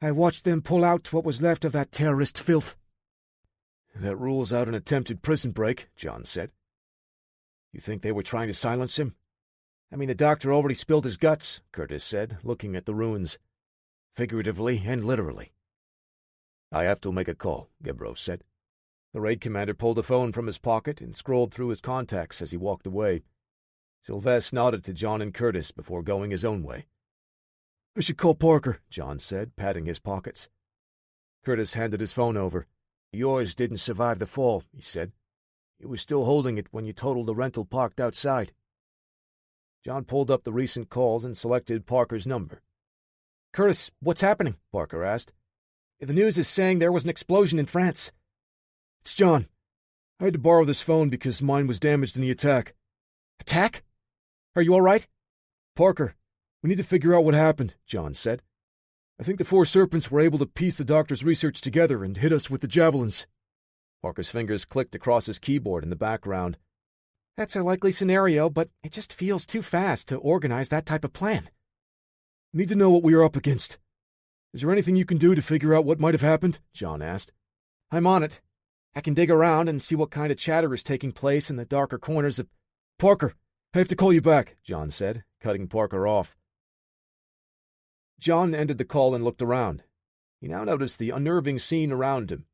I watched them pull out what was left of that terrorist filth. That rules out an attempted prison break, John said. You think they were trying to silence him? I mean, the doctor already spilled his guts, Curtis said, looking at the ruins. Figuratively and literally. I have to make a call, Gavreau said. The raid commander pulled a phone from his pocket and scrolled through his contacts as he walked away. Sylvestre nodded to John and Curtis before going his own way. I should call Parker, John said, patting his pockets. Curtis handed his phone over. Yours didn't survive the fall, he said. You were still holding it when you totaled the rental parked outside. John pulled up the recent calls and selected Parker's number. Curtis, what's happening? Parker asked. The news is saying there was an explosion in France. It's John. I had to borrow this phone because mine was damaged in the attack. Attack? Are you all right? Parker, we need to figure out what happened, John said. I think the four serpents were able to piece the doctor's research together and hit us with the javelins. Parker's fingers clicked across his keyboard in the background. That's a likely scenario, but it just feels too fast to organize that type of plan. We need to know what we are up against. Is there anything you can do to figure out what might have happened? John asked. I'm on it. I can dig around and see what kind of chatter is taking place in the darker corners of... Parker, I have to call you back, John said, cutting Parker off. John ended the call and looked around. He now noticed the unnerving scene around him.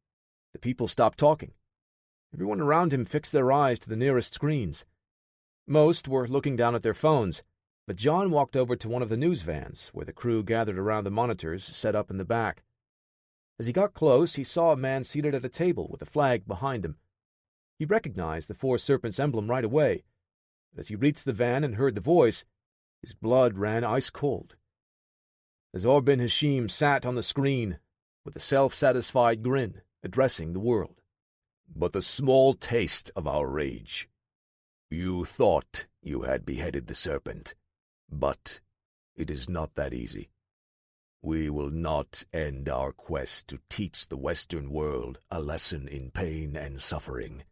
The people stopped talking. Everyone around him fixed their eyes to the nearest screens. Most were looking down at their phones, but John walked over to one of the news vans, where the crew gathered around the monitors set up in the back. As he got close, he saw a man seated at a table with a flag behind him. He recognized the Four Serpents emblem right away, but as he reached the van and heard the voice, his blood ran ice cold. Azar bin Hashim sat on the screen, with a self-satisfied grin, addressing the world. But a small taste of our rage. You thought you had beheaded the serpent, but it is not that easy. We will not end our quest to teach the Western world a lesson in pain and suffering.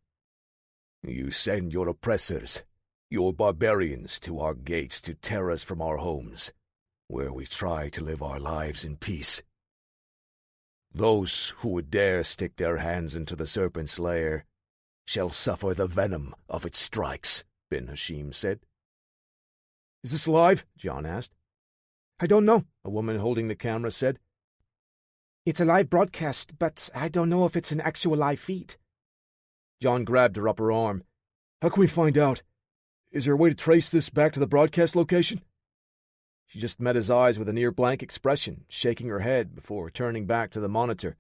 You send your oppressors, your barbarians, to our gates to tear us from our homes, where we try to live our lives in peace. Those who would dare stick their hands into the serpent's lair shall suffer the venom of its strikes, bin Hashim said. Is this live? John asked. I don't know, a woman holding the camera said. It's a live broadcast, but I don't know if it's an actual live feed. John grabbed her upper arm. How can we find out? Is there a way to trace this back to the broadcast location? She just met his eyes with a near-blank expression, shaking her head before turning back to the monitor.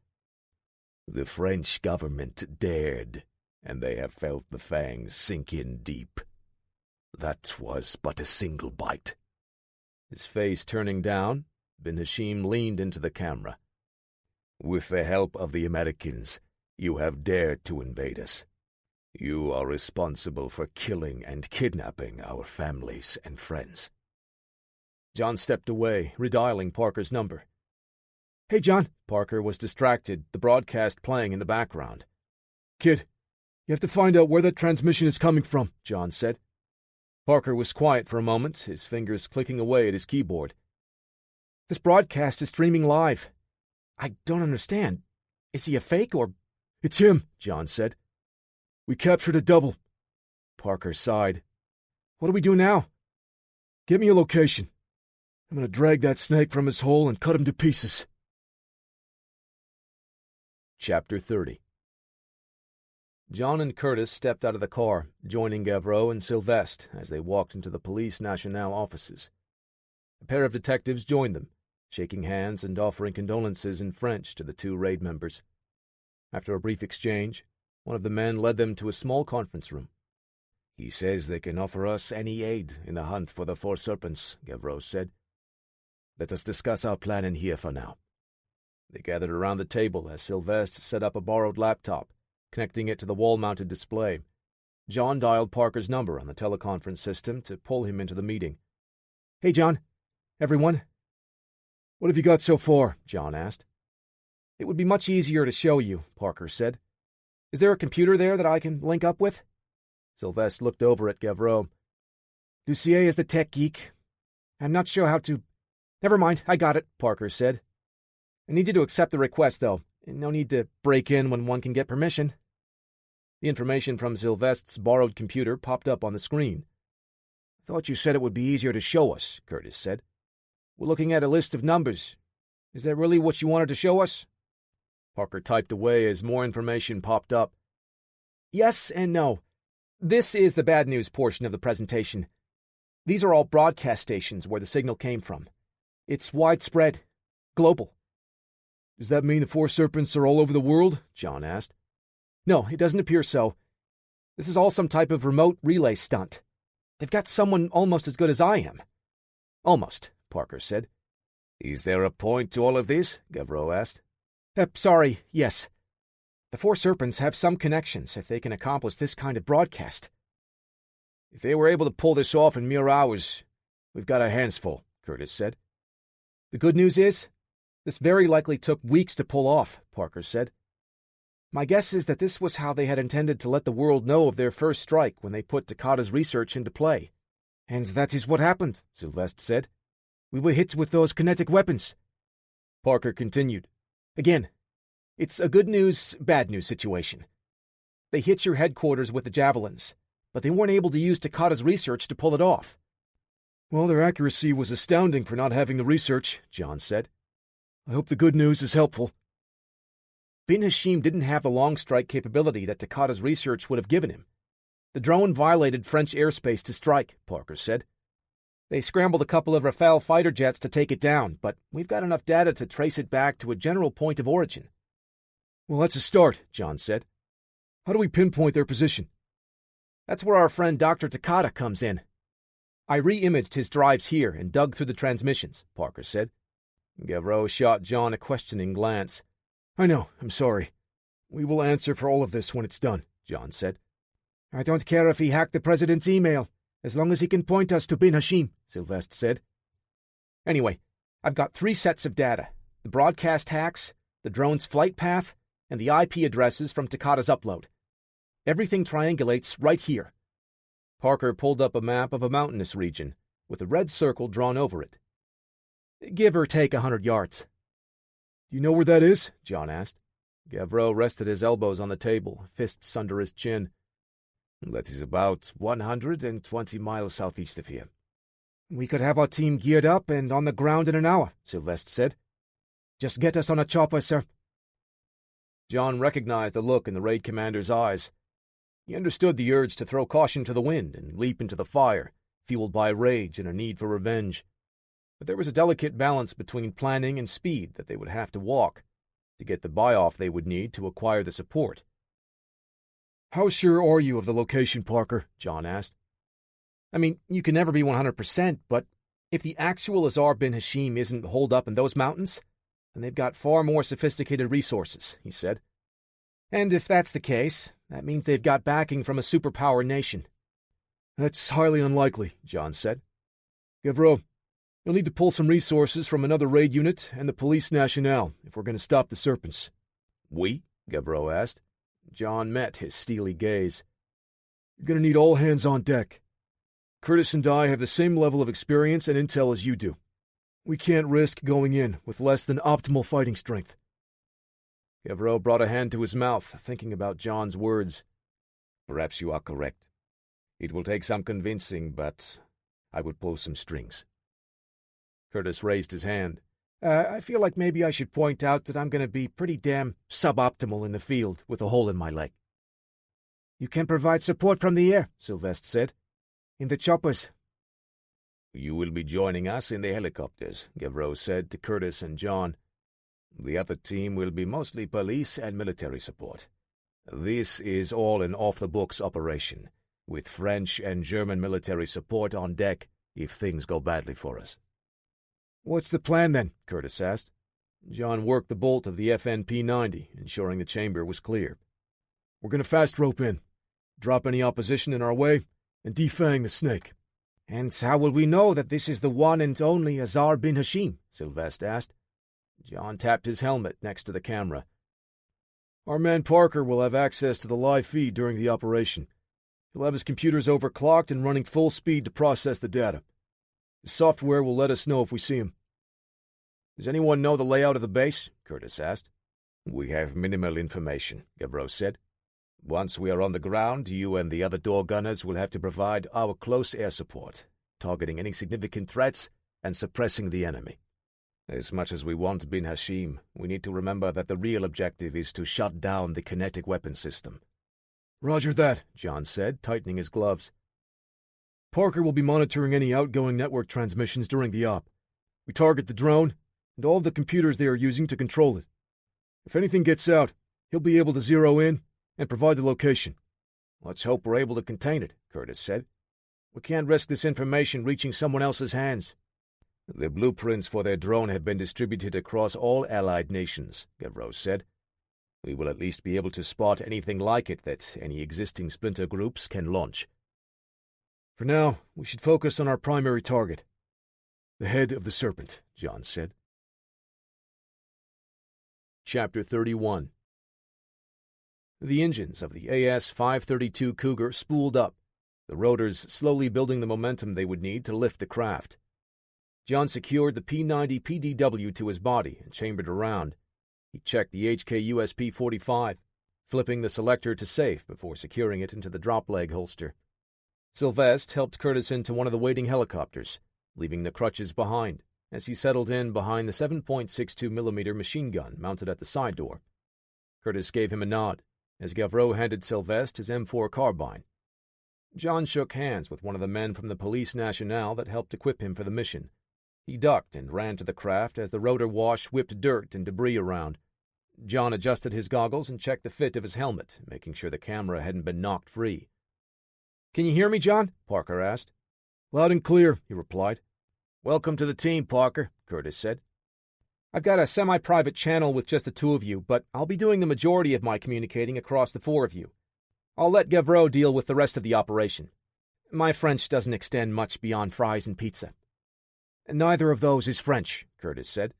The French government dared, and they have felt the fangs sink in deep. That was but a single bite. His face turning down, bin Hashim leaned into the camera. With the help of the Americans, you have dared to invade us. You are responsible for killing and kidnapping our families and friends. John stepped away, redialing Parker's number. Hey, John. Parker was distracted, the broadcast playing in the background. Kid, you have to find out where that transmission is coming from, John said. Parker was quiet for a moment, his fingers clicking away at his keyboard. This broadcast is streaming live. I don't understand. Is he a fake or... It's him, John said. We captured a double. Parker sighed. What do we do now? Get me a location. I'm going to drag that snake from his hole and cut him to pieces. Chapter 30. John and Curtis stepped out of the car, joining Gavreau and Sylvestre as they walked into the Police Nationale offices. A pair of detectives joined them, shaking hands and offering condolences in French to the two raid members. After a brief exchange, one of the men led them to a small conference room. He says they can offer us any aid in the hunt for the four serpents, Gavreau said. Let us discuss our plan in here for now. They gathered around the table as Sylvester set up a borrowed laptop, connecting it to the wall-mounted display. John dialed Parker's number on the teleconference system to pull him into the meeting. "Hey, John. Everyone?" "What have you got so far?" John asked. "It would be much easier to show you," Parker said. "Is there a computer there that I can link up with?" Sylvester looked over at Gavreau. "Lucier is the tech geek. I'm not sure how to—" "Never mind, I got it," Parker said. "I need you to accept the request, though. No need to break in when one can get permission." The information from Sylvester's borrowed computer popped up on the screen. "I thought you said it would be easier to show us," Curtis said. "We're looking at a list of numbers. Is that really what you wanted to show us?" Parker typed away as more information popped up. "Yes and no. This is the bad news portion of the presentation. These are all broadcast stations where the signal came from. It's widespread. Global." "Does that mean the four serpents are all over the world?" John asked. "No, it doesn't appear so. This is all some type of remote relay stunt. They've got someone almost as good as I am." "Almost," Parker said. "Is there a point to all of this?" Gavreau asked. Sorry, yes. The four serpents have some connections if they can accomplish this kind of broadcast." "If they were able to pull this off in mere hours, we've got our hands full," Curtis said. "The good news is, this very likely took weeks to pull off," Parker said. "My guess is that this was how they had intended to let the world know of their first strike when they put Takata's research into play." "And that is what happened," Sylvester said. "We were hit with those kinetic weapons." Parker continued. "Again, it's a good news, bad news situation. They hit your headquarters with the javelins, but they weren't able to use Takata's research to pull it off." "Well, their accuracy was astounding for not having the research," John said. "I hope the good news is helpful." Bin Hashim didn't have the long strike capability that Takata's research would have given him. The drone violated French airspace to strike, Parker said. They scrambled a couple of Rafale fighter jets to take it down, but we've got enough data to trace it back to a general point of origin. "Well, that's a start," John said. "How do we pinpoint their position?" "That's where our friend Dr. Takata comes in. I re-imaged his drives here and dug through the transmissions," Parker said. Gavreau shot John a questioning glance. "I know, I'm sorry. We will answer for all of this when it's done," John said. "I don't care if he hacked the president's email, as long as he can point us to Bin Hashim," Sylvester said. "Anyway, I've got 3 sets of data: the broadcast hacks, the drone's flight path, and the IP addresses from Takata's upload. Everything triangulates right here." Parker pulled up a map of a mountainous region, with a red circle drawn over it. "Give or take 100 yards. "Do you know where that is?" John asked. Gavreau rested his elbows on the table, fists under his chin. "That is about 120 miles southeast of here." "We could have our team geared up and on the ground in an hour," Sylvester said. "Just get us on a chopper, sir." John recognized the look in the raid commander's eyes. He understood the urge to throw caution to the wind and leap into the fire, fueled by rage and a need for revenge. But there was a delicate balance between planning and speed that they would have to walk, to get the buy-off they would need to acquire the support. "How sure are you of the location, Parker?" John asked. "I mean, you can never be 100%, but if the actual Azar bin Hashim isn't holed up in those mountains, then they've got far more sophisticated resources," he said. "And if that's the case, that means they've got backing from a superpower nation." "That's highly unlikely," John said. "Gavreau, you'll need to pull some resources from another raid unit and the Police Nationale if we're going to stop the Serpents." "We?" Gavreau asked. John met his steely gaze. "You're going to need all hands on deck. Curtis and I have the same level of experience and intel as you do. We can't risk going in with less than optimal fighting strength." Gavreau brought a hand to his mouth, thinking about John's words. "Perhaps you are correct. It will take some convincing, but I would pull some strings." Curtis raised his hand. I feel like maybe I should point out that I'm going to be pretty damn suboptimal in the field with a hole in my leg." "You can provide support from the air," Sylvester said. "In the choppers." "You will be joining us in the helicopters," Gavreau said to Curtis and John. "The other team will be mostly police and military support. This is all an off-the-books operation, with French and German military support on deck if things go badly for us. "What's the plan, then?" Curtis asked. John worked the bolt of the FNP-90, ensuring the chamber was clear. "We're going to fast rope in, drop any opposition in our way, and defang the snake." "And how will we know that this is the one and only Azar bin Hashim?" Sylvester asked. John tapped his helmet next to the camera. "Our man Parker will have access to the live feed during the operation. He'll have his computers overclocked and running full speed to process the data. The software will let us know if we see him." "Does anyone know the layout of the base?" Curtis asked. "We have minimal information," Gavreau said. "Once we are on the ground, you and the other door gunners will have to provide our close air support, targeting any significant threats and suppressing the enemy. As much as we want bin Hashim, we need to remember that the real objective is to shut down the kinetic weapon system." "Roger that," John said, tightening his gloves. "Parker will be monitoring any outgoing network transmissions during the op. We target the drone and all of the computers they are using to control it. If anything gets out, he'll be able to zero in and provide the location." "Let's hope we're able to contain it," Curtis said. "We can't risk this information reaching someone else's hands." "The blueprints for their drone have been distributed across all allied nations," Gavreau said. "We will at least be able to spot anything like it that any existing splinter groups can launch." "For now, we should focus on our primary target. The head of the serpent," John said. Chapter 31. The engines of the AS-532 Cougar spooled up, the rotors slowly building the momentum they would need to lift the craft. John secured the P-90 PDW to his body and chambered around. He checked the HK-USP-45, flipping the selector to safe before securing it into the drop leg holster. Sylvester helped Curtis into one of the waiting helicopters, leaving the crutches behind, as he settled in behind the 7.62mm machine gun mounted at the side door. Curtis gave him a nod, as Gavreau handed Sylvester his M4 carbine. John shook hands with one of the men from the Police Nationale that helped equip him for the mission. He ducked and ran to the craft as the rotor wash whipped dirt and debris around. John adjusted his goggles and checked the fit of his helmet, making sure the camera hadn't been knocked free. "Can you hear me, John?" Parker asked. "Loud and clear," he replied. "Welcome to the team, Parker," Curtis said. "I've got a semi-private channel with just the two of you, but I'll be doing the majority of my communicating across the four of you. I'll let Gavreau deal with the rest of the operation. My French doesn't extend much beyond fries and pizza." "Neither of those is French," Curtis said.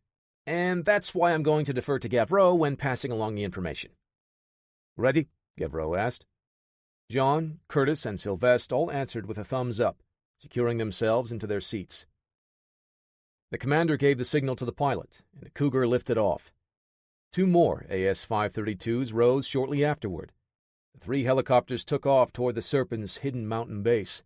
"And that's why I'm going to defer to Gavreau when passing along the information." "Ready?" Gavreau asked. John, Curtis, and Sylvester all answered with a thumbs up, securing themselves into their seats. The commander gave the signal to the pilot, and the Cougar lifted off. Two more AS-532s rose shortly afterward. The three helicopters took off toward the Serpent's hidden mountain base.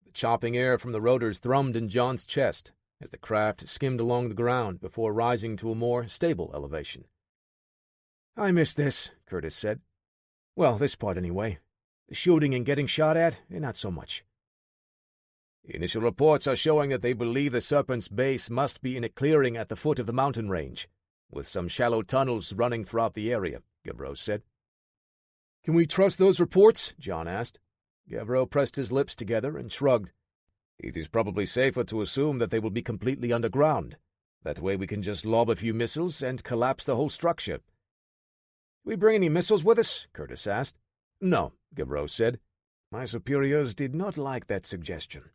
The chopping air from the rotors thrummed in John's chest as the craft skimmed along the ground before rising to a more stable elevation. "I miss this," Curtis said. "Well, this part anyway. The shooting and getting shot at, not so much." "Initial reports are showing that they believe the Serpent's base must be in a clearing at the foot of the mountain range, with some shallow tunnels running throughout the area," Gavreau said. "Can we trust those reports?" John asked. Gavreau pressed his lips together and shrugged. "It is probably safer to assume that they will be completely underground. That way we can just lob a few missiles and collapse the whole structure." "Do we bring any missiles with us?" Curtis asked. "No," Gavreau said. "My superiors did not like that suggestion."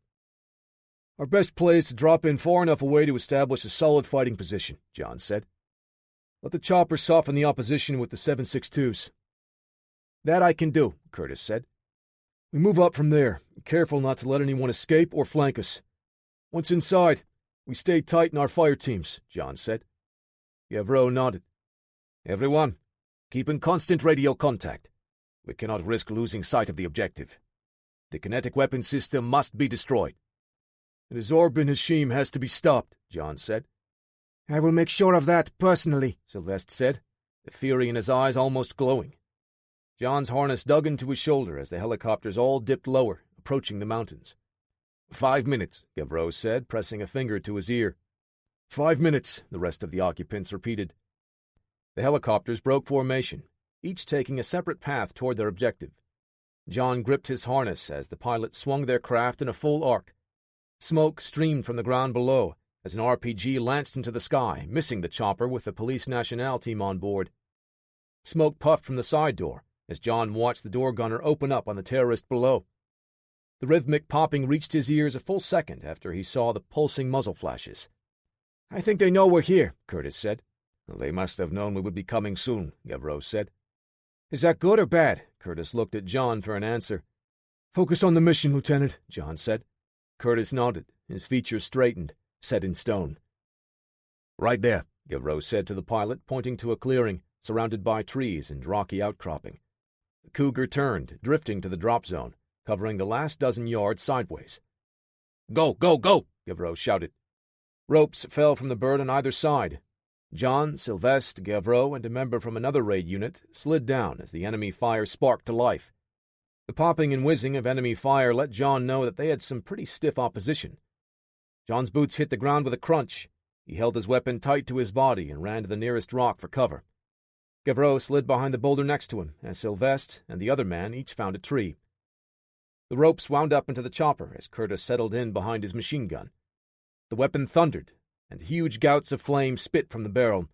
"Our best play is to drop in far enough away to establish a solid fighting position," John said. "Let the choppers soften the opposition with the 7.62s. "That I can do," Curtis said. "We move up from there, careful not to let anyone escape or flank us. Once inside, we stay tight in our fire teams," John said. Gavreau nodded. "Everyone, keep in constant radio contact. We cannot risk losing sight of the objective. The kinetic weapon system must be destroyed." "And Azar bin Hashim has to be stopped," John said. "I will make sure of that personally," Sylvester said, the fury in his eyes almost glowing. John's harness dug into his shoulder as the helicopters all dipped lower, approaching the mountains. 5 minutes, Gavreau said, pressing a finger to his ear. 5 minutes, the rest of the occupants repeated. The helicopters broke formation, each taking a separate path toward their objective. John gripped his harness as the pilot swung their craft in a full arc. Smoke streamed from the ground below as an RPG lanced into the sky, missing the chopper with the Police Nationale team on board. Smoke puffed from the side door as John watched the door gunner open up on the terrorist below. The rhythmic popping reached his ears a full second after he saw the pulsing muzzle flashes. "I think they know we're here," Curtis said. "They must have known we would be coming soon," Gavreau said. "Is that good or bad?" Curtis looked at John for an answer. "Focus on the mission, Lieutenant," John said. Curtis nodded, his features straightened, set in stone. "Right there," Gavreau said to the pilot, pointing to a clearing surrounded by trees and rocky outcropping. The Cougar turned, drifting to the drop zone, covering the last dozen yards sideways. "Go, go, go!" Gavreau shouted. Ropes fell from the bird on either side. John, Sylvestre, Gavreau, and a member from another raid unit slid down as the enemy fire sparked to life. The popping and whizzing of enemy fire let John know that they had some pretty stiff opposition. John's boots hit the ground with a crunch. He held his weapon tight to his body and ran to the nearest rock for cover. Gavreau slid behind the boulder next to him, as Sylvestre and the other man each found a tree. The ropes wound up into the chopper as Curtis settled in behind his machine gun. The weapon thundered, and huge gouts of flame spit from the barrel.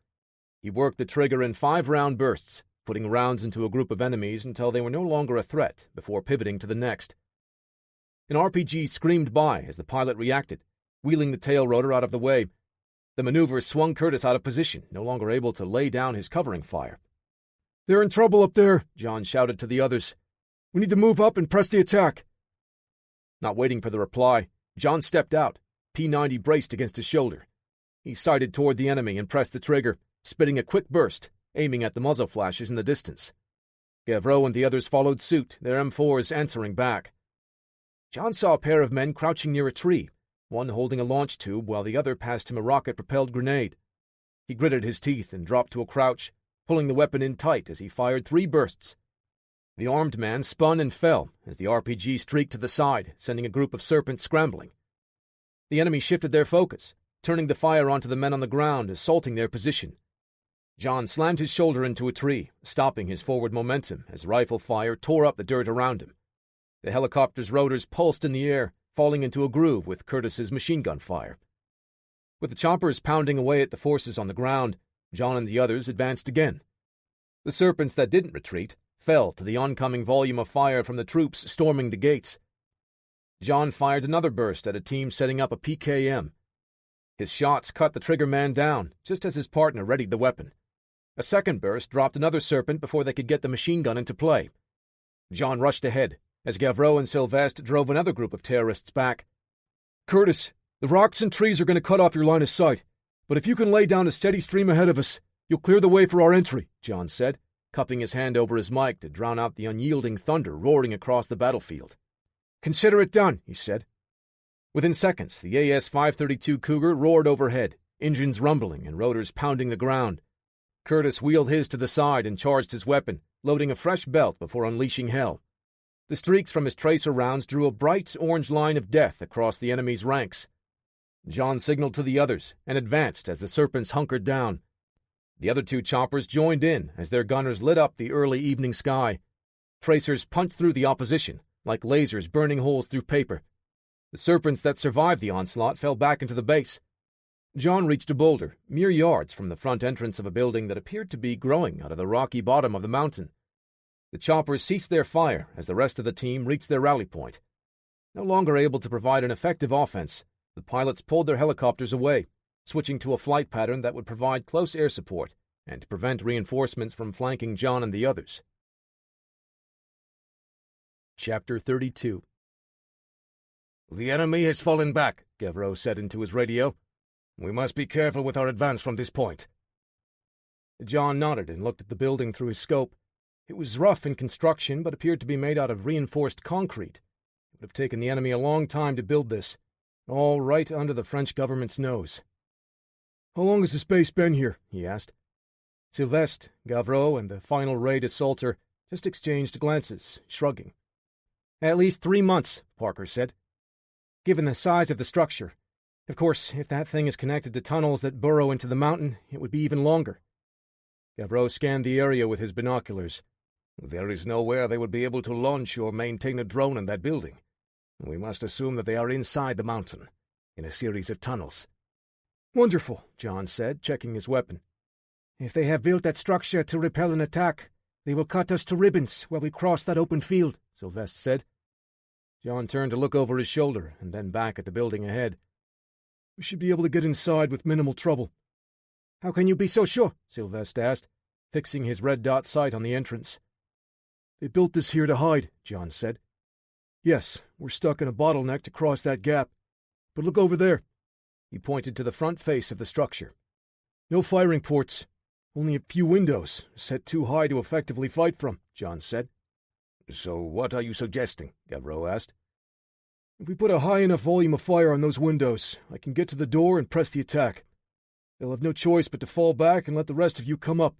He worked the trigger in 5-round bursts, putting rounds into a group of enemies until they were no longer a threat, before pivoting to the next. An RPG screamed by as the pilot reacted, wheeling the tail rotor out of the way. The maneuver swung Curtis out of position, no longer able to lay down his covering fire. "They're in trouble up there," John shouted to the others. "We need to move up and press the attack." Not waiting for the reply, John stepped out, P90 braced against his shoulder. He sighted toward the enemy and pressed the trigger, spitting a quick burst, aiming at the muzzle flashes in the distance. Gavreau and the others followed suit, their M4s answering back. John saw a pair of men crouching near a tree, one holding a launch tube while the other passed him a rocket-propelled grenade. He gritted his teeth and dropped to a crouch, pulling the weapon in tight as he fired 3 bursts. The armed man spun and fell as the RPG streaked to the side, sending a group of serpents scrambling. The enemy shifted their focus, turning the fire onto the men on the ground, assaulting their position. John slammed his shoulder into a tree, stopping his forward momentum as rifle fire tore up the dirt around him. The helicopter's rotors pulsed in the air, falling into a groove with Curtis's machine gun fire. With the choppers pounding away at the forces on the ground, John and the others advanced again. The serpents that didn't retreat fell to the oncoming volume of fire from the troops storming the gates. John fired another burst at a team setting up a PKM. His shots cut the trigger man down, just as his partner readied the weapon. A second burst dropped another serpent before they could get the machine gun into play. John rushed ahead, as Gavreau and Sylvestre drove another group of terrorists back. "Curtis, the rocks and trees are going to cut off your line of sight, but if you can lay down a steady stream ahead of us, you'll clear the way for our entry," John said, cupping his hand over his mic to drown out the unyielding thunder roaring across the battlefield. "Consider it done," he said. Within seconds, the AS-532 Cougar roared overhead, engines rumbling and rotors pounding the ground. Curtis wheeled his to the side and charged his weapon, loading a fresh belt before unleashing hell. The streaks from his tracer rounds drew a bright orange line of death across the enemy's ranks. John signaled to the others and advanced as the serpents hunkered down. The other 2 choppers joined in as their gunners lit up the early evening sky. Tracers punched through the opposition, like lasers burning holes through paper. The serpents that survived the onslaught fell back into the base. John reached a boulder, mere yards from the front entrance of a building that appeared to be growing out of the rocky bottom of the mountain. The choppers ceased their fire as the rest of the team reached their rally point. No longer able to provide an effective offense, the pilots pulled their helicopters away, switching to a flight pattern that would provide close air support and prevent reinforcements from flanking John and the others. Chapter 32. "The enemy has fallen back," Gavreau said into his radio. "We must be careful with our advance from this point." John nodded and looked at the building through his scope. It was rough in construction, but appeared to be made out of reinforced concrete. It would have taken the enemy a long time to build this, all right under the French government's nose. "How long has this base been here?" he asked. Sylvestre, Gavreau, and the final raid assaulter just exchanged glances, shrugging. "At least 3 months," Parker said. "Given the size of the structure. Of course, if that thing is connected to tunnels that burrow into the mountain, it would be even longer." Gavreau scanned the area with his binoculars. There is nowhere they would be able to launch or maintain a drone in that building. We must assume that they are inside the mountain, in a series of tunnels. Wonderful, John said, checking his weapon. If they have built that structure to repel an attack, they will cut us to ribbons while we cross that open field, Sylvester said. John turned to look over his shoulder and then back at the building ahead. We should be able to get inside with minimal trouble. How can you be so sure? Sylvester asked, fixing his red dot sight on the entrance. They built this here to hide, John said. Yes, we're stuck in a bottleneck to cross that gap. But look over there. He pointed to the front face of the structure. No firing ports. Only a few windows, set too high to effectively fight from, John said. So what are you suggesting? Gavreau asked. If we put a high enough volume of fire on those windows, I can get to the door and press the attack. They'll have no choice but to fall back and let the rest of you come up.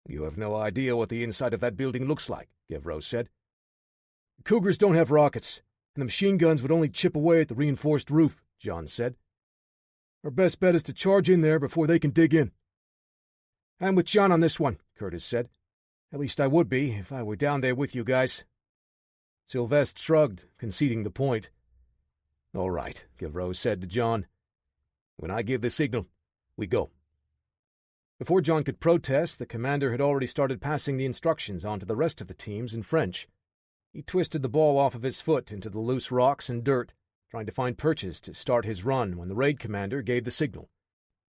You have no idea what the inside of that building looks like, Gavreau said. The Cougars don't have rockets, and the machine guns would only chip away at the reinforced roof, John said. Our best bet is to charge in there before they can dig in. I'm with John on this one, Curtis said. At least I would be if I were down there with you guys. Sylvester shrugged, conceding the point. All right, Gavreau said to John. When I give the signal, we go. Before John could protest, the commander had already started passing the instructions on to the rest of the teams in French. He twisted the ball off of his foot into the loose rocks and dirt, trying to find perches to start his run when the raid commander gave the signal.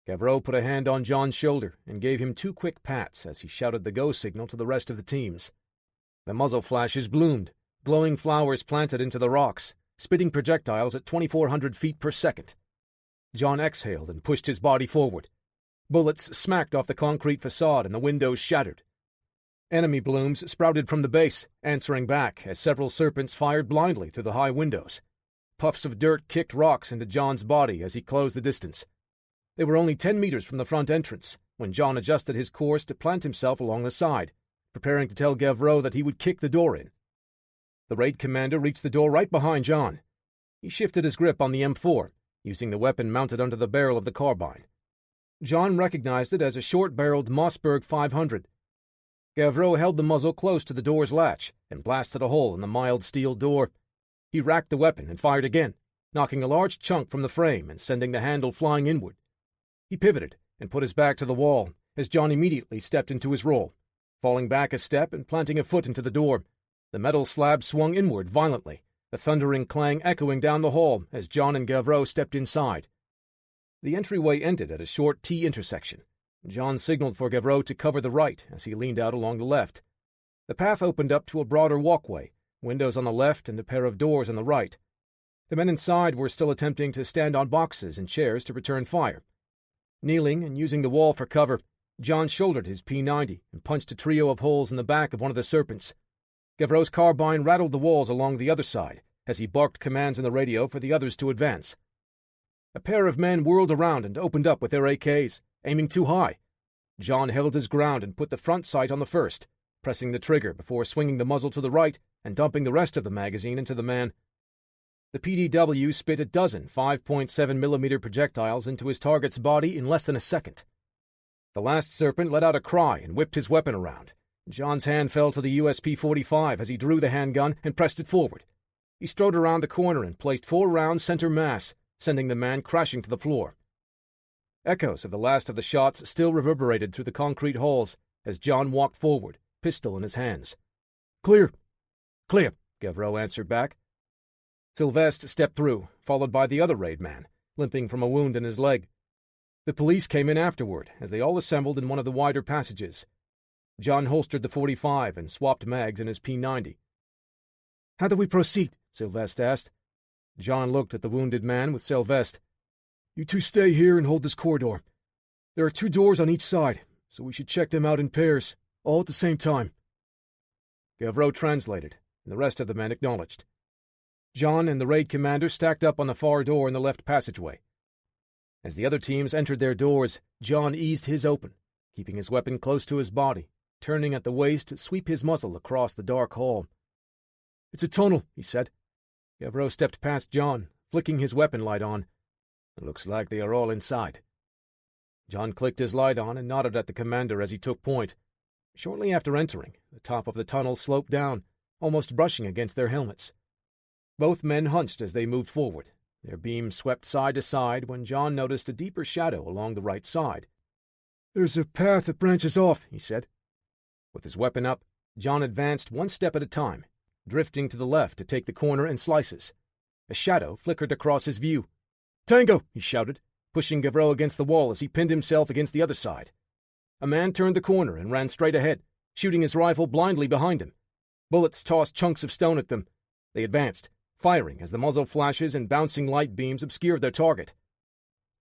Gavreau put a hand on John's shoulder and gave him 2 quick pats as he shouted the go signal to the rest of the teams. The muzzle flashes bloomed, glowing flowers planted into the rocks, spitting projectiles at 2,400 feet per second. John exhaled and pushed his body forward. Bullets smacked off the concrete facade and the windows shattered. Enemy blooms sprouted from the base, answering back as several serpents fired blindly through the high windows. Puffs of dirt kicked rocks into John's body as he closed the distance. They were only 10 meters from the front entrance when John adjusted his course to plant himself along the side, preparing to tell Gavreau that he would kick the door in. The raid commander reached the door right behind John. He shifted his grip on the M4, using the weapon mounted under the barrel of the carbine. John recognized it as a short-barreled Mossberg 500. Gavreau held the muzzle close to the door's latch and blasted a hole in the mild steel door. He racked the weapon and fired again, knocking a large chunk from the frame and sending the handle flying inward. He pivoted and put his back to the wall as John immediately stepped into his role, falling back a step and planting a foot into the door. The metal slab swung inward violently, a thundering clang echoing down the hall as John and Gavreau stepped inside. The entryway ended at a short T intersection. John signaled for Gavreau to cover the right as he leaned out along the left. The path opened up to a broader walkway, windows on the left and a pair of doors on the right. The men inside were still attempting to stand on boxes and chairs to return fire. Kneeling and using the wall for cover, John shouldered his P90 and punched a trio of holes in the back of one of the serpents. Gavreau's carbine rattled the walls along the other side as he barked commands in the radio for the others to advance. A pair of men whirled around and opened up with their AKs, aiming too high. John held his ground and put the front sight on the first, pressing the trigger before swinging the muzzle to the right and dumping the rest of the magazine into the man. The PDW spit a dozen 5.7mm projectiles into his target's body in less than a second. The last serpent let out a cry and whipped his weapon around. John's hand fell to the USP-45 as he drew the handgun and pressed it forward. He strode around the corner and placed 4 rounds center mass, sending the man crashing to the floor. Echoes of the last of the shots still reverberated through the concrete halls as John walked forward, pistol in his hands. "Clear." "Clear," Gavreau answered back. Sylvester stepped through, followed by the other raid man, limping from a wound in his leg. The police came in afterward as they all assembled in one of the wider passages. John holstered the .45 and swapped mags in his P90. "How do we proceed?" Sylvester asked. John looked at the wounded man with Sylvester. "You two stay here and hold this corridor. There are 2 doors on each side, so we should check them out in pairs, all at the same time." Gavreau translated, and the rest of the men acknowledged. John and the raid commander stacked up on the far door in the left passageway. As the other teams entered their doors, John eased his open, keeping his weapon close to his body, turning at the waist to sweep his muzzle across the dark hall. "It's a tunnel," he said. Gavreau stepped past John, flicking his weapon light on. "Looks like they are all inside." John clicked his light on and nodded at the commander as he took point. Shortly after entering, the top of the tunnel sloped down, almost brushing against their helmets. Both men hunched as they moved forward. Their beams swept side to side when John noticed a deeper shadow along the right side. "There's a path that branches off," he said. With his weapon up, John advanced one step at a time, drifting to the left to take the corner in slices. A shadow flickered across his view. "Tango!" he shouted, pushing Gavreau against the wall as he pinned himself against the other side. A man turned the corner and ran straight ahead, shooting his rifle blindly behind him. Bullets tossed chunks of stone at them. They advanced, firing as the muzzle flashes and bouncing light beams obscured their target.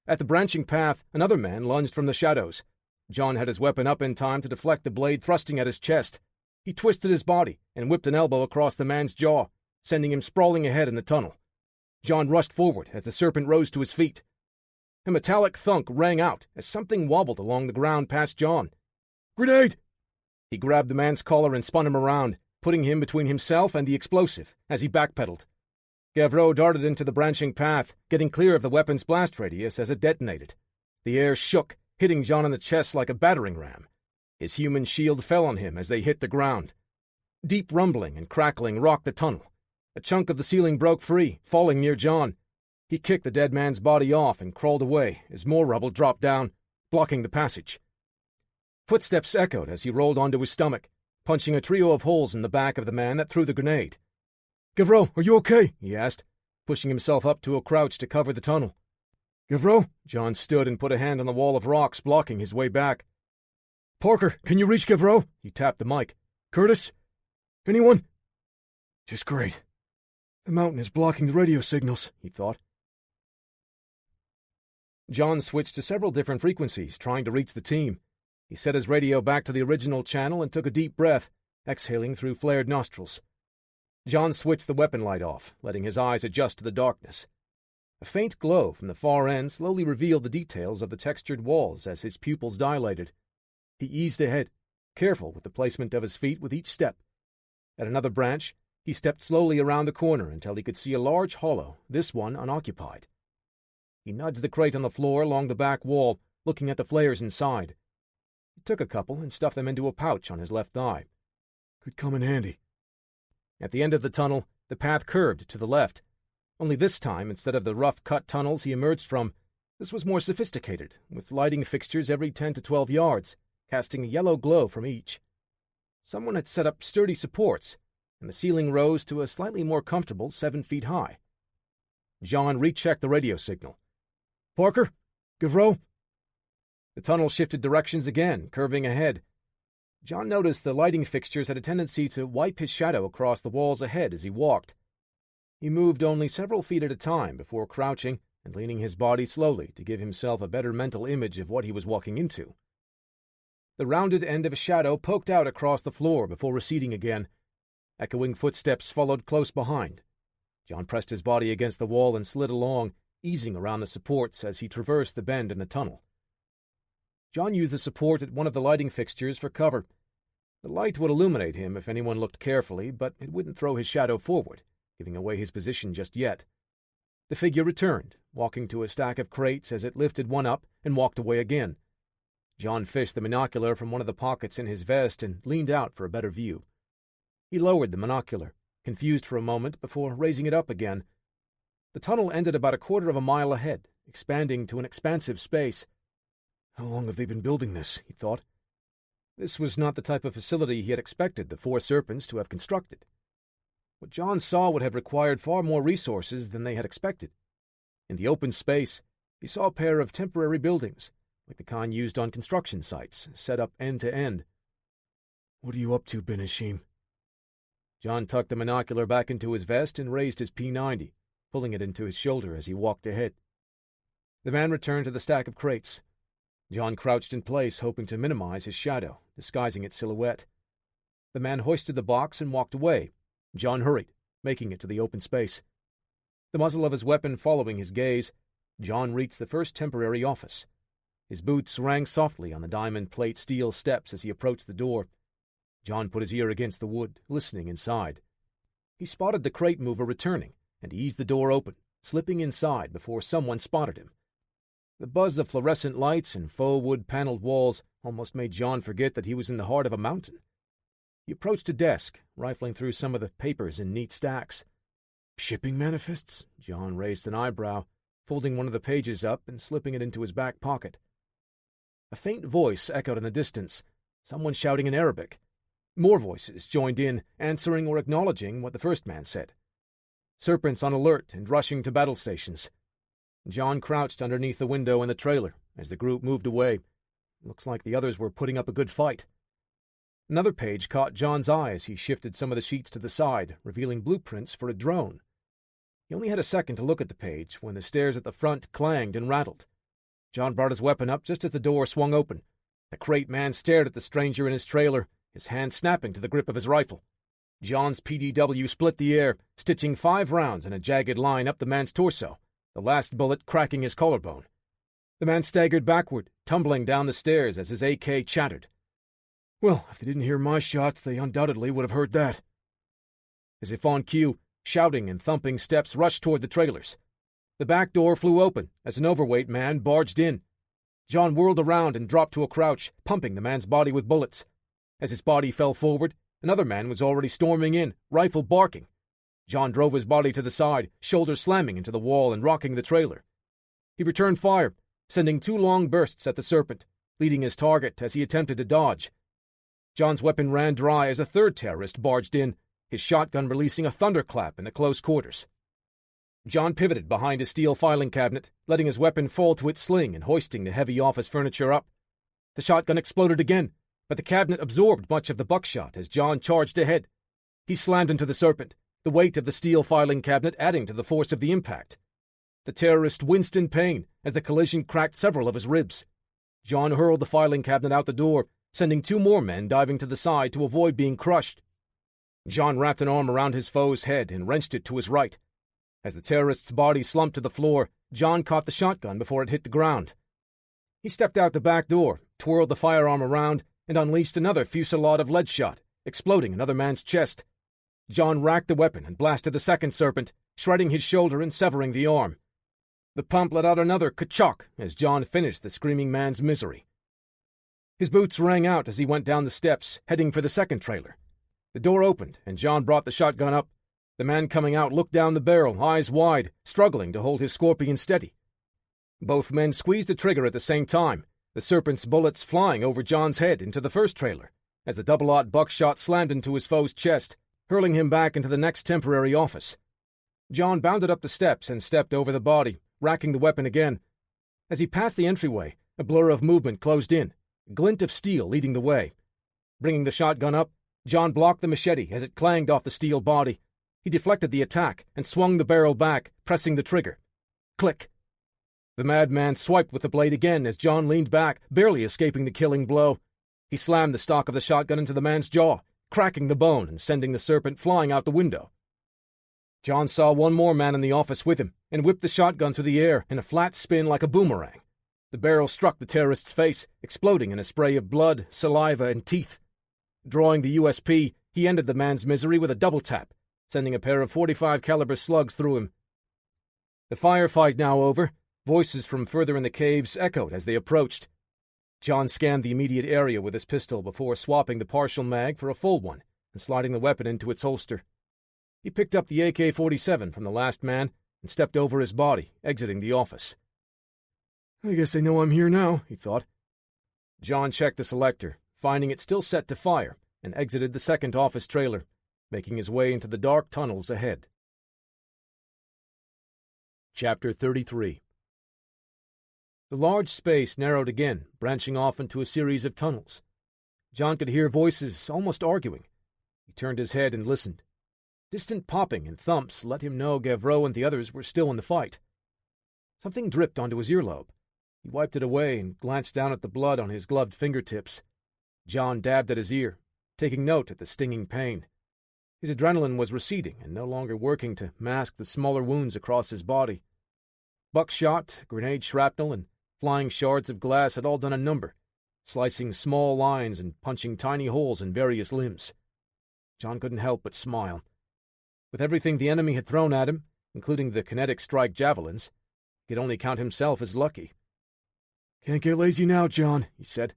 At the branching path, another man lunged from the shadows. John had his weapon up in time to deflect the blade thrusting at his chest. He twisted his body and whipped an elbow across the man's jaw, sending him sprawling ahead in the tunnel. John rushed forward as the serpent rose to his feet. A metallic thunk rang out as something wobbled along the ground past John. "Grenade!" He grabbed the man's collar and spun him around, putting him between himself and the explosive as he backpedaled. Gavreau darted into the branching path, getting clear of the weapon's blast radius as it detonated. The air shook, hitting John in the chest like a battering ram. His human shield fell on him as they hit the ground. Deep rumbling and crackling rocked the tunnel. A chunk of the ceiling broke free, falling near John. He kicked the dead man's body off and crawled away as more rubble dropped down, blocking the passage. Footsteps echoed as he rolled onto his stomach, punching a trio of holes in the back of the man that threw the grenade. "Gavreau, are you okay?" he asked, pushing himself up to a crouch to cover the tunnel. "Gavreau?" John stood and put a hand on the wall of rocks blocking his way back. "Parker, can you reach Gavreau?" He tapped the mic. "Curtis? Anyone?" "Just great. The mountain is blocking the radio signals," he thought. John switched to several different frequencies, trying to reach the team. He set his radio back to the original channel and took a deep breath, exhaling through flared nostrils. John switched the weapon light off, letting his eyes adjust to the darkness. A faint glow from the far end slowly revealed the details of the textured walls as his pupils dilated. He eased ahead, careful with the placement of his feet with each step. At another branch, he stepped slowly around the corner until he could see a large hollow, this one unoccupied. He nudged the crate on the floor along the back wall, looking at the flares inside. He took a couple and stuffed them into a pouch on his left thigh. "Could come in handy." At the end of the tunnel, the path curved to the left. Only this time, instead of the rough-cut tunnels he emerged from, this was more sophisticated, with lighting fixtures every 10 to 12 yards, casting a yellow glow from each. Someone had set up sturdy supports, and the ceiling rose to a slightly more comfortable 7 feet high. John rechecked the radio signal. "Parker? Gavreau?" The tunnel shifted directions again, curving ahead. John noticed the lighting fixtures had a tendency to wipe his shadow across the walls ahead as he walked. He moved only several feet at a time before crouching and leaning his body slowly to give himself a better mental image of what he was walking into. The rounded end of a shadow poked out across the floor before receding again. Echoing footsteps followed close behind. John pressed his body against the wall and slid along, easing around the supports as he traversed the bend in the tunnel. John used the support at one of the lighting fixtures for cover. The light would illuminate him if anyone looked carefully, but it wouldn't throw his shadow forward, giving away his position just yet. The figure returned, walking to a stack of crates as it lifted one up and walked away again. John fished the monocular from one of the pockets in his vest and leaned out for a better view. He lowered the monocular, confused for a moment before raising it up again. The tunnel ended about a quarter of a mile ahead, expanding to an expansive space. "How long have they been building this?" he thought. This was not the type of facility he had expected the Four Serpents to have constructed. What John saw would have required far more resources than they had expected. In the open space, he saw a pair of temporary buildings, like the kind used on construction sites, set up end to end. "What are you up to, Ben Hashim?" John tucked the monocular back into his vest and raised his P90, pulling it into his shoulder as he walked ahead. The man returned to the stack of crates. John crouched in place, hoping to minimize his shadow, disguising its silhouette. The man hoisted the box and walked away. John hurried, making it to the open space. The muzzle of his weapon following his gaze, John reached the first temporary office. His boots rang softly on the diamond plate steel steps as he approached the door. John put his ear against the wood, listening inside. He spotted the crate mover returning and eased the door open, slipping inside before someone spotted him. The buzz of fluorescent lights and faux wood-paneled walls almost made John forget that he was in the heart of a mountain. He approached a desk, rifling through some of the papers in neat stacks. Shipping manifests? John raised an eyebrow, folding one of the pages up and slipping it into his back pocket. A faint voice echoed in the distance, someone shouting in Arabic. More voices joined in, answering or acknowledging what the first man said. Serpents on alert and rushing to battle stations. John crouched underneath the window in the trailer as the group moved away. Looks like the others were putting up a good fight. Another page caught John's eye as he shifted some of the sheets to the side, revealing blueprints for a drone. He only had a second to look at the page when the stairs at the front clanged and rattled. John brought his weapon up just as the door swung open. The crate man stared at the stranger in his trailer, his hand snapping to the grip of his rifle. John's PDW split the air, stitching 5 rounds in a jagged line up the man's torso, the last bullet cracking his collarbone. The man staggered backward, tumbling down the stairs as his AK chattered. Well, if they didn't hear my shots, they undoubtedly would have heard that. As if on cue, shouting and thumping steps rushed toward the trailers. The back door flew open as an overweight man barged in. John whirled around and dropped to a crouch, pumping the man's body with bullets. As his body fell forward, another man was already storming in, rifle barking. John drove his body to the side, shoulders slamming into the wall and rocking the trailer. He returned fire, sending 2 long bursts at the serpent, leading his target as he attempted to dodge. John's weapon ran dry as a third terrorist barged in, his shotgun releasing a thunderclap in the close quarters. John pivoted behind his steel filing cabinet, letting his weapon fall to its sling and hoisting the heavy office furniture up. The shotgun exploded again, but the cabinet absorbed much of the buckshot as John charged ahead. He slammed into the serpent, the weight of the steel filing cabinet adding to the force of the impact. The terrorist winced in pain as the collision cracked several of his ribs. John hurled the filing cabinet out the door, sending 2 more men diving to the side to avoid being crushed. John wrapped an arm around his foe's head and wrenched it to his right. As the terrorist's body slumped to the floor, John caught the shotgun before it hit the ground. He stepped out the back door, twirled the firearm around, and unleashed another fusillade of lead shot, exploding another man's chest. John racked the weapon and blasted the second serpent, shredding his shoulder and severing the arm. The pump let out another ka-chock as John finished the screaming man's misery. His boots rang out as he went down the steps, heading for the second trailer. The door opened, and John brought the shotgun up. The man coming out looked down the barrel, eyes wide, struggling to hold his scorpion steady. Both men squeezed the trigger at the same time, the serpent's bullets flying over John's head into the first trailer, as the double-aught buckshot slammed into his foe's chest, hurling him back into the next temporary office. John bounded up the steps and stepped over the body, racking the weapon again. As he passed the entryway, a blur of movement closed in, a glint of steel leading the way. Bringing the shotgun up, John blocked the machete as it clanged off the steel body. He deflected the attack and swung the barrel back, pressing the trigger. Click! The madman swiped with the blade again as John leaned back, barely escaping the killing blow. He slammed the stock of the shotgun into the man's jaw, cracking the bone and sending the serpent flying out the window. John saw one more man in the office with him and whipped the shotgun through the air in a flat spin like a boomerang. The barrel struck the terrorist's face, exploding in a spray of blood, saliva, and teeth. Drawing the USP, he ended the man's misery with a double tap, sending a pair of .45 caliber slugs through him. The firefight now over, voices from further in the caves echoed as they approached. John scanned the immediate area with his pistol before swapping the partial mag for a full one and sliding the weapon into its holster. He picked up the AK-47 from the last man and stepped over his body, exiting the office. I guess they know I'm here now, he thought. John checked the selector, finding it still set to fire, and exited the second office trailer, making his way into the dark tunnels ahead. Chapter 33. The large space narrowed again, branching off into a series of tunnels. John could hear voices almost arguing. He turned his head and listened. Distant popping and thumps let him know Gavreau and the others were still in the fight. Something dripped onto his earlobe. He wiped it away and glanced down at the blood on his gloved fingertips. John dabbed at his ear, taking note at the stinging pain. His adrenaline was receding and no longer working to mask the smaller wounds across his body. Buckshot, grenade shrapnel, and flying shards of glass had all done a number, slicing small lines and punching tiny holes in various limbs. John couldn't help but smile. With everything the enemy had thrown at him, including the kinetic strike javelins, he could only count himself as lucky. Can't get lazy now, John, he said,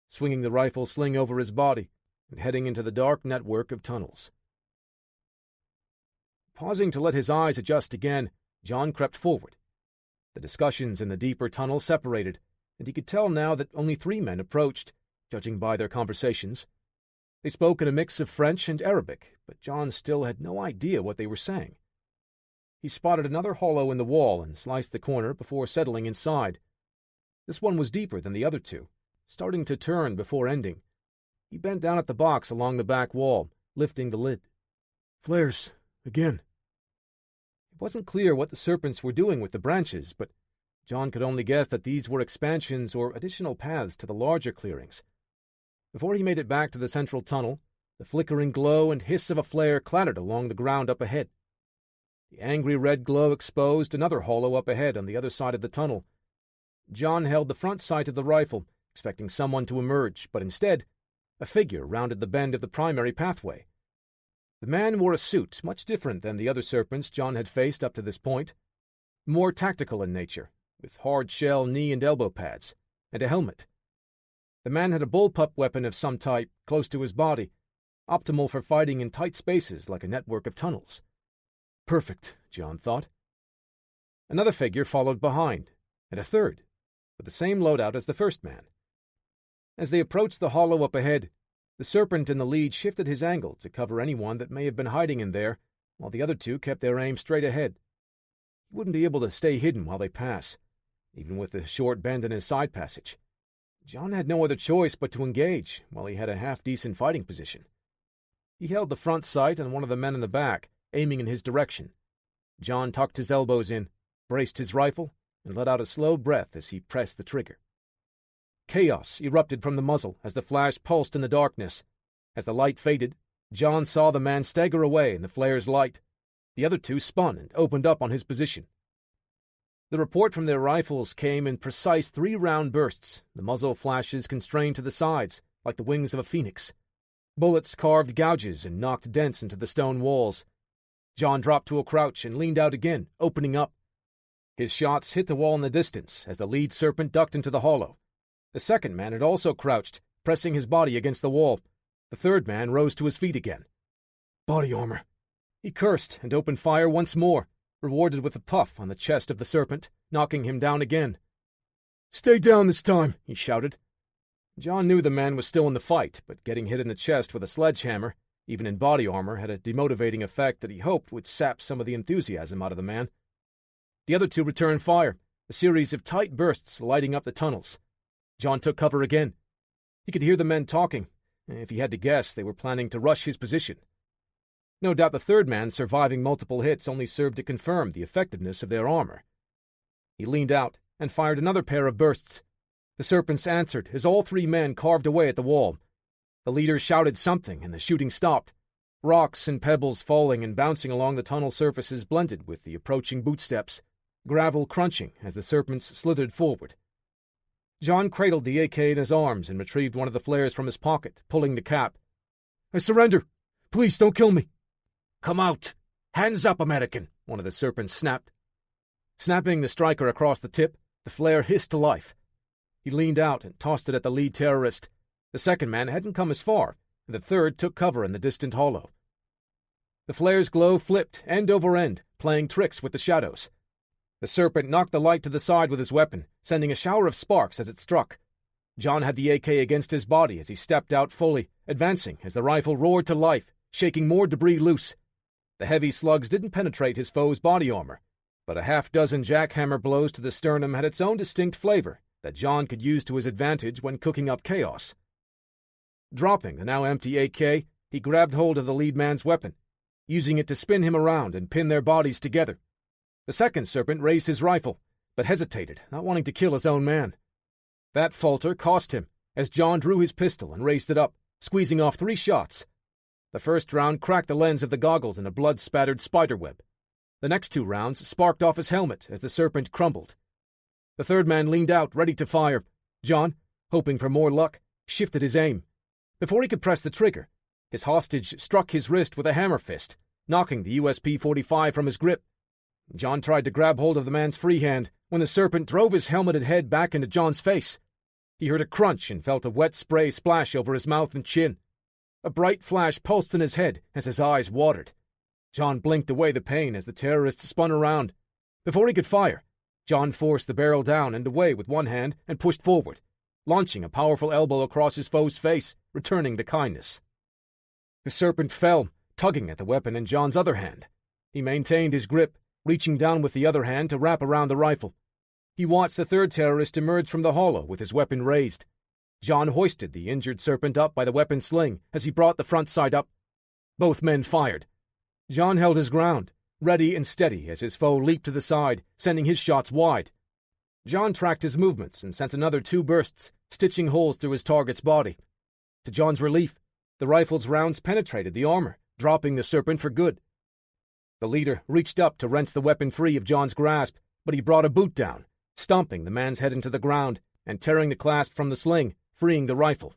swinging the rifle sling over his body and heading into the dark network of tunnels. Pausing to let his eyes adjust again, John crept forward. The discussions in the deeper tunnel separated, and he could tell now that only 3 men approached, judging by their conversations. They spoke in a mix of French and Arabic, but John still had no idea what they were saying. He spotted another hollow in the wall and sliced the corner before settling inside. This one was deeper than the other 2, starting to turn before ending. He bent down at the box along the back wall, lifting the lid. Flares, again. It wasn't clear what the serpents were doing with the branches, but John could only guess that these were expansions or additional paths to the larger clearings. Before he made it back to the central tunnel, the flickering glow and hiss of a flare clattered along the ground up ahead. The angry red glow exposed another hollow up ahead on the other side of the tunnel. John held the front sight of the rifle, expecting someone to emerge, but instead, a figure rounded the bend of the primary pathway. The man wore a suit much different than the other serpents John had faced up to this point, more tactical in nature, with hard-shell knee and elbow pads, and a helmet. The man had a bullpup weapon of some type close to his body, optimal for fighting in tight spaces like a network of tunnels. Perfect, John thought. Another figure followed behind, and a third, with the same loadout as the first man. As they approached the hollow up ahead, the serpent in the lead shifted his angle to cover anyone that may have been hiding in there, while the other 2 kept their aim straight ahead. He wouldn't be able to stay hidden while they pass, even with the short bend in his side passage. John had no other choice but to engage while he had a half-decent fighting position. He held the front sight on one of the men in the back, aiming in his direction. John tucked his elbows in, braced his rifle, and let out a slow breath as he pressed the trigger. Chaos erupted from the muzzle as the flash pulsed in the darkness. As the light faded, John saw the man stagger away in the flare's light. The other 2 spun and opened up on his position. The report from their rifles came in precise 3-round bursts, the muzzle flashes constrained to the sides, like the wings of a phoenix. Bullets carved gouges and knocked dents into the stone walls. John dropped to a crouch and leaned out again, opening up. His shots hit the wall in the distance as the lead serpent ducked into the hollow. The second man had also crouched, pressing his body against the wall. The third man rose to his feet again. Body armor. He cursed and opened fire once more, rewarded with a puff on the chest of the serpent, knocking him down again. Stay down this time, he shouted. John knew the man was still in the fight, but getting hit in the chest with a sledgehammer, even in body armor, had a demotivating effect that he hoped would sap some of the enthusiasm out of the man. The other 2 returned fire, a series of tight bursts lighting up the tunnels. John took cover again. He could hear the men talking. If he had to guess, they were planning to rush his position. No doubt the third man surviving multiple hits only served to confirm the effectiveness of their armor. He leaned out and fired another pair of bursts. The serpents answered as all 3 men carved away at the wall. The leader shouted something, and the shooting stopped. Rocks and pebbles falling and bouncing along the tunnel surfaces blended with the approaching bootsteps, gravel crunching as the serpents slithered forward. John cradled the AK in his arms and retrieved one of the flares from his pocket, pulling the cap. I surrender. Please don't kill me. Come out. Hands up, American, one of the serpents snapped. Snapping the striker across the tip, the flare hissed to life. He leaned out and tossed it at the lead terrorist. The second man hadn't come as far, and the third took cover in the distant hollow. The flare's glow flipped end over end, playing tricks with the shadows. The serpent knocked the light to the side with his weapon, sending a shower of sparks as it struck. John had the AK against his body as he stepped out fully, advancing as the rifle roared to life, shaking more debris loose. The heavy slugs didn't penetrate his foe's body armor, but a half-dozen jackhammer blows to the sternum had its own distinct flavor that John could use to his advantage when cooking up chaos. Dropping the now empty AK, he grabbed hold of the lead man's weapon, using it to spin him around and pin their bodies together. The second serpent raised his rifle, but hesitated, not wanting to kill his own man. That falter cost him, as John drew his pistol and raised it up, squeezing off 3 shots. The first round cracked the lens of the goggles in a blood-spattered spiderweb. The next 2 rounds sparked off his helmet as the serpent crumbled. The third man leaned out, ready to fire. John, hoping for more luck, shifted his aim. Before he could press the trigger, his hostage struck his wrist with a hammer fist, knocking the USP-45 from his grip. John tried to grab hold of the man's free hand when the serpent drove his helmeted head back into John's face. He heard a crunch and felt a wet spray splash over his mouth and chin. A bright flash pulsed in his head as his eyes watered. John blinked away the pain as the terrorist spun around. Before he could fire, John forced the barrel down and away with one hand and pushed forward, launching a powerful elbow across his foe's face, returning the kindness. The serpent fell, tugging at the weapon in John's other hand. He maintained his grip, reaching down with the other hand to wrap around the rifle. He watched the third terrorist emerge from the hollow with his weapon raised. John hoisted the injured serpent up by the weapon sling as he brought the front sight up. Both men fired. John held his ground, ready and steady as his foe leaped to the side, sending his shots wide. John tracked his movements and sent another 2 bursts, stitching holes through his target's body. To John's relief, the rifle's rounds penetrated the armor, dropping the serpent for good. The leader reached up to wrench the weapon free of John's grasp, but he brought a boot down, stomping the man's head into the ground and tearing the clasp from the sling, freeing the rifle.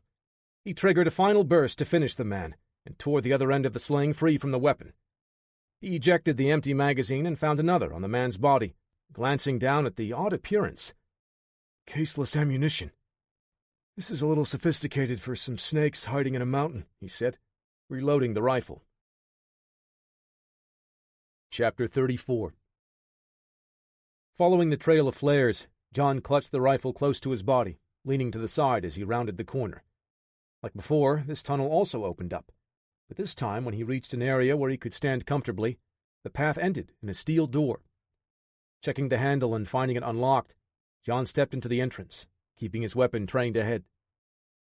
He triggered a final burst to finish the man and tore the other end of the sling free from the weapon. He ejected the empty magazine and found another on the man's body, glancing down at the odd appearance. Caseless ammunition. This is a little sophisticated for some snakes hiding in a mountain, he said, reloading the rifle. Chapter 34. Following the trail of flares, John clutched the rifle close to his body, leaning to the side as he rounded the corner. Like before, this tunnel also opened up, but this time when he reached an area where he could stand comfortably, the path ended in a steel door. Checking the handle and finding it unlocked, John stepped into the entrance, keeping his weapon trained ahead.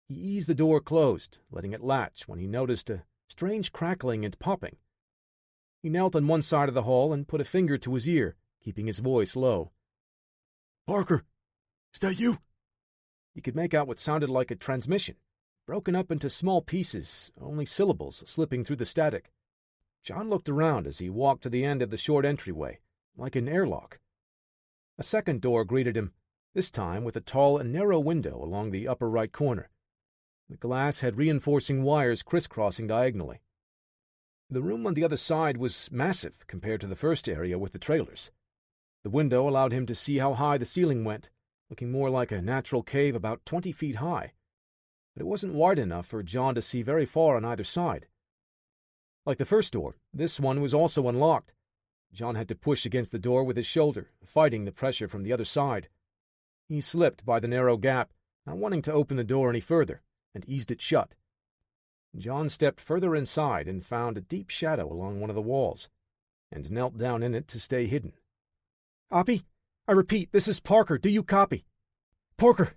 He eased the door closed, letting it latch when he noticed a strange crackling and popping. He knelt on one side of the hall and put a finger to his ear, keeping his voice low. "Parker, is that you?" He could make out what sounded like a transmission, broken up into small pieces, only syllables slipping through the static. John looked around as he walked to the end of the short entryway, like an airlock. A second door greeted him, this time with a tall and narrow window along the upper right corner. The glass had reinforcing wires crisscrossing diagonally. The room on the other side was massive compared to the first area with the trailers. The window allowed him to see how high the ceiling went, looking more like a natural cave about 20 feet high. But it wasn't wide enough for John to see very far on either side. Like the first door, this one was also unlocked. John had to push against the door with his shoulder, fighting the pressure from the other side. He slipped by the narrow gap, not wanting to open the door any further, and eased it shut. John stepped further inside and found a deep shadow along one of the walls, and knelt down in it to stay hidden. "Oppie, I repeat, this is Parker. Do you copy?" "Parker,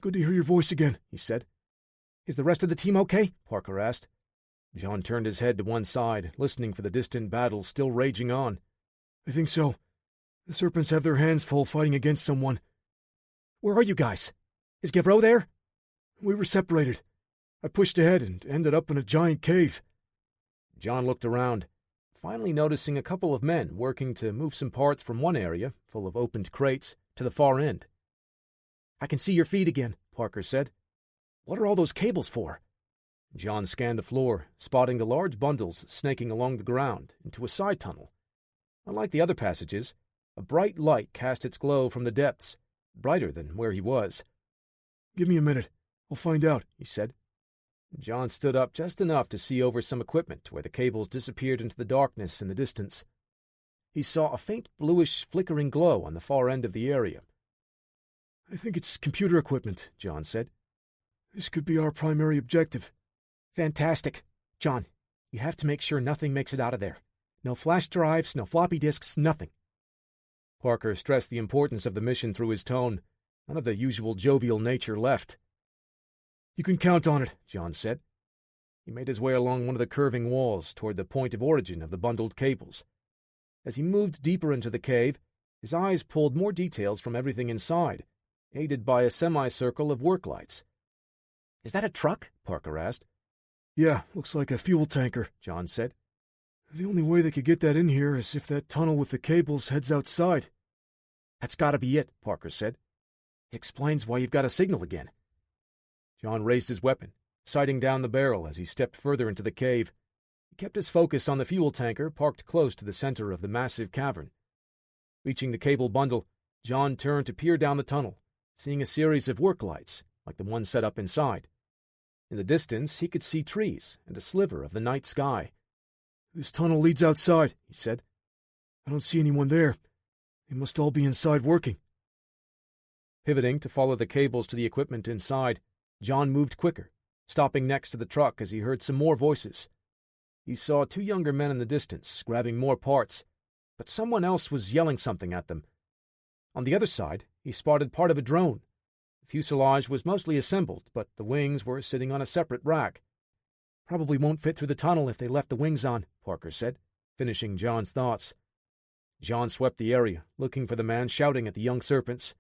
good to hear your voice again," he said. "Is the rest of the team okay?" Parker asked. John turned his head to one side, listening for the distant battle still raging on. "I think so. The serpents have their hands full fighting against someone." "Where are you guys? Is Gavreau there?" "We were separated. I pushed ahead and ended up in a giant cave." John looked around, finally noticing a couple of men working to move some parts from one area, full of opened crates, to the far end. "I can see your feet again," Parker said. "What are all those cables for?" John scanned the floor, spotting the large bundles snaking along the ground into a side tunnel. Unlike the other passages, a bright light cast its glow from the depths, brighter than where he was. "Give me a minute. I'll find out," he said. John stood up just enough to see over some equipment where the cables disappeared into the darkness in the distance. He saw a faint bluish flickering glow on the far end of the area. "I think it's computer equipment," John said. "This could be our primary objective." "Fantastic. John, you have to make sure nothing makes it out of there. No flash drives, no floppy disks, nothing." Parker stressed the importance of the mission through his tone, none of the usual jovial nature left. "You can count on it," John said. He made his way along one of the curving walls toward the point of origin of the bundled cables. As he moved deeper into the cave, his eyes pulled more details from everything inside, aided by a semicircle of work lights. "Is that a truck?" Parker asked. "Yeah, looks like a fuel tanker," John said. "The only way they could get that in here is if that tunnel with the cables heads outside." "That's gotta be it," Parker said. "It explains why you've got a signal again." John raised his weapon, sighting down the barrel as he stepped further into the cave. He kept his focus on the fuel tanker parked close to the center of the massive cavern. Reaching the cable bundle, John turned to peer down the tunnel, seeing a series of work lights, like the one set up inside. In the distance, he could see trees and a sliver of the night sky. "This tunnel leads outside," he said. "I don't see anyone there. They must all be inside working." Pivoting to follow the cables to the equipment inside, John moved quicker, stopping next to the truck as he heard some more voices. He saw 2 younger men in the distance, grabbing more parts, but someone else was yelling something at them. On the other side, he spotted part of a drone. The fuselage was mostly assembled, but the wings were sitting on a separate rack. "Probably won't fit through the tunnel if they left the wings on," Parker said, finishing John's thoughts. John swept the area, looking for the man shouting at the young serpents.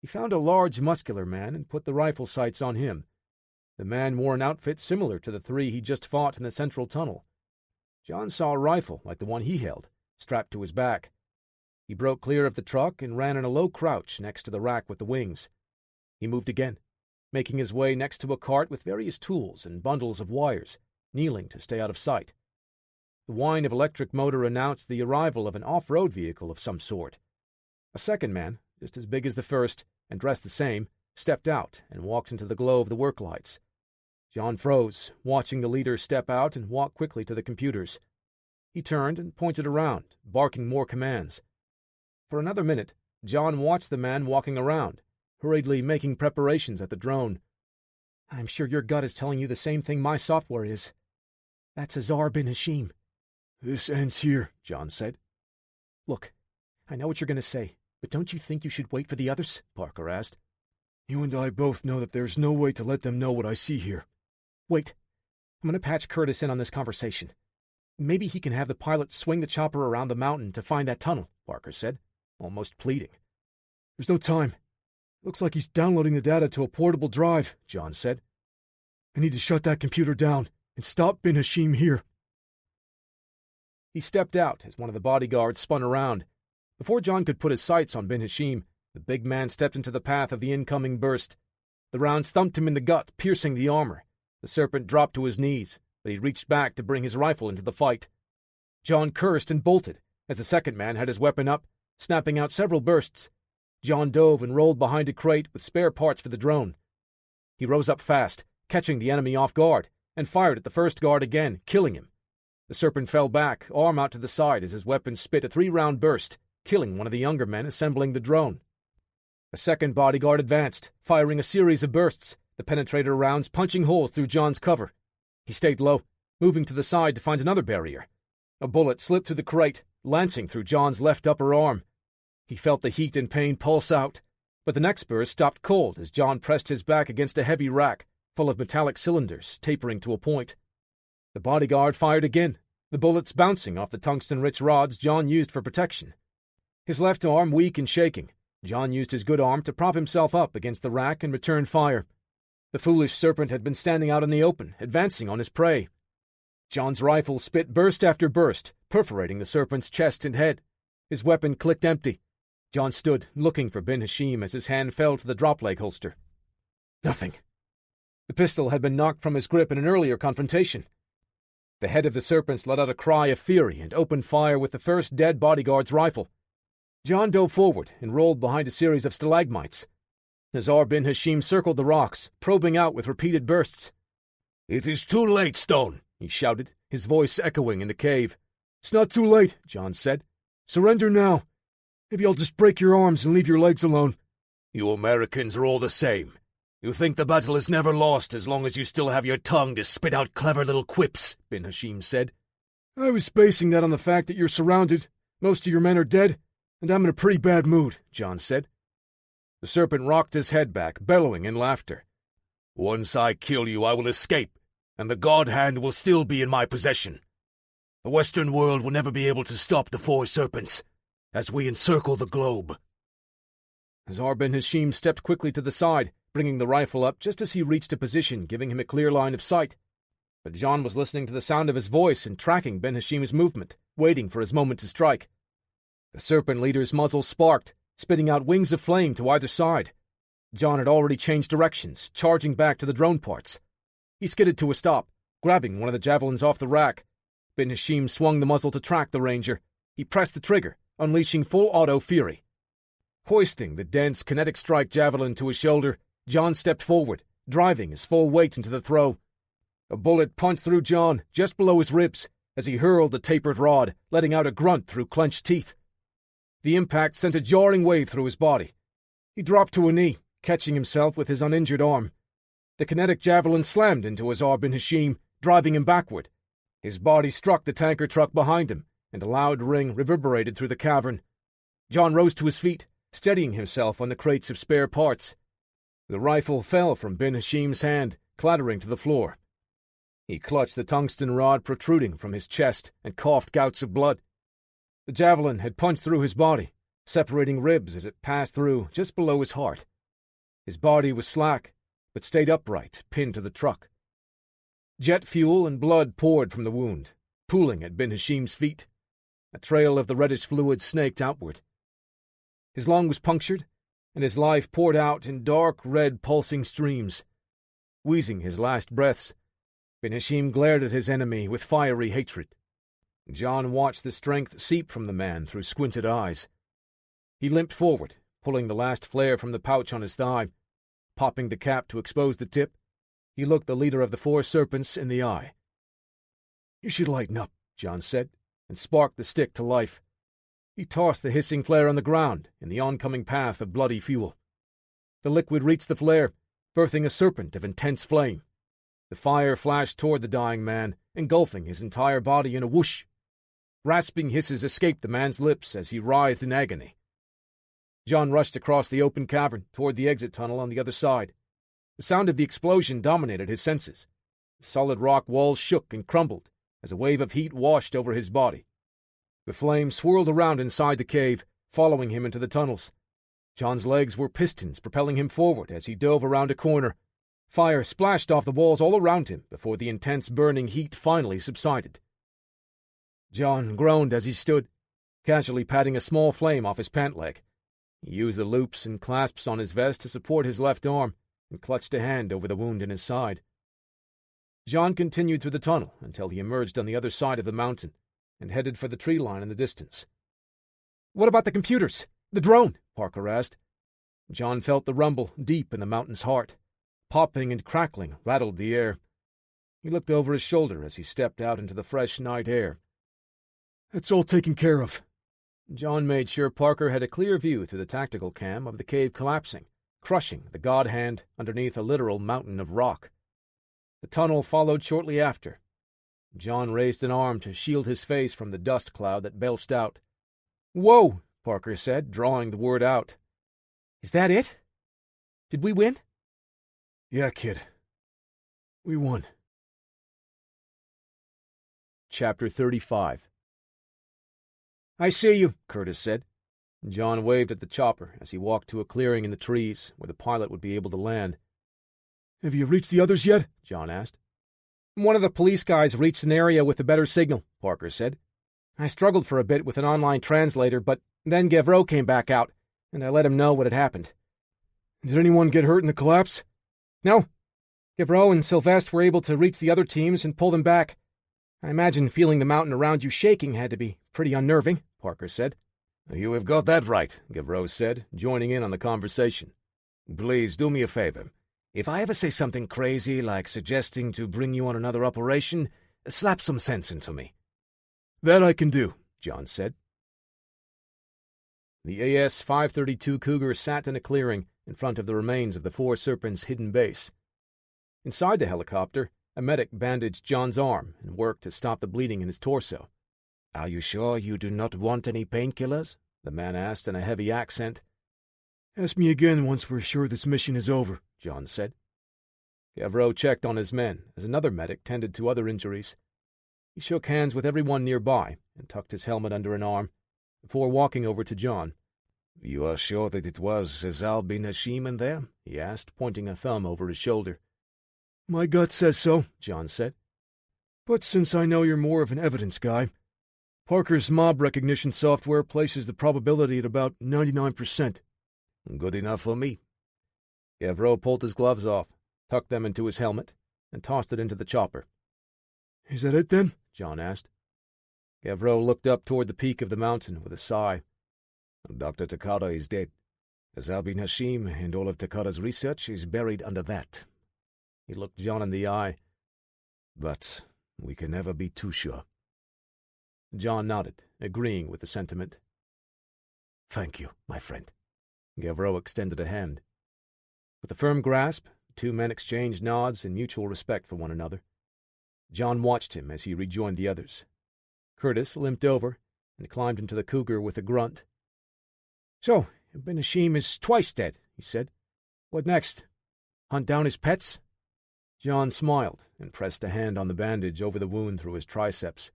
He found a large, muscular man and put the rifle sights on him. The man wore an outfit similar to the 3 he just fought in the central tunnel. John saw a rifle like the one he held, strapped to his back. He broke clear of the truck and ran in a low crouch next to the rack with the wings. He moved again, making his way next to a cart with various tools and bundles of wires, kneeling to stay out of sight. The whine of electric motor announced the arrival of an off-road vehicle of some sort. A second man, just as big as the first, and dressed the same, stepped out and walked into the glow of the work lights. John froze, watching the leader step out and walk quickly to the computers. He turned and pointed around, barking more commands. For another minute, John watched the man walking around, hurriedly making preparations at the drone. "I'm sure your gut is telling you the same thing my software is. That's Azar bin Hashim." "This ends here," John said. "Look, I know what you're going to say, but don't you think you should wait for the others?" Parker asked. "You and I both know that there's no way to let them know what I see here." "Wait. I'm going to patch Curtis in on this conversation. Maybe he can have the pilot swing the chopper around the mountain to find that tunnel," Parker said, almost pleading. "There's no time. Looks like he's downloading the data to a portable drive," John said. "I need to shut that computer down and stop bin Hashim here." He stepped out as one of the bodyguards spun around. Before John could put his sights on bin Hashim, the big man stepped into the path of the incoming burst. The rounds thumped him in the gut, piercing the armor. The serpent dropped to his knees, but he reached back to bring his rifle into the fight. John cursed and bolted as the second man had his weapon up, snapping out several bursts. John dove and rolled behind a crate with spare parts for the drone. He rose up fast, catching the enemy off guard, and fired at the first guard again, killing him. The serpent fell back, arm out to the side as his weapon spit a 3-round burst, killing one of the younger men assembling the drone. A second bodyguard advanced, firing a series of bursts, the penetrator rounds punching holes through John's cover. He stayed low, moving to the side to find another barrier. A bullet slipped through the crate, lancing through John's left upper arm. He felt the heat and pain pulse out, but the next burst stopped cold as John pressed his back against a heavy rack, full of metallic cylinders, tapering to a point. The bodyguard fired again, the bullets bouncing off the tungsten-rich rods John used for protection. His left arm weak and shaking, John used his good arm to prop himself up against the rack and return fire. The foolish serpent had been standing out in the open, advancing on his prey. John's rifle spit burst after burst, perforating the serpent's chest and head. His weapon clicked empty. John stood, looking for bin Hashim as his hand fell to the drop-leg holster. Nothing. The pistol had been knocked from his grip in an earlier confrontation. The head of the serpents let out a cry of fury and opened fire with the first dead bodyguard's rifle. John dove forward and rolled behind a series of stalagmites. Azar bin Hashim circled the rocks, probing out with repeated bursts. "It is too late, Stone," he shouted, his voice echoing in the cave. "It's not too late," John said. "Surrender now. Maybe I'll just break your arms and leave your legs alone." "You Americans are all the same. You think the battle is never lost as long as you still have your tongue to spit out clever little quips," bin Hashim said. "I was basing that on the fact that you're surrounded, most of your men are dead, and I'm in a pretty bad mood," John said. The serpent rocked his head back, bellowing in laughter. "Once I kill you, I will escape, and the God Hand will still be in my possession. The Western world will never be able to stop the 4 serpents as we encircle the globe." Azar bin Hashim stepped quickly to the side, bringing the rifle up just as he reached a position giving him a clear line of sight. But John was listening to the sound of his voice and tracking bin Hashim's movement, waiting for his moment to strike. The serpent leader's muzzle sparked, spitting out wings of flame to either side. John had already changed directions, charging back to the drone parts. He skidded to a stop, grabbing one of the javelins off the rack. Bin Hashim swung the muzzle to track the ranger. He pressed the trigger, unleashing full auto fury. Hoisting the dense kinetic strike javelin to his shoulder, John stepped forward, driving his full weight into the throw. A bullet punched through John just below his ribs as he hurled the tapered rod, letting out a grunt through clenched teeth. The impact sent a jarring wave through his body. He dropped to a knee, catching himself with his uninjured arm. The kinetic javelin slammed into Azar bin Hashim, driving him backward. His body struck the tanker truck behind him, and a loud ring reverberated through the cavern. John rose to his feet, steadying himself on the crates of spare parts. The rifle fell from bin Hashim's hand, clattering to the floor. He clutched the tungsten rod protruding from his chest and coughed gouts of blood. The javelin had punched through his body, separating ribs as it passed through just below his heart. His body was slack, but stayed upright, pinned to the truck. Jet fuel and blood poured from the wound, pooling at bin Hashim's feet. A trail of the reddish fluid snaked outward. His lung was punctured, and his life poured out in dark red pulsing streams. Wheezing his last breaths, bin Hashim glared at his enemy with fiery hatred. John watched the strength seep from the man through squinted eyes. He limped forward, pulling the last flare from the pouch on his thigh. Popping the cap to expose the tip, he looked the leader of the four serpents in the eye. "You should lighten up," John said, and sparked the stick to life. He tossed the hissing flare on the ground in the oncoming path of bloody fuel. The liquid reached the flare, birthing a serpent of intense flame. The fire flashed toward the dying man, engulfing his entire body in a whoosh. Rasping hisses escaped the man's lips as he writhed in agony. John rushed across the open cavern toward the exit tunnel on the other side. The sound of the explosion dominated his senses. The solid rock walls shook and crumbled as a wave of heat washed over his body. The flame swirled around inside the cave, following him into the tunnels. John's legs were pistons propelling him forward as he dove around a corner. Fire splashed off the walls all around him before the intense burning heat finally subsided. John groaned as he stood, casually patting a small flame off his pant leg. He used the loops and clasps on his vest to support his left arm and clutched a hand over the wound in his side. John continued through the tunnel until he emerged on the other side of the mountain and headed for the tree line in the distance. "What about the computers? The drone?" Parker asked. John felt the rumble deep in the mountain's heart. Popping and crackling rattled the air. He looked over his shoulder as he stepped out into the fresh night air. "It's all taken care of." John made sure Parker had a clear view through the tactical cam of the cave collapsing, crushing the god hand underneath a literal mountain of rock. The tunnel followed shortly after. John raised an arm to shield his face from the dust cloud that belched out. "Whoa," Parker said, drawing the word out. "Is that it? Did we win?" "Yeah, kid. We won." Chapter 35. "I see you," Curtis said. John waved at the chopper as he walked to a clearing in the trees where the pilot would be able to land. "Have you reached the others yet?" John asked. "One of the police guys reached an area with a better signal," Parker said. "I struggled for a bit with an online translator, but then Gavreau came back out, and I let him know what had happened." "Did anyone get hurt in the collapse?" "No. Gavreau and Sylvestre were able to reach the other teams and pull them back. I imagine feeling the mountain around you shaking had to be pretty unnerving," Parker said. "You have got that right," Gavreau said, joining in on the conversation. "Please do me a favor. If I ever say something crazy like suggesting to bring you on another operation, slap some sense into me." "That I can do," John said. The AS-532 Cougar sat in a clearing in front of the remains of the Four Serpents' hidden base. Inside the helicopter, a medic bandaged John's arm and worked to stop the bleeding in his torso. "Are you sure you do not want any painkillers?" the man asked in a heavy accent. "Ask me again once we're sure this mission is over," John said. Gavreau checked on his men as another medic tended to other injuries. He shook hands with everyone nearby and tucked his helmet under an arm before walking over to John. "You are sure that it was Azar bin Hashim in there?" he asked, pointing a thumb over his shoulder. "My gut says so," John said. "But since I know you're more of an evidence guy, Parker's mob recognition software places the probability at about 99%. "Good enough for me." Gavreau pulled his gloves off, tucked them into his helmet, and tossed it into the chopper. "Is that it, then?" John asked. Gavreau looked up toward the peak of the mountain with a sigh Dr. Takada is dead. Azal bin Hashim and all of Takada's research is buried under that. He looked John in the eye. But we can never be too sure. John nodded, agreeing with the sentiment. Thank you, my friend. Gavreau extended a hand. With a firm grasp, the two men exchanged nods in mutual respect for one another. John watched him as he rejoined the others. Curtis limped over and climbed into the cougar with a grunt. So, bin Hashim is twice dead, he said. What next? Hunt down his pets? John smiled and pressed a hand on the bandage over the wound through his triceps.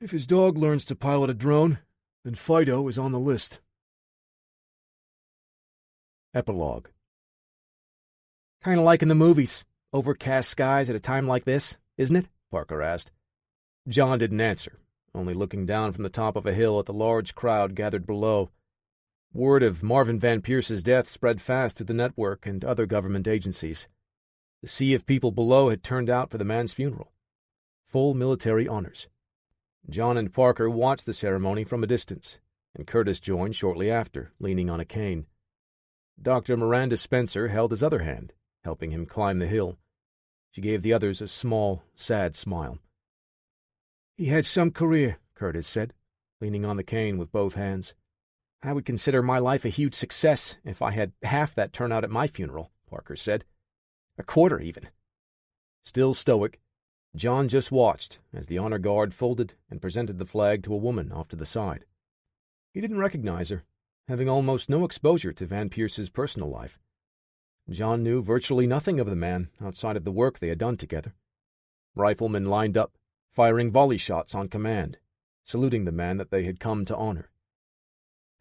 If his dog learns to pilot a drone, then Fido is on the list. Epilogue. Kind of like in the movies. Overcast skies at a time like this, isn't it? Parker asked. John didn't answer, only looking down from the top of a hill at the large crowd gathered below. Word of Marvin Van Pierce's death spread fast through the network and other government agencies. The sea of people below had turned out for the man's funeral. Full military honors. John and Parker watched the ceremony from a distance, and Curtis joined shortly after, leaning on a cane. Dr. Miranda Spencer held his other hand, helping him climb the hill. She gave the others a small, sad smile. He had some career, Curtis said, leaning on the cane with both hands. I would consider my life a huge success if I had half that turnout at my funeral, Parker said. A quarter, even. Still stoic, John just watched as the honor guard folded and presented the flag to a woman off to the side. He didn't recognize her, having almost no exposure to Van Pierce's personal life. John knew virtually nothing of the man outside of the work they had done together. Riflemen lined up, firing volley shots on command, saluting the man that they had come to honor.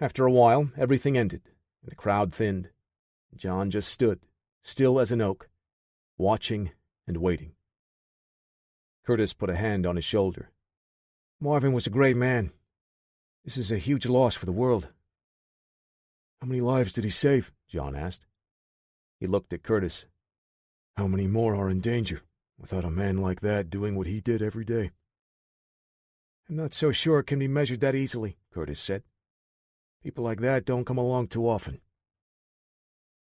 After a while, everything ended, and the crowd thinned. John just stood, still as an oak, watching and waiting. Curtis put a hand on his shoulder. Marvin was a great man. This is a huge loss for the world. How many lives did he save? John asked. He looked at Curtis. How many more are in danger without a man like that doing what he did every day? I'm not so sure it can be measured that easily, Curtis said. People like that don't come along too often.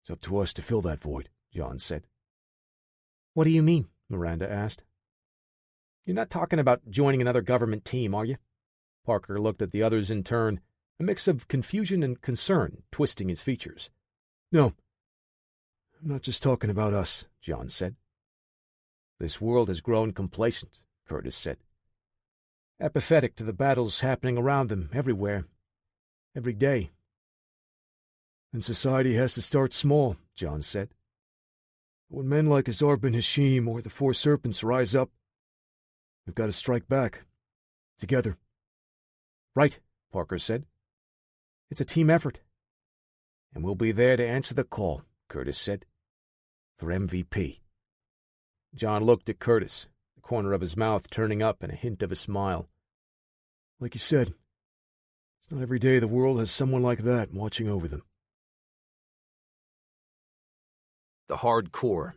It's up to us to fill that void, John said. What do you mean? Miranda asked. You're not talking about joining another government team, are you? Parker looked at the others in turn, a mix of confusion and concern twisting his features. No, I'm not just talking about us, John said. This world has grown complacent, Curtis said. Apathetic to the battles happening around them everywhere. Every day. And society has to start small, John said. When men like Azar bin Hashim or the Four Serpents rise up, we've got to strike back. Together. Right, Parker said. It's a team effort. And we'll be there to answer the call, Curtis said. For MVP. John looked at Curtis, the corner of his mouth turning up in a hint of a smile. Like you said, it's not every day the world has someone like that watching over them. The Hard Core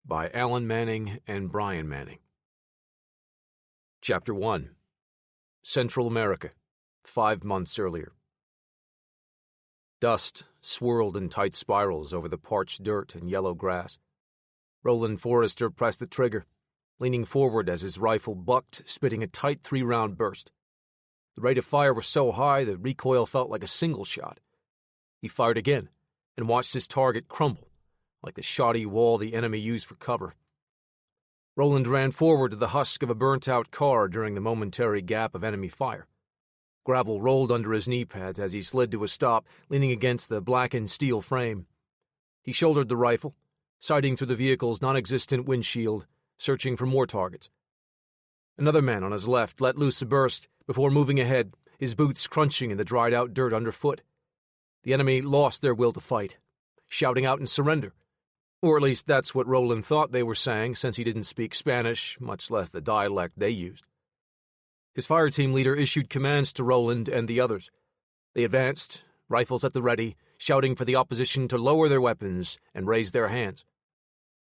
by Alan Manning and Brian Manning. Chapter 1. Central America, 5 months earlier. Dust swirled in tight spirals over the parched dirt and yellow grass. Roland Forrester pressed the trigger, leaning forward as his rifle bucked, spitting a tight 3-round burst. The rate of fire was so high the recoil felt like a single shot. He fired again and watched his target crumble, like the shoddy wall the enemy used for cover. Roland ran forward to the husk of a burnt-out car during the momentary gap of enemy fire. Gravel rolled under his knee pads as he slid to a stop, leaning against the blackened steel frame. He shouldered the rifle, sighting through the vehicle's non-existent windshield, searching for more targets. Another man on his left let loose a burst before moving ahead, his boots crunching in the dried-out dirt underfoot. The enemy lost their will to fight, shouting out in surrender. Or at least that's what Roland thought they were saying, since he didn't speak Spanish, much less the dialect they used. His fire team leader issued commands to Roland and the others. They advanced, rifles at the ready, shouting for the opposition to lower their weapons and raise their hands.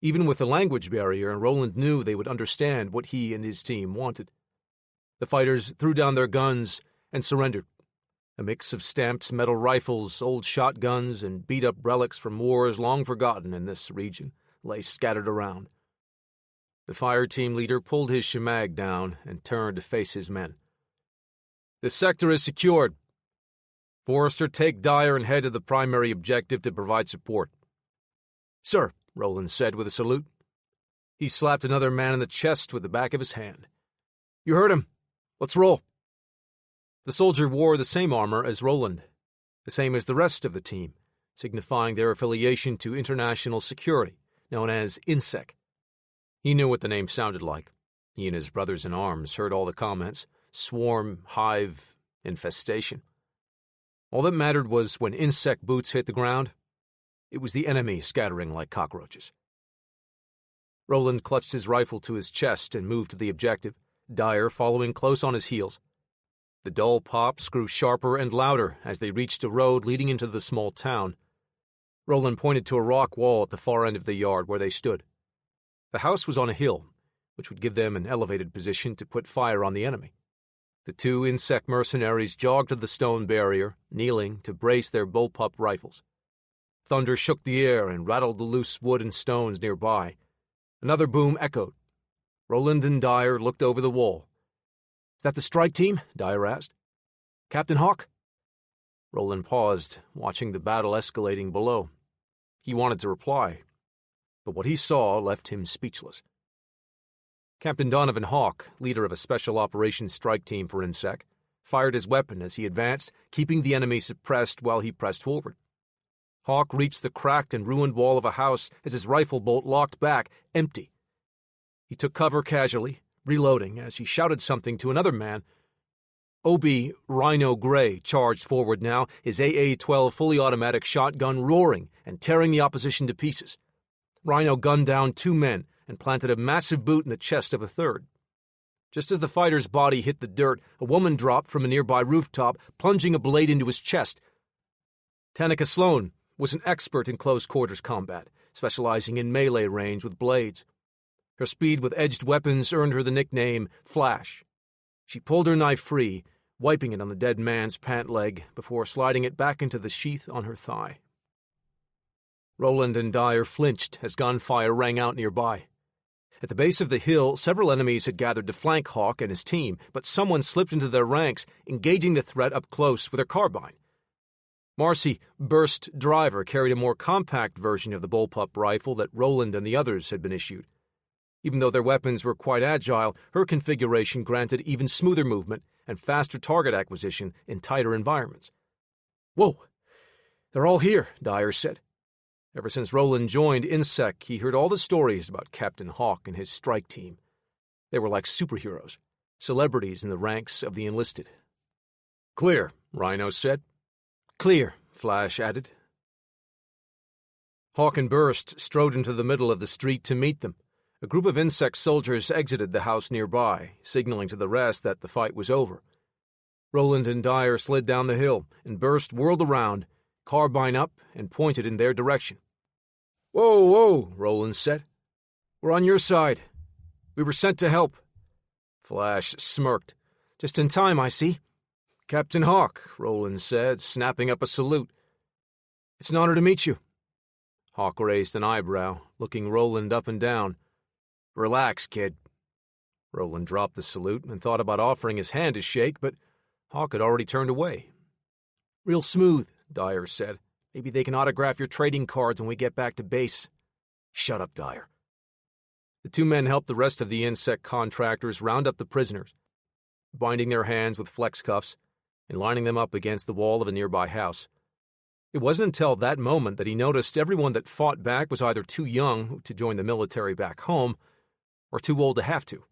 Even with the language barrier, Roland knew they would understand what he and his team wanted. The fighters threw down their guns and surrendered. A mix of stamped metal rifles, old shotguns, and beat-up relics from wars long forgotten in this region lay scattered around. The fire team leader pulled his shemagh down and turned to face his men. "The sector is secured. Forrester, take Dyer and head to the primary objective to provide support." "Sir," Roland said with a salute. He slapped another man in the chest with the back of his hand. "You heard him. Let's roll." The soldier wore the same armor as Roland, the same as the rest of the team, signifying their affiliation to international security, known as INSEC. He knew what the name sounded like. He and his brothers in arms heard all the comments: swarm, hive, infestation. All that mattered was when INSEC boots hit the ground, it was the enemy scattering like cockroaches. Roland clutched his rifle to his chest and moved to the objective, Dyer following close on his heels. The dull pops grew sharper and louder as they reached a road leading into the small town. Roland pointed to a rock wall at the far end of the yard where they stood. The house was on a hill, which would give them an elevated position to put fire on the enemy. The two INSEC mercenaries jogged to the stone barrier, kneeling to brace their bullpup rifles. Thunder shook the air and rattled the loose wood and stones nearby. Another boom echoed. Roland and Dyer looked over the wall. "Is that the strike team?" Dyer asked. "Captain Hawk?" Roland paused, watching the battle escalating below. He wanted to reply, but what he saw left him speechless. Captain Donovan Hawk, leader of a special operations strike team for INSEC, fired his weapon as he advanced, keeping the enemy suppressed while he pressed forward. Hawk reached the cracked and ruined wall of a house as his rifle bolt locked back, empty. He took cover casually, reloading as he shouted something to another man. OB Rhino Gray charged forward now, his AA-12 fully automatic shotgun roaring and tearing the opposition to pieces. Rhino gunned down 2 men and planted a massive boot in the chest of a third. Just as the fighter's body hit the dirt, a woman dropped from a nearby rooftop, plunging a blade into his chest. Tanika Sloan was an expert in close-quarters combat, specializing in melee range with blades. Her speed with edged weapons earned her the nickname Flash. She pulled her knife free, wiping it on the dead man's pant leg before sliding it back into the sheath on her thigh. Roland and Dyer flinched as gunfire rang out nearby. At the base of the hill, several enemies had gathered to flank Hawk and his team, but someone slipped into their ranks, engaging the threat up close with her carbine. Marcy, Burst Driver, carried a more compact version of the bullpup rifle that Roland and the others had been issued. Even though their weapons were quite agile, her configuration granted even smoother movement and faster target acquisition in tighter environments. "Whoa! They're all here," Dyer said. Ever since Roland joined INSEC, he heard all the stories about Captain Hawk and his strike team. They were like superheroes, celebrities in the ranks of the enlisted. "Clear," Rhino said. "Clear," Flash added. Hawk and Burst strode into the middle of the street to meet them. A group of INSEC soldiers exited the house nearby, signaling to the rest that the fight was over. Roland and Dyer slid down the hill, and Burst whirled around, carbine up, and pointed in their direction. "Whoa, whoa," Roland said. "We're on your side. We were sent to help." Flash smirked. "Just in time, I see." "Captain Hawk," Roland said, snapping up a salute. "It's an honor to meet you." Hawk raised an eyebrow, looking Roland up and down. "Relax, kid." Roland dropped the salute and thought about offering his hand to shake, but Hawk had already turned away. "Real smooth," Dyer said. "Maybe they can autograph your trading cards when we get back to base." "Shut up, Dyer." The 2 men helped the rest of the INSEC contractors round up the prisoners, binding their hands with flex cuffs and lining them up against the wall of a nearby house. It wasn't until that moment that he noticed everyone that fought back was either too young to join the military back home or too old to have to.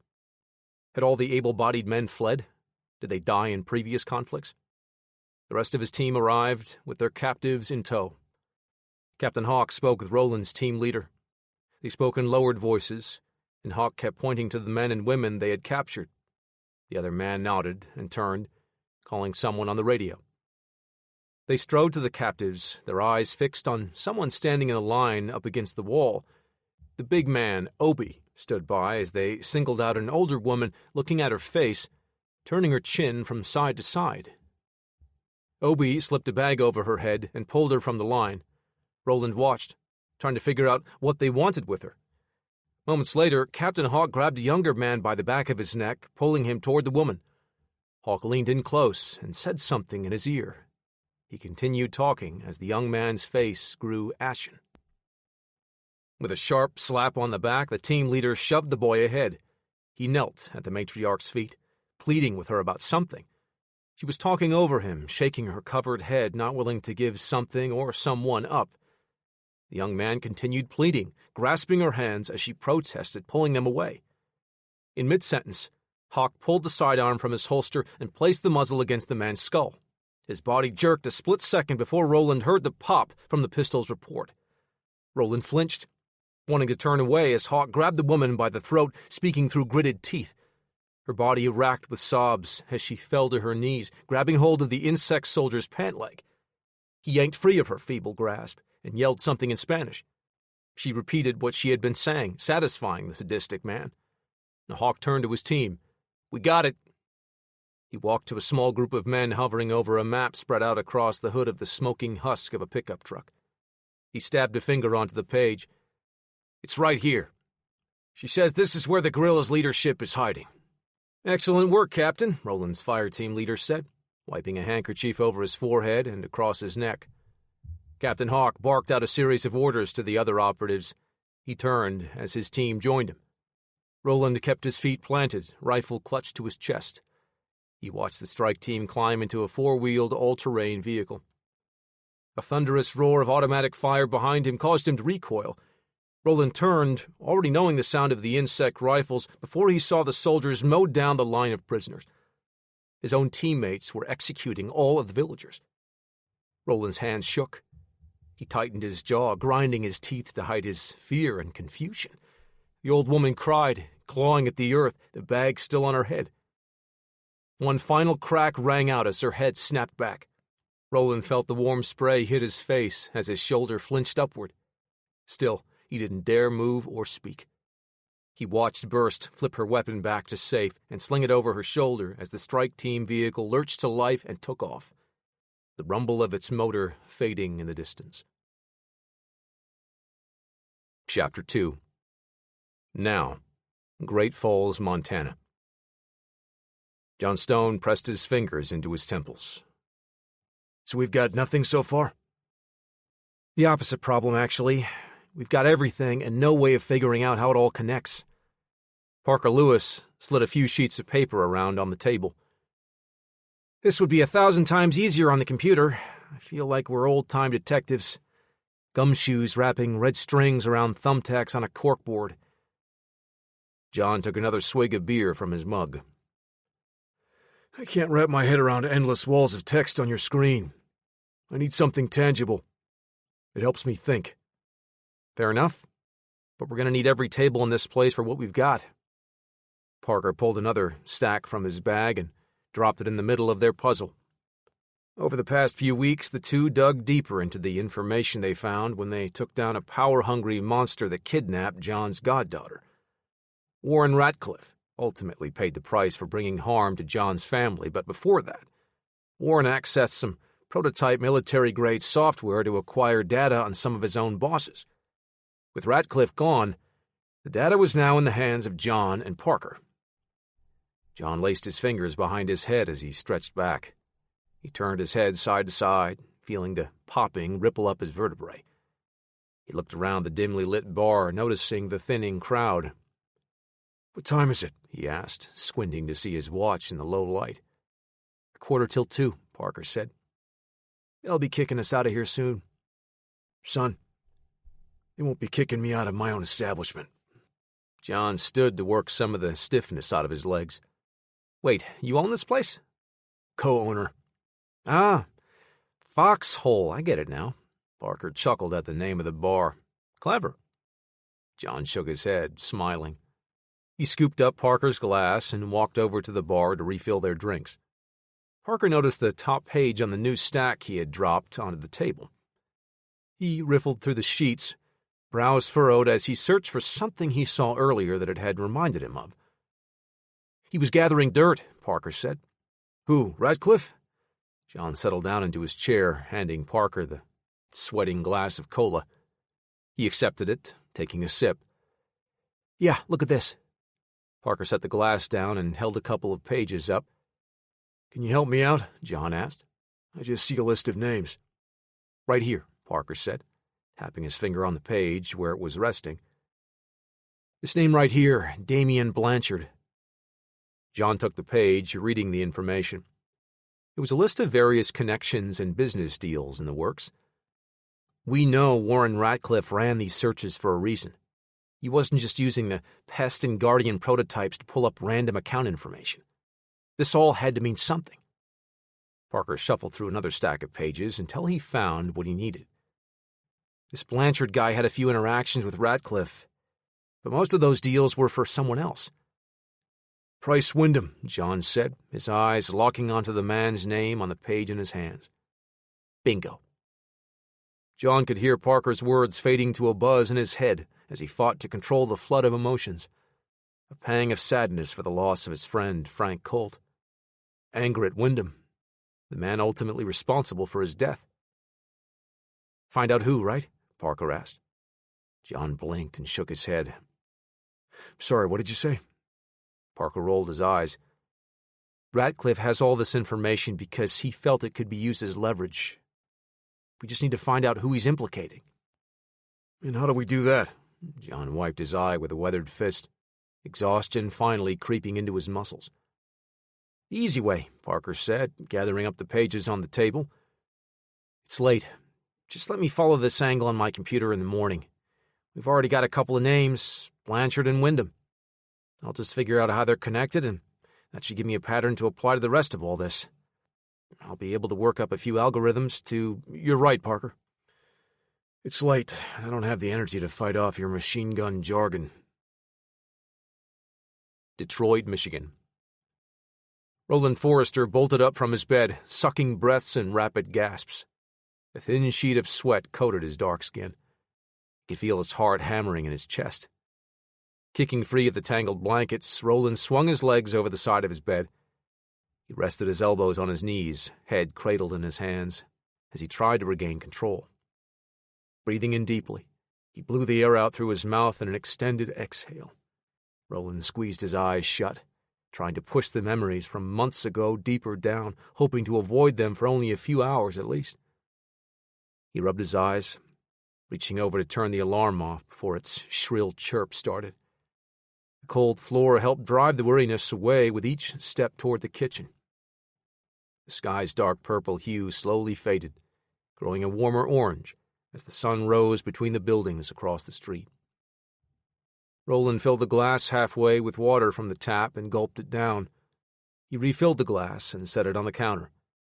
Had all the able-bodied men fled? Did they die in previous conflicts? The rest of his team arrived, with their captives in tow. Captain Hawk spoke with Roland's team leader. They spoke in lowered voices, and Hawk kept pointing to the men and women they had captured. The other man nodded and turned, calling someone on the radio. They strode to the captives, their eyes fixed on someone standing in a line up against the wall. The big man, Obi, stood by as they singled out an older woman looking at her face, turning her chin from side to side. Obie slipped a bag over her head and pulled her from the line. Roland watched, trying to figure out what they wanted with her. Moments later, Captain Hawk grabbed a younger man by the back of his neck, pulling him toward the woman. Hawk leaned in close and said something in his ear. He continued talking as the young man's face grew ashen. With a sharp slap on the back, the team leader shoved the boy ahead. He knelt at the matriarch's feet, pleading with her about something. She was talking over him, shaking her covered head, not willing to give something or someone up. The young man continued pleading, grasping her hands as she protested, pulling them away. In mid-sentence, Hawk pulled the sidearm from his holster and placed the muzzle against the man's skull. His body jerked a split second before Roland heard the pop from the pistol's report. Roland flinched, wanting to turn away as Hawk grabbed the woman by the throat, speaking through gritted teeth. Her body racked with sobs as she fell to her knees, grabbing hold of the insect soldier's pant leg. He yanked free of her feeble grasp and yelled something in Spanish. She repeated what she had been saying, satisfying the sadistic man. The Hawk turned to his team. "We got it." He walked to a small group of men hovering over a map spread out across the hood of the smoking husk of a pickup truck. He stabbed a finger onto the page. "It's right here. She says this is where the guerrilla's leadership is hiding." "Excellent work, Captain," Roland's fire team leader said, wiping a handkerchief over his forehead and across his neck. Captain Hawk barked out a series of orders to the other operatives. He turned as his team joined him. Roland kept his feet planted, rifle clutched to his chest. He watched the strike team climb into a four-wheeled, all-terrain vehicle. A thunderous roar of automatic fire behind him caused him to recoil. Roland turned, already knowing the sound of the insect rifles, before he saw the soldiers mow down the line of prisoners. His own teammates were executing all of the villagers. Roland's hands shook. He tightened his jaw, grinding his teeth to hide his fear and confusion. The old woman cried, clawing at the earth, the bag still on her head. One final crack rang out as her head snapped back. Roland felt the warm spray hit his face as his shoulder flinched upward. Still, he didn't dare move or speak. He watched Burst flip her weapon back to safe and sling it over her shoulder as the strike team vehicle lurched to life and took off, the rumble of its motor fading in the distance. Chapter 2. Now, Great Falls, Montana. John Stone pressed his fingers into his temples. "So we've got nothing so far?" "The opposite problem, actually. We've got everything and no way of figuring out how it all connects." Parker Lewis slid a few sheets of paper around on the table. "This would be 1,000 times easier on the computer. I feel like we're old-time detectives. Gumshoes wrapping red strings around thumbtacks on a corkboard." John took another swig of beer from his mug. "I can't wrap my head around endless walls of text on your screen. I need something tangible. It helps me think." "Fair enough, but we're going to need every table in this place for what we've got." Parker pulled another stack from his bag and dropped it in the middle of their puzzle. Over the past few weeks, the two dug deeper into the information they found when they took down a power-hungry monster that kidnapped John's goddaughter. Warren Ratcliffe ultimately paid the price for bringing harm to John's family, but before that, Warren accessed some prototype military-grade software to acquire data on some of his own bosses. With Ratcliffe gone, the data was now in the hands of John and Parker. John laced his fingers behind his head as he stretched back. He turned his head side to side, feeling the popping ripple up his vertebrae. He looked around the dimly lit bar, noticing the thinning crowd. "What time is it?" he asked, squinting to see his watch in the low light. "2:15, Parker said. "They'll be kicking us out of here soon." "Son, they won't be kicking me out of my own establishment." John stood to work some of the stiffness out of his legs. "Wait, you own this place?" "Co-owner." "Ah, Foxhole, I get it now." Parker chuckled at the name of the bar. "Clever." John shook his head, smiling. He scooped up Parker's glass and walked over to the bar to refill their drinks. Parker noticed the top page on the new stack he had dropped onto the table. He riffled through the sheets, brows furrowed as he searched for something he saw earlier that it had reminded him of. "He was gathering dirt," Parker said. "Who, Ratcliffe?" John settled down into his chair, handing Parker the sweating glass of cola. He accepted it, taking a sip. Yeah, look at this. Parker set the glass down and held a couple of pages up. Can you help me out? John asked. I just see a list of names. Right here, Parker said, tapping his finger on the page where it was resting. This name right here, Damien Blanchard. John took the page, reading the information. It was a list of various connections and business deals in the works. We know Warren Ratcliffe ran these searches for a reason. He wasn't just using the Pest and Guardian prototypes to pull up random account information. This all had to mean something. Parker shuffled through another stack of pages until he found what he needed. This Blanchard guy had a few interactions with Ratcliffe, but most of those deals were for someone else. Price Wyndham, John said, his eyes locking onto the man's name on the page in his hands. Bingo. John could hear Parker's words fading to a buzz in his head as he fought to control the flood of emotions. A pang of sadness for the loss of his friend, Frank Colt. Anger at Wyndham, the man ultimately responsible for his death. Find out who, right? Parker asked. John blinked and shook his head. Sorry, what did you say? Parker rolled his eyes. Ratcliffe has all this information because he felt it could be used as leverage. We just need to find out who he's implicating. And how do we do that? John wiped his eye with a weathered fist, exhaustion finally creeping into his muscles. The easy way, Parker said, gathering up the pages on the table. It's late. Just let me follow this angle on my computer in the morning. We've already got a couple of names, Blanchard and Wyndham. I'll just figure out how they're connected, and that should give me a pattern to apply to the rest of all this. I'll be able to work up a few algorithms to... You're right, Parker. It's late. I don't have the energy to fight off your machine gun jargon. Detroit, Michigan. Roland Forrester bolted up from his bed, sucking breaths and rapid gasps. A thin sheet of sweat coated his dark skin. He could feel his heart hammering in his chest. Kicking free of the tangled blankets, Roland swung his legs over the side of his bed. He rested his elbows on his knees, head cradled in his hands, as he tried to regain control. Breathing in deeply, he blew the air out through his mouth in an extended exhale. Roland squeezed his eyes shut, trying to push the memories from months ago deeper down, hoping to avoid them for only a few hours at least. He rubbed his eyes, reaching over to turn the alarm off before its shrill chirp started. The cold floor helped drive the weariness away with each step toward the kitchen. The sky's dark purple hue slowly faded, growing a warmer orange as the sun rose between the buildings across the street. Roland filled the glass halfway with water from the tap and gulped it down. He refilled the glass and set it on the counter,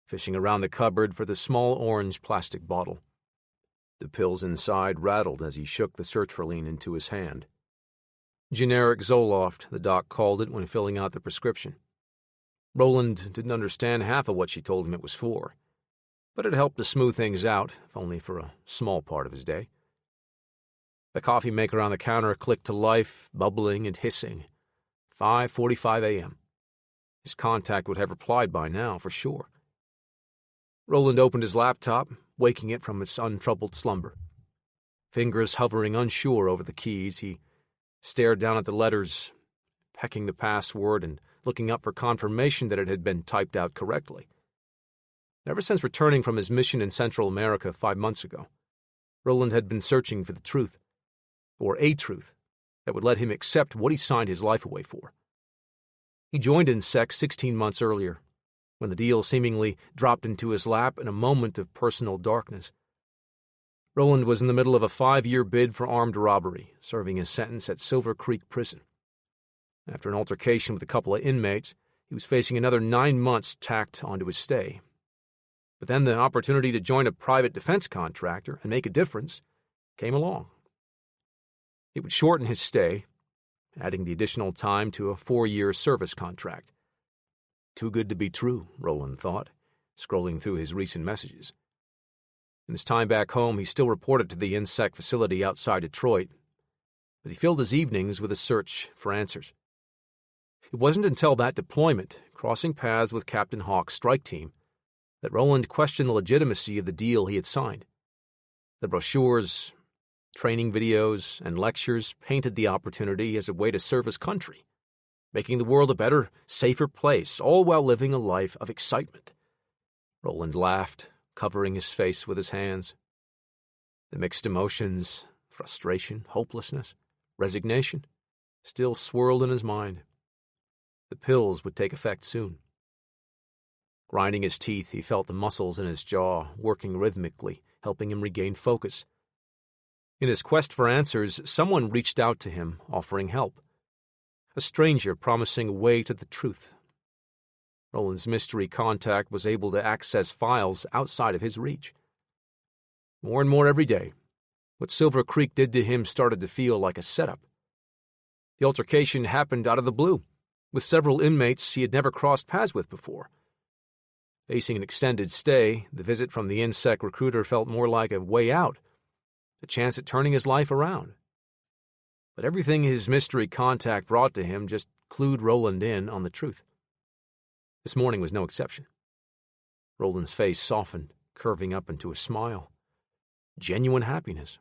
fishing around the cupboard for the small orange plastic bottle. The pills inside rattled as he shook the sertraline into his hand. Generic Zoloft, the doc called it when filling out the prescription. Roland didn't understand half of what she told him it was for, but it helped to smooth things out, if only for a small part of his day. The coffee maker on the counter clicked to life, bubbling and hissing. 5:45 a.m. His contact would have replied by now, for sure. Roland opened his laptop, waking it from its untroubled slumber. Fingers hovering unsure over the keys, he stared down at the letters, pecking the password and looking up for confirmation that it had been typed out correctly. Ever since returning from his mission in Central America 5 months ago, Roland had been searching for the truth, or a truth, that would let him accept what he signed his life away for. He joined INSEC 16 months earlier, when the deal seemingly dropped into his lap in a moment of personal darkness. Roland was in the middle of a 5-year bid for armed robbery, serving his sentence at Silver Creek Prison. After an altercation with a couple of inmates, he was facing another 9 months tacked onto his stay. But then the opportunity to join a private defense contractor and make a difference came along. It would shorten his stay, adding the additional time to a 4-year service contract. Too good to be true, Roland thought, scrolling through his recent messages. In his time back home, he still reported to the INSEC facility outside Detroit, but he filled his evenings with a search for answers. It wasn't until that deployment, crossing paths with Captain Hawk's strike team, that Roland questioned the legitimacy of the deal he had signed. The brochures, training videos, and lectures painted the opportunity as a way to serve his country, making the world a better, safer place, all while living a life of excitement. Roland laughed, covering his face with his hands. The mixed emotions, frustration, hopelessness, resignation, still swirled in his mind. The pills would take effect soon. Grinding his teeth, he felt the muscles in his jaw working rhythmically, helping him regain focus. In his quest for answers, someone reached out to him, offering help. A stranger promising a way to the truth. Roland's mystery contact was able to access files outside of his reach. More and more every day, what Silver Creek did to him started to feel like a setup. The altercation happened out of the blue, with several inmates he had never crossed paths with before. Facing an extended stay, the visit from the insect recruiter felt more like a way out, a chance at turning his life around. But everything his mystery contact brought to him just clued Roland in on the truth. This morning was no exception. Roland's face softened, curving up into a smile. Genuine happiness.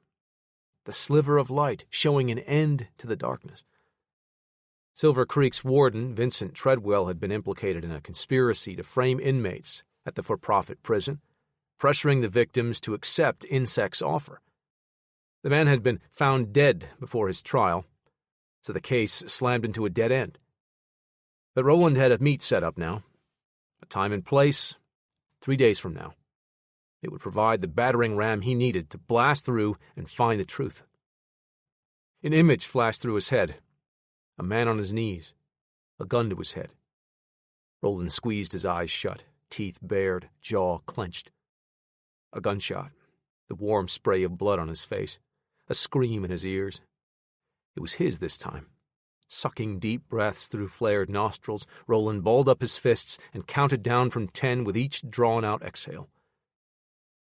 The sliver of light showing an end to the darkness. Silver Creek's warden, Vincent Treadwell, had been implicated in a conspiracy to frame inmates at the for-profit prison, pressuring the victims to accept Insect's offer. The man had been found dead before his trial, so the case slammed into a dead end. But Roland had a meet set up now. A time and place, 3 days from now. It would provide the battering ram he needed to blast through and find the truth. An image flashed through his head. A man on his knees, a gun to his head. Roland squeezed his eyes shut, teeth bared, jaw clenched. A gunshot, the warm spray of blood on his face, a scream in his ears. It was his this time. Sucking deep breaths through flared nostrils, Roland balled up his fists and counted down from 10 with each drawn-out exhale.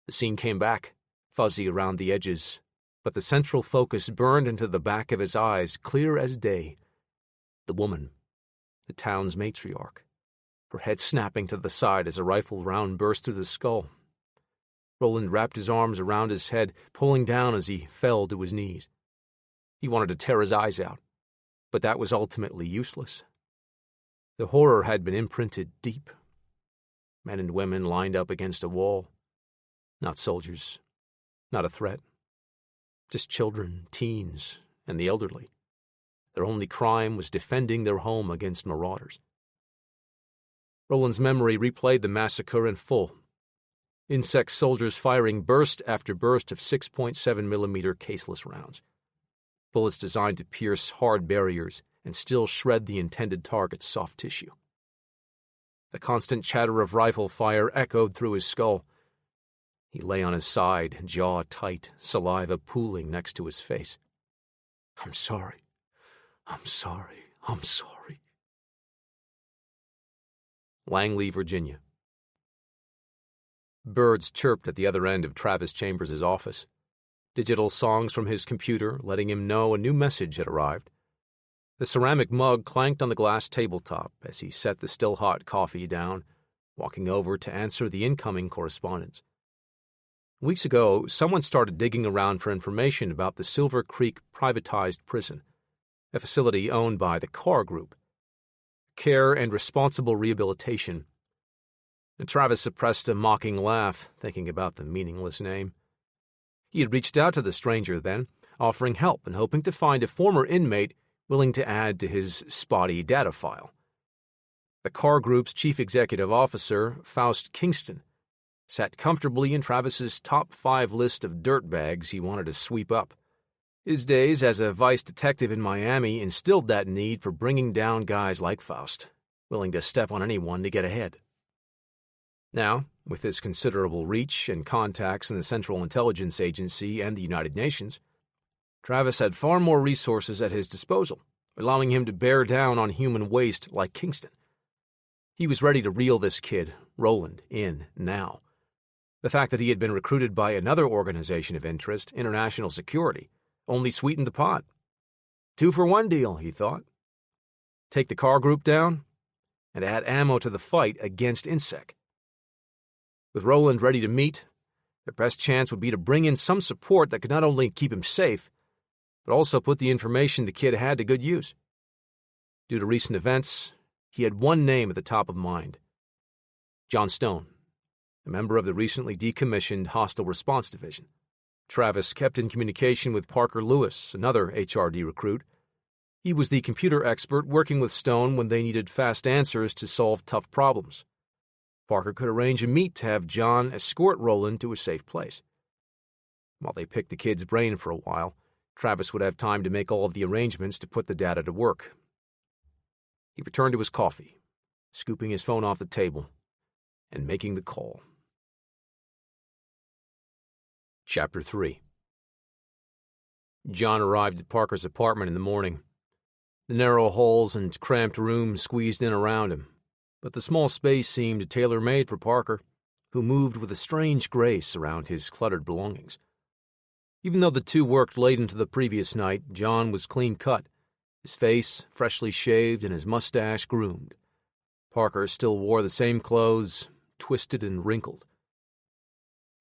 The scene came back, fuzzy around the edges, but the central focus burned into the back of his eyes, clear as day. The woman, the town's matriarch, her head snapping to the side as a rifle round burst through the skull. Roland wrapped his arms around his head, pulling down as he fell to his knees. He wanted to tear his eyes out, but that was ultimately useless. The horror had been imprinted deep. Men and women lined up against a wall. Not soldiers, not a threat. Just children, teens, and the elderly. Their only crime was defending their home against marauders. Roland's memory replayed the massacre in full. Insect soldiers firing burst after burst of 6.7mm caseless rounds. Bullets designed to pierce hard barriers and still shred the intended target's soft tissue. The constant chatter of rifle fire echoed through his skull. He lay on his side, jaw tight, saliva pooling next to his face. I'm sorry. Langley, Virginia. Birds chirped at the other end of Travis Chambers' office. Digital songs from his computer letting him know a new message had arrived. The ceramic mug clanked on the glass tabletop as he set the still-hot coffee down, walking over to answer the incoming correspondence. Weeks ago, someone started digging around for information about the Silver Creek privatized prison, a facility owned by the Carr Group. Care and Responsible Rehabilitation. And Travis suppressed a mocking laugh, thinking about the meaningless name. He had reached out to the stranger then, offering help and hoping to find a former inmate willing to add to his spotty data file. The Carr Group's chief executive officer, Faust Kingston, sat comfortably in Travis's top 5 list of dirtbags he wanted to sweep up. His days as a vice detective in Miami instilled that need for bringing down guys like Faust, willing to step on anyone to get ahead. Now, with his considerable reach and contacts in the Central Intelligence Agency and the United Nations, Travis had far more resources at his disposal, allowing him to bear down on human waste like Kingston. He was ready to reel this kid, Roland, in now. The fact that he had been recruited by another organization of interest, International Security, only sweetened the pot. 2-for-1 deal, he thought. Take the Carr Group down, and add ammo to the fight against Insect. With Roland ready to meet, their best chance would be to bring in some support that could not only keep him safe, but also put the information the kid had to good use. Due to recent events, he had one name at the top of mind: John Stone, a member of the recently decommissioned Hostile Response Division. Travis kept in communication with Parker Lewis, another HRD recruit. He was the computer expert working with Stone when they needed fast answers to solve tough problems. Parker could arrange a meet to have John escort Roland to a safe place. While they picked the kid's brain for a while, Travis would have time to make all of the arrangements to put the data to work. He returned to his coffee, scooping his phone off the table and making the call. Chapter 3. John arrived at Parker's apartment in the morning. The narrow halls and cramped rooms squeezed in around him, but the small space seemed tailor-made for Parker, who moved with a strange grace around his cluttered belongings. Even though the two worked late into the previous night, John was clean-cut, his face freshly shaved and his mustache groomed. Parker still wore the same clothes, twisted and wrinkled.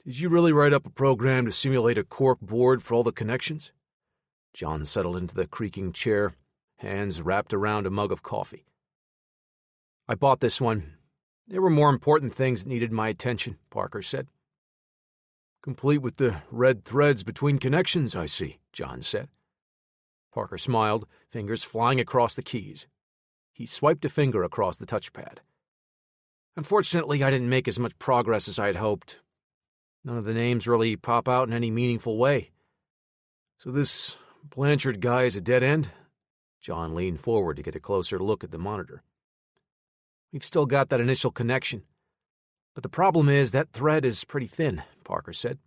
"Did you really write up a program to simulate a cork board for all the connections?" John settled into the creaking chair, hands wrapped around a mug of coffee. "I bought this one. There were more important things that needed my attention," Parker said. "Complete with the red threads between connections, I see," John said. Parker smiled, fingers flying across the keys. He swiped a finger across the touchpad. "Unfortunately, I didn't make as much progress as I had hoped. None of the names really pop out in any meaningful way." "So this Blanchard guy is a dead end?" John leaned forward to get a closer look at the monitor. "We've still got that initial connection. But the problem is that thread is pretty thin," Parker said.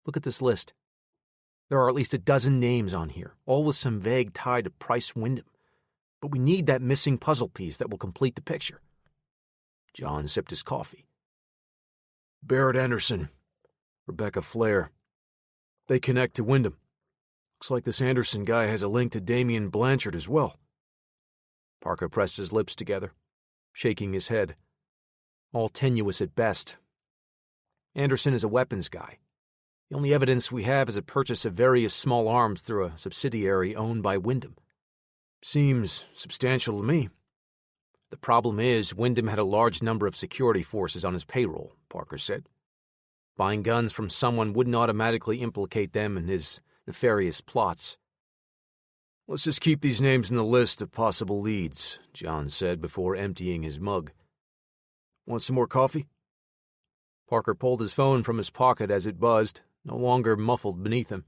"Look at this list. There are at least a dozen names on here, all with some vague tie to Price Wyndham. But we need that missing puzzle piece that will complete the picture." John sipped his coffee. "Barrett Anderson, Rebecca Flair. They connect to Wyndham. Looks like this Anderson guy has a link to Damian Blanchard as well." Parker pressed his lips together, shaking his head. "All tenuous at best. Anderson is a weapons guy. The only evidence we have is a purchase of various small arms through a subsidiary owned by Wyndham." "Seems substantial to me." "The problem is Wyndham had a large number of security forces on his payroll," Parker said. "Buying guns from someone wouldn't automatically implicate them in his nefarious plots." "Let's just keep these names in the list of possible leads," John said before emptying his mug. "Want some more coffee?" Parker pulled his phone from his pocket as it buzzed, no longer muffled beneath him.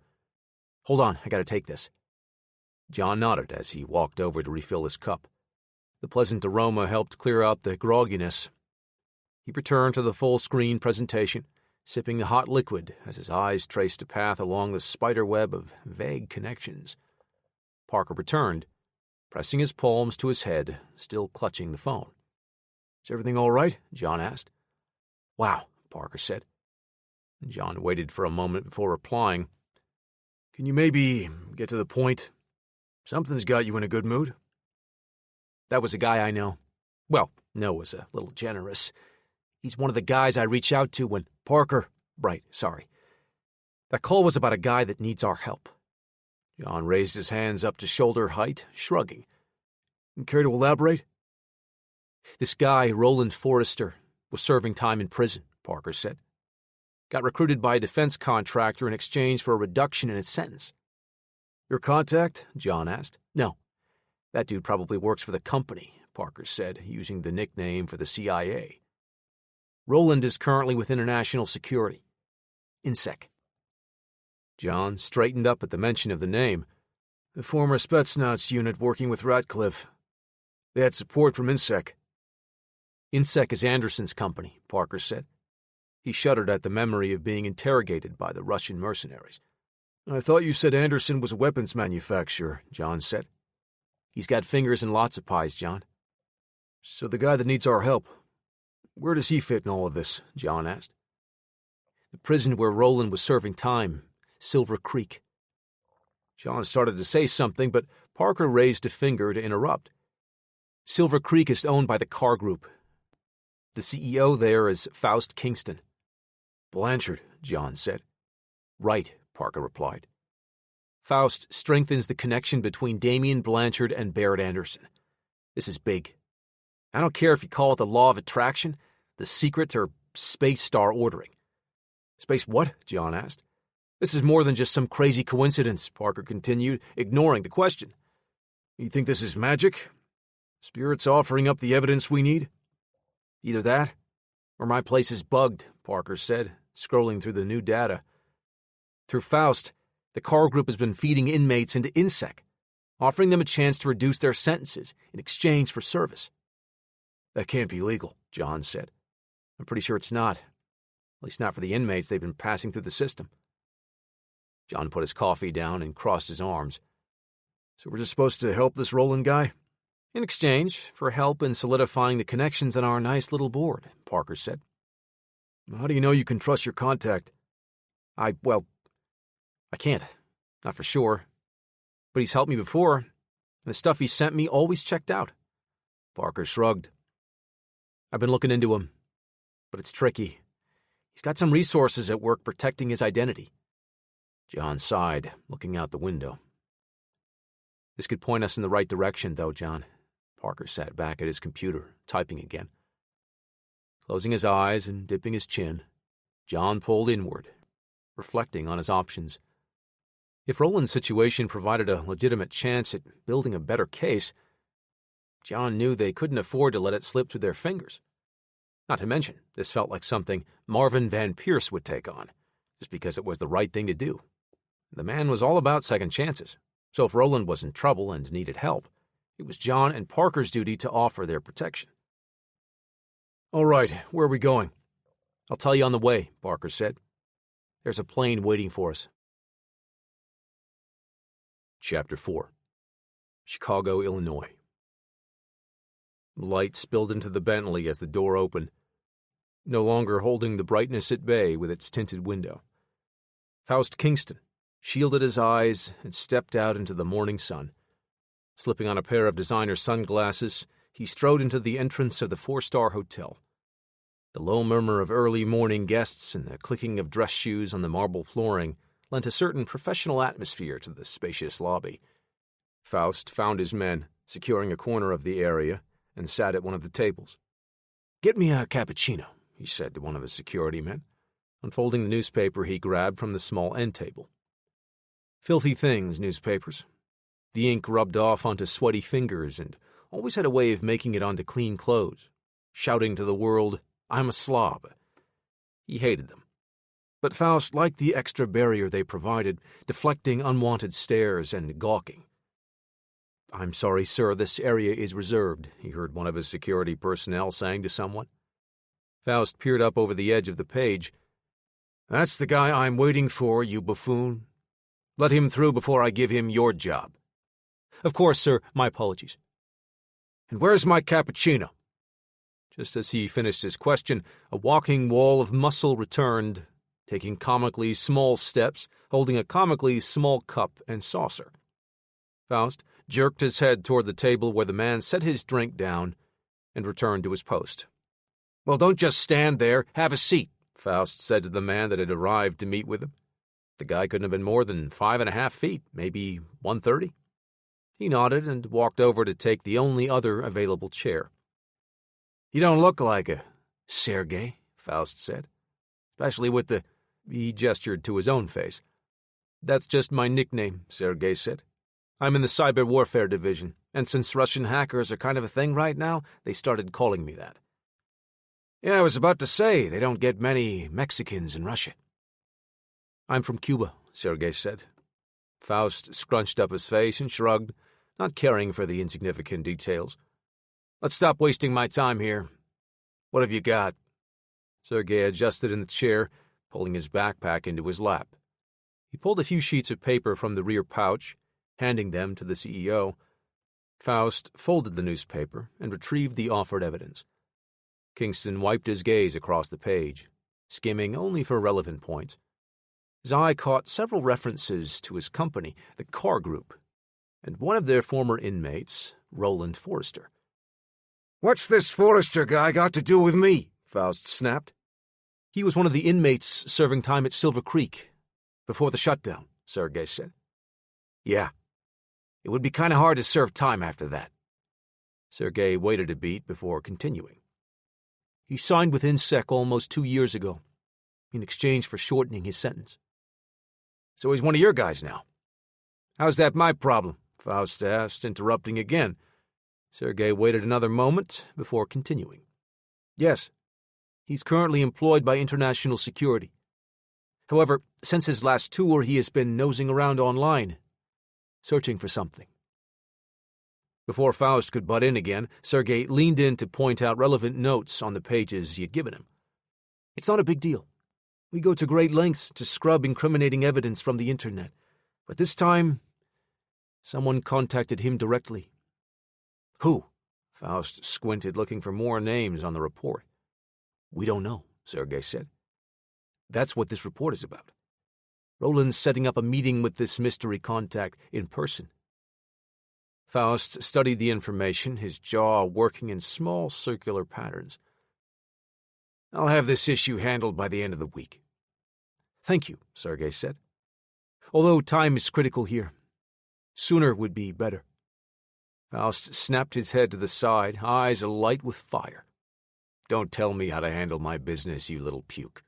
"Hold on, I gotta take this." John nodded as he walked over to refill his cup. The pleasant aroma helped clear out the grogginess. He returned to the full-screen presentation, sipping the hot liquid as his eyes traced a path along the spider web of vague connections. Parker returned, pressing his palms to his head, still clutching the phone. "Is everything all right?" John asked. "Wow," Parker said. John waited for a moment before replying. "Can you maybe get to the point? Something's got you in a good mood?" "That was a guy I know. Well, know was a little generous. He's one of the guys I reach out to when—" "Parker." "Right, sorry. That call was about a guy that needs our help." John raised his hands up to shoulder height, shrugging. "Care to elaborate?" "This guy, Roland Forrester, was serving time in prison," Parker said. "Got recruited by a defense contractor in exchange for a reduction in his sentence." "Your contact?" John asked. "No. That dude probably works for the company," Parker said, using the nickname for the CIA. "Roland is currently with International Security. INSEC." John straightened up at the mention of the name. "The former Spetsnaz unit working with Ratcliffe. They had support from INSEC." "INSEC is Anderson's company," Parker said. He shuddered at the memory of being interrogated by the Russian mercenaries. "I thought you said Anderson was a weapons manufacturer," John said. "He's got fingers in lots of pies, John." "So the guy that needs our help, where does he fit in all of this?" John asked. "The prison where Roland was serving time, Silver Creek." John started to say something, but Parker raised a finger to interrupt. "Silver Creek is owned by the Carr Group. The CEO there is Faust Kingston." "Blanchard," John said. "Right," Parker replied. "Faust strengthens the connection between Damian Blanchard and Barrett Anderson. This is big. I don't care if you call it the law of attraction, the secret, or space star ordering." "Space what?" John asked. "This is more than just some crazy coincidence," Parker continued, ignoring the question. "You think this is magic? Spirits offering up the evidence we need?" "Either that, or my place is bugged," Parker said, scrolling through the new data. "Through Faust, the car group has been feeding inmates into INSEC, offering them a chance to reduce their sentences in exchange for service." "That can't be legal," John said. "I'm pretty sure it's not. At least not for the inmates they've been passing through the system." John put his coffee down and crossed his arms. "So we're just supposed to help this Roland guy?" "In exchange for help in solidifying the connections on our nice little board," Parker said. "How do you know you can trust your contact?" I can't. Not for sure. But he's helped me before, and the stuff he sent me always checked out." Parker shrugged. "I've been looking into him, but it's tricky. He's got some resources at work protecting his identity." John sighed, looking out the window. "This could point us in the right direction, though, John." Parker sat back at his computer, typing again. Closing his eyes and dipping his chin, John pulled inward, reflecting on his options. If Roland's situation provided a legitimate chance at building a better case, John knew they couldn't afford to let it slip through their fingers. Not to mention, this felt like something Marvin Van Pierce would take on, just because it was the right thing to do. The man was all about second chances, so if Roland was in trouble and needed help, it was John and Parker's duty to offer their protection. "All right, where are we going?" "I'll tell you on the way," Parker said. "There's a plane waiting for us." Chapter 4. Chicago, Illinois. Light spilled into the Bentley as the door opened, no longer holding the brightness at bay with its tinted window. Faust Kingston shielded his eyes and stepped out into the morning sun. Slipping on a pair of designer sunglasses, he strode into the entrance of the 4-star hotel. The low murmur of early morning guests and the clicking of dress shoes on the marble flooring lent a certain professional atmosphere to the spacious lobby. Faust found his men, securing a corner of the area, and sat at one of the tables. "Get me a cappuccino," he said to one of his security men, unfolding the newspaper he grabbed from the small end table. Filthy things, newspapers. The ink rubbed off onto sweaty fingers and always had a way of making it onto clean clothes, shouting to the world, "I'm a slob." He hated them. But Faust liked the extra barrier they provided, deflecting unwanted stares and gawking. "I'm sorry, sir, this area is reserved," he heard one of his security personnel saying to someone. Faust peered up over the edge of the page. "That's the guy I'm waiting for, you buffoon. Let him through before I give him your job." "Of course, sir. My apologies." "And where's my cappuccino?" Just as he finished his question, a walking wall of muscle returned, taking comically small steps, holding a comically small cup and saucer. Faust jerked his head toward the table where the man set his drink down and returned to his post. "Well, don't just stand there. Have a seat," Faust said to the man that had arrived to meet with him. The guy couldn't have been more than 5.5 feet, maybe 130. He nodded and walked over to take the only other available chair. "You don't look like a Sergei," Faust said. "Especially with the—" He gestured to his own face. "That's just my nickname," Sergei said. "I'm in the cyber warfare division, and since Russian hackers are kind of a thing right now, they started calling me that." "Yeah, I was about to say, they don't get many Mexicans in Russia." "I'm from Cuba," Sergei said. Faust scrunched up his face and shrugged, not caring for the insignificant details. "Let's stop wasting my time here. What have you got?" Sergei adjusted in the chair, pulling his backpack into his lap. He pulled a few sheets of paper from the rear pouch, handing them to the CEO. Faust folded the newspaper and retrieved the offered evidence. Kingston wiped his gaze across the page, skimming only for relevant points. His eye caught several references to his company, the Car Group, and one of their former inmates, Roland Forrester. "What's this Forrester guy got to do with me?" Faust snapped. He was one of the inmates serving time at Silver Creek before the shutdown, Sergei said. "Yeah. It would be kind of hard to serve time after that." Sergei waited a beat before continuing. He signed with INSEC almost 2 years ago, in exchange for shortening his sentence. "So he's one of your guys now." "How's that my problem?" Faust asked, interrupting again. Sergei waited another moment before continuing. "Yes. He's currently employed by International Security. However, since his last tour, he has been nosing around online, searching for something." Before Faust could butt in again, Sergei leaned in to point out relevant notes on the pages he had given him. "It's not a big deal. We go to great lengths to scrub incriminating evidence from the internet. But this time, someone contacted him directly." "Who?" Faust squinted, looking for more names on the report. "We don't know," Sergei said. "That's what this report is about. Roland's setting up a meeting with this mystery contact in person." Faust studied the information, his jaw working in small circular patterns. "I'll have this issue handled by the end of the week." "Thank you," Sergei said. "Although time is critical here. Sooner would be better." Faust snapped his head to the side, eyes alight with fire. "Don't tell me how to handle my business, you little puke."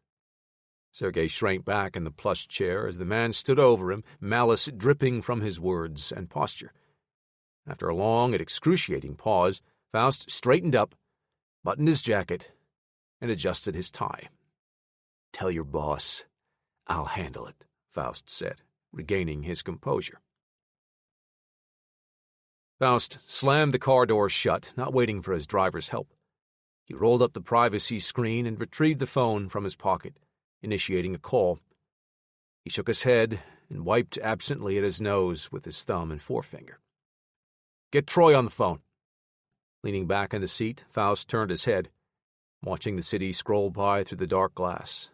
Sergei shrank back in the plush chair as the man stood over him, malice dripping from his words and posture. After a long and excruciating pause, Faust straightened up, buttoned his jacket, and adjusted his tie. "Tell your boss I'll handle it," Faust said, regaining his composure. Faust slammed the car door shut, not waiting for his driver's help. He rolled up the privacy screen and retrieved the phone from his pocket, initiating a call. He shook his head and wiped absently at his nose with his thumb and forefinger. "Get Troy on the phone." Leaning back in the seat, Faust turned his head, watching the city scroll by through the dark glass.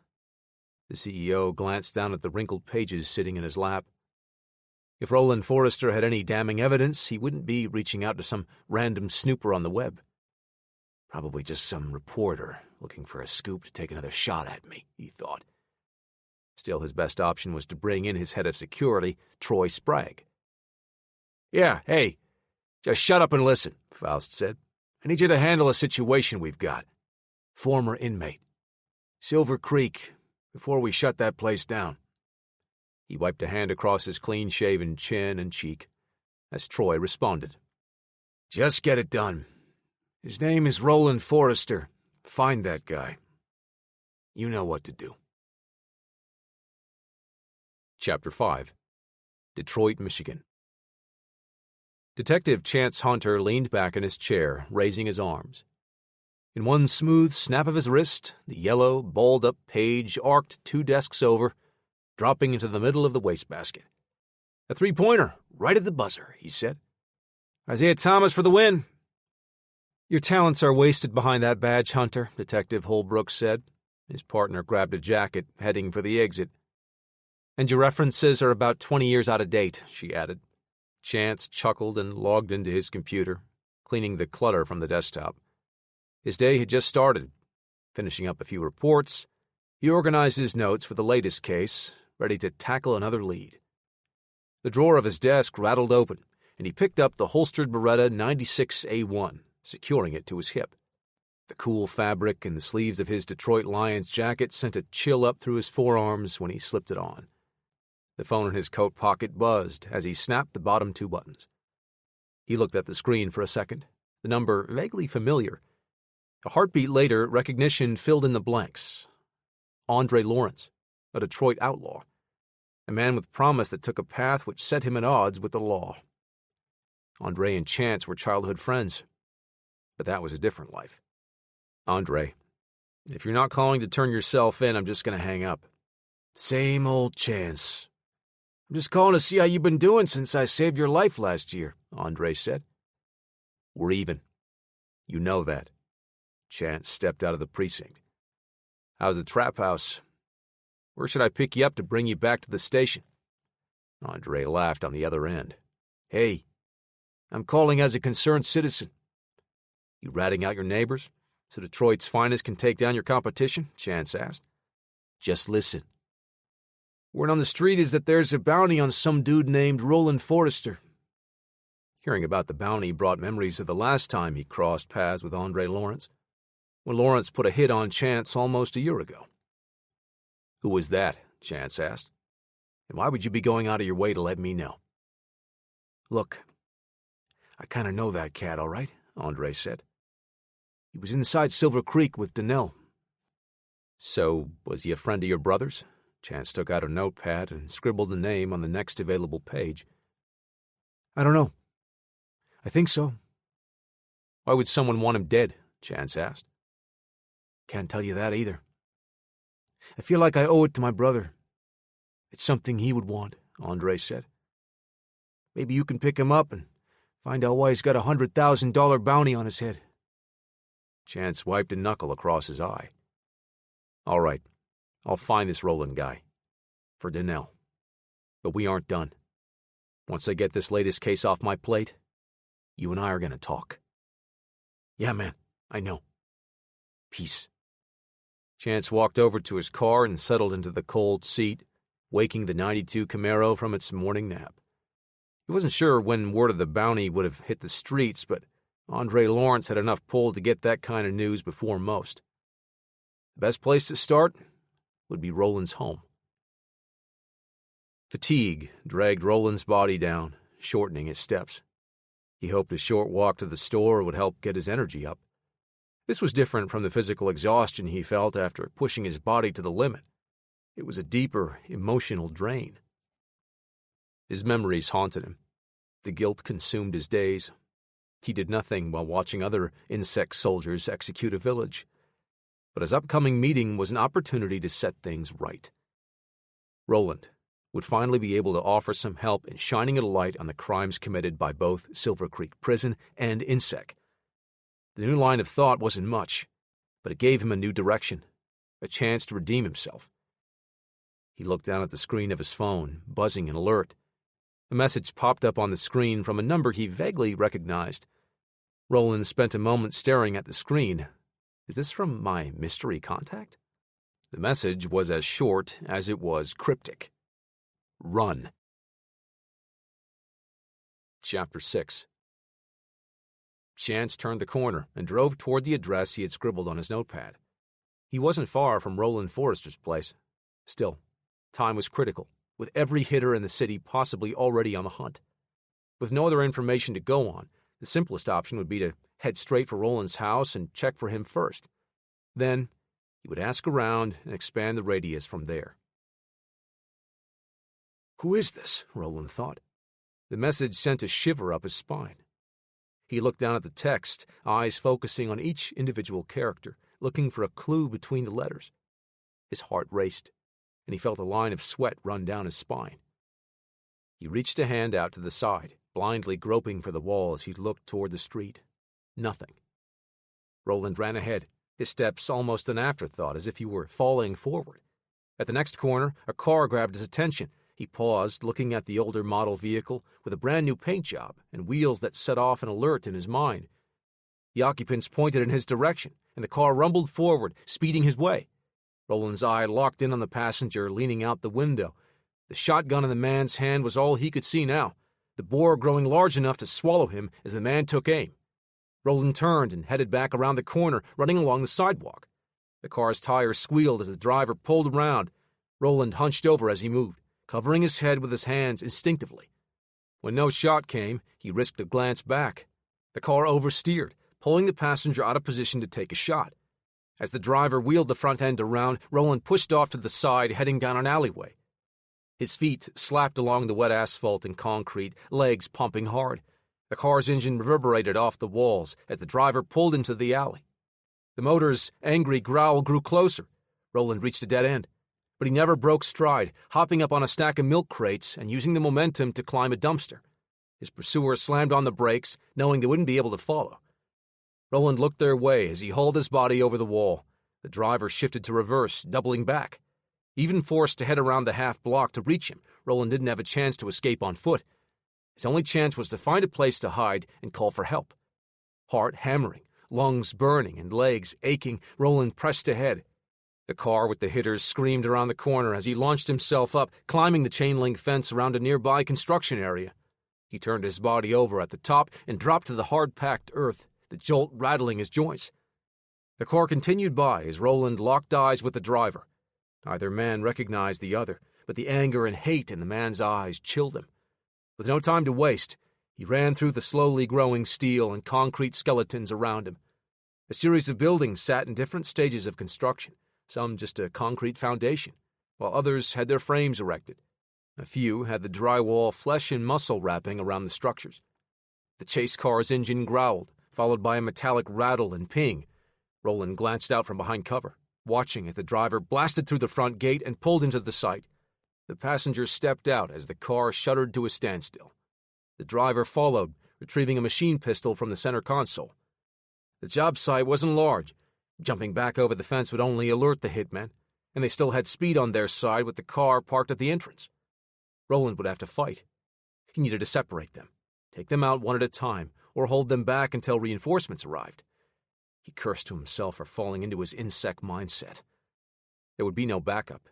The CEO glanced down at the wrinkled pages sitting in his lap. If Roland Forrester had any damning evidence, he wouldn't be reaching out to some random snooper on the web. "Probably just some reporter looking for a scoop to take another shot at me," he thought. Still, his best option was to bring in his head of security, Troy Sprague. "Yeah, hey, just shut up and listen," Faust said. "I need you to handle a situation we've got. Former inmate. Silver Creek, before we shut that place down." He wiped a hand across his clean-shaven chin and cheek as Troy responded. "Just get it done. His name is Roland Forrester. Find that guy. You know what to do." Chapter 5. Detroit, Michigan. Detective Chance Hunter leaned back in his chair, raising his arms. In one smooth snap of his wrist, the yellow, balled-up page arced 2 desks over, dropping into the middle of the wastebasket. "A 3-pointer, right at the buzzer," he said. "Isaiah Thomas for the win." "Your talents are wasted behind that badge, Hunter," Detective Holbrook said. His partner grabbed a jacket, heading for the exit. "And your references are about 20 years out of date," she added. Chance chuckled and logged into his computer, cleaning the clutter from the desktop. His day had just started. Finishing up a few reports, he organized his notes for the latest case, ready to tackle another lead. The drawer of his desk rattled open, and he picked up the holstered Beretta 96A1, securing it to his hip. The cool fabric in the sleeves of his Detroit Lions jacket sent a chill up through his forearms when he slipped it on. The phone in his coat pocket buzzed as he snapped the bottom 2 buttons. He looked at the screen for a second, the number vaguely familiar. A heartbeat later, recognition filled in the blanks. Andre Lawrence, a Detroit outlaw. A man with promise that took a path which set him at odds with the law. Andre and Chance were childhood friends, but that was a different life. "Andre, if you're not calling to turn yourself in, I'm just going to hang up." "Same old Chance. I'm just calling to see how you've been doing since I saved your life last year," Andre said. "We're even. You know that." Chance stepped out of the precinct. "How's the trap house? Where should I pick you up to bring you back to the station?" Andre laughed on the other end. "Hey, I'm calling as a concerned citizen. You ratting out your neighbors so Detroit's finest can take down your competition? Chance asked. Just listen. Word on the street is that there's a bounty on some dude named Roland Forrester. Hearing about the bounty brought memories of the last time he crossed paths with Andre Lawrence, when Lawrence put a hit on Chance almost a year ago. Who was that? Chance asked. And why would you be going out of your way to let me know? Look, I kind of know that cat, all right, Andre said. He was inside Silver Creek with Donnell. So, was he a friend of your brother's? Chance took out a notepad and scribbled the name on the next available page. I don't know. I think so. Why would someone want him dead? Chance asked. Can't tell you that either. I feel like I owe it to my brother. It's something he would want, Andre said. Maybe you can pick him up and find out why he's got a $100,000 bounty on his head. Chance wiped a knuckle across his eye. All right, I'll find this Roland guy. For Donnell. But we aren't done. Once I get this latest case off my plate, you and I are going to talk. Yeah, man, I know. Peace. Chance walked over to his car and settled into the cold seat, waking the '92 Camaro from its morning nap. He wasn't sure when word of the bounty would have hit the streets, but Andre Lawrence had enough pull to get that kind of news before most. The best place to start would be Roland's home. Fatigue dragged Roland's body down, shortening his steps. He hoped a short walk to the store would help get his energy up. This was different from the physical exhaustion he felt after pushing his body to the limit. It was a deeper, emotional drain. His memories haunted him. The guilt consumed his days. He did nothing while watching other insect soldiers execute a village. But his upcoming meeting was an opportunity to set things right. Roland would finally be able to offer some help in shining a light on the crimes committed by both Silver Creek Prison and INSEC. The new line of thought wasn't much, but it gave him a new direction, a chance to redeem himself. He looked down at the screen of his phone, buzzing and alert. A message popped up on the screen from a number he vaguely recognized. Roland spent a moment staring at the screen. Is this from my mystery contact? The message was as short as it was cryptic. Run. Chapter 6. Chance turned the corner and drove toward the address he had scribbled on his notepad. He wasn't far from Roland Forrester's place. Still, time was critical, with every hitter in the city possibly already on the hunt. With no other information to go on, the simplest option would be to head straight for Roland's house and check for him first. Then, he would ask around and expand the radius from there. Who is this? Roland thought. The message sent a shiver up his spine. He looked down at the text, eyes focusing on each individual character, looking for a clue between the letters. His heart raced, and he felt a line of sweat run down his spine. He reached a hand out to the side, blindly groping for the wall as he looked toward the street. Nothing. Roland ran ahead, his steps almost an afterthought, as if he were falling forward. At the next corner, a car grabbed his attention. He paused, looking at the older model vehicle with a brand-new paint job and wheels that set off an alert in his mind. The occupants pointed in his direction, and the car rumbled forward, speeding his way. Roland's eye locked in on the passenger leaning out the window. The shotgun in the man's hand was all he could see now, the bore growing large enough to swallow him as the man took aim. Roland turned and headed back around the corner, running along the sidewalk. The car's tires squealed as the driver pulled around. Roland hunched over as he moved, covering his head with his hands instinctively. When no shot came, he risked a glance back. The car oversteered, pulling the passenger out of position to take a shot. As the driver wheeled the front end around, Roland pushed off to the side, heading down an alleyway. His feet slapped along the wet asphalt and concrete, legs pumping hard. The car's engine reverberated off the walls as the driver pulled into the alley. The motor's angry growl grew closer. Roland reached a dead end, but he never broke stride, hopping up on a stack of milk crates and using the momentum to climb a dumpster. His pursuer slammed on the brakes, knowing they wouldn't be able to follow. Roland looked their way as he hauled his body over the wall. The driver shifted to reverse, doubling back. Even forced to head around the half block to reach him, Roland didn't have a chance to escape on foot. His only chance was to find a place to hide and call for help. Heart hammering, Lungs burning and legs aching, Roland pressed ahead. The car with the hitters screamed around the corner as he launched himself up, climbing the chain-link fence around a nearby construction area. He turned his body over at the top and dropped to the hard-packed earth, the jolt rattling his joints. The car continued by as Roland locked eyes with the driver. Neither man recognized the other, but the anger and hate in the man's eyes chilled him. With no time to waste, he ran through the slowly growing steel and concrete skeletons around him. A series of buildings sat in different stages of construction, some just a concrete foundation, while others had their frames erected. A few had the drywall flesh and muscle wrapping around the structures. The chase car's engine growled, followed by a metallic rattle and ping. Roland glanced out from behind cover, watching as the driver blasted through the front gate and pulled into the site. The passengers stepped out as the car shuddered to a standstill. The driver followed, retrieving a machine pistol from the center console. The job site wasn't large. Jumping back over the fence would only alert the hitmen, and they still had speed on their side with the car parked at the entrance. Roland would have to fight. He needed to separate them, take them out one at a time, or hold them back until reinforcements arrived. He cursed to himself for falling into his insect mindset. There would be no backup.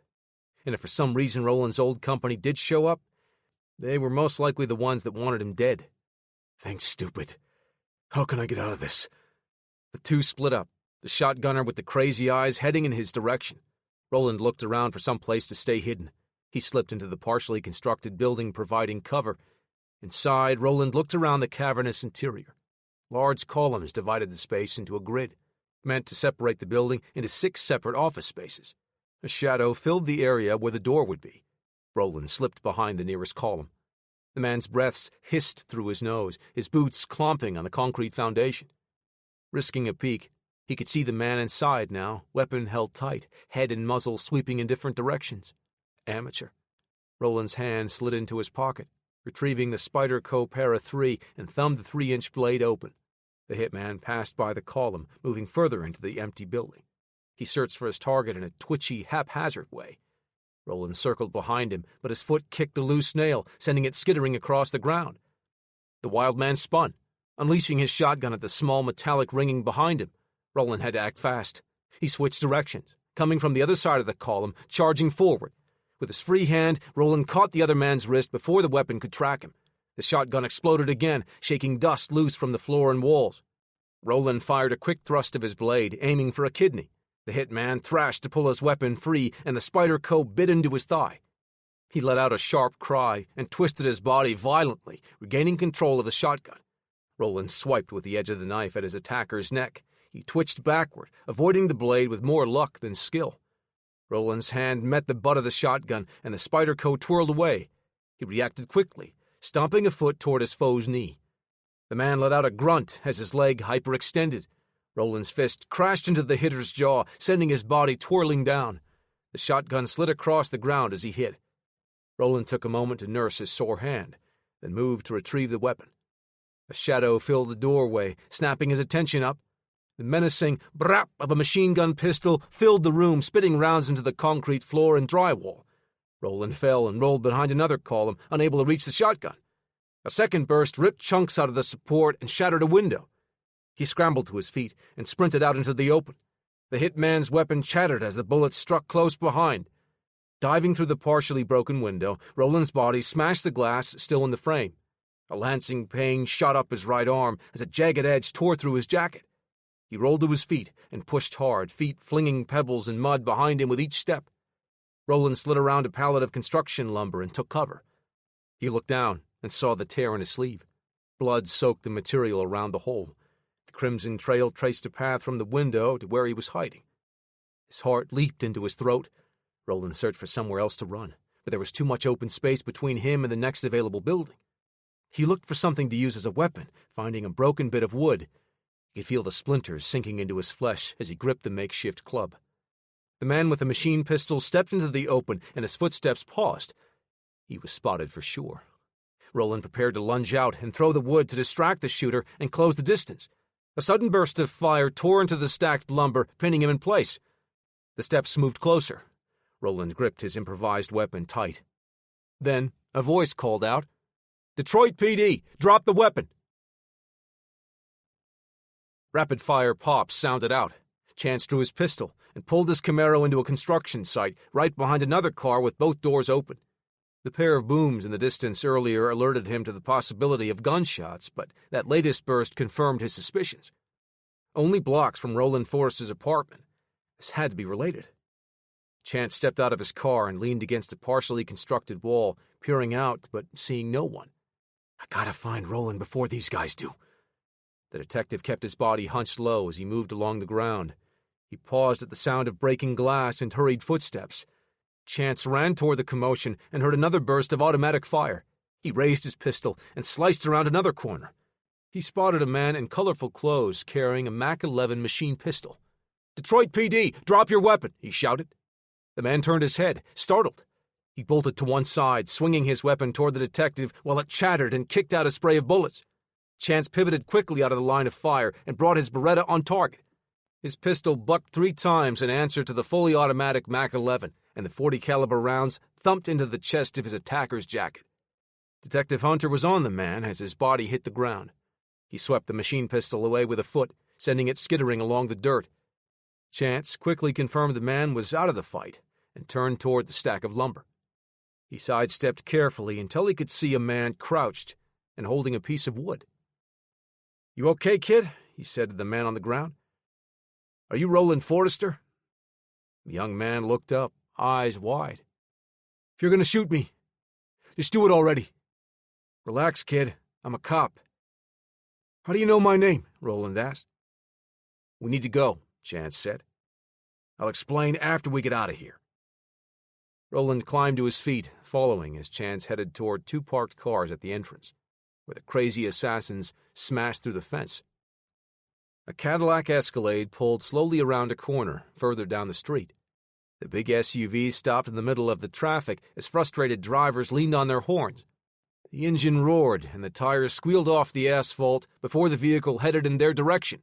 And if for some reason Roland's old company did show up, they were most likely the ones that wanted him dead. Thanks, stupid. How can I get out of this? The two split up, the shotgunner with the crazy eyes heading in his direction. Roland looked around for some place to stay hidden. He slipped into the partially constructed building providing cover. Inside, Roland looked around the cavernous interior. Large columns divided the space into a grid, meant to separate the building into 6 separate office spaces. A shadow filled the area where the door would be. Roland slipped behind the nearest column. The man's breaths hissed through his nose, his boots clomping on the concrete foundation. Risking a peek, he could see the man inside now, weapon held tight, head and muzzle sweeping in different directions. Amateur. Roland's hand slid into his pocket, retrieving the Spyderco Para 3 and thumbed the 3-inch blade open. The hitman passed by the column, moving further into the empty building. He searched for his target in a twitchy, haphazard way. Roland circled behind him, but his foot kicked a loose nail, sending it skittering across the ground. The wild man spun, unleashing his shotgun at the small metallic ringing behind him. Roland had to act fast. He switched directions, coming from the other side of the column, charging forward. With his free hand, Roland caught the other man's wrist before the weapon could track him. The shotgun exploded again, shaking dust loose from the floor and walls. Roland fired a quick thrust of his blade, aiming for a kidney. The hitman thrashed to pull his weapon free, and the Spyderco bit into his thigh. He let out a sharp cry and twisted his body violently, regaining control of the shotgun. Roland swiped with the edge of the knife at his attacker's neck. He twitched backward, avoiding the blade with more luck than skill. Roland's hand met the butt of the shotgun, and the Spyderco twirled away. He reacted quickly, stomping a foot toward his foe's knee. The man let out a grunt as his leg hyperextended. Roland's fist crashed into the hitter's jaw, sending his body twirling down. The shotgun slid across the ground as he hit. Roland took a moment to nurse his sore hand, then moved to retrieve the weapon. A shadow filled the doorway, snapping his attention up. The menacing brap of a machine gun pistol filled the room, spitting rounds into the concrete floor and drywall. Roland fell and rolled behind another column, unable to reach the shotgun. A second burst ripped chunks out of the support and shattered a window. He scrambled to his feet and sprinted out into the open. The hitman's weapon chattered as the bullets struck close behind. Diving through the partially broken window, Roland's body smashed the glass still in the frame. A lancing pain shot up his right arm as a jagged edge tore through his jacket. He rolled to his feet and pushed hard, feet flinging pebbles and mud behind him with each step. Roland slid around a pallet of construction lumber and took cover. He looked down and saw the tear in his sleeve. Blood soaked the material around the hole. The crimson trail traced a path from the window to where he was hiding. His heart leaped into his throat. Roland searched for somewhere else to run, but there was too much open space between him and the next available building. He looked for something to use as a weapon, finding a broken bit of wood. He could feel the splinters sinking into his flesh as he gripped the makeshift club. The man with the machine pistol stepped into the open, and his footsteps paused. He was spotted for sure. Roland prepared to lunge out and throw the wood to distract the shooter and close the distance. A sudden burst of fire tore into the stacked lumber, pinning him in place. The steps moved closer. Roland gripped his improvised weapon tight. Then a voice called out, "Detroit PD, drop the weapon!" Rapid-fire pops sounded out. Chance drew his pistol and pulled his Camaro into a construction site right behind another car with both doors open. The pair of booms in the distance earlier alerted him to the possibility of gunshots, but that latest burst confirmed his suspicions. Only blocks from Roland Forrester's apartment. This had to be related. Chance stepped out of his car and leaned against a partially constructed wall, peering out but seeing no one. I gotta find Roland before these guys do. The detective kept his body hunched low as he moved along the ground. He paused at the sound of breaking glass and hurried footsteps. Chance ran toward the commotion and heard another burst of automatic fire. He raised his pistol and sliced around another corner. He spotted a man in colorful clothes carrying a Mac-11 machine pistol. "Detroit PD, drop your weapon," he shouted. The man turned his head, startled. He bolted to one side, swinging his weapon toward the detective while it chattered and kicked out a spray of bullets. Chance pivoted quickly out of the line of fire and brought his Beretta on target. His pistol bucked 3 times in answer to the fully automatic Mac-11, and the .40 caliber rounds thumped into the chest of his attacker's jacket. Detective Hunter was on the man as his body hit the ground. He swept the machine pistol away with a foot, sending it skittering along the dirt. Chance quickly confirmed the man was out of the fight and turned toward the stack of lumber. He sidestepped carefully until he could see a man crouched and holding a piece of wood. "You okay, kid?" he said to the man on the ground. "Are you Roland Forrester?" The young man looked up, eyes wide. "If you're going to shoot me, just do it already." "Relax, kid. I'm a cop." "How do you know my name?" Roland asked. "We need to go," Chance said. "I'll explain after we get out of here." Roland climbed to his feet, following as Chance headed toward 2 parked cars at the entrance, where the crazy assassins smashed through the fence. A Cadillac Escalade pulled slowly around a corner, further down the street. The big SUV stopped in the middle of the traffic as frustrated drivers leaned on their horns. The engine roared, and the tires squealed off the asphalt before the vehicle headed in their direction.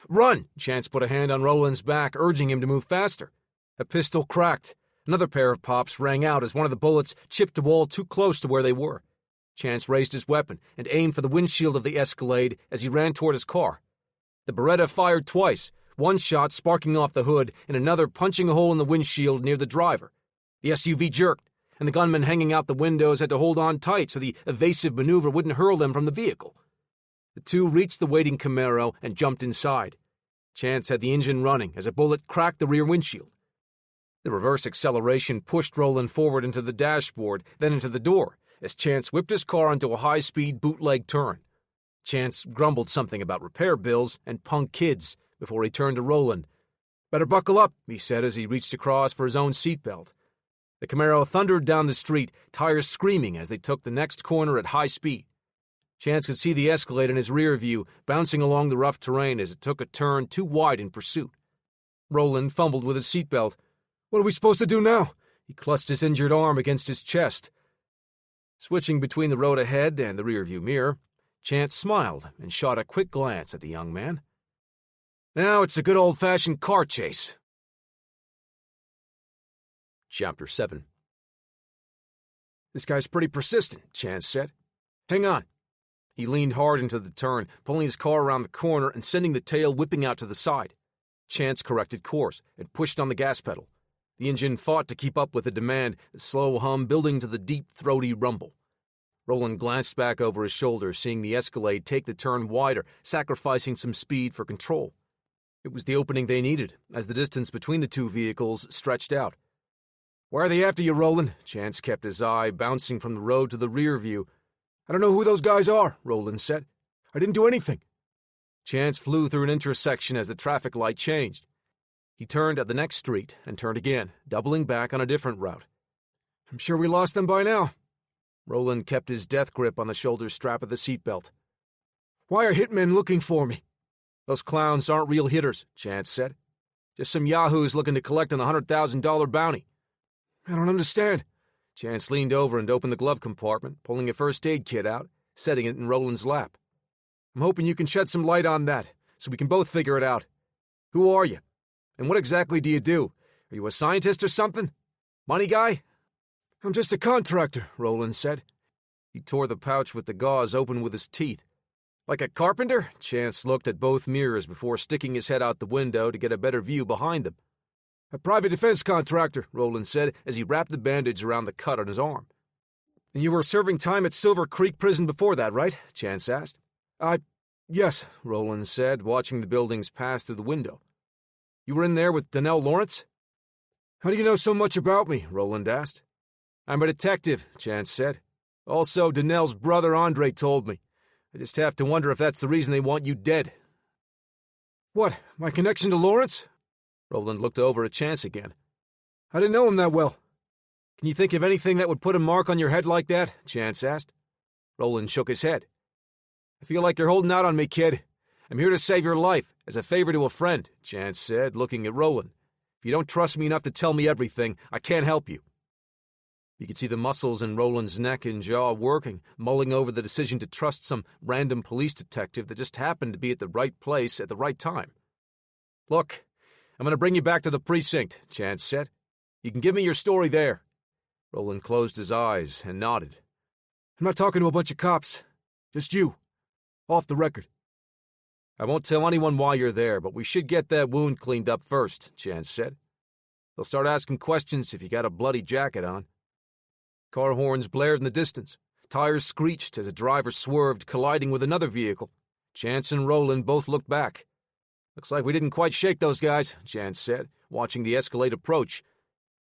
"Run!" Chance put a hand on Roland's back, urging him to move faster. A pistol cracked. Another pair of pops rang out as one of the bullets chipped a wall too close to where they were. Chance raised his weapon and aimed for the windshield of the Escalade as he ran toward his car. The Beretta fired twice, one shot sparking off the hood and another punching a hole in the windshield near the driver. The SUV jerked, and the gunman hanging out the windows had to hold on tight so the evasive maneuver wouldn't hurl them from the vehicle. The two reached the waiting Camaro and jumped inside. Chance had the engine running as a bullet cracked the rear windshield. The reverse acceleration pushed Roland forward into the dashboard, then into the door, as Chance whipped his car onto a high-speed bootleg turn. Chance grumbled something about repair bills and punk kids before he turned to Roland. "Better buckle up," he said as he reached across for his own seatbelt. The Camaro thundered down the street, tires screaming as they took the next corner at high speed. Chance could see the Escalade in his rear view, bouncing along the rough terrain as it took a turn too wide in pursuit. Roland fumbled with his seatbelt. "What are we supposed to do now?" He clutched his injured arm against his chest. Switching between the road ahead and the rearview mirror, Chance smiled and shot a quick glance at the young man. "Now it's a good old-fashioned car chase." Chapter 7. "This guy's pretty persistent," Chance said. "Hang on." He leaned hard into the turn, pulling his car around the corner and sending the tail whipping out to the side. Chance corrected course and pushed on the gas pedal. The engine fought to keep up with the demand, the slow hum building to the deep, throaty rumble. Roland glanced back over his shoulder, seeing the Escalade take the turn wider, sacrificing some speed for control. It was the opening they needed, as the distance between the two vehicles stretched out. "Why are they after you, Roland?" Chance kept his eye bouncing from the road to the rear view. "I don't know who those guys are," Roland said. "I didn't do anything." Chance flew through an intersection as the traffic light changed. He turned at the next street and turned again, doubling back on a different route. "I'm sure we lost them by now." Roland kept his death grip on the shoulder strap of the seatbelt. "Why are hitmen looking for me?" "Those clowns aren't real hitters," Chance said. "Just some yahoos looking to collect on the $100,000 bounty." "I don't understand." Chance leaned over and opened the glove compartment, pulling a first aid kit out, setting it in Roland's lap. "I'm hoping you can shed some light on that, so we can both figure it out. Who are you? And what exactly do you do? Are you a scientist or something? Money guy?" "I'm just a contractor," Roland said. He tore the pouch with the gauze open with his teeth. Like a carpenter? Chance looked at both mirrors before sticking his head out the window to get a better view behind them. A private defense contractor, Roland said as he wrapped the bandage around the cut on his arm. And you were serving time at Silver Creek Prison before that, right? Chance asked. Yes, Roland said, watching the buildings pass through the window. You were in there with Donnell Lawrence? How do you know so much about me? Roland asked. I'm a detective, Chance said. Also, Donnell's brother Andre told me. I just have to wonder if that's the reason they want you dead. What, my connection to Lawrence? Roland looked over at Chance again. I didn't know him that well. Can you think of anything that would put a mark on your head like that? Chance asked. Roland shook his head. I feel like you're holding out on me, kid. I'm here to save your life, as a favor to a friend, Chance said, looking at Roland. If you don't trust me enough to tell me everything, I can't help you. You could see the muscles in Roland's neck and jaw working, mulling over the decision to trust some random police detective that just happened to be at the right place at the right time. Look, I'm going to bring you back to the precinct, Chance said. You can give me your story there. Roland closed his eyes and nodded. I'm not talking to a bunch of cops. Just you. Off the record. I won't tell anyone why you're there, but we should get that wound cleaned up first, Chance said. They'll start asking questions if you got a bloody jacket on. Car horns blared in the distance. Tires screeched as a driver swerved, colliding with another vehicle. Chance and Roland both looked back. Looks like we didn't quite shake those guys, Chance said, watching the Escalade approach.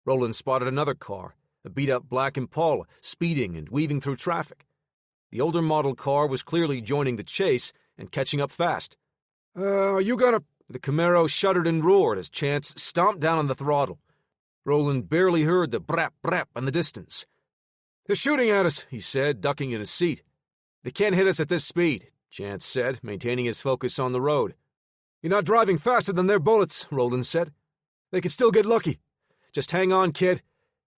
Roland spotted another car, a beat-up black Impala, speeding and weaving through traffic. The older model car was clearly joining the chase and catching up fast. Are you gonna... The Camaro shuddered and roared as Chance stomped down on the throttle. Roland barely heard the brap-brap in the distance. They're shooting at us, he said, ducking in his seat. They can't hit us at this speed, Chance said, maintaining his focus on the road. You're not driving faster than their bullets, Roland said. They could still get lucky. Just hang on, kid.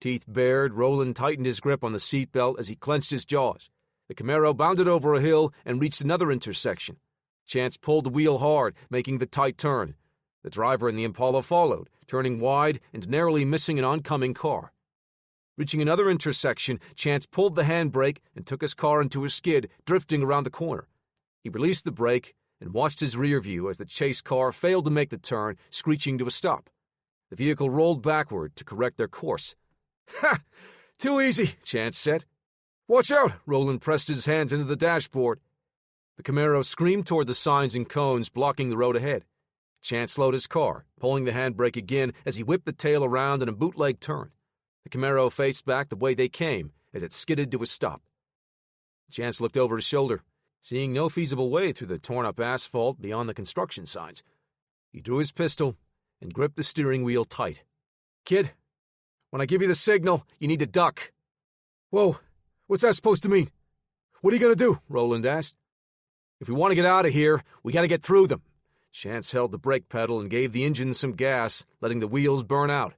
Teeth bared, Roland tightened his grip on the seatbelt as he clenched his jaws. The Camaro bounded over a hill and reached another intersection. Chance pulled the wheel hard, making the tight turn. The driver and the Impala followed, turning wide and narrowly missing an oncoming car. Reaching another intersection, Chance pulled the handbrake and took his car into a skid, drifting around the corner. He released the brake and watched his rear view as the chase car failed to make the turn, screeching to a stop. The vehicle rolled backward to correct their course. Ha! Too easy, Chance said. Watch out! Roland pressed his hands into the dashboard. The Camaro screamed toward the signs and cones blocking the road ahead. Chance slowed his car, pulling the handbrake again as he whipped the tail around in a bootleg turn. The Camaro faced back the way they came as it skidded to a stop. Chance looked over his shoulder, seeing no feasible way through the torn-up asphalt beyond the construction signs. He drew his pistol and gripped the steering wheel tight. Kid, when I give you the signal, you need to duck. Whoa, what's that supposed to mean? What are you going to do? Roland asked. If we want to get out of here, we got to get through them. Chance held the brake pedal and gave the engine some gas, letting the wheels burn out.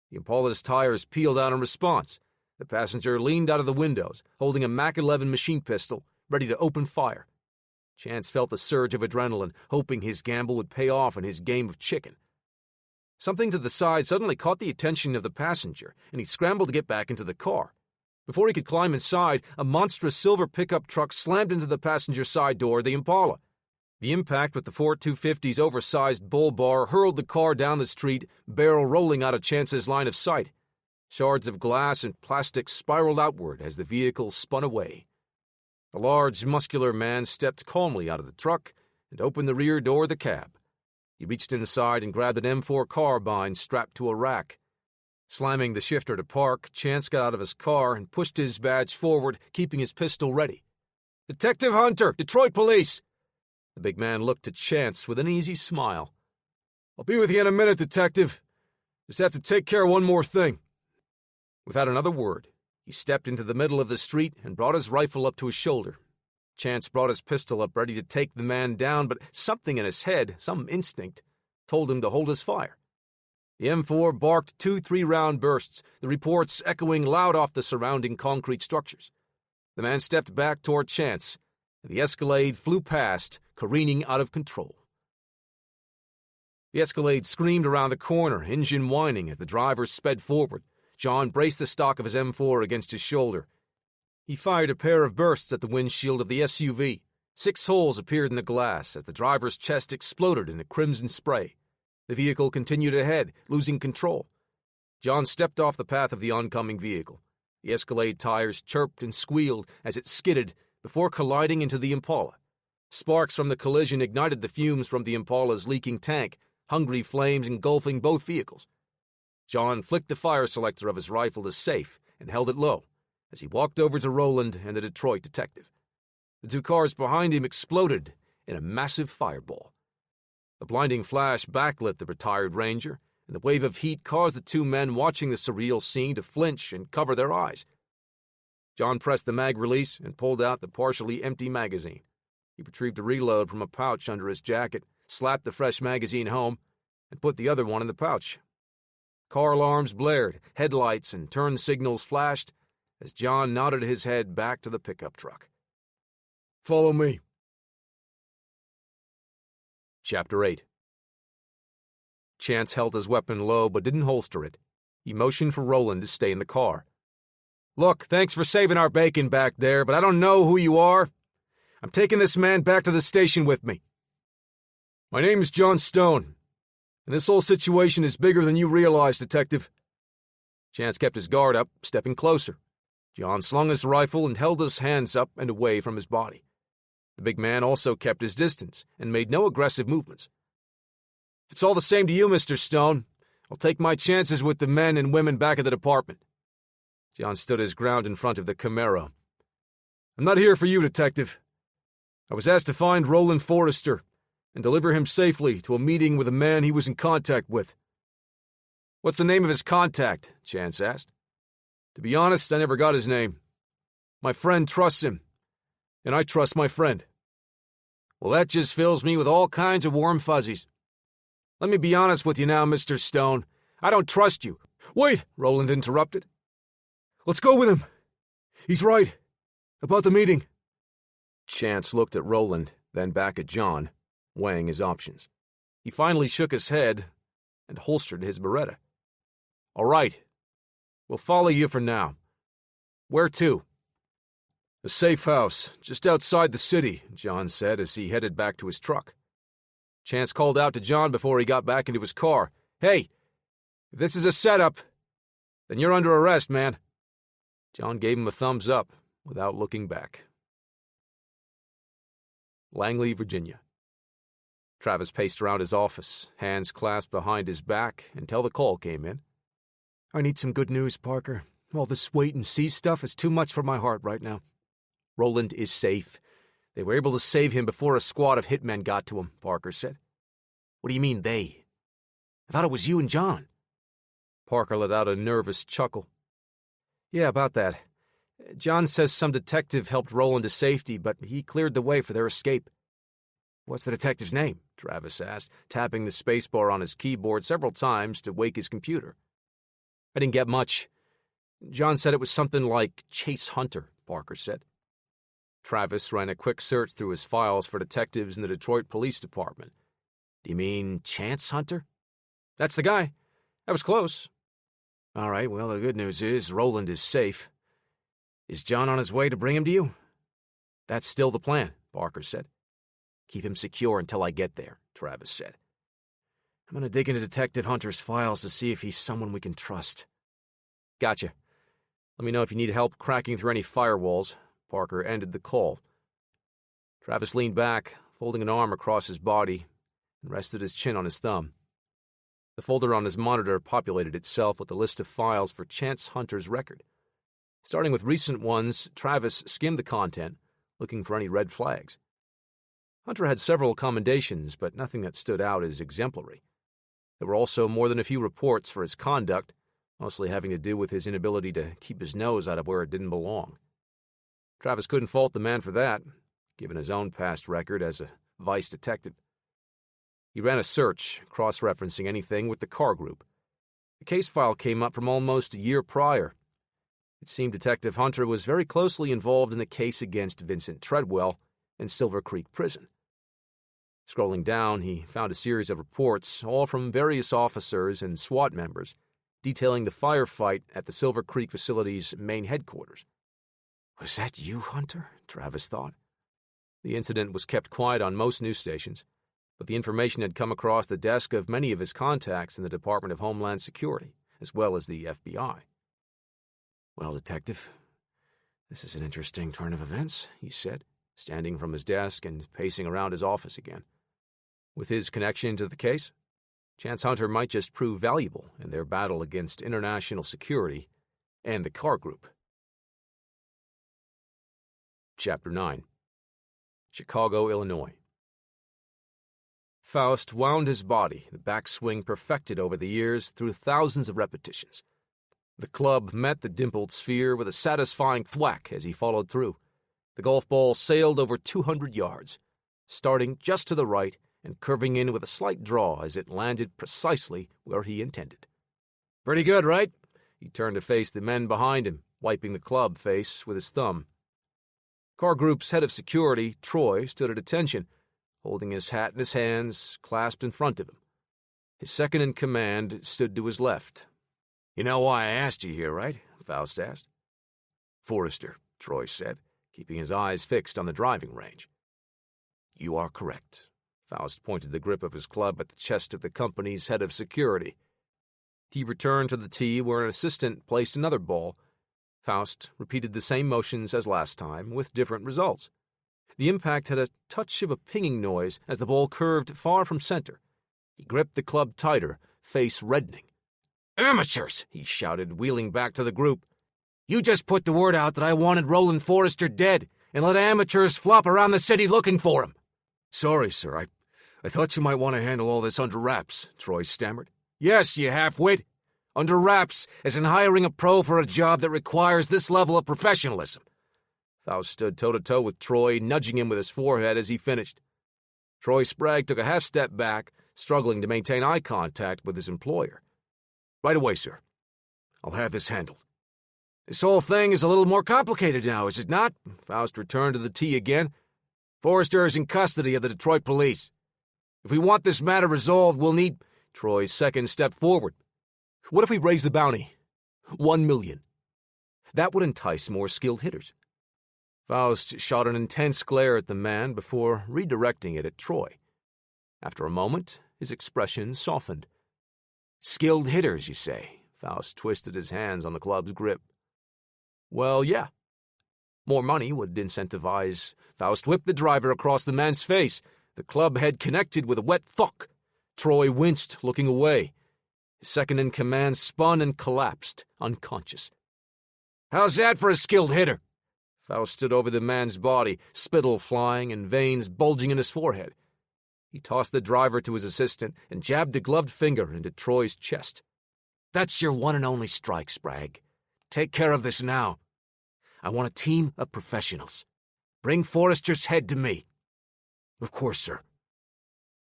The Impala's tires peeled out in response. The passenger leaned out of the windows, holding a Mac 11 machine pistol, ready to open fire. Chance felt a surge of adrenaline, hoping his gamble would pay off in his game of chicken. Something to the side suddenly caught the attention of the passenger, and he scrambled to get back into the car. Before he could climb inside, a monstrous silver pickup truck slammed into the passenger side door of the Impala. The impact with the Ford 250's oversized bull bar hurled the car down the street, barrel rolling out of Chance's line of sight. Shards of glass and plastic spiraled outward as the vehicle spun away. A large, muscular man stepped calmly out of the truck and opened the rear door of the cab. He reached inside and grabbed an M4 carbine strapped to a rack. Slamming the shifter to park, Chance got out of his car and pushed his badge forward, keeping his pistol ready. Detective Hunter, Detroit Police! The big man looked at Chance with an easy smile. I'll be with you in a minute, Detective. Just have to take care of one more thing. Without another word, he stepped into the middle of the street and brought his rifle up to his shoulder. Chance brought his pistol up ready to take the man down, but something in his head, some instinct, told him to hold his fire. The M4 barked 2 3-round bursts, the reports echoing loud off the surrounding concrete structures. The man stepped back toward Chance, and the Escalade flew past, careening out of control. The Escalade screamed around the corner, engine whining as the driver sped forward. John braced the stock of his M4 against his shoulder. He fired a pair of bursts at the windshield of the SUV. 6 holes appeared in the glass as the driver's chest exploded in a crimson spray. The vehicle continued ahead, losing control. John stepped off the path of the oncoming vehicle. The Escalade tires chirped and squealed as it skidded before colliding into the Impala. Sparks from the collision ignited the fumes from the Impala's leaking tank, hungry flames engulfing both vehicles. John flicked the fire selector of his rifle to safe and held it low as he walked over to Roland and the Detroit detective. The 2 cars behind him exploded in a massive fireball. A blinding flash backlit the retired Ranger, and the wave of heat caused the 2 men watching the surreal scene to flinch and cover their eyes. John pressed the mag release and pulled out the partially empty magazine. He retrieved a reload from a pouch under his jacket, slapped the fresh magazine home, and put the other one in the pouch. Car alarms blared, headlights and turn signals flashed as John nodded his head back to the pickup truck. Follow me. Chapter 8. Chance held his weapon low but didn't holster it. He motioned for Roland to stay in the car. "Look, thanks for saving our bacon back there, but I don't know who you are. I'm taking this man back to the station with me." My name is John Stone, and this whole situation is bigger than you realize, Detective. Chance kept his guard up, stepping closer. John slung his rifle and held his hands up and away from his body. The big man also kept his distance and made no aggressive movements. "If it's all the same to you, Mr. Stone, I'll take my chances with the men and women back at the department." John stood his ground in front of the Camaro. "I'm not here for you, Detective. I was asked to find Roland Forrester and deliver him safely to a meeting with a man he was in contact with." "What's the name of his contact?" Chance asked. To be honest, I never got his name. My friend trusts him, and I trust my friend." "Well, that just fills me with all kinds of warm fuzzies. Let me be honest with you now, Mr. Stone. I don't trust you." "Wait," Roland interrupted. "Let's go with him. He's right. About the meeting." Chance looked at Roland, then back at John, weighing his options. He finally shook his head and holstered his Beretta. "All right. We'll follow you for now. Where to?" "A safe house, just outside the city," John said as he headed back to his truck. Chance called out to John before he got back into his car. "Hey, if this is a setup, then you're under arrest, man." John gave him a thumbs up without looking back. Langley, Virginia. Travis paced around his office, hands clasped behind his back, until the call came in. "I need some good news, Parker. All this wait-and-see stuff is too much for my heart right now." "Roland is safe. They were able to save him before a squad of hitmen got to him," Parker said. "What do you mean, they? I thought it was you and John." Parker let out a nervous chuckle. "Yeah, about that. John says some detective helped Roland to safety, but he cleared the way for their escape." "What's the detective's name?" Travis asked, tapping the spacebar on his keyboard several times to wake his computer. "I didn't get much. John said it was something like Chase Hunter," Parker said. Travis ran a quick search through his files for detectives in the Detroit Police Department. "Do you mean Chance Hunter?" "That's the guy. That was close." "All right, well, the good news is Roland is safe. Is John on his way to bring him to you?" "That's still the plan," Parker said. "Keep him secure until I get there," Travis said. "I'm going to dig into Detective Hunter's files to see if he's someone we can trust." "Gotcha. Let me know if you need help cracking through any firewalls." Parker ended the call. Travis leaned back, folding an arm across his body, and rested his chin on his thumb. The folder on his monitor populated itself with a list of files for Chance Hunter's record. Starting with recent ones, Travis skimmed the content, looking for any red flags. Hunter had several commendations, but nothing that stood out as exemplary. There were also more than a few reports for his conduct, mostly having to do with his inability to keep his nose out of where it didn't belong. Travis couldn't fault the man for that, given his own past record as a vice detective. He ran a search, cross-referencing anything with the car group. The case file came up from almost a year prior. It seemed Detective Hunter was very closely involved in the case against Vincent Treadwell in Silver Creek Prison. Scrolling down, he found a series of reports, all from various officers and SWAT members, detailing the firefight at the Silver Creek facility's main headquarters. Was that you, Hunter? Travis thought. The incident was kept quiet on most news stations, but the information had come across the desk of many of his contacts in the Department of Homeland Security, as well as the FBI. "Well, Detective, this is an interesting turn of events," he said, standing from his desk and pacing around his office again. With his connection to the case, Chance Hunter might just prove valuable in their battle against international security and the Carr Group. Chapter 9. Chicago, Illinois. Faust wound his body, the backswing perfected over the years through thousands of repetitions. The club met the dimpled sphere with a satisfying thwack as he followed through. The golf ball sailed over 200 yards, starting just to the right and curving in with a slight draw as it landed precisely where he intended. "Pretty good, right?" He turned to face the men behind him, wiping the club face with his thumb. Carr Group's head of security, Troy, stood at attention, holding his hat in his hands, clasped in front of him. His second-in-command stood to his left. "You know why I asked you here, right?" Faust asked. "Forrester," Troy said, keeping his eyes fixed on the driving range. "You are correct." Faust pointed the grip of his club at the chest of the company's head of security. He returned to the tee where an assistant placed another ball. Faust repeated the same motions as last time, with different results. The impact had a touch of a pinging noise as the ball curved far from center. He gripped the club tighter, face reddening. "Amateurs!" he shouted, wheeling back to the group. "You just put the word out that I wanted Roland Forrester dead, and let amateurs flop around the city looking for him." "Sorry, sir. I thought you might want to handle all this under wraps," Troy stammered. "Yes, you half-wit. Under wraps, as in hiring a pro for a job that requires this level of professionalism." Faust stood toe-to-toe with Troy, nudging him with his forehead as he finished. Troy Sprague took a half-step back, struggling to maintain eye contact with his employer. "Right away, sir. I'll have this handled." "This whole thing is a little more complicated now, is it not?" Faust returned to the tee again. "Forrester is in custody of the Detroit police. If we want this matter resolved, we'll need—" Troy's second stepped forward. "What if we raise the bounty? 1 million. That would entice more skilled hitters." Faust shot an intense glare at the man before redirecting it at Troy. After a moment, his expression softened. "Skilled hitters, you say?" Faust twisted his hands on the club's grip. "Well, yeah. More money would incentivize—" Faust whipped the driver across the man's face. The club head connected with a wet thunk. Troy winced, looking away. His second-in-command spun and collapsed, unconscious. "How's that for a skilled hitter?" Faust stood over the man's body, spittle flying and veins bulging in his forehead. He tossed the driver to his assistant and jabbed a gloved finger into Troy's chest. "That's your one and only strike, Sprague. Take care of this now. I want a team of professionals. Bring Forrester's head to me." "Of course, sir."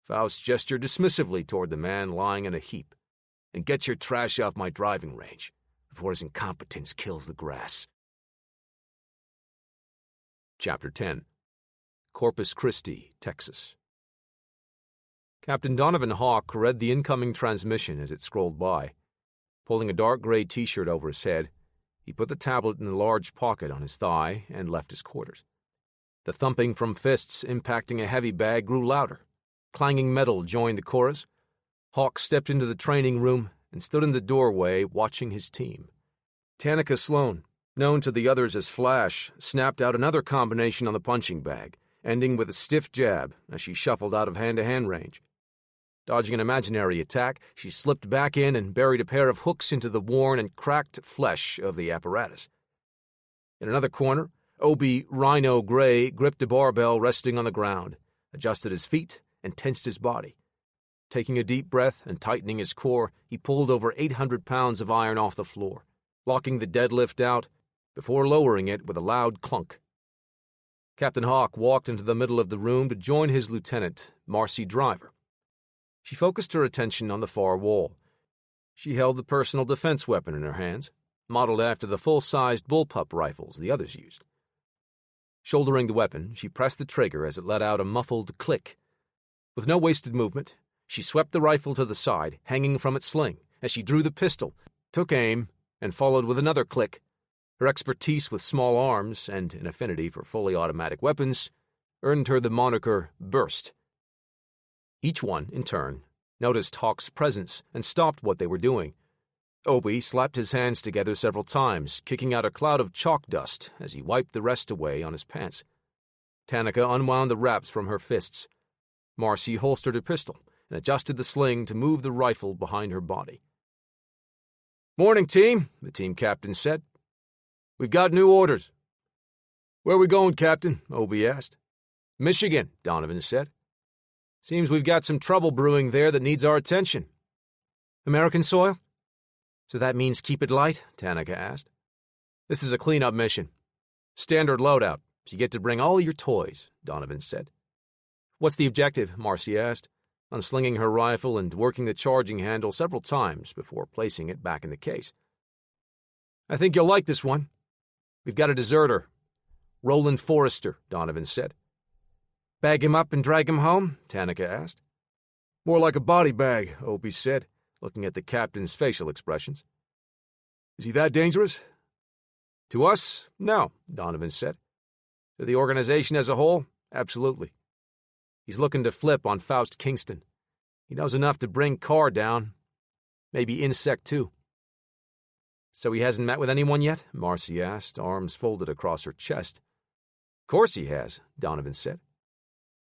Faust gestured dismissively toward the man lying in a heap. "And get your trash off my driving range before his incompetence kills the grass." Chapter 10. Corpus Christi, Texas. Captain Donovan Hawk read the incoming transmission as it scrolled by. Pulling a dark gray T-shirt over his head, he put the tablet in a large pocket on his thigh and left his quarters. The thumping from fists impacting a heavy bag grew louder. Clanging metal joined the chorus. Hawk stepped into the training room and stood in the doorway watching his team. Tanika Sloan, known to the others as Flash, snapped out another combination on the punching bag, ending with a stiff jab as she shuffled out of hand-to-hand range. Dodging an imaginary attack, she slipped back in and buried a pair of hooks into the worn and cracked flesh of the apparatus. In another corner, Obi Rhino Gray gripped a barbell resting on the ground, adjusted his feet, and tensed his body. Taking a deep breath and tightening his core, he pulled over 800 pounds of iron off the floor, locking the deadlift out before lowering it with a loud clunk. Captain Hawk walked into the middle of the room to join his lieutenant, Marcy Driver. She focused her attention on the far wall. She held the personal defense weapon in her hands, modeled after the full-sized bullpup rifles the others used. Shouldering the weapon, she pressed the trigger as it let out a muffled click. With no wasted movement, she swept the rifle to the side, hanging from its sling, as she drew the pistol, took aim, and followed with another click. Her expertise with small arms and an affinity for fully automatic weapons earned her the moniker Burst. Each one, in turn, noticed Hawk's presence and stopped what they were doing. Obi slapped his hands together several times, kicking out a cloud of chalk dust as he wiped the rest away on his pants. Tanaka unwound the wraps from her fists. Marcy holstered her pistol and adjusted the sling to move the rifle behind her body. "Morning, team," the team captain said. "We've got new orders." "Where are we going, Captain?" Obi asked. "Michigan," Donovan said. "Seems we've got some trouble brewing there that needs our attention." "American soil? So that means keep it light?" Tanaka asked. "This is a cleanup mission. Standard loadout, so you get to bring all your toys," Donovan said. "What's the objective?" Marcy asked, unslinging her rifle and working the charging handle several times before placing it back in the case. "I think you'll like this one. We've got a deserter. Roland Forrester," Donovan said. "Bag him up and drag him home?" Tanaka asked. "More like a body bag," Opie said, looking at the captain's facial expressions. "Is he that dangerous?" "To us, no," Donovan said. "To the organization as a whole, absolutely. He's looking to flip on Faust Kingston. He knows enough to bring Carr down. Maybe Insect, too." "So he hasn't met with anyone yet?" Marcy asked, arms folded across her chest. "Of course he has," Donovan said.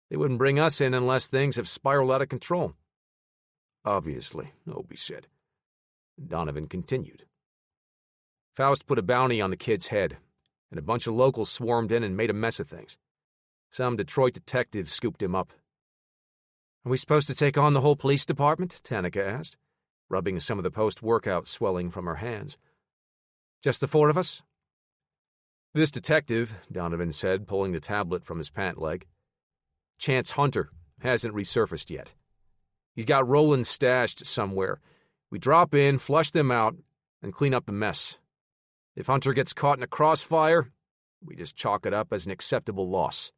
"They wouldn't bring us in unless things have spiraled out of control." "Obviously," Obi said. Donovan continued. "Faust put a bounty on the kid's head, and a bunch of locals swarmed in and made a mess of things. Some Detroit detective scooped him up." "Are we supposed to take on the whole police department?" Tanaka asked, rubbing some of the post-workout swelling from her hands. "Just the four of us?" "This detective," Donovan said, pulling the tablet from his pant leg, "Chance Hunter, hasn't resurfaced yet. He's got Roland stashed somewhere. We drop in, flush them out, and clean up the mess. If Hunter gets caught in a crossfire, we just chalk it up as an acceptable loss."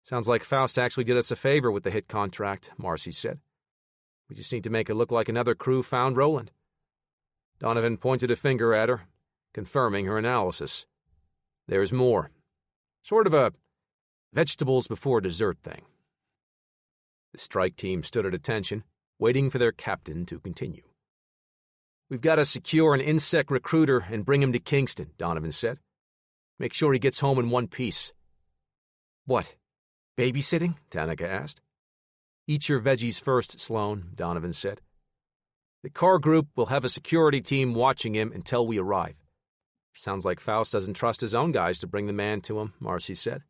"Sounds like Faust actually did us a favor with the hit contract," Marcy said. "We just need to make it look like another crew found Roland." Donovan pointed a finger at her, confirming her analysis. "There's more. Sort of a vegetables before dessert thing." The strike team stood at attention, waiting for their captain to continue. "We've got to secure an Insect recruiter and bring him to Kingston," Donovan said. "Make sure he gets home in one piece." "What, babysitting?" Tanaka asked. "Eat your veggies first, Sloan," Donovan said. "The Carr group will have a security team watching him until we arrive." "Sounds like Faust doesn't trust his own guys to bring the man to him," Marcy said.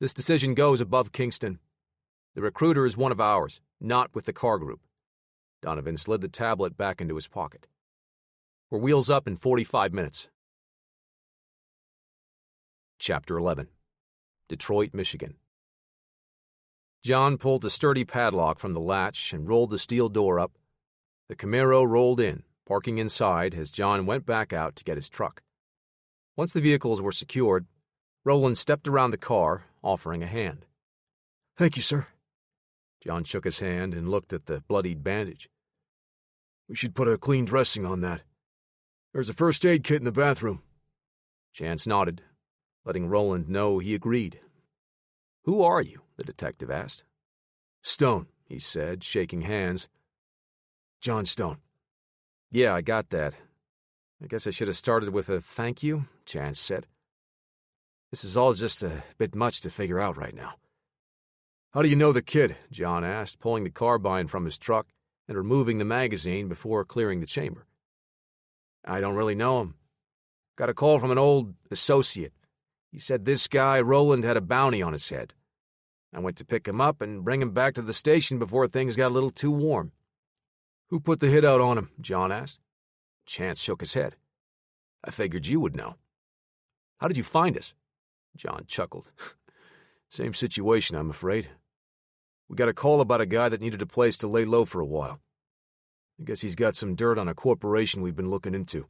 "This decision goes above Kingston. The recruiter is one of ours, not with the Carr group." Donovan slid the tablet back into his pocket. "We're wheels up in 45 minutes. Chapter 11. Detroit, Michigan. John pulled a sturdy padlock from the latch and rolled the steel door up. The Camaro rolled in, parking inside as John went back out to get his truck. Once the vehicles were secured, Roland stepped around the car, offering a hand. "Thank you, sir." John shook his hand and looked at the bloodied bandage. "We should put a clean dressing on that. There's a first aid kit in the bathroom." Chance nodded, letting Roland know he agreed. "Who are you?" the detective asked. "Stone," he said, shaking hands. "John Stone." "Yeah, I got that. I guess I should have started with a thank you," Chance said. "This is all just a bit much to figure out right now." "How do you know the kid?" John asked, pulling the carbine from his truck and removing the magazine before clearing the chamber. "I don't really know him. Got a call from an old associate. He said this guy, Roland, had a bounty on his head. I went to pick him up and bring him back to the station before things got a little too warm." "Who put the hit out on him?" John asked. Chance shook his head. "I figured you would know." "How did you find us?" John chuckled. "Same situation, I'm afraid. We got a call about a guy that needed a place to lay low for a while. I guess he's got some dirt on a corporation we've been looking into."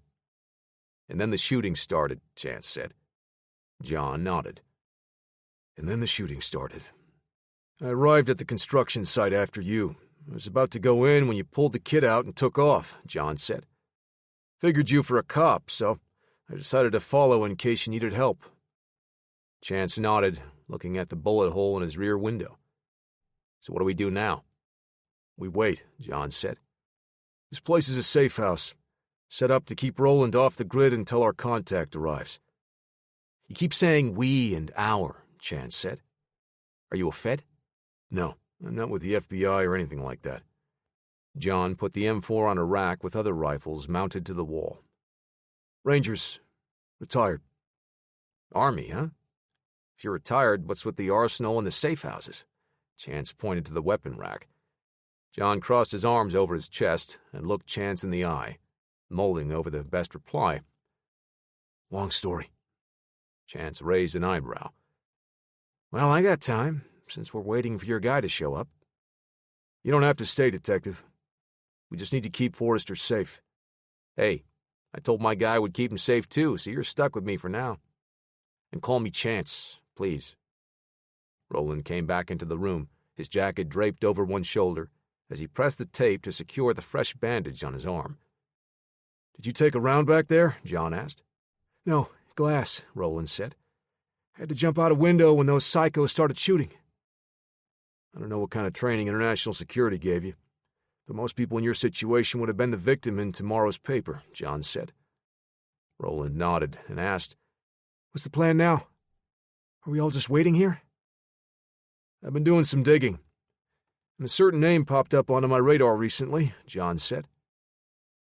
"And then the shooting started," Chance said. John nodded. "And then the shooting started. I arrived at the construction site after you. I was about to go in when you pulled the kid out and took off," John said. "Figured you for a cop, so I decided to follow in case you needed help." Chance nodded, looking at the bullet hole in his rear window. "So what do we do now?" "We wait," John said. "This place is a safe house, set up to keep Roland off the grid until our contact arrives." "You keep saying we and our," Chance said. "Are you a Fed?" "No, I'm not with the FBI or anything like that." John put the M4 on a rack with other rifles mounted to the wall. "Rangers. Retired." "Army, huh? If you're retired, what's with the arsenal and the safe houses?" Chance pointed to the weapon rack. John crossed his arms over his chest and looked Chance in the eye, mulling over the best reply. "Long story." Chance raised an eyebrow. "Well, I got time, since we're waiting for your guy to show up." "You don't have to stay, Detective. We just need to keep Forrester safe." "Hey, I told my guy I would keep him safe too, so you're stuck with me for now. And call me Chance, please." Roland came back into the room, his jacket draped over one shoulder, as he pressed the tape to secure the fresh bandage on his arm. "Did you take a round back there?" John asked. "No, glass," Roland said. "Had to jump out a window when those psychos started shooting." "I don't know what kind of training international security gave you, but most people in your situation would have been the victim in tomorrow's paper," John said. Roland nodded and asked, "What's the plan now? Are we all just waiting here?" "I've been doing some digging, and a certain name popped up onto my radar recently," John said.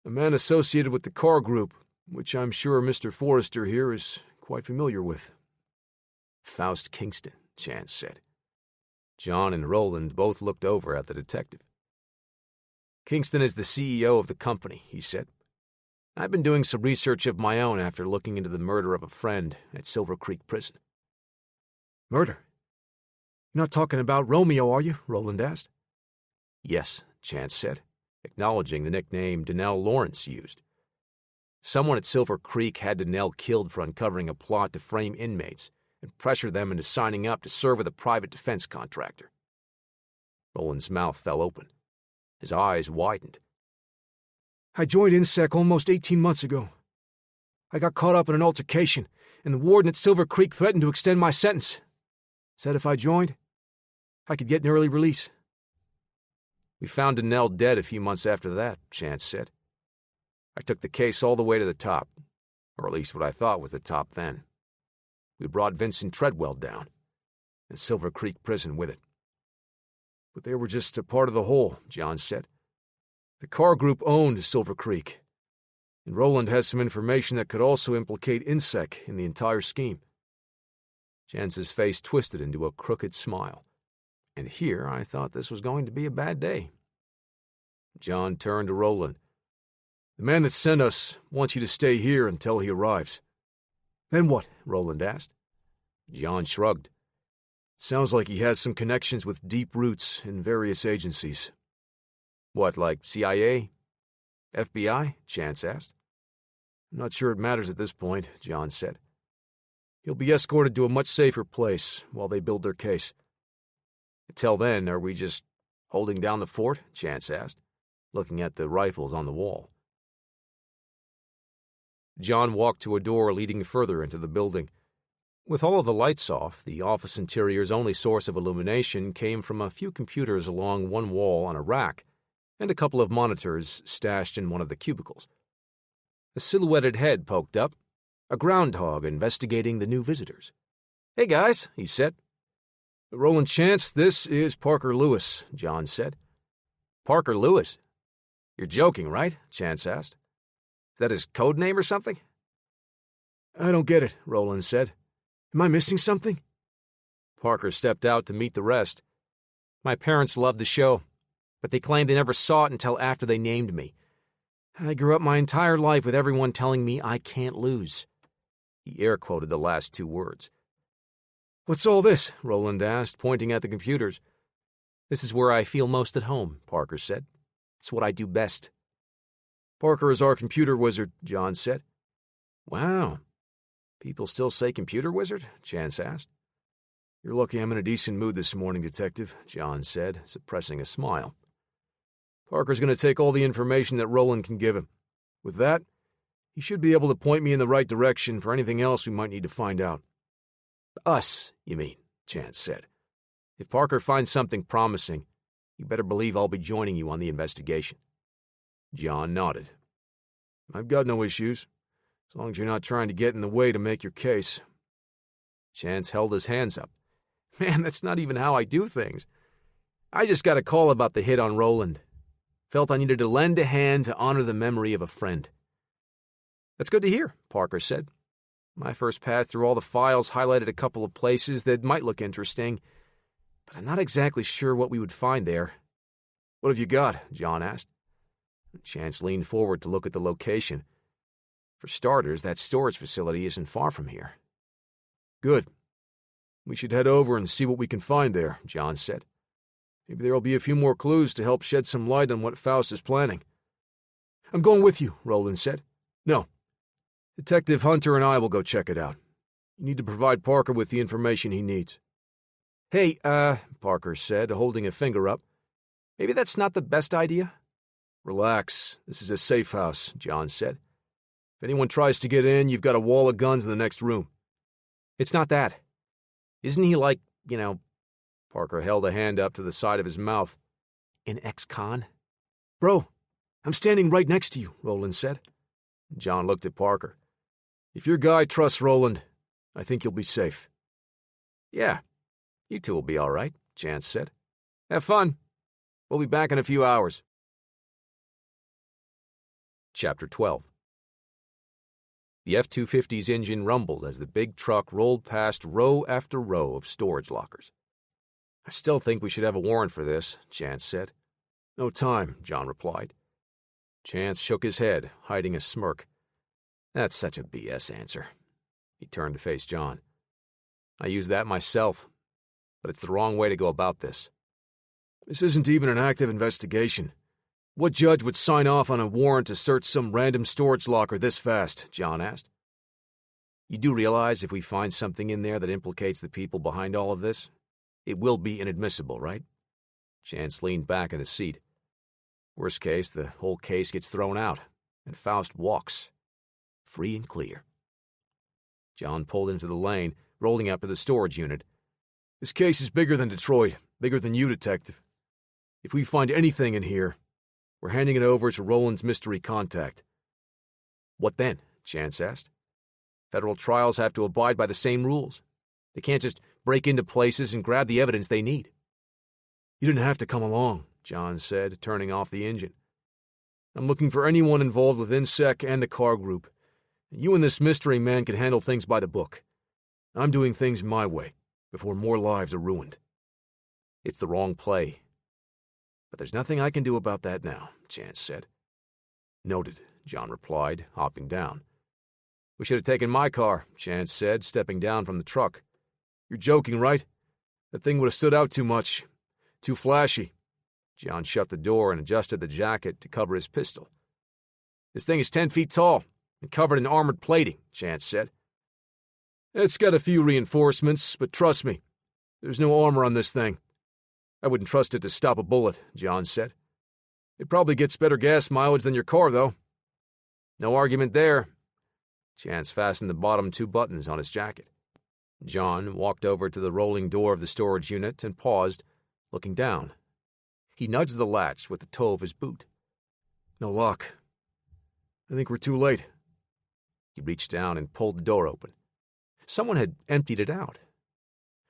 "A man associated with the Carr Group, which I'm sure Mr. Forrester here is quite familiar with." "Faust Kingston," Chance said. John and Roland both looked over at the detective. "Kingston is the CEO of the company," he said. "I've been doing some research of my own after looking into the murder of a friend at Silver Creek Prison." "Murder? You're not talking about Romeo, are you?" Roland asked. "Yes," Chance said, acknowledging the nickname Donnell Lawrence used. "Someone at Silver Creek had Donnell killed for uncovering a plot to frame inmates and pressure them into signing up to serve with a private defense contractor." Roland's mouth fell open. His eyes widened. "I joined INSEC almost 18 months ago. I got caught up in an altercation, and the warden at Silver Creek threatened to extend my sentence. Said if I joined, I could get an early release." "We found Donnell dead a few months after that," Chance said. "I took the case all the way to the top, or at least what I thought was the top then. We brought Vincent Treadwell down, and Silver Creek Prison with it." "But they were just a part of the whole," John said. "The Carr Group owned Silver Creek, and Roland has some information that could also implicate INSEC in the entire scheme." Chance's face twisted into a crooked smile. "And here I thought this was going to be a bad day." John turned to Roland. "The man that sent us wants you to stay here until he arrives." "Then what?" Roland asked. John shrugged. "Sounds like he has some connections with deep roots in various agencies." "What, like CIA? FBI?" Chance asked. "I'm not sure it matters at this point," John said. "He'll be escorted to a much safer place while they build their case." "Until then, are we just holding down the fort?" Chance asked, looking at the rifles on the wall. John walked to a door leading further into the building. With all of the lights off, the office interior's only source of illumination came from a few computers along one wall on a rack and a couple of monitors stashed in one of the cubicles. A silhouetted head poked up, a groundhog investigating the new visitors. "Hey, guys," he said. "Roland Chance, this is Parker Lewis," John said. "Parker Lewis? You're joking, right?" Chance asked. "Is that his code name or something?" "I don't get it," Roland said. "Am I missing something?" Parker stepped out to meet the rest. "My parents loved the show, but they claimed they never saw it until after they named me. I grew up my entire life with everyone telling me I can't lose." He air-quoted the last two words. "What's all this?" Roland asked, pointing at the computers. "This is where I feel most at home," Parker said. "It's what I do best." "Parker is our computer wizard," John said. "Wow. People still say computer wizard?" Chance asked. "You're lucky I'm in a decent mood this morning, Detective," John said, suppressing a smile. "Parker's going to take all the information that Roland can give him. With that, he should be able to point me in the right direction for anything else we might need to find out." "Us, you mean?" Chance said. "If Parker finds something promising, you better believe I'll be joining you on the investigation." John nodded. "I've got no issues, as long as you're not trying to get in the way to make your case." Chance held his hands up. "Man, that's not even how I do things. I just got a call about the hit on Roland. Felt I needed to lend a hand to honor the memory of a friend." "That's good to hear," Parker said. "My first pass through all the files highlighted a couple of places that might look interesting, but I'm not exactly sure what we would find there." "What have you got?" John asked. Chance leaned forward to look at the location. "For starters, that storage facility isn't far from here." "Good. We should head over and see what we can find there," John said. "Maybe there'll be a few more clues to help shed some light on what Faust is planning." "I'm going with you," Roland said. "No. Detective Hunter and I will go check it out. You need to provide Parker with the information he needs." "Hey, Parker said, holding a finger up. "Maybe that's not the best idea?" "Relax. This is a safe house," John said. "If anyone tries to get in, you've got a wall of guns in the next room." "It's not that. Isn't he like, Parker held a hand up to the side of his mouth. "An ex-con?" "Bro, I'm standing right next to you," Roland said. John looked at Parker. "If your guy trusts Roland, I think you'll be safe." "Yeah, you two will be all right," Chance said. "Have fun. We'll be back in a few hours." Chapter 12. The F-250's engine rumbled as the big truck rolled past row after row of storage lockers. "I still think we should have a warrant for this," Chance said. "No time," John replied. Chance shook his head, hiding a smirk. "That's such a BS answer." He turned to face John. "I use that myself, but it's the wrong way to go about this." "This isn't even an active investigation. What judge would sign off on a warrant to search some random storage locker this fast?" John asked. "You do realize if we find something in there that implicates the people behind all of this, it will be inadmissible, right?" Chance leaned back in his seat. "Worst case, the whole case gets thrown out, and Faust walks. Free and clear." John pulled into the lane, rolling up to the storage unit. "This case is bigger than Detroit, bigger than you, Detective. If we find anything in here, we're handing it over to Roland's mystery contact." "What then?" Chance asked. "Federal trials have to abide by the same rules. They can't just break into places and grab the evidence they need." "You didn't have to come along," John said, turning off the engine. "I'm looking for anyone involved with INSEC and the Carr Group. You and this mystery man can handle things by the book. I'm doing things my way, before more lives are ruined." "It's the wrong play. But there's nothing I can do about that now," Chance said. "Noted," John replied, hopping down. "We should have taken my car," Chance said, stepping down from the truck. "You're joking, right? That thing would have stood out too much. Too flashy." John shut the door and adjusted the jacket to cover his pistol. "This thing is 10 feet tall and covered in armored plating," Chance said. "It's got a few reinforcements, but trust me, there's no armor on this thing. I wouldn't trust it to stop a bullet," John said. "It probably gets better gas mileage than your car, though." "No argument there." Chance fastened the bottom 2 buttons on his jacket. John walked over to the rolling door of the storage unit and paused, looking down. He nudged the latch with the toe of his boot. "No lock. I think we're too late." He reached down and pulled the door open. Someone had emptied it out.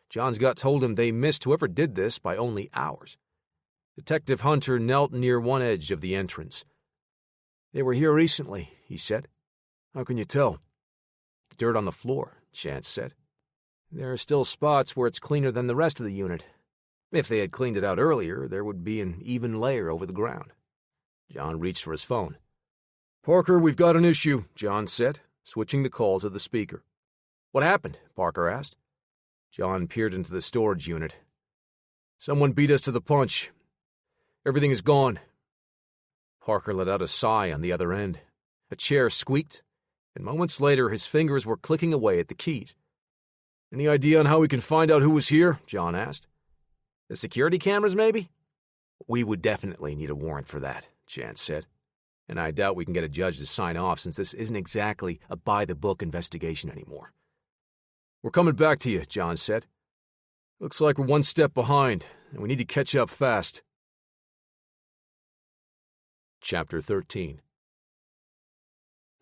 John's gut told him they missed whoever did this by only hours. Detective Hunter knelt near one edge of the entrance. "They were here recently," he said. "How can you tell?" "The dirt on the floor," Chance said. "There are still spots where it's cleaner than the rest of the unit. If they had cleaned it out earlier, there would be an even layer over the ground." John reached for his phone. "Parker, we've got an issue," John said, switching the call to the speaker. "What happened?" Parker asked. John peered into the storage unit. "Someone beat us to the punch. Everything is gone." Parker let out a sigh on the other end. A chair squeaked, and moments later his fingers were clicking away at the keys. "Any idea on how we can find out who was here?" John asked. "The security cameras, maybe?" "We would definitely need a warrant for that," Chance said. "And I doubt we can get a judge to sign off since this isn't exactly a by-the-book investigation anymore." "We're coming back to you," John said. Looks like we're one step behind, and we need to catch up fast. Chapter 13.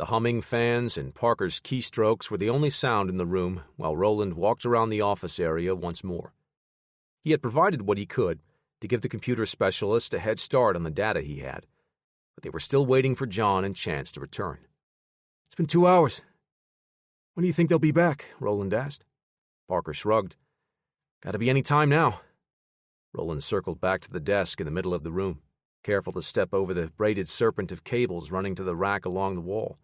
The humming fans and Parker's keystrokes were the only sound in the room while Roland walked around the office area once more. He had provided what he could to give the computer specialist a head start on the data he had, but they were still waiting for John and Chance to return. It's been 2 hours. When do you think they'll be back? Roland asked. Parker shrugged. Gotta be any time now. Roland circled back to the desk in the middle of the room, careful to step over the braided serpent of cables running to the rack along the wall.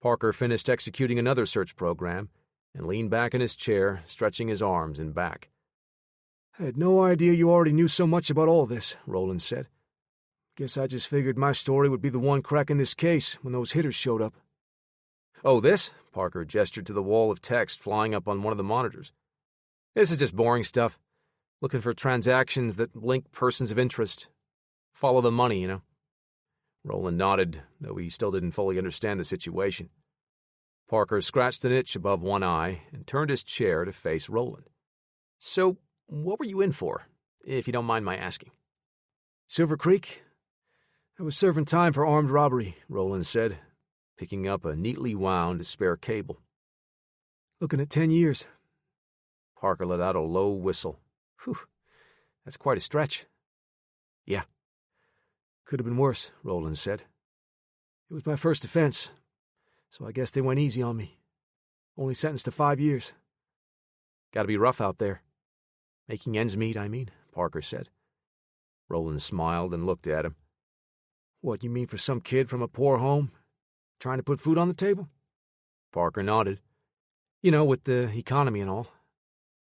Parker finished executing another search program and leaned back in his chair, stretching his arms and back. I had no idea you already knew so much about all this, Roland said. Guess I just figured my story would be the one cracking this case when those hitters showed up. Oh, this? Parker gestured to the wall of text flying up on one of the monitors. This is just boring stuff. Looking for transactions that link persons of interest. Follow the money, you know. Roland nodded, though he still didn't fully understand the situation. Parker scratched an itch above one eye and turned his chair to face Roland. So, what were you in for, if you don't mind my asking? Silver Creek? I was serving time for armed robbery, Roland said, picking up a neatly wound spare cable. Looking at 10 years. Parker let out a low whistle. Whew, that's quite a stretch. Yeah. Could have been worse, Roland said. It was my first offense, so I guess they went easy on me. Only sentenced to 5 years. Gotta be rough out there. Making ends meet, I mean, Parker said. Roland smiled and looked at him. What, you mean for some kid from a poor home, trying to put food on the table? Parker nodded. You know, with the economy and all.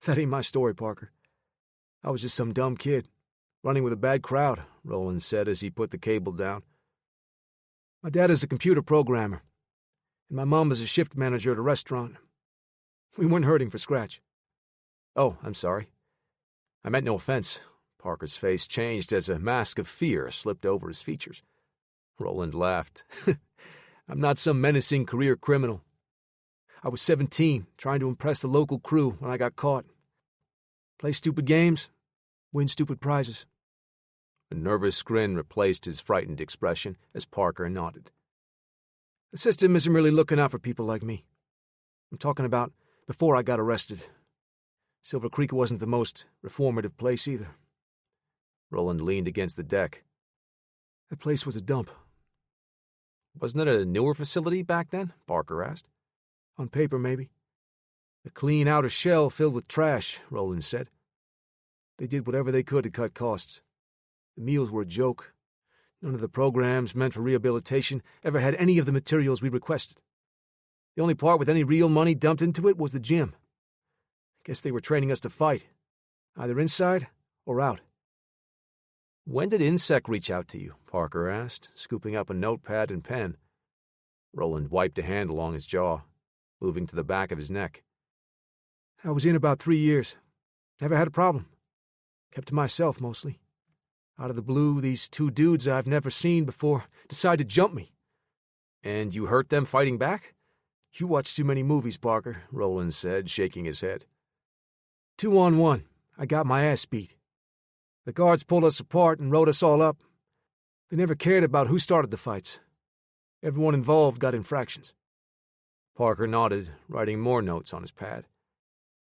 That ain't my story, Parker. I was just some dumb kid, running with a bad crowd, Roland said as he put the cable down. My dad is a computer programmer, and my mom is a shift manager at a restaurant. We weren't hurting for scratch. Oh, I'm sorry. I meant no offense. Parker's face changed as a mask of fear slipped over his features. Roland laughed. I'm not some menacing career criminal. I was 17, trying to impress the local crew when I got caught. Play stupid games, win stupid prizes. A nervous grin replaced his frightened expression as Parker nodded. The system isn't really looking out for people like me. I'm talking about before I got arrested. Silver Creek wasn't the most reformative place either. Roland leaned against the deck. That place was a dump. Wasn't it a newer facility back then? Parker asked. On paper, maybe. A clean outer shell filled with trash, Roland said. They did whatever they could to cut costs. The meals were a joke. None of the programs meant for rehabilitation ever had any of the materials we requested. The only part with any real money dumped into it was the gym. I guess they were training us to fight, either inside or out. When did INSEC reach out to you? Parker asked, scooping up a notepad and pen. Roland wiped a hand along his jaw, moving to the back of his neck. I was in about 3 years. Never had a problem. Kept to myself, mostly. Out of the blue, these two dudes I've never seen before decided to jump me. And you hurt them fighting back? You watch too many movies, Parker, Roland said, shaking his head. 2-on-1. I got my ass beat. The guards pulled us apart and wrote us all up. They never cared about who started the fights. Everyone involved got infractions. Parker nodded, writing more notes on his pad.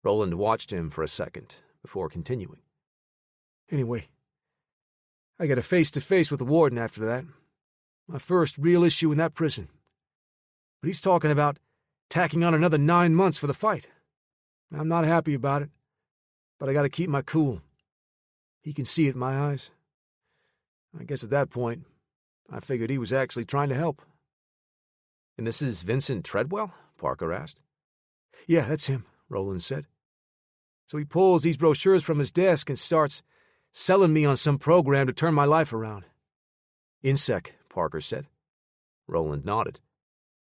Roland watched him for a second before continuing. Anyway, I got a face-to-face with the warden after that. My first real issue in that prison. But he's talking about tacking on another 9 months for the fight. I'm not happy about it, but I gotta keep my cool. He can see it in my eyes. I guess at that point, I figured he was actually trying to help. And this is Vincent Treadwell? Parker asked. Yeah, that's him, Roland said. So he pulls these brochures from his desk and starts selling me on some program to turn my life around. INSEC, Parker said. Roland nodded.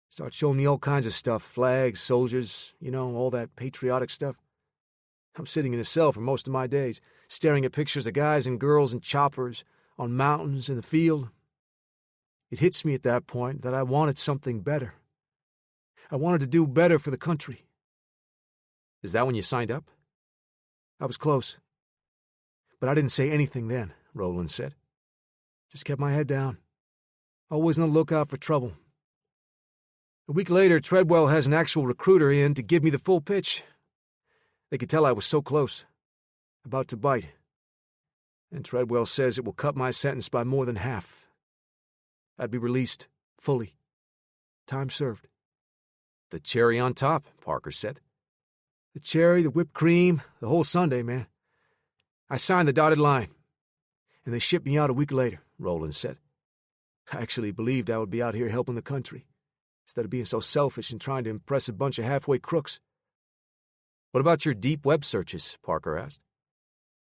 Starts showing me all kinds of stuff, flags, soldiers, all that patriotic stuff. I'm sitting in a cell for most of my days, staring at pictures of guys and girls in choppers, on mountains, in the field. It hits me at that point that I wanted something better. I wanted to do better for the country. Is that when you signed up? I was close. But I didn't say anything then, Roland said. Just kept my head down. Always on the lookout for trouble. A week later, Treadwell has an actual recruiter in to give me the full pitch. They could tell I was so close. About to bite. And Treadwell says it will cut my sentence by more than half. I'd be released, fully. Time served. The cherry on top, Parker said. The cherry, the whipped cream, the whole sundae, man. I signed the dotted line. And they shipped me out a week later, Roland said. I actually believed I would be out here helping the country, instead of being so selfish and trying to impress a bunch of halfway crooks. What about your deep web searches? Parker asked.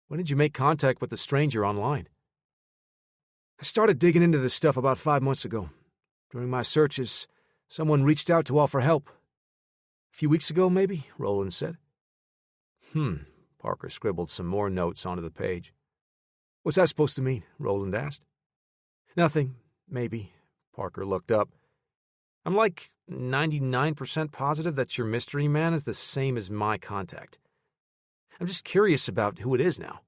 When did you make contact with the stranger online? I started digging into this stuff about 5 months ago. During my searches, someone reached out to offer help. A few weeks ago, maybe, Roland said. Parker scribbled some more notes onto the page. What's that supposed to mean? Roland asked. Nothing, maybe. Parker looked up. I'm like 99% positive that your mystery man is the same as my contact. I'm just curious about who it is now.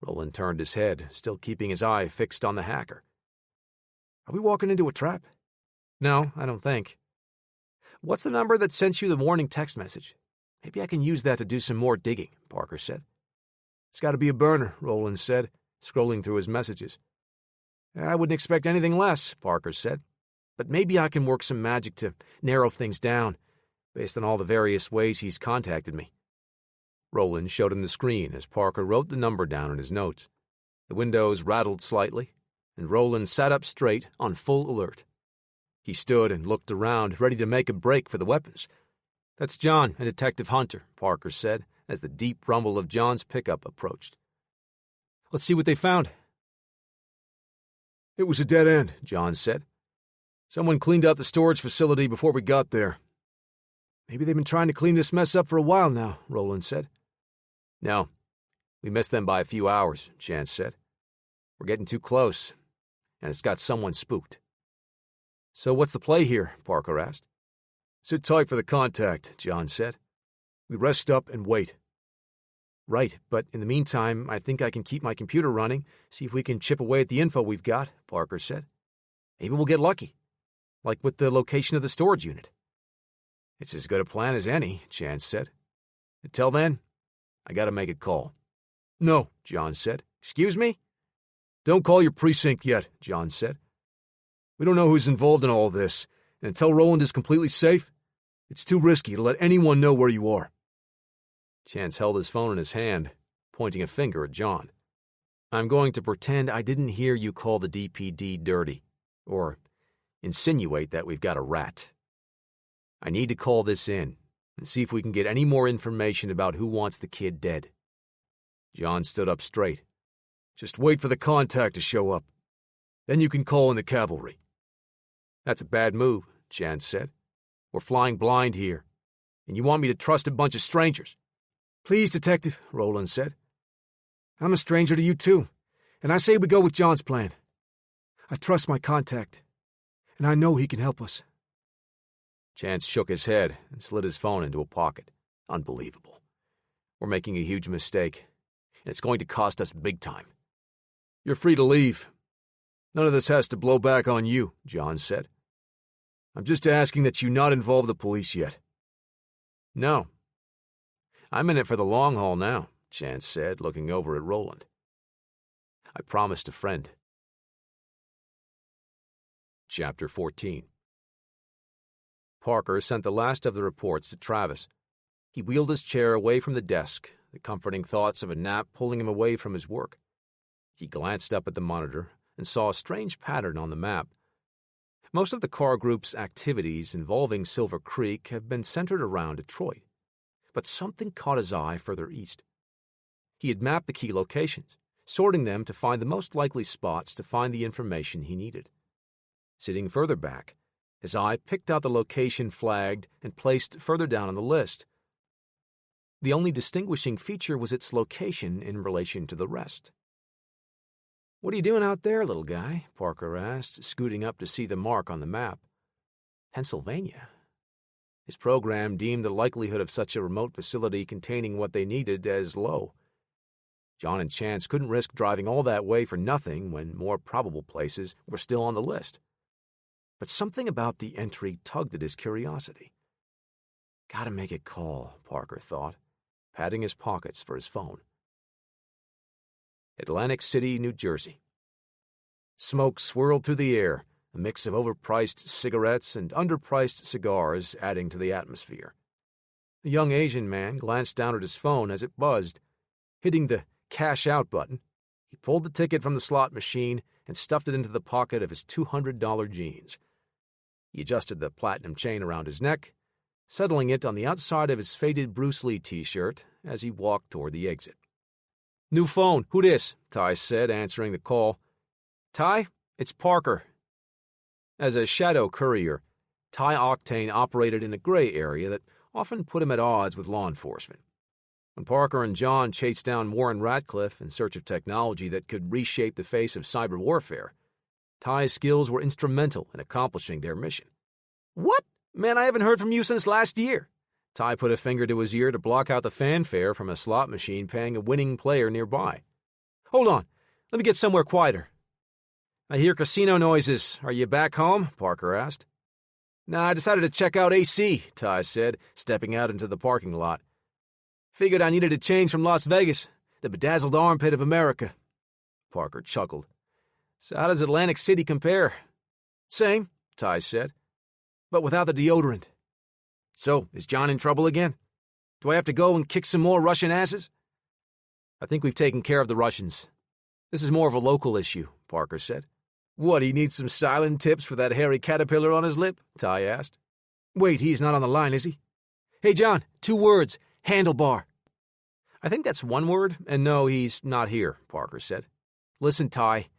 Roland turned his head, still keeping his eye fixed on the hacker. Are we walking into a trap? No, I don't think. What's the number that sent you the warning text message? Maybe I can use that to do some more digging, Parker said. It's got to be a burner, Roland said, scrolling through his messages. I wouldn't expect anything less, Parker said. But maybe I can work some magic to narrow things down, based on all the various ways he's contacted me. Roland showed him the screen as Parker wrote the number down in his notes. The windows rattled slightly, and Roland sat up straight on full alert. He stood and looked around, ready to make a break for the weapons. That's John and Detective Hunter, Parker said, as the deep rumble of John's pickup approached. Let's see what they found. It was a dead end, John said. Someone cleaned out the storage facility before we got there. Maybe they've been trying to clean this mess up for a while now, Roland said. No, we missed them by a few hours, Chance said. We're getting too close, and it's got someone spooked. So what's the play here? Parker asked. Sit tight for the contact, John said. We rest up and wait. Right, but in the meantime, I think I can keep my computer running, see if we can chip away at the info we've got, Parker said. Maybe we'll get lucky, like with the location of the storage unit. It's as good a plan as any, Chance said. Until then, I gotta make a call. No, John said. Excuse me? Don't call your precinct yet, John said. We don't know who's involved in all this, and until Roland is completely safe, it's too risky to let anyone know where you are. Chance held his phone in his hand, pointing a finger at John. I'm going to pretend I didn't hear you call the DPD dirty, or insinuate that we've got a rat. I need to call this in and see if we can get any more information about who wants the kid dead. John stood up straight. Just wait for the contact to show up. Then you can call in the cavalry. That's a bad move, Chance said. We're flying blind here, and you want me to trust a bunch of strangers. Please, Detective, Roland said. I'm a stranger to you too, and I say we go with John's plan. I trust my contact, and I know he can help us. Chance shook his head and slid his phone into a pocket. Unbelievable. We're making a huge mistake, and it's going to cost us big time. You're free to leave. None of this has to blow back on you, John said. I'm just asking that you not involve the police yet. No. I'm in it for the long haul now, Chance said, looking over at Roland. I promised a friend. Chapter 14. Parker sent the last of the reports to Travis. He wheeled his chair away from the desk, the comforting thoughts of a nap pulling him away from his work. He glanced up at the monitor and saw a strange pattern on the map. Most of the car group's activities involving Silver Creek have been centered around Detroit, but something caught his eye further east. He had mapped the key locations, sorting them to find the most likely spots to find the information he needed. Sitting further back, his eye picked out the location flagged and placed further down on the list. The only distinguishing feature was its location in relation to the rest. "What are you doing out there, little guy?" Parker asked, scooting up to see the mark on the map. "Pennsylvania. His program deemed the likelihood of such a remote facility containing what they needed as low. John and Chance couldn't risk driving all that way for nothing when more probable places were still on the list. But something about the entry tugged at his curiosity. Gotta make a call, Parker thought, patting his pockets for his phone. Atlantic City, New Jersey. Smoke swirled through the air, a mix of overpriced cigarettes and underpriced cigars adding to the atmosphere. The young Asian man glanced down at his phone as it buzzed. Hitting the cash out button, he pulled the ticket from the slot machine and stuffed it into the pocket of his $200 jeans. He adjusted the platinum chain around his neck, settling it on the outside of his faded Bruce Lee t-shirt as he walked toward the exit. "New phone, who dis?" Ty said, answering the call. "Ty, it's Parker." As a shadow courier, Ty Octane operated in a gray area that often put him at odds with law enforcement. When Parker and John chased down Warren Ratcliffe in search of technology that could reshape the face of cyber warfare, Ty's skills were instrumental in accomplishing their mission. "What? Man, I haven't heard from you since last year." Ty put a finger to his ear to block out the fanfare from a slot machine paying a winning player nearby. "Hold on, let me get somewhere quieter." "I hear casino noises. Are you back home?" Parker asked. "Nah, I decided to check out AC," Ty said, stepping out into the parking lot. "Figured I needed a change from Las Vegas, the bedazzled armpit of America." Parker chuckled. "So how does Atlantic City compare?" "Same," Ty said, "but without the deodorant." "So, is John in trouble again? Do I have to go and kick some more Russian asses?" "I think we've taken care of the Russians. This is more of a local issue," Parker said. "What, he needs some styling tips for that hairy caterpillar on his lip?" Ty asked. "Wait, he's not on the line, is he?" "Hey, John, 2 words, handlebar." "I think that's 1 word, and no, he's not here," Parker said. "Listen, Ty,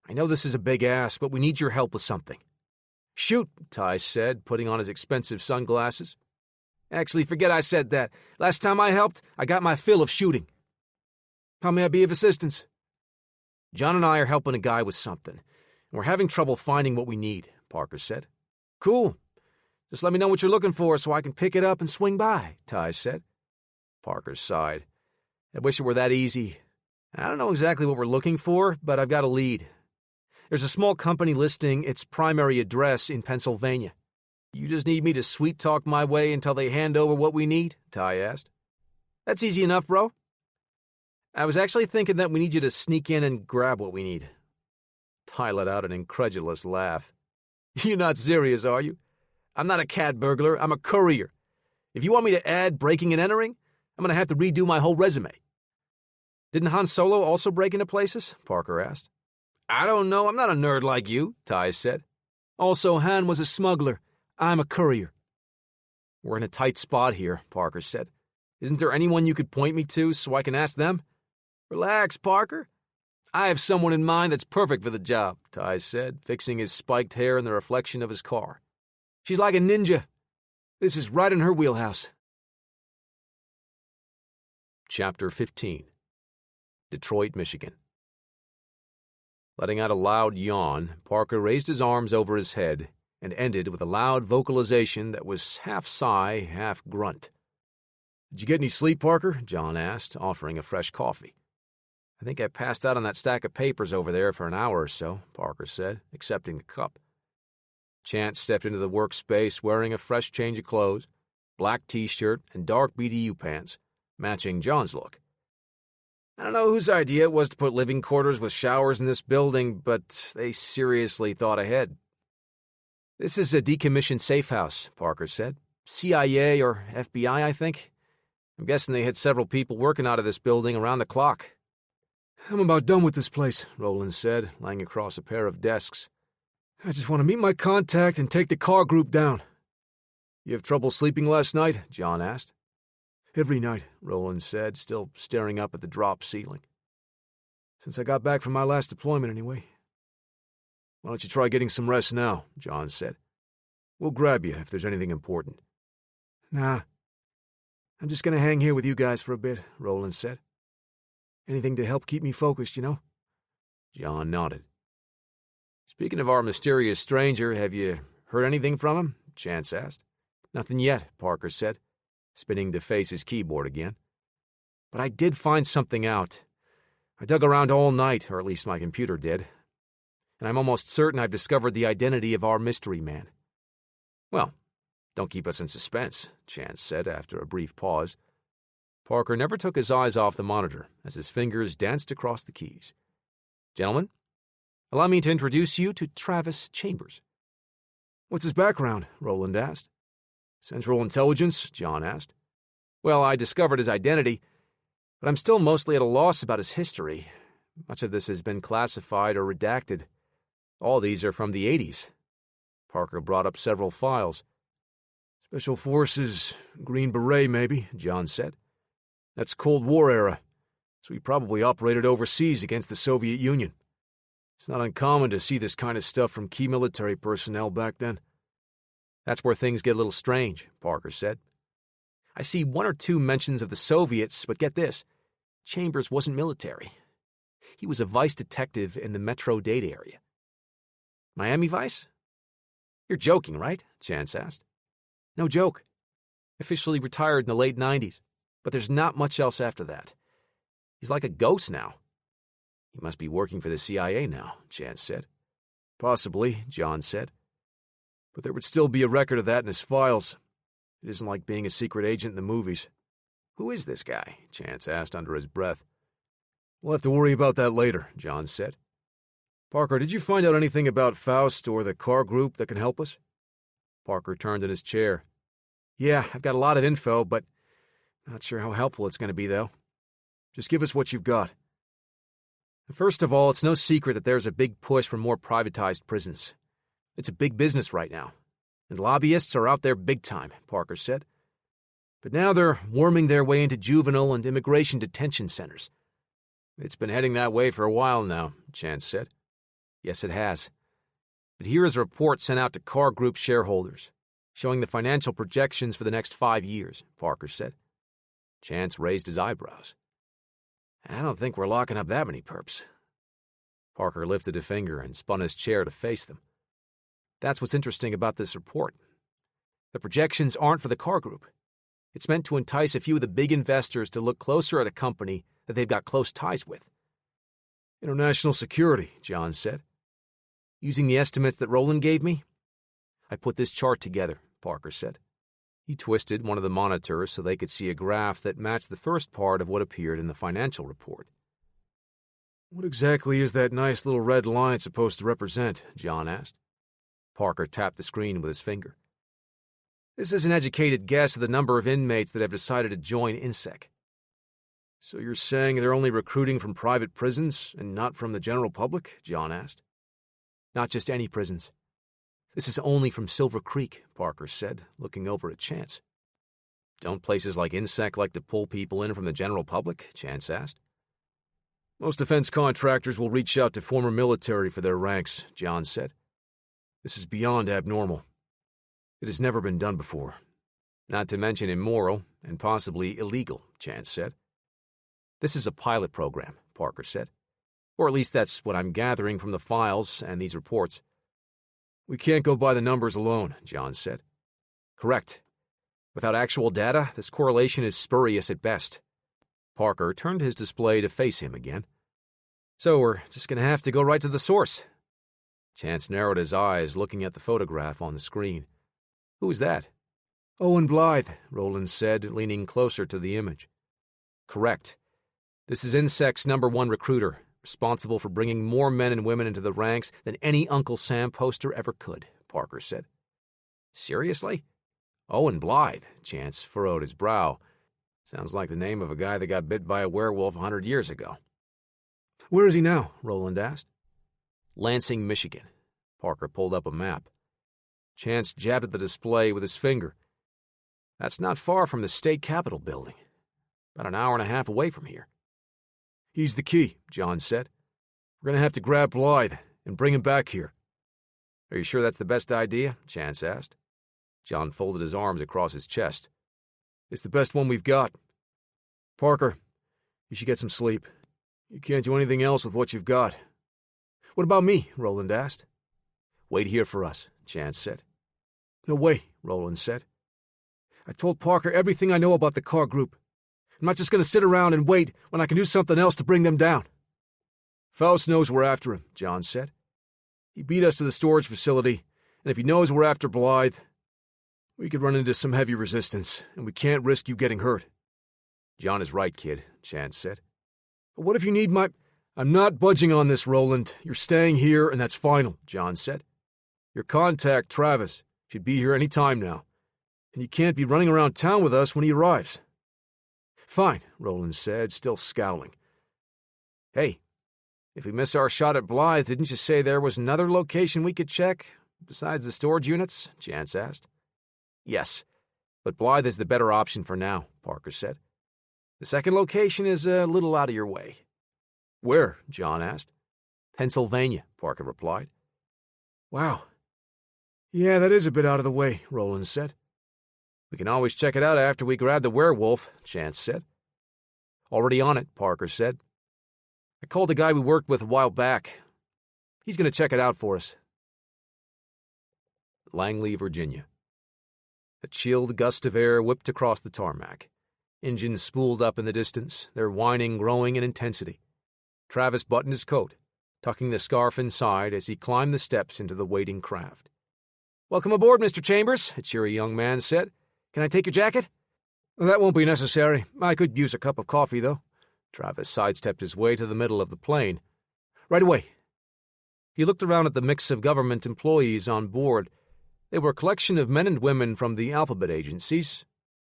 I know this is a big ask, but we need your help with something." "Shoot," Ty said, putting on his expensive sunglasses. "Actually, forget I said that. Last time I helped, I got my fill of shooting." "How may I be of assistance?" "John and I are helping a guy with something, and we're having trouble finding what we need," Parker said. "Cool. Just let me know what you're looking for so I can pick it up and swing by," Ty said. Parker sighed. "I wish it were that easy. I don't know exactly what we're looking for, but I've got a lead. There's a small company listing its primary address in Pennsylvania. You just need me to sweet-talk my way until they hand over what we need?" Ty asked. "That's easy enough, bro." "I was actually thinking that we need you to sneak in and grab what we need." Ty let out an incredulous laugh. "You're not serious, are you? I'm not a cat burglar, I'm a courier. If you want me to add breaking and entering, I'm going to have to redo my whole resume." "Didn't Han Solo also break into places?" Parker asked. "I don't know, I'm not a nerd like you," Ty said. "Also, Han was a smuggler. I'm a courier." "We're in a tight spot here," Parker said. "Isn't there anyone you could point me to so I can ask them?" "Relax, Parker. I have someone in mind that's perfect for the job," Ty said, fixing his spiked hair in the reflection of his car. "She's like a ninja. This is right in her wheelhouse." Chapter 15. Detroit, Michigan. Letting out a loud yawn, Parker raised his arms over his head and ended with a loud vocalization that was half sigh, half grunt. "Did you get any sleep, Parker?" John asked, offering a fresh coffee. "I think I passed out on that stack of papers over there for an hour or so," Parker said, accepting the cup. Chance stepped into the workspace wearing a fresh change of clothes, black t-shirt, and dark BDU pants, matching John's look. "I don't know whose idea it was to put living quarters with showers in this building, but they seriously thought ahead." "This is a decommissioned safe house," Parker said. "CIA or FBI, I think. I'm guessing they had several people working out of this building around the clock." "I'm about done with this place," Roland said, laying across a pair of desks. "I just want to meet my contact and take the car group down." "You have trouble sleeping last night?" John asked. "Every night," Roland said, still staring up at the drop ceiling. "Since I got back from my last deployment, anyway." "Why don't you try getting some rest now?" John said. "We'll grab you if there's anything important." "Nah. I'm just going to hang here with you guys for a bit," Roland said. "Anything to help keep me focused, you know?" John nodded. "Speaking of our mysterious stranger, have you heard anything from him?" Chance asked. Nothing yet, Parker said, spinning to face his keyboard again. But I did find something out. I dug around all night, or at least my computer did, and I'm almost certain I've discovered the identity of our mystery man. Well, don't keep us in suspense, Chance said after a brief pause. Parker never took his eyes off the monitor as his fingers danced across the keys. Gentlemen, allow me to introduce you to Travis Chambers. What's his background? Roland asked. Central Intelligence? John asked. Well, I discovered his identity, but I'm still mostly at a loss about his history. Much of this has been classified or redacted. All these are from the 80s. Parker brought up several files. Special Forces, Green Beret, maybe, John said. That's Cold War era, so he probably operated overseas against the Soviet Union. It's not uncommon to see this kind of stuff from key military personnel back then. That's where things get a little strange, Parker said. I see one or two mentions of the Soviets, but get this. Chambers wasn't military. He was a vice detective in the Metro Dade area. Miami Vice? You're joking, right? Chance asked. No joke. Officially retired in the late 90s, but there's not much else after that. He's like a ghost now. He must be working for the CIA now, Chance said. Possibly, John said. But there would still be a record of that in his files. It isn't like being a secret agent in the movies. Who is this guy? Chance asked under his breath. We'll have to worry about that later, John said. Parker, did you find out anything about Faust or the Carr Group that can help us? Parker turned in his chair. Yeah, I've got a lot of info, but not sure how helpful it's going to be, though. Just give us what you've got. First of all, it's no secret that there's a big push for more privatized prisons. It's a big business right now, and lobbyists are out there big time, Parker said. But now they're worming their way into juvenile and immigration detention centers. It's been heading that way for a while now, Chance said. Yes, it has. But here is a report sent out to Carr Group shareholders, showing the financial projections for the next 5 years, Parker said. Chance raised his eyebrows. I don't think we're locking up that many perps. Parker lifted a finger and spun his chair to face them. That's what's interesting about this report. The projections aren't for the Carr Group. It's meant to entice a few of the big investors to look closer at a company that they've got close ties with. International security, John said. Using the estimates that Roland gave me? I put this chart together, Parker said. He twisted one of the monitors so they could see a graph that matched the first part of what appeared in the financial report. What exactly is that nice little red line supposed to represent? John asked. Parker tapped the screen with his finger. This is an educated guess of the number of inmates that have decided to join INSEC. So you're saying they're only recruiting from private prisons and not from the general public? John asked. Not just any prisons. This is only from Silver Creek, Parker said, looking over at Chance. Don't places like INSEC like to pull people in from the general public? Chance asked. Most defense contractors will reach out to former military for their ranks, John said. This is beyond abnormal. It has never been done before. Not to mention immoral and possibly illegal, Chance said. This is a pilot program, Parker said. Or at least that's what I'm gathering from the files and these reports. We can't go by the numbers alone, John said. Correct. Without actual data, this correlation is spurious at best. Parker turned his display to face him again. So we're just going to have to go right to the source. Chance narrowed his eyes, looking at the photograph on the screen. Who is that? Owen Blythe, Roland said, leaning closer to the image. Correct. This is INSEC's #1 recruiter, responsible for bringing more men and women into the ranks than any Uncle Sam poster ever could, Parker said. Seriously? Owen Blythe, Chance furrowed his brow. Sounds like the name of a guy that got bit by a werewolf 100 years ago. Where is he now? Roland asked. Lansing, Michigan. Parker pulled up a map. Chance jabbed at the display with his finger. That's not far from the state capitol building. About an hour and a half away from here. He's the key, John said. We're going to have to grab Blythe and bring him back here. Are you sure that's the best idea? Chance asked. John folded his arms across his chest. It's the best one we've got. Parker, you should get some sleep. You can't do anything else with what you've got. What about me? Roland asked. Wait here for us, Chance said. No way, Roland said. I told Parker everything I know about the car group. I'm not just going to sit around and wait when I can do something else to bring them down. Faust knows we're after him, John said. He beat us to the storage facility, and if he knows we're after Blythe, we could run into some heavy resistance, and we can't risk you getting hurt. John is right, kid, Chance said. But what if you need my... I'm not budging on this, Roland. You're staying here, and that's final, John said. Your contact, Travis, should be here any time now, and you can't be running around town with us when he arrives. Fine, Roland said, still scowling. Hey, if we miss our shot at Blythe, didn't you say there was another location we could check, besides the storage units? Chance asked. Yes, but Blythe is the better option for now, Parker said. The second location is a little out of your way. Where? John asked. Pennsylvania, Parker replied. Wow. Yeah, that is a bit out of the way, Roland said. We can always check it out after we grab the werewolf, Chance said. Already on it, Parker said. I called the guy we worked with a while back. He's going to check it out for us. Langley, Virginia. A chilled gust of air whipped across the tarmac. Engines spooled up in the distance, their whining growing in intensity. Travis buttoned his coat, tucking the scarf inside as he climbed the steps into the waiting craft. "Welcome aboard, Mr. Chambers," a cheery young man said. "Can I take your jacket?" "That won't be necessary. I could use a cup of coffee, though." Travis sidestepped his way to the middle of the plane. "Right away." He looked around at the mix of government employees on board. They were a collection of men and women from the alphabet agencies,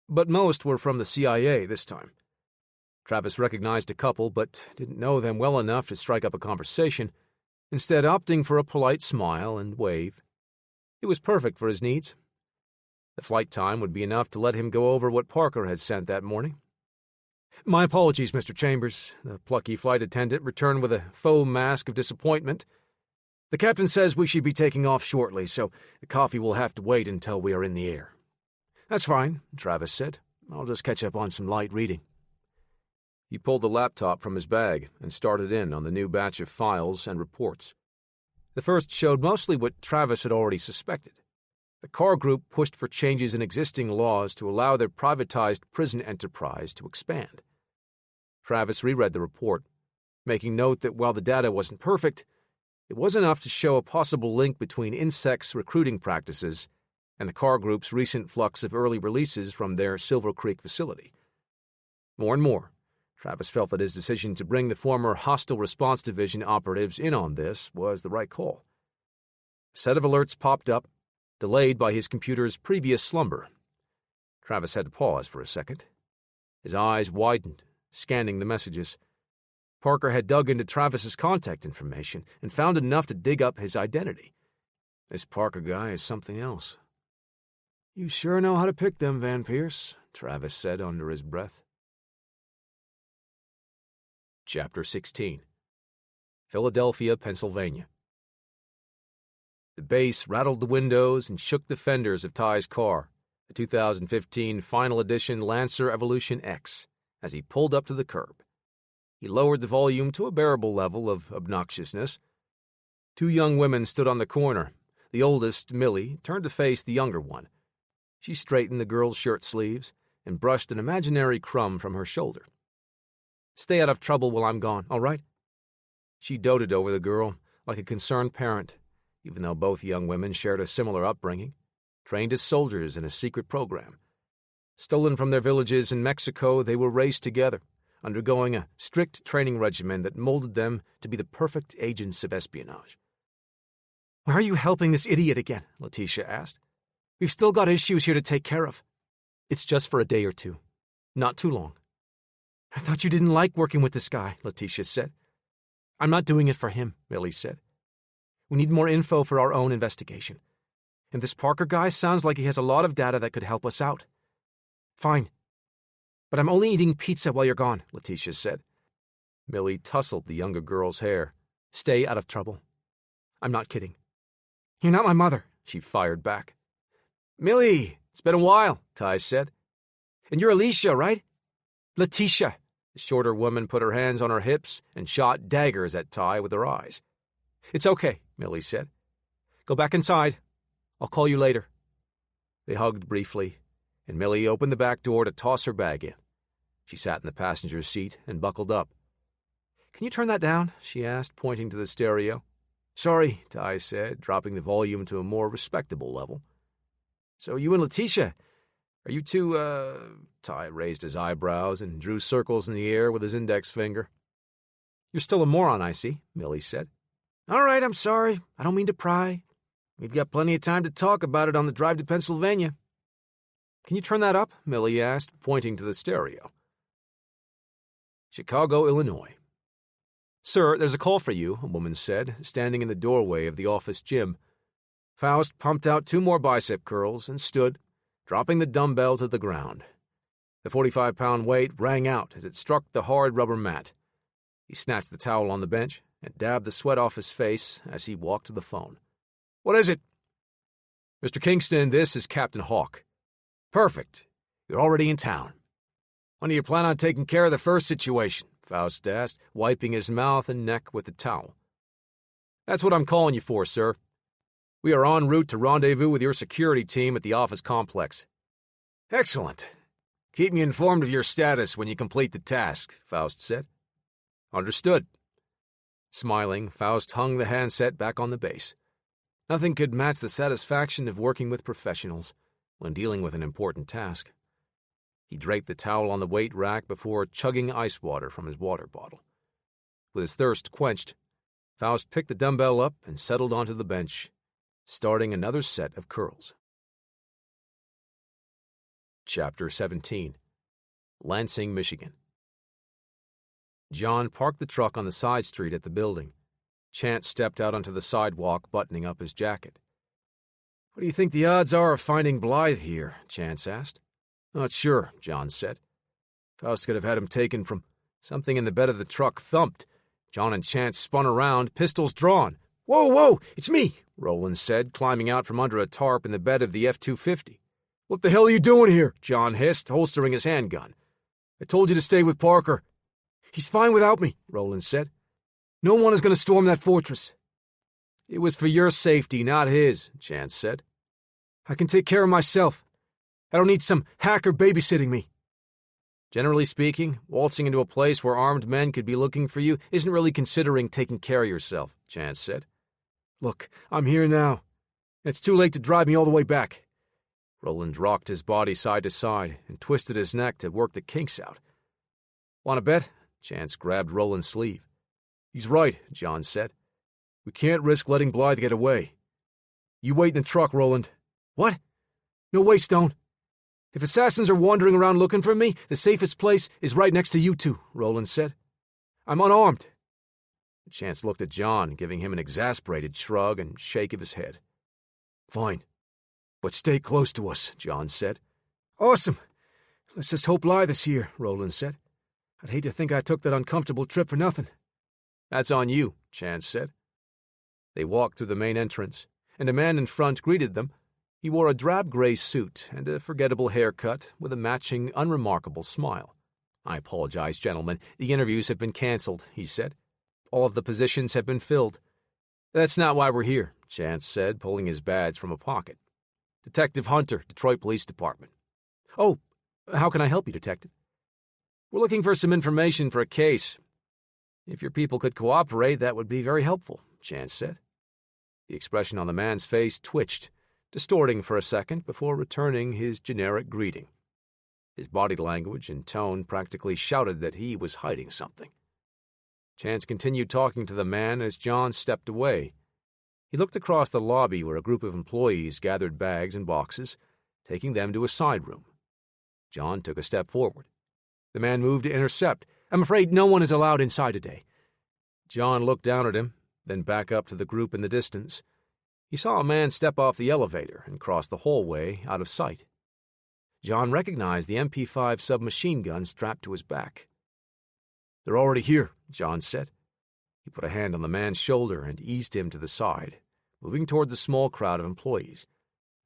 but most were from the CIA this time. Travis recognized a couple, but didn't know them well enough to strike up a conversation, instead opting for a polite smile and wave. It was perfect for his needs. The flight time would be enough to let him go over what Parker had sent that morning. "My apologies, Mr. Chambers," the plucky flight attendant returned with a faux mask of disappointment. "The captain says we should be taking off shortly, so the coffee will have to wait until we are in the air." "That's fine," Travis said. "I'll just catch up on some light reading." He pulled the laptop from his bag and started in on the new batch of files and reports. The first showed mostly what Travis had already suspected. The car group pushed for changes in existing laws to allow their privatized prison enterprise to expand. Travis reread the report, making note that while the data wasn't perfect, it was enough to show a possible link between insects' recruiting practices and the car group's recent flux of early releases from their Silver Creek facility. More and more, Travis felt that his decision to bring the former Hostile Response Division operatives in on this was the right call. A set of alerts popped up, delayed by his computer's previous slumber. Travis had to pause for a second. His eyes widened, scanning the messages. Parker had dug into Travis's contact information and found enough to dig up his identity. This Parker guy is something else. "You sure know how to pick them, Van Pierce," Travis said under his breath. Chapter 16. Philadelphia, Pennsylvania. The bass rattled the windows and shook the fenders of Ty's car, a 2015 Final Edition Lancer Evolution X, as he pulled up to the curb. He lowered the volume to a bearable level of obnoxiousness. Two young women stood on the corner. The oldest, Millie, turned to face the younger one. She straightened the girl's shirt sleeves and brushed an imaginary crumb from her shoulder. "Stay out of trouble while I'm gone, all right?" She doted over the girl like a concerned parent, even though both young women shared a similar upbringing, trained as soldiers in a secret program. Stolen from their villages in Mexico, they were raised together, undergoing a strict training regimen that molded them to be the perfect agents of espionage. "Why are you helping this idiot again?" Letitia asked. "We've still got issues here to take care of." "It's just for a day or two. Not too long." "I thought you didn't like working with this guy," Letitia said. "I'm not doing it for him," Millie said. "We need more info for our own investigation. And this Parker guy sounds like he has a lot of data that could help us out." "Fine. But I'm only eating pizza while you're gone," Letitia said. Millie tousled the younger girl's hair. "Stay out of trouble." "I'm not kidding." "You're not my mother," she fired back. "Millie, it's been a while," Ty said. "And you're Alicia, right?" "Letitia." The shorter woman put her hands on her hips and shot daggers at Ty with her eyes. "It's okay," Millie said. "Go back inside. I'll call you later." They hugged briefly, and Millie opened the back door to toss her bag in. She sat in the passenger seat and buckled up. "Can you turn that down?" she asked, pointing to the stereo. "Sorry," Ty said, dropping the volume to a more respectable level. "So you and Letitia, are you two, Ty raised his eyebrows and drew circles in the air with his index finger. "You're still a moron, I see," Millie said. "All right, I'm sorry. I don't mean to pry. We've got plenty of time to talk about it on the drive to Pennsylvania." "Can you turn that up?" Millie asked, pointing to the stereo. Chicago, Illinois. "Sir, there's a call for you," a woman said, standing in the doorway of the office gym. Faust pumped out 2 more bicep curls and stood, dropping the dumbbell to the ground. The 45-pound weight rang out as it struck the hard rubber mat. He snatched the towel on the bench and dabbed the sweat off his face as he walked to the phone. "What is it?" "Mr. Kingston, this is Captain Hawk." "Perfect. You're already in town. When do you plan on taking care of the first situation?" Faust asked, wiping his mouth and neck with the towel. "That's what I'm calling you for, sir. We are en route to rendezvous with your security team at the office complex." "Excellent. Keep me informed of your status when you complete the task," Faust said. "Understood." Smiling, Faust hung the handset back on the base. Nothing could match the satisfaction of working with professionals when dealing with an important task. He draped the towel on the weight rack before chugging ice water from his water bottle. With his thirst quenched, Faust picked the dumbbell up and settled onto the bench, starting another set of curls. Chapter 17. Lansing, Michigan. John parked the truck on the side street at the building. Chance stepped out onto the sidewalk, buttoning up his jacket. "What do you think the odds are of finding Blythe here?" Chance asked. "Not sure," John said. Faust could have had him taken from something in the bed of the truck thumped. John and Chance spun around, pistols drawn. Whoa, it's me," Roland said, climbing out from under a tarp in the bed of the F-250. "What the hell are you doing here?" John hissed, holstering his handgun. "I told you to stay with Parker." "He's fine without me," Roland said. "No one is going to storm that fortress." "It was for your safety, not his," Chance said. "I can take care of myself. I don't need some hacker babysitting me." "Generally speaking, waltzing into a place where armed men could be looking for you isn't really considering taking care of yourself," Chance said. "Look, I'm here now. It's too late to drive me all the way back." Roland rocked his body side to side and twisted his neck to work the kinks out. "Want to bet?" Chance grabbed Roland's sleeve. "He's right," John said. "We can't risk letting Blythe get away. You wait in the truck, Roland." "What?" "No way, Stone. If assassins are wandering around looking for me, the safest place is right next to you two," Roland said. "I'm unarmed." Chance looked at John, giving him an exasperated shrug and shake of his head. "Fine. But stay close to us," John said. "Awesome. Let's just hope Blythe is here," Roland said. "I'd hate to think I took that uncomfortable trip for nothing." "That's on you," Chance said. They walked through the main entrance, and a man in front greeted them. He wore a drab gray suit and a forgettable haircut with a matching, unremarkable smile. "I apologize, gentlemen. The interviews have been canceled," he said. "All of the positions have been filled." "That's not why we're here," Chance said, pulling his badge from a pocket. "Detective Hunter, Detroit Police Department." "Oh, how can I help you, Detective?" "We're looking for some information for a case. If your people could cooperate, that would be very helpful," Chance said. The expression on the man's face twitched, distorting for a second before returning his generic greeting. His body language and tone practically shouted that he was hiding something. Chance continued talking to the man as John stepped away. He looked across the lobby where a group of employees gathered bags and boxes, taking them to a side room. John took a step forward. The man moved to intercept. "I'm afraid no one is allowed inside today." John looked down at him, then back up to the group in the distance. He saw a man step off the elevator and cross the hallway out of sight. John recognized the MP5 submachine gun strapped to his back. "They're already here," John said. He put a hand on the man's shoulder and eased him to the side, moving toward the small crowd of employees.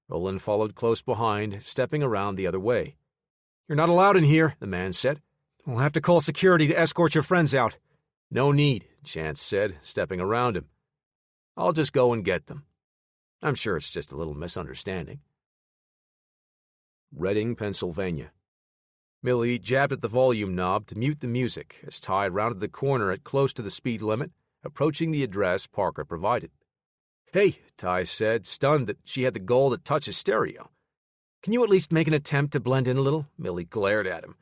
Roland followed close behind, stepping around the other way. "You're not allowed in here," the man said. "We'll have to call security to escort your friends out." "No need," Chance said, stepping around him. "I'll just go and get them. I'm sure it's just a little misunderstanding." Reading, Pennsylvania. Millie jabbed at the volume knob to mute the music as Ty rounded the corner at close to the speed limit, approaching the address Parker provided. "Hey," Ty said, stunned that she had the gall to touch his stereo. "Can you at least make an attempt to blend in a little?" Millie glared at him.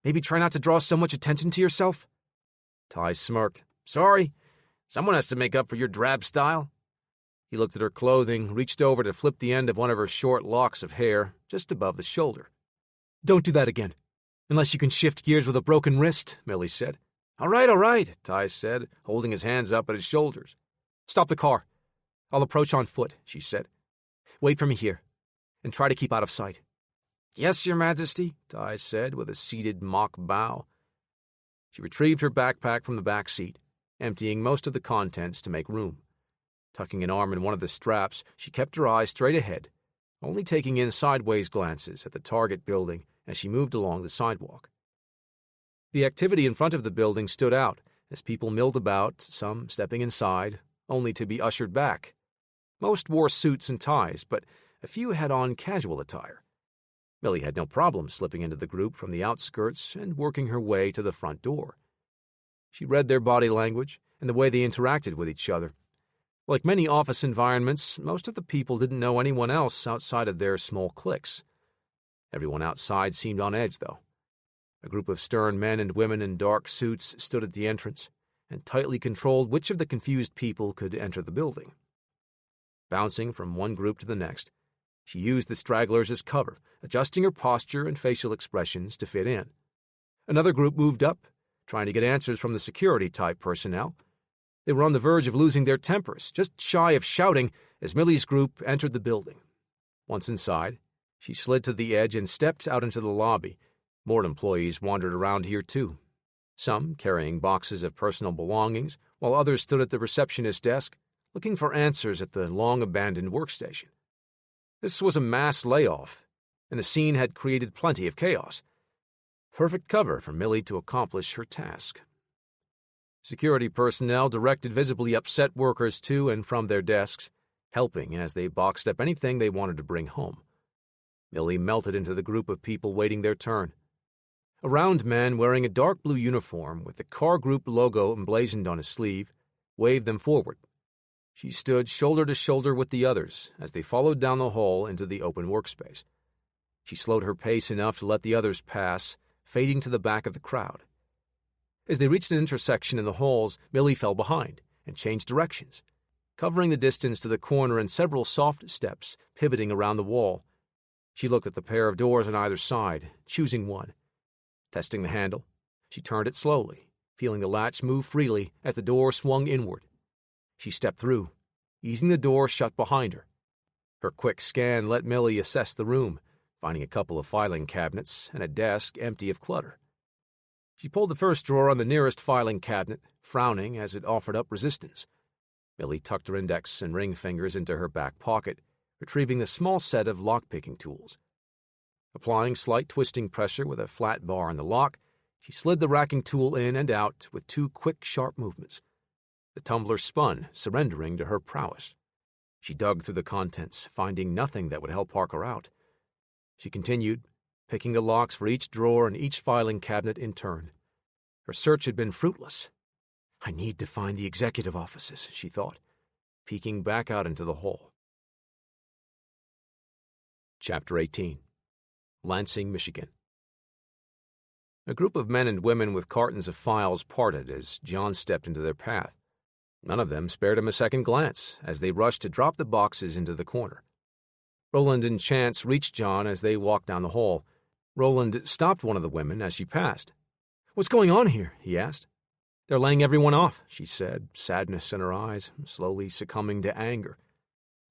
"Maybe try not to draw so much attention to yourself?" Ty smirked. "Sorry. Someone has to make up for your drab style." He looked at her clothing, reached over to flip the end of one of her short locks of hair just above the shoulder. "Don't do that again. Unless you can shift gears with a broken wrist," Millie said. All right, Ty said, holding his hands up at his shoulders. "Stop the car. I'll approach on foot," she said. "Wait for me here, and try to keep out of sight." "Yes, Your Majesty," Ty said, with a seated mock bow. She retrieved her backpack from the back seat, emptying most of the contents to make room. Tucking an arm in one of the straps, she kept her eyes straight ahead, only taking in sideways glances at the target building as she moved along the sidewalk. The activity in front of the building stood out as people milled about, some stepping inside, only to be ushered back. Most wore suits and ties, but a few had on casual attire. Millie had no problem slipping into the group from the outskirts and working her way to the front door. She read their body language and the way they interacted with each other. Like many office environments, most of the people didn't know anyone else outside of their small cliques. Everyone outside seemed on edge, though. A group of stern men and women in dark suits stood at the entrance and tightly controlled which of the confused people could enter the building. Bouncing from one group to the next, she used the stragglers as cover, adjusting her posture and facial expressions to fit in. Another group moved up, trying to get answers from the security-type personnel. They were on the verge of losing their tempers, just shy of shouting, as Millie's group entered the building. Once inside, she slid to the edge and stepped out into the lobby. More employees wandered around here, too. Some carrying boxes of personal belongings, while others stood at the receptionist's desk, looking for answers at the long-abandoned workstation. This was a mass layoff, and the scene had created plenty of chaos. Perfect cover for Millie to accomplish her task. Security personnel directed visibly upset workers to and from their desks, helping as they boxed up anything they wanted to bring home. Millie melted into the group of people waiting their turn. A round man wearing a dark blue uniform with the car group logo emblazoned on his sleeve waved them forward. She stood shoulder to shoulder with the others as they followed down the hall into the open workspace. She slowed her pace enough to let the others pass, fading to the back of the crowd. As they reached an intersection in the halls, Millie fell behind and changed directions, covering the distance to the corner in several soft steps, pivoting around the wall. She looked at the pair of doors on either side, choosing one. Testing the handle, she turned it slowly, feeling the latch move freely as the door swung inward. She stepped through, easing the door shut behind her. Her quick scan let Millie assess the room, finding a couple of filing cabinets and a desk empty of clutter. She pulled the first drawer on the nearest filing cabinet, frowning as it offered up resistance. Millie tucked her index and ring fingers into her back pocket, retrieving the small set of lock-picking tools. Applying slight twisting pressure with a flat bar on the lock, she slid the racking tool in and out with two quick, sharp movements. The tumbler spun, surrendering to her prowess. She dug through the contents, finding nothing that would help Parker out. She continued, picking the locks for each drawer and each filing cabinet in turn. Her search had been fruitless. I need to find the executive offices, she thought, peeking back out into the hall. Chapter 18. Lansing, Michigan. A group of men and women with cartons of files parted as John stepped into their path. None of them spared him a second glance as they rushed to drop the boxes into the corner. Roland and Chance reached John as they walked down the hall. Roland stopped one of the women as she passed. "What's going on here?" he asked. "They're laying everyone off," she said, sadness in her eyes, slowly succumbing to anger.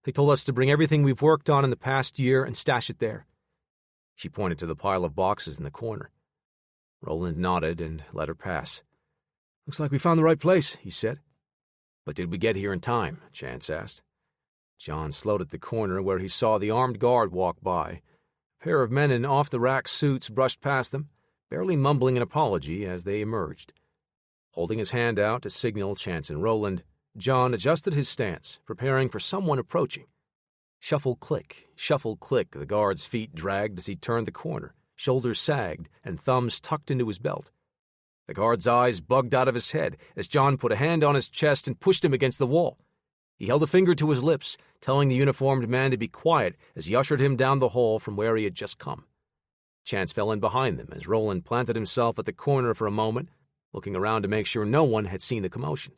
"They told us to bring everything we've worked on in the past year and stash it there." She pointed to the pile of boxes in the corner. Roland nodded and let her pass. "Looks like we found the right place," he said. "But did we get here in time?" Chance asked. John slowed at the corner where he saw the armed guard walk by. A pair of men in off-the-rack suits brushed past them, barely mumbling an apology as they emerged. Holding his hand out to signal Chance and Roland, John adjusted his stance, preparing for someone approaching. Shuffle click, the guard's feet dragged as he turned the corner, shoulders sagged, and thumbs tucked into his belt. The guard's eyes bugged out of his head as John put a hand on his chest and pushed him against the wall. He held a finger to his lips, telling the uniformed man to be quiet as he ushered him down the hall from where he had just come. Chance fell in behind them as Roland planted himself at the corner for a moment, looking around to make sure no one had seen the commotion.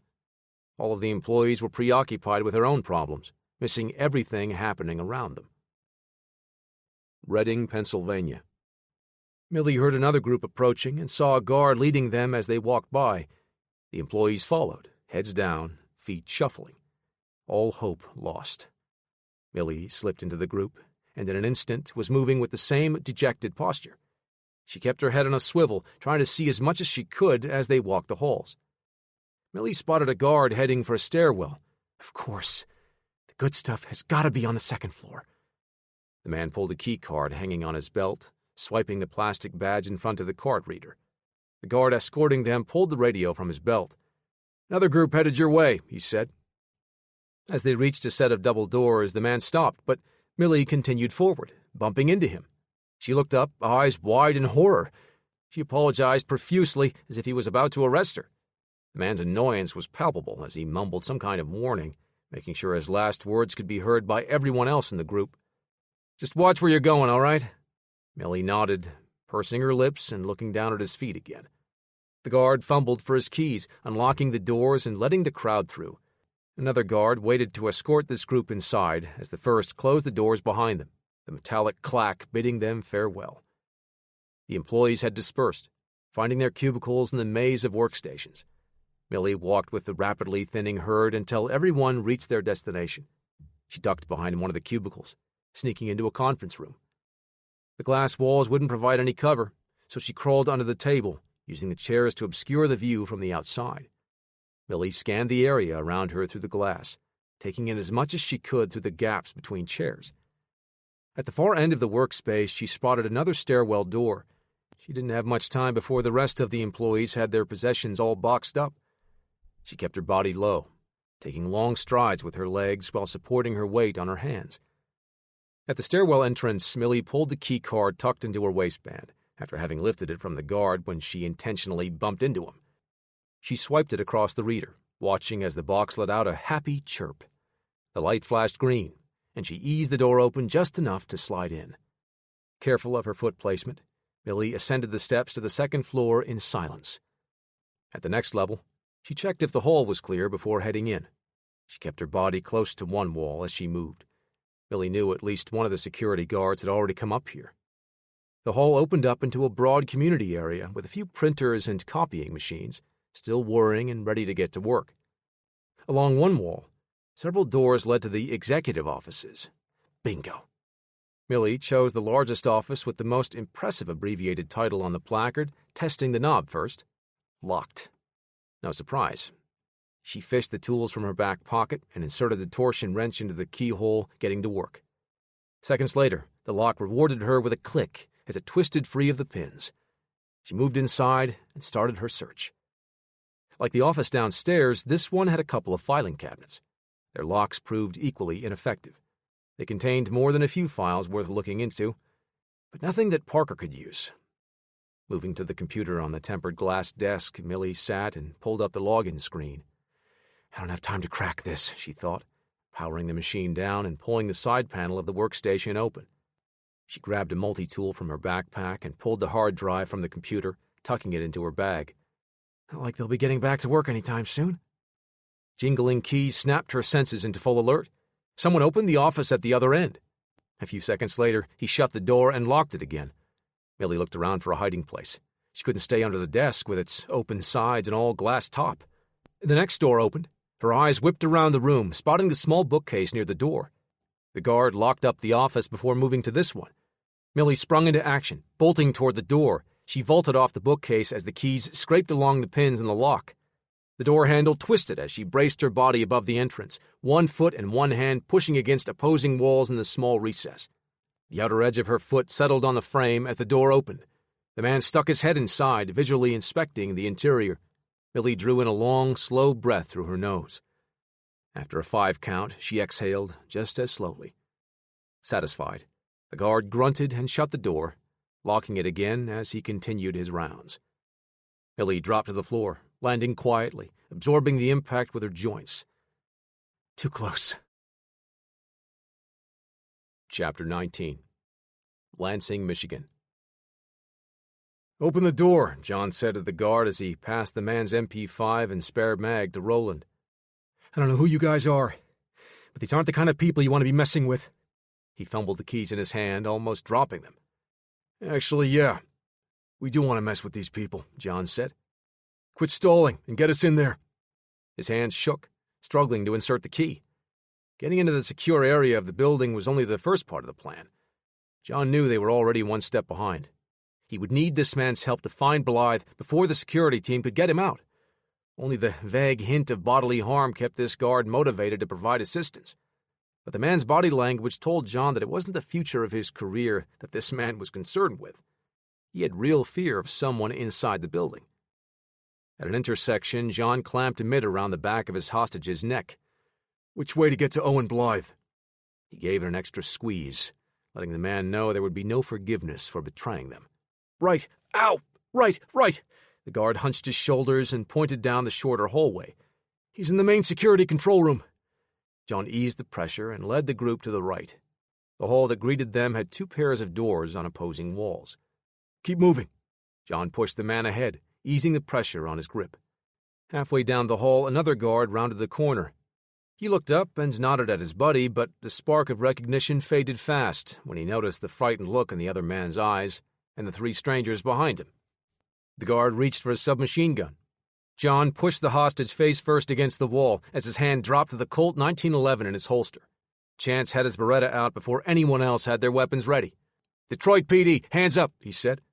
All of the employees were preoccupied with their own problems, missing everything happening around them. Reading, Pennsylvania. Millie heard another group approaching and saw a guard leading them as they walked by. The employees followed, heads down, feet shuffling. All hope lost. Millie slipped into the group, and in an instant was moving with the same dejected posture. She kept her head on a swivel, trying to see as much as she could as they walked the halls. Millie spotted a guard heading for a stairwell. Of course. The good stuff has got to be on the second floor. The man pulled a key card hanging on his belt, swiping the plastic badge in front of the card reader. The guard escorting them pulled the radio from his belt. "Another group headed your way," he said. As they reached a set of double doors, the man stopped, but Millie continued forward, bumping into him. She looked up, eyes wide in horror. She apologized profusely, as if he was about to arrest her. The man's annoyance was palpable as he mumbled some kind of warning, making sure his last words could be heard by everyone else in the group. "Just watch where you're going, all right?" Millie nodded, pursing her lips and looking down at his feet again. The guard fumbled for his keys, unlocking the doors and letting the crowd through. Another guard waited to escort this group inside as the first closed the doors behind them, the metallic clack bidding them farewell. The employees had dispersed, finding their cubicles in the maze of workstations. Millie walked with the rapidly thinning herd until everyone reached their destination. She ducked behind one of the cubicles, sneaking into a conference room. The glass walls wouldn't provide any cover, so she crawled under the table, using the chairs to obscure the view from the outside. Millie scanned the area around her through the glass, taking in as much as she could through the gaps between chairs. At the far end of the workspace, she spotted another stairwell door. She didn't have much time before the rest of the employees had their possessions all boxed up. She kept her body low, taking long strides with her legs while supporting her weight on her hands. At the stairwell entrance, Millie pulled the key card tucked into her waistband, after having lifted it from the guard when she intentionally bumped into him. She swiped it across the reader, watching as the box let out a happy chirp. The light flashed green, and she eased the door open just enough to slide in. Careful of her foot placement, Millie ascended the steps to the second floor in silence. At the next level, she checked if the hall was clear before heading in. She kept her body close to one wall as she moved. Millie knew at least one of the security guards had already come up here. The hall opened up into a broad community area with a few printers and copying machines, still whirring and ready to get to work. Along one wall, several doors led to the executive offices. Bingo. Millie chose the largest office with the most impressive abbreviated title on the placard, testing the knob first. Locked. No surprise. She fished the tools from her back pocket and inserted the torsion wrench into the keyhole, getting to work. Seconds later, the lock rewarded her with a click as it twisted free of the pins. She moved inside and started her search. Like the office downstairs, this one had a couple of filing cabinets. Their locks proved equally ineffective. They contained more than a few files worth looking into, but nothing that Parker could use. Moving to the computer on the tempered glass desk, Millie sat and pulled up the login screen. "I don't have time to crack this," she thought, powering the machine down and pulling the side panel of the workstation open. She grabbed a multi-tool from her backpack and pulled the hard drive from the computer, tucking it into her bag. Not like they'll be getting back to work anytime soon. Jingling keys snapped her senses into full alert. Someone opened the office at the other end. A few seconds later, he shut the door and locked it again. Millie looked around for a hiding place. She couldn't stay under the desk with its open sides and all glass top. The next door opened. Her eyes whipped around the room, spotting the small bookcase near the door. The guard locked up the office before moving to this one. Millie sprung into action, bolting toward the door. She vaulted off the bookcase as the keys scraped along the pins in the lock. The door handle twisted as she braced her body above the entrance, one foot and one hand pushing against opposing walls in the small recess. The outer edge of her foot settled on the frame as the door opened. The man stuck his head inside, visually inspecting the interior. Millie drew in a long, slow breath through her nose. After a 5 count, she exhaled just as slowly. Satisfied, the guard grunted and shut the door, locking it again as he continued his rounds. Millie dropped to the floor, landing quietly, absorbing the impact with her joints. Too close. Chapter 19. Lansing, Michigan. "Open the door," John said to the guard as he passed the man's MP5 and spare mag to Roland. "I don't know who you guys are, but these aren't the kind of people you want to be messing with." He fumbled the keys in his hand, almost dropping them. "Actually, yeah. We do want to mess with these people," John said. "Quit stalling and get us in there." His hands shook, struggling to insert the key. Getting into the secure area of the building was only the first part of the plan. John knew they were already one step behind. He would need this man's help to find Blythe before the security team could get him out. Only the vague hint of bodily harm kept this guard motivated to provide assistance. But the man's body language told John that it wasn't the future of his career that this man was concerned with. He had real fear of someone inside the building. At an intersection, John clamped a mitt around the back of his hostage's neck. "Which way to get to Owen Blythe?" He gave it an extra squeeze, letting the man know there would be no forgiveness for betraying them. "Right! Ow! Right! Right!" The guard hunched his shoulders and pointed down the shorter hallway. "He's in the main security control room." John eased the pressure and led the group to the right. The hall that greeted them had 2 pairs of doors on opposing walls. "Keep moving." John pushed the man ahead, easing the pressure on his grip. Halfway down the hall, another guard rounded the corner. He looked up and nodded at his buddy, but the spark of recognition faded fast when he noticed the frightened look in the other man's eyes and the 3 strangers behind him. The guard reached for his submachine gun. John pushed the hostage face first against the wall as his hand dropped to the Colt 1911 in his holster. Chance had his Beretta out before anyone else had their weapons ready. "Detroit PD, hands up," he said.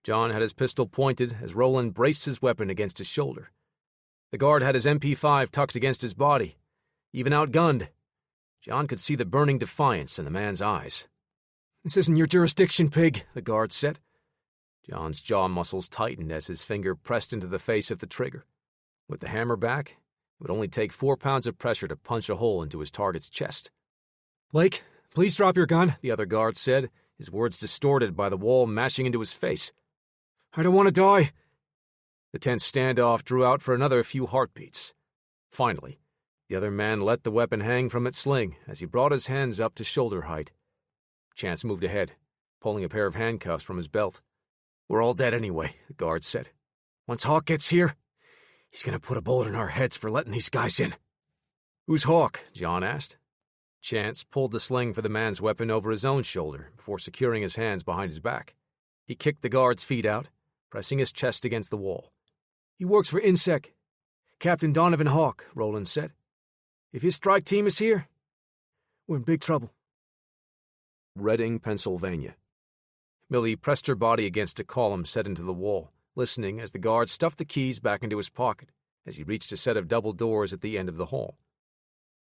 John had his pistol pointed as Roland braced his weapon against his shoulder. The guard had his MP5 tucked against his body. Even outgunned, John could see the burning defiance in the man's eyes. "This isn't your jurisdiction, pig," the guard said. John's jaw muscles tightened as his finger pressed into the face of the trigger. With the hammer back, it would only take 4 pounds of pressure to punch a hole into his target's chest. "Blake, please drop your gun," the other guard said, his words distorted by the wall mashing into his face. "I don't want to die." The tense standoff drew out for another few heartbeats. Finally, the other man let the weapon hang from its sling as he brought his hands up to shoulder height. Chance moved ahead, pulling a pair of handcuffs from his belt. "We're all dead anyway," the guard said. "Once Hawk gets here, he's going to put a bullet in our heads for letting these guys in." "Who's Hawk?" John asked. Chance pulled the sling for the man's weapon over his own shoulder before securing his hands behind his back. He kicked the guard's feet out, pressing his chest against the wall. "He works for INSEC. Captain Donovan Hawk," Roland said. "If his strike team is here, we're in big trouble." Reading, Pennsylvania. Millie pressed her body against a column set into the wall, listening as the guard stuffed the keys back into his pocket as he reached a set of double doors at the end of the hall.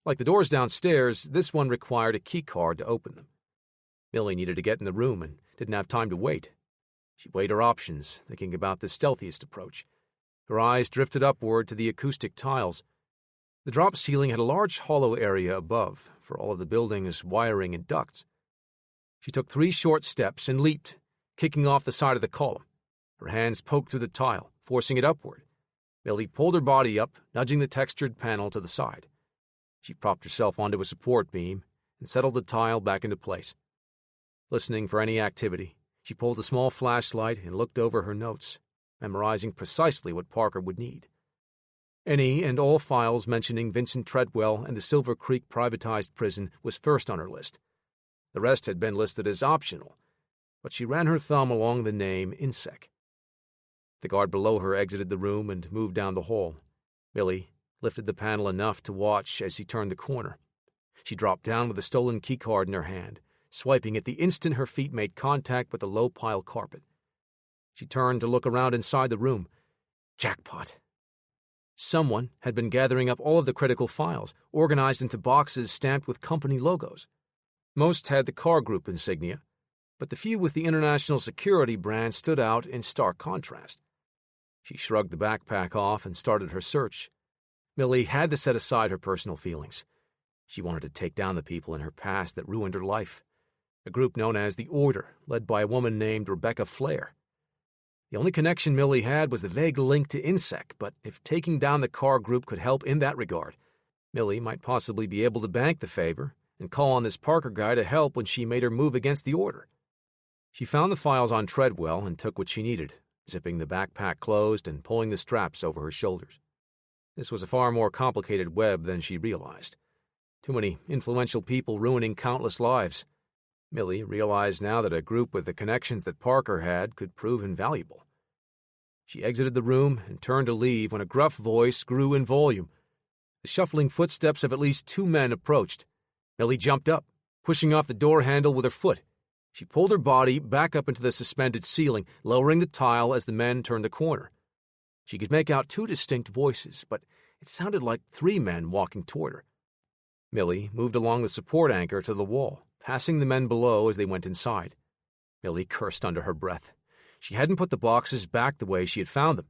Like the doors downstairs, this one required a key card to open them. Millie needed to get in the room and didn't have time to wait. She weighed her options, thinking about the stealthiest approach. Her eyes drifted upward to the acoustic tiles. The drop ceiling had a large hollow area above for all of the building's wiring and ducts. She took 3 short steps and leaped, kicking off the side of the column. Her hands poked through the tile, forcing it upward. Millie pulled her body up, nudging the textured panel to the side. She propped herself onto a support beam and settled the tile back into place. Listening for any activity, she pulled a small flashlight and looked over her notes, memorizing precisely what Parker would need. Any and all files mentioning Vincent Treadwell and the Silver Creek privatized prison was first on her list. The rest had been listed as optional, but she ran her thumb along the name INSEC. The guard below her exited the room and moved down the hall. Millie lifted the panel enough to watch as he turned the corner. She dropped down with the stolen keycard in her hand, swiping it the instant her feet made contact with the low-pile carpet. She turned to look around inside the room. Jackpot. Someone had been gathering up all of the critical files, organized into boxes stamped with company logos. Most had the Car Group insignia, but the few with the International Security brand stood out in stark contrast. She shrugged the backpack off and started her search. Millie had to set aside her personal feelings. She wanted to take down the people in her past that ruined her life, a group known as the Order, led by a woman named Rebecca Flair. The only connection Millie had was the vague link to INSEC, but if taking down the Carr group could help in that regard, Millie might possibly be able to bank the favor and call on this Parker guy to help when she made her move against the Order. She found the files on Treadwell and took what she needed, zipping the backpack closed and pulling the straps over her shoulders. This was a far more complicated web than she realized. Too many influential people ruining countless lives. Millie realized now that a group with the connections that Parker had could prove invaluable. She exited the room and turned to leave when a gruff voice grew in volume. The shuffling footsteps of at least 2 men approached. Millie jumped up, pushing off the door handle with her foot. She pulled her body back up into the suspended ceiling, lowering the tile as the men turned the corner. She could make out 2 distinct voices, but it sounded like 3 men walking toward her. Millie moved along the support anchor to the wall, passing the men below as they went inside. Millie cursed under her breath. She hadn't put the boxes back the way she had found them.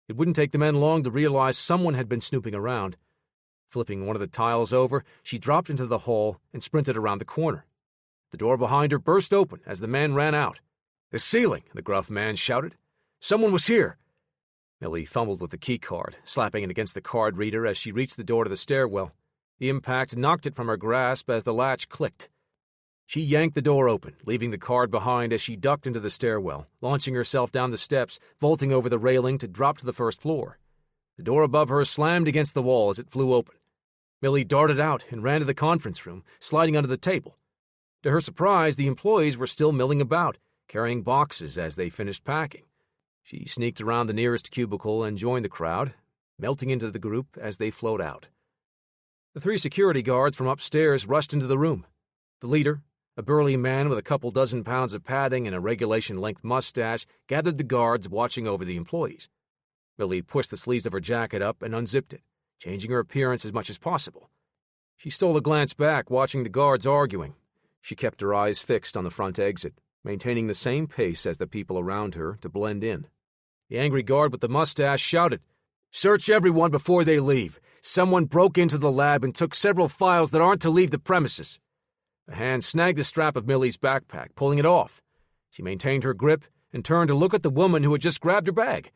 It wouldn't take the men long to realize someone had been snooping around. Flipping one of the tiles over, she dropped into the hall and sprinted around the corner. The door behind her burst open as the man ran out. "The ceiling!" the gruff man shouted. "Someone was here!" Millie fumbled with the key card, slapping it against the card reader as she reached the door to the stairwell. The impact knocked it from her grasp as the latch clicked. She yanked the door open, leaving the card behind as she ducked into the stairwell, launching herself down the steps, vaulting over the railing to drop to the first floor. The door above her slammed against the wall as it flew open. Millie darted out and ran to the conference room, sliding under the table. To her surprise, the employees were still milling about, carrying boxes as they finished packing. She sneaked around the nearest cubicle and joined the crowd, melting into the group as they flowed out. The 3 security guards from upstairs rushed into the room. The leader, a burly man with a couple dozen pounds of padding and a regulation-length mustache, gathered the guards watching over the employees. Millie pushed the sleeves of her jacket up and unzipped it, changing her appearance as much as possible. She stole a glance back, watching the guards arguing. She kept her eyes fixed on the front exit, maintaining the same pace as the people around her to blend in. The angry guard with the mustache shouted, "Search everyone before they leave. Someone broke into the lab and took several files that aren't to leave the premises." A hand snagged the strap of Millie's backpack, pulling it off. She maintained her grip and turned to look at the woman who had just grabbed her bag.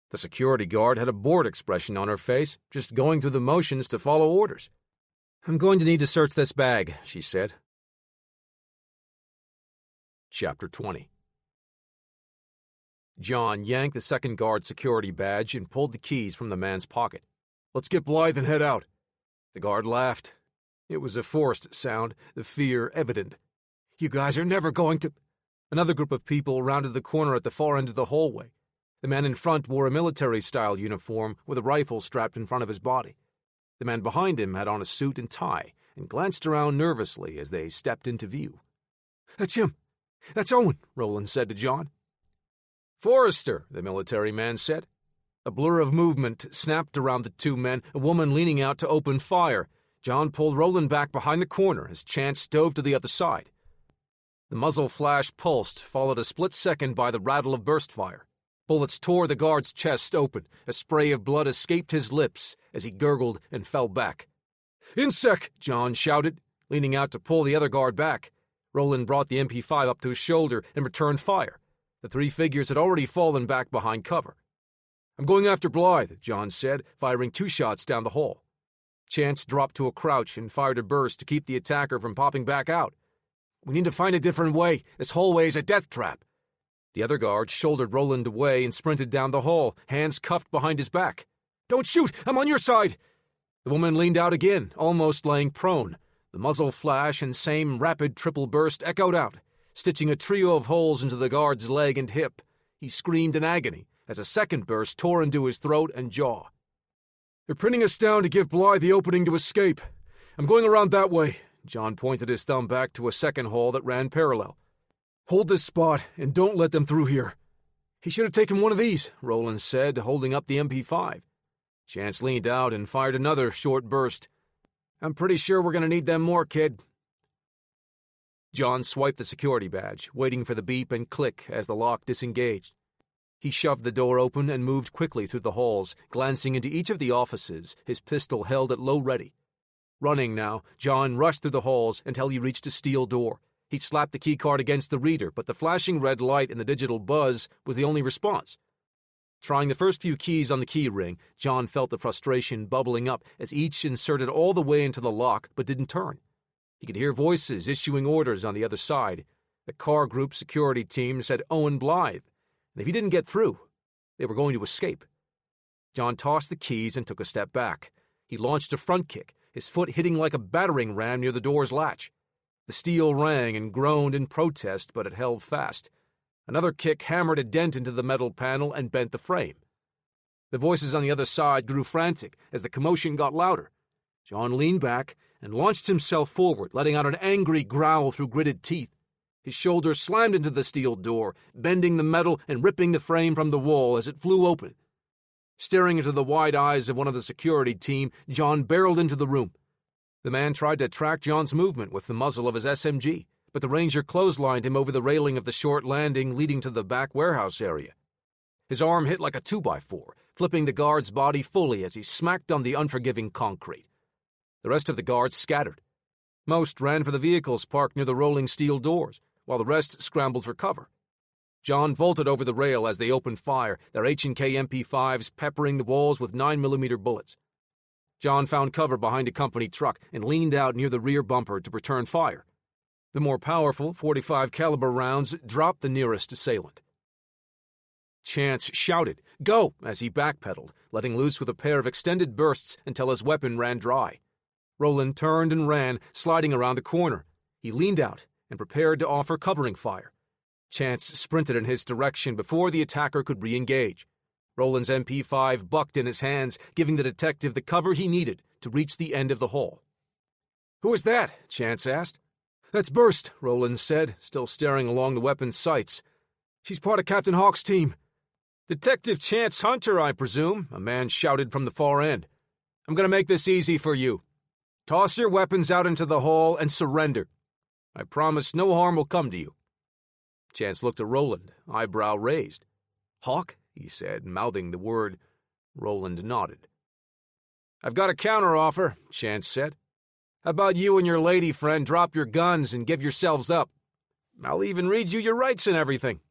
The security guard had a bored expression on her face, just going through the motions to follow orders. "I'm going to need to search this bag," she said. Chapter 20. John yanked the second guard's security badge and pulled the keys from the man's pocket. "Let's get Blythe and head out." The guard laughed. It was a forced sound, the fear evident. "You guys are never going to—" Another group of people rounded the corner at the far end of the hallway. The man in front wore a military-style uniform with a rifle strapped in front of his body. The man behind him had on a suit and tie and glanced around nervously as they stepped into view. "That's him. That's Owen," Roland said to John. "Forrester," the military man said. A blur of movement snapped around the 2 men, a woman leaning out to open fire. John pulled Roland back behind the corner as Chance dove to the other side. The muzzle flash pulsed, followed a split second by the rattle of burst fire. Bullets tore the guard's chest open. A spray of blood escaped his lips as he gurgled and fell back. "INSEC!" John shouted, leaning out to pull the other guard back. Roland brought the MP5 up to his shoulder and returned fire. The 3 figures had already fallen back behind cover. "I'm going after Blythe," John said, firing 2 shots down the hall. Chance dropped to a crouch and fired a burst to keep the attacker from popping back out. "We need to find a different way. This hallway is a death trap." The other guard shouldered Roland away and sprinted down the hall, hands cuffed behind his back. "Don't shoot! I'm on your side!" The woman leaned out again, almost laying prone. The muzzle flash and same rapid triple burst echoed out, stitching a trio of holes into the guard's leg and hip. He screamed in agony as a second burst tore into his throat and jaw. "They're pinning us down to give Blythe the opening to escape. I'm going around that way." John pointed his thumb back to a second hall that ran parallel. "Hold this spot and don't let them through here." "He should have taken one of these," Roland said, holding up the MP5. Chance leaned out and fired another short burst. "I'm pretty sure we're going to need them more, kid." John swiped the security badge, waiting for the beep and click as the lock disengaged. He shoved the door open and moved quickly through the halls, glancing into each of the offices, his pistol held at low ready. Running now, John rushed through the halls until he reached a steel door. He slapped the keycard against the reader, but the flashing red light and the digital buzz was the only response. Trying the first few keys on the key ring, John felt the frustration bubbling up as each inserted all the way into the lock but didn't turn. He could hear voices issuing orders on the other side. The car group security team said Owen Blythe, and if he didn't get through, they were going to escape. John tossed the keys and took a step back. He launched a front kick, his foot hitting like a battering ram near the door's latch. The steel rang and groaned in protest, but it held fast. Another kick hammered a dent into the metal panel and bent the frame. The voices on the other side grew frantic as the commotion got louder. John leaned back and launched himself forward, letting out an angry growl through gritted teeth. His shoulder slammed into the steel door, bending the metal and ripping the frame from the wall as it flew open. Staring into the wide eyes of one of the security team, John barreled into the room. The man tried to track John's movement with the muzzle of his SMG, but the ranger clotheslined him over the railing of the short landing leading to the back warehouse area. His arm hit like a 2x4, flipping the guard's body fully as he smacked on the unforgiving concrete. The rest of the guards scattered. Most ran for the vehicles parked near the rolling steel doors, while the rest scrambled for cover. John vaulted over the rail as they opened fire, their H&K MP5s peppering the walls with 9mm bullets. John found cover behind a company truck and leaned out near the rear bumper to return fire. The more powerful .45 caliber rounds dropped the nearest assailant. Chance shouted, "Go!" as he backpedaled, letting loose with a pair of extended bursts until his weapon ran dry. Roland turned and ran, sliding around the corner. He leaned out and prepared to offer covering fire. Chance sprinted in his direction before the attacker could re-engage. Roland's MP5 bucked in his hands, giving the detective the cover he needed to reach the end of the hall. "Who is that?" Chance asked. "That's Burst," Roland said, still staring along the weapon's sights. "She's part of Captain Hawk's team." "Detective Chance Hunter, I presume," a man shouted from the far end. "I'm going to make this easy for you. Toss your weapons out into the hall and surrender. I promise no harm will come to you." Chance looked at Roland, eyebrow raised. "Hawk?" he said, mouthing the word. Roland nodded. "I've got a counteroffer," Chance said. "How about you and your lady friend drop your guns and give yourselves up? I'll even read you your rights and everything."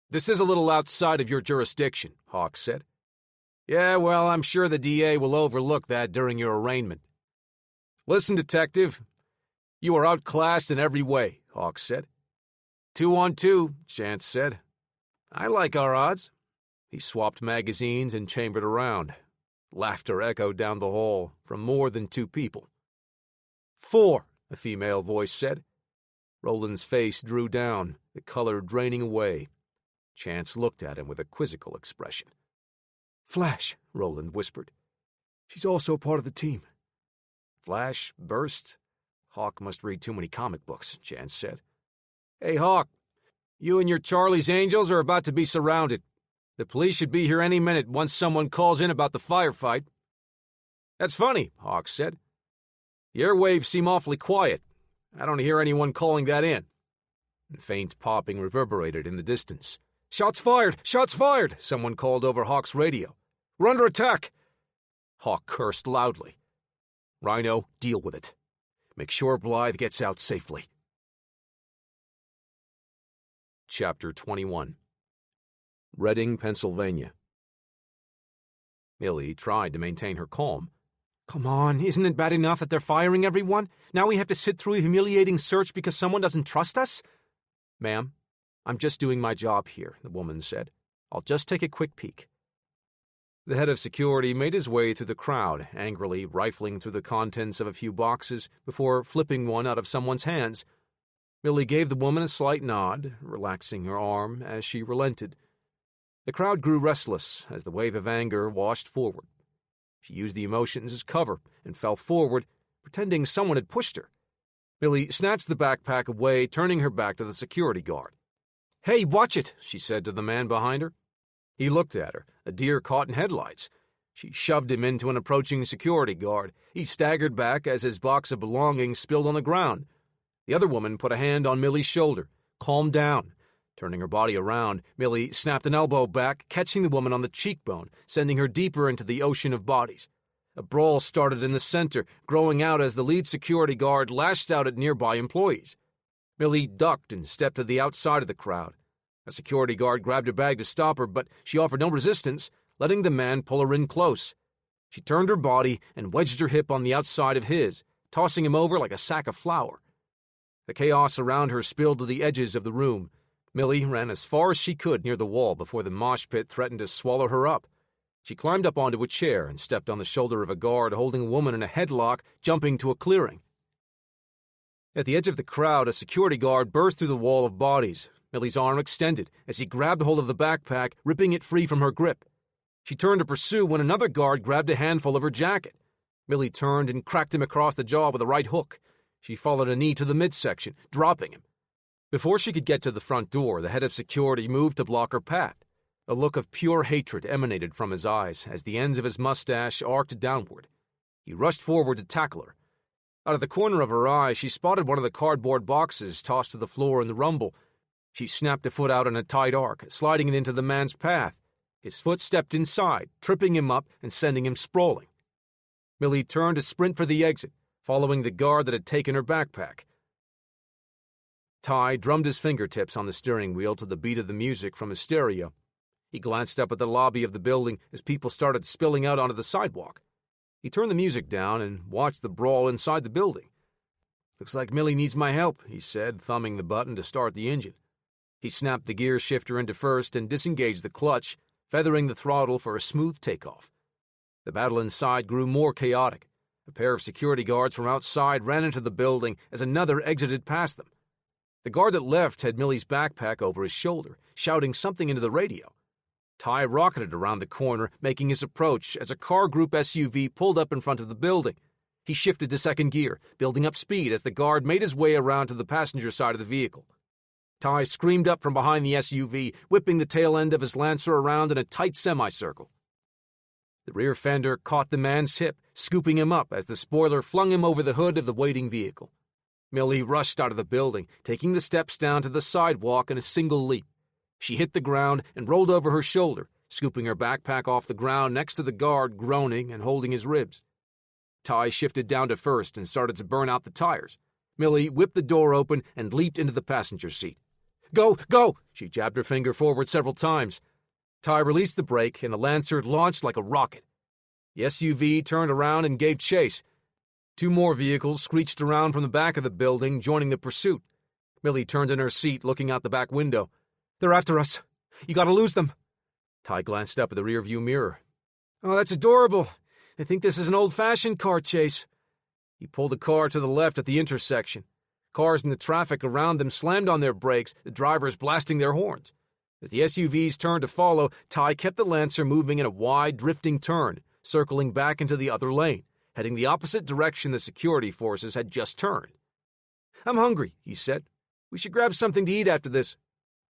"This is a little outside of your jurisdiction," Hawk said. "Yeah, well, I'm sure the DA will overlook that during your arraignment." "Listen, detective, you are outclassed in every way," Hawk said. 2-on-2, Chance said. "I like our odds." He swapped magazines and chambered around. Laughter echoed down the hall from more than two people. 4, a female voice said. Roland's face drew down, the color draining away. Chance looked at him with a quizzical expression. "Flash," Roland whispered. "She's also part of the team." "Flash? Burst?" Hawk must read too many comic books, Chance said. "Hey, Hawk, you and your Charlie's Angels are about to be surrounded. The police should be here any minute once someone calls in about the firefight." "That's funny," Hawk said. "The airwaves seem awfully quiet. I don't hear anyone calling that in." Faint popping reverberated in the distance. "Shots fired! Shots fired!" someone called over Hawk's radio. "We're under attack!" Hawk cursed loudly. "Rhino, deal with it. Make sure Blythe gets out safely." Chapter 21. Reading, Pennsylvania. Millie tried to maintain her calm. "Come on, isn't it bad enough that they're firing everyone? Now we have to sit through a humiliating search because someone doesn't trust us?" "Ma'am, I'm just doing my job here," the woman said. "I'll just take a quick peek." The head of security made his way through the crowd, angrily rifling through the contents of a few boxes before flipping one out of someone's hands. Millie gave the woman a slight nod, relaxing her arm as she relented. The crowd grew restless as the wave of anger washed forward. She used the emotions as cover and fell forward, pretending someone had pushed her. Millie snatched the backpack away, turning her back to the security guard. "Hey, watch it," she said to the man behind her. He looked at her, a deer caught in headlights. She shoved him into an approaching security guard. He staggered back as his box of belongings spilled on the ground. The other woman put a hand on Millie's shoulder. "Calm down." Turning her body around, Millie snapped an elbow back, catching the woman on the cheekbone, sending her deeper into the ocean of bodies. A brawl started in the center, growing out as the lead security guard lashed out at nearby employees. Millie ducked and stepped to the outside of the crowd. A security guard grabbed her bag to stop her, but she offered no resistance, letting the man pull her in close. She turned her body and wedged her hip on the outside of his, tossing him over like a sack of flour. The chaos around her spilled to the edges of the room. Millie ran as far as she could near the wall before the mosh pit threatened to swallow her up. She climbed up onto a chair and stepped on the shoulder of a guard holding a woman in a headlock, jumping to a clearing. At the edge of the crowd, a security guard burst through the wall of bodies. Millie's arm extended as he grabbed hold of the backpack, ripping it free from her grip. She turned to pursue when another guard grabbed a handful of her jacket. Millie turned and cracked him across the jaw with a right hook. She followed a knee to the midsection, dropping him. Before she could get to the front door, the head of security moved to block her path. A look of pure hatred emanated from his eyes as the ends of his mustache arced downward. He rushed forward to tackle her. Out of the corner of her eye, she spotted one of the cardboard boxes tossed to the floor in the rumble. She snapped a foot out in a tight arc, sliding it into the man's path. His foot stepped inside, tripping him up and sending him sprawling. Millie turned to sprint for the exit, following the guard that had taken her backpack. Ty drummed his fingertips on the steering wheel to the beat of the music from his stereo. He glanced up at the lobby of the building as people started spilling out onto the sidewalk. He turned the music down and watched the brawl inside the building. "Looks like Millie needs my help," he said, thumbing the button to start the engine. He snapped the gear shifter into first and disengaged the clutch, feathering the throttle for a smooth takeoff. The battle inside grew more chaotic. A pair of security guards from outside ran into the building as another exited past them. The guard that left had Millie's backpack over his shoulder, shouting something into the radio. Ty rocketed around the corner, making his approach as a car group SUV pulled up in front of the building. He shifted to second gear, building up speed as the guard made his way around to the passenger side of the vehicle. Ty screamed up from behind the SUV, whipping the tail end of his Lancer around in a tight semicircle. The rear fender caught the man's hip, scooping him up as the spoiler flung him over the hood of the waiting vehicle. Millie rushed out of the building, taking the steps down to the sidewalk in a single leap. She hit the ground and rolled over her shoulder, scooping her backpack off the ground next to the guard, groaning and holding his ribs. Ty shifted down to first and started to burn out the tires. Millie whipped the door open and leaped into the passenger seat. "Go, go!" She jabbed her finger forward several times. Ty released the brake and the Lancer launched like a rocket. The SUV turned around and gave chase. Two more vehicles screeched around from the back of the building, joining the pursuit. Millie turned in her seat, looking out the back window. "They're after us. You gotta lose them." Ty glanced up at the rearview mirror. "Oh, that's adorable. They think this is an old-fashioned car chase." He pulled the car to the left at the intersection. Cars in the traffic around them slammed on their brakes, the drivers blasting their horns. As the SUVs turned to follow, Ty kept the Lancer moving in a wide, drifting turn, circling back into the other lane, heading the opposite direction the security forces had just turned. "I'm hungry," he said. "We should grab something to eat after this."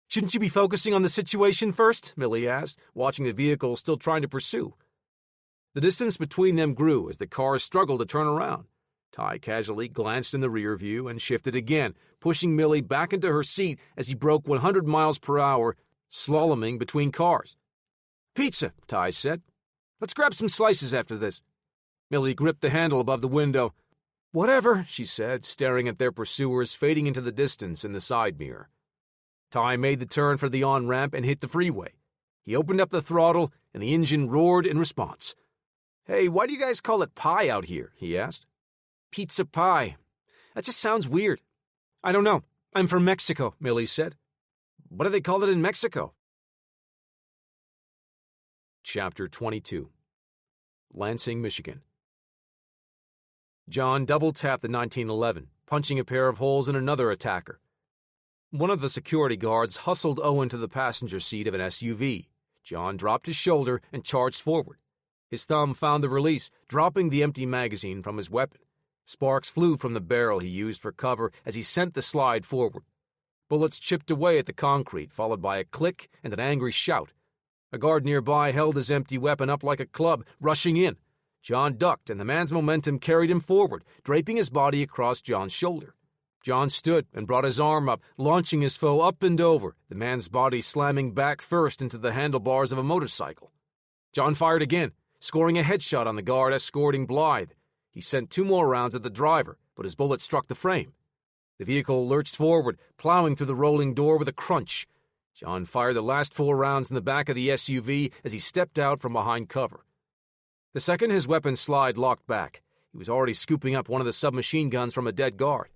"Shouldn't you be focusing on the situation first?" Millie asked, watching the vehicle still trying to pursue. The distance between them grew as the cars struggled to turn around. Ty casually glanced in the rear view and shifted again, pushing Millie back into her seat as he broke 100 miles per hour, slaloming between cars. "Pizza," Ty said. "Let's grab some slices after this." Millie gripped the handle above the window. "Whatever," she said, staring at their pursuers fading into the distance in the side mirror. Ty made the turn for the on-ramp and hit the freeway. He opened up the throttle, and the engine roared in response. "Hey, why do you guys call it pie out here?" he asked. "Pizza pie. That just sounds weird." "I don't know. I'm from Mexico," Millie said. "What do they call it in Mexico?" Chapter 22. Lansing, Michigan. John double-tapped the 1911, punching a pair of holes in another attacker. One of the security guards hustled Owen to the passenger seat of an SUV. John dropped his shoulder and charged forward. His thumb found the release, dropping the empty magazine from his weapon. Sparks flew from the barrel he used for cover as he sent the slide forward. Bullets chipped away at the concrete, followed by a click and an angry shout. A guard nearby held his empty weapon up like a club, rushing in. John ducked, and the man's momentum carried him forward, draping his body across John's shoulder. John stood and brought his arm up, launching his foe up and over, the man's body slamming back first into the handlebars of a motorcycle. John fired again, scoring a headshot on the guard escorting Blythe. He sent two more rounds at the driver, but his bullet struck the frame. The vehicle lurched forward, plowing through the rolling door with a crunch. John fired the last 4 rounds in the back of the SUV as he stepped out from behind cover. The second his weapon slide locked back, he was already scooping up one of the submachine guns from a dead guard.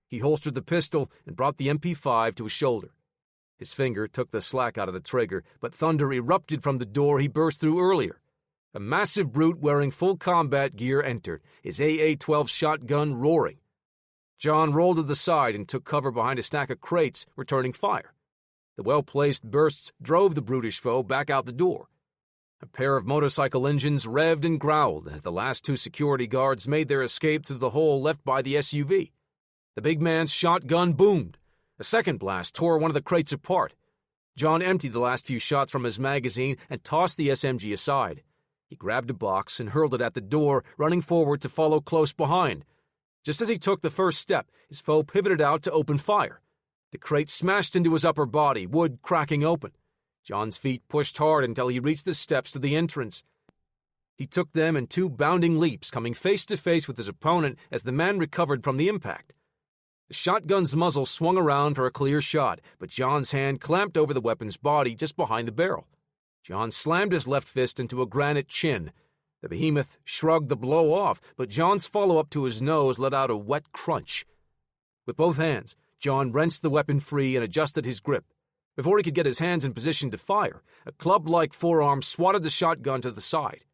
He holstered the pistol and brought the MP5 to his shoulder. His finger took the slack out of the trigger, but thunder erupted from the door he burst through earlier. A massive brute wearing full combat gear entered, his AA-12 shotgun roaring. John rolled to the side and took cover behind a stack of crates, returning fire. The well-placed bursts drove the brutish foe back out the door. A pair of motorcycle engines revved and growled as the last 2 security guards made their escape through the hole left by the SUV. The big man's shotgun boomed. A second blast tore one of the crates apart. John emptied the last few shots from his magazine and tossed the SMG aside. He grabbed a box and hurled it at the door, running forward to follow close behind. Just as he took the first step, his foe pivoted out to open fire. The crate smashed into his upper body, wood cracking open. John's feet pushed hard until he reached the steps to the entrance. He took them in 2 bounding leaps, coming face to face with his opponent as the man recovered from the impact. The shotgun's muzzle swung around for a clear shot, but John's hand clamped over the weapon's body just behind the barrel. John slammed his left fist into a granite chin. The behemoth shrugged the blow off, but John's follow-up to his nose let out a wet crunch. With both hands, John wrenched the weapon free and adjusted his grip. Before he could get his hands in position to fire, a club-like forearm swatted the shotgun to the side.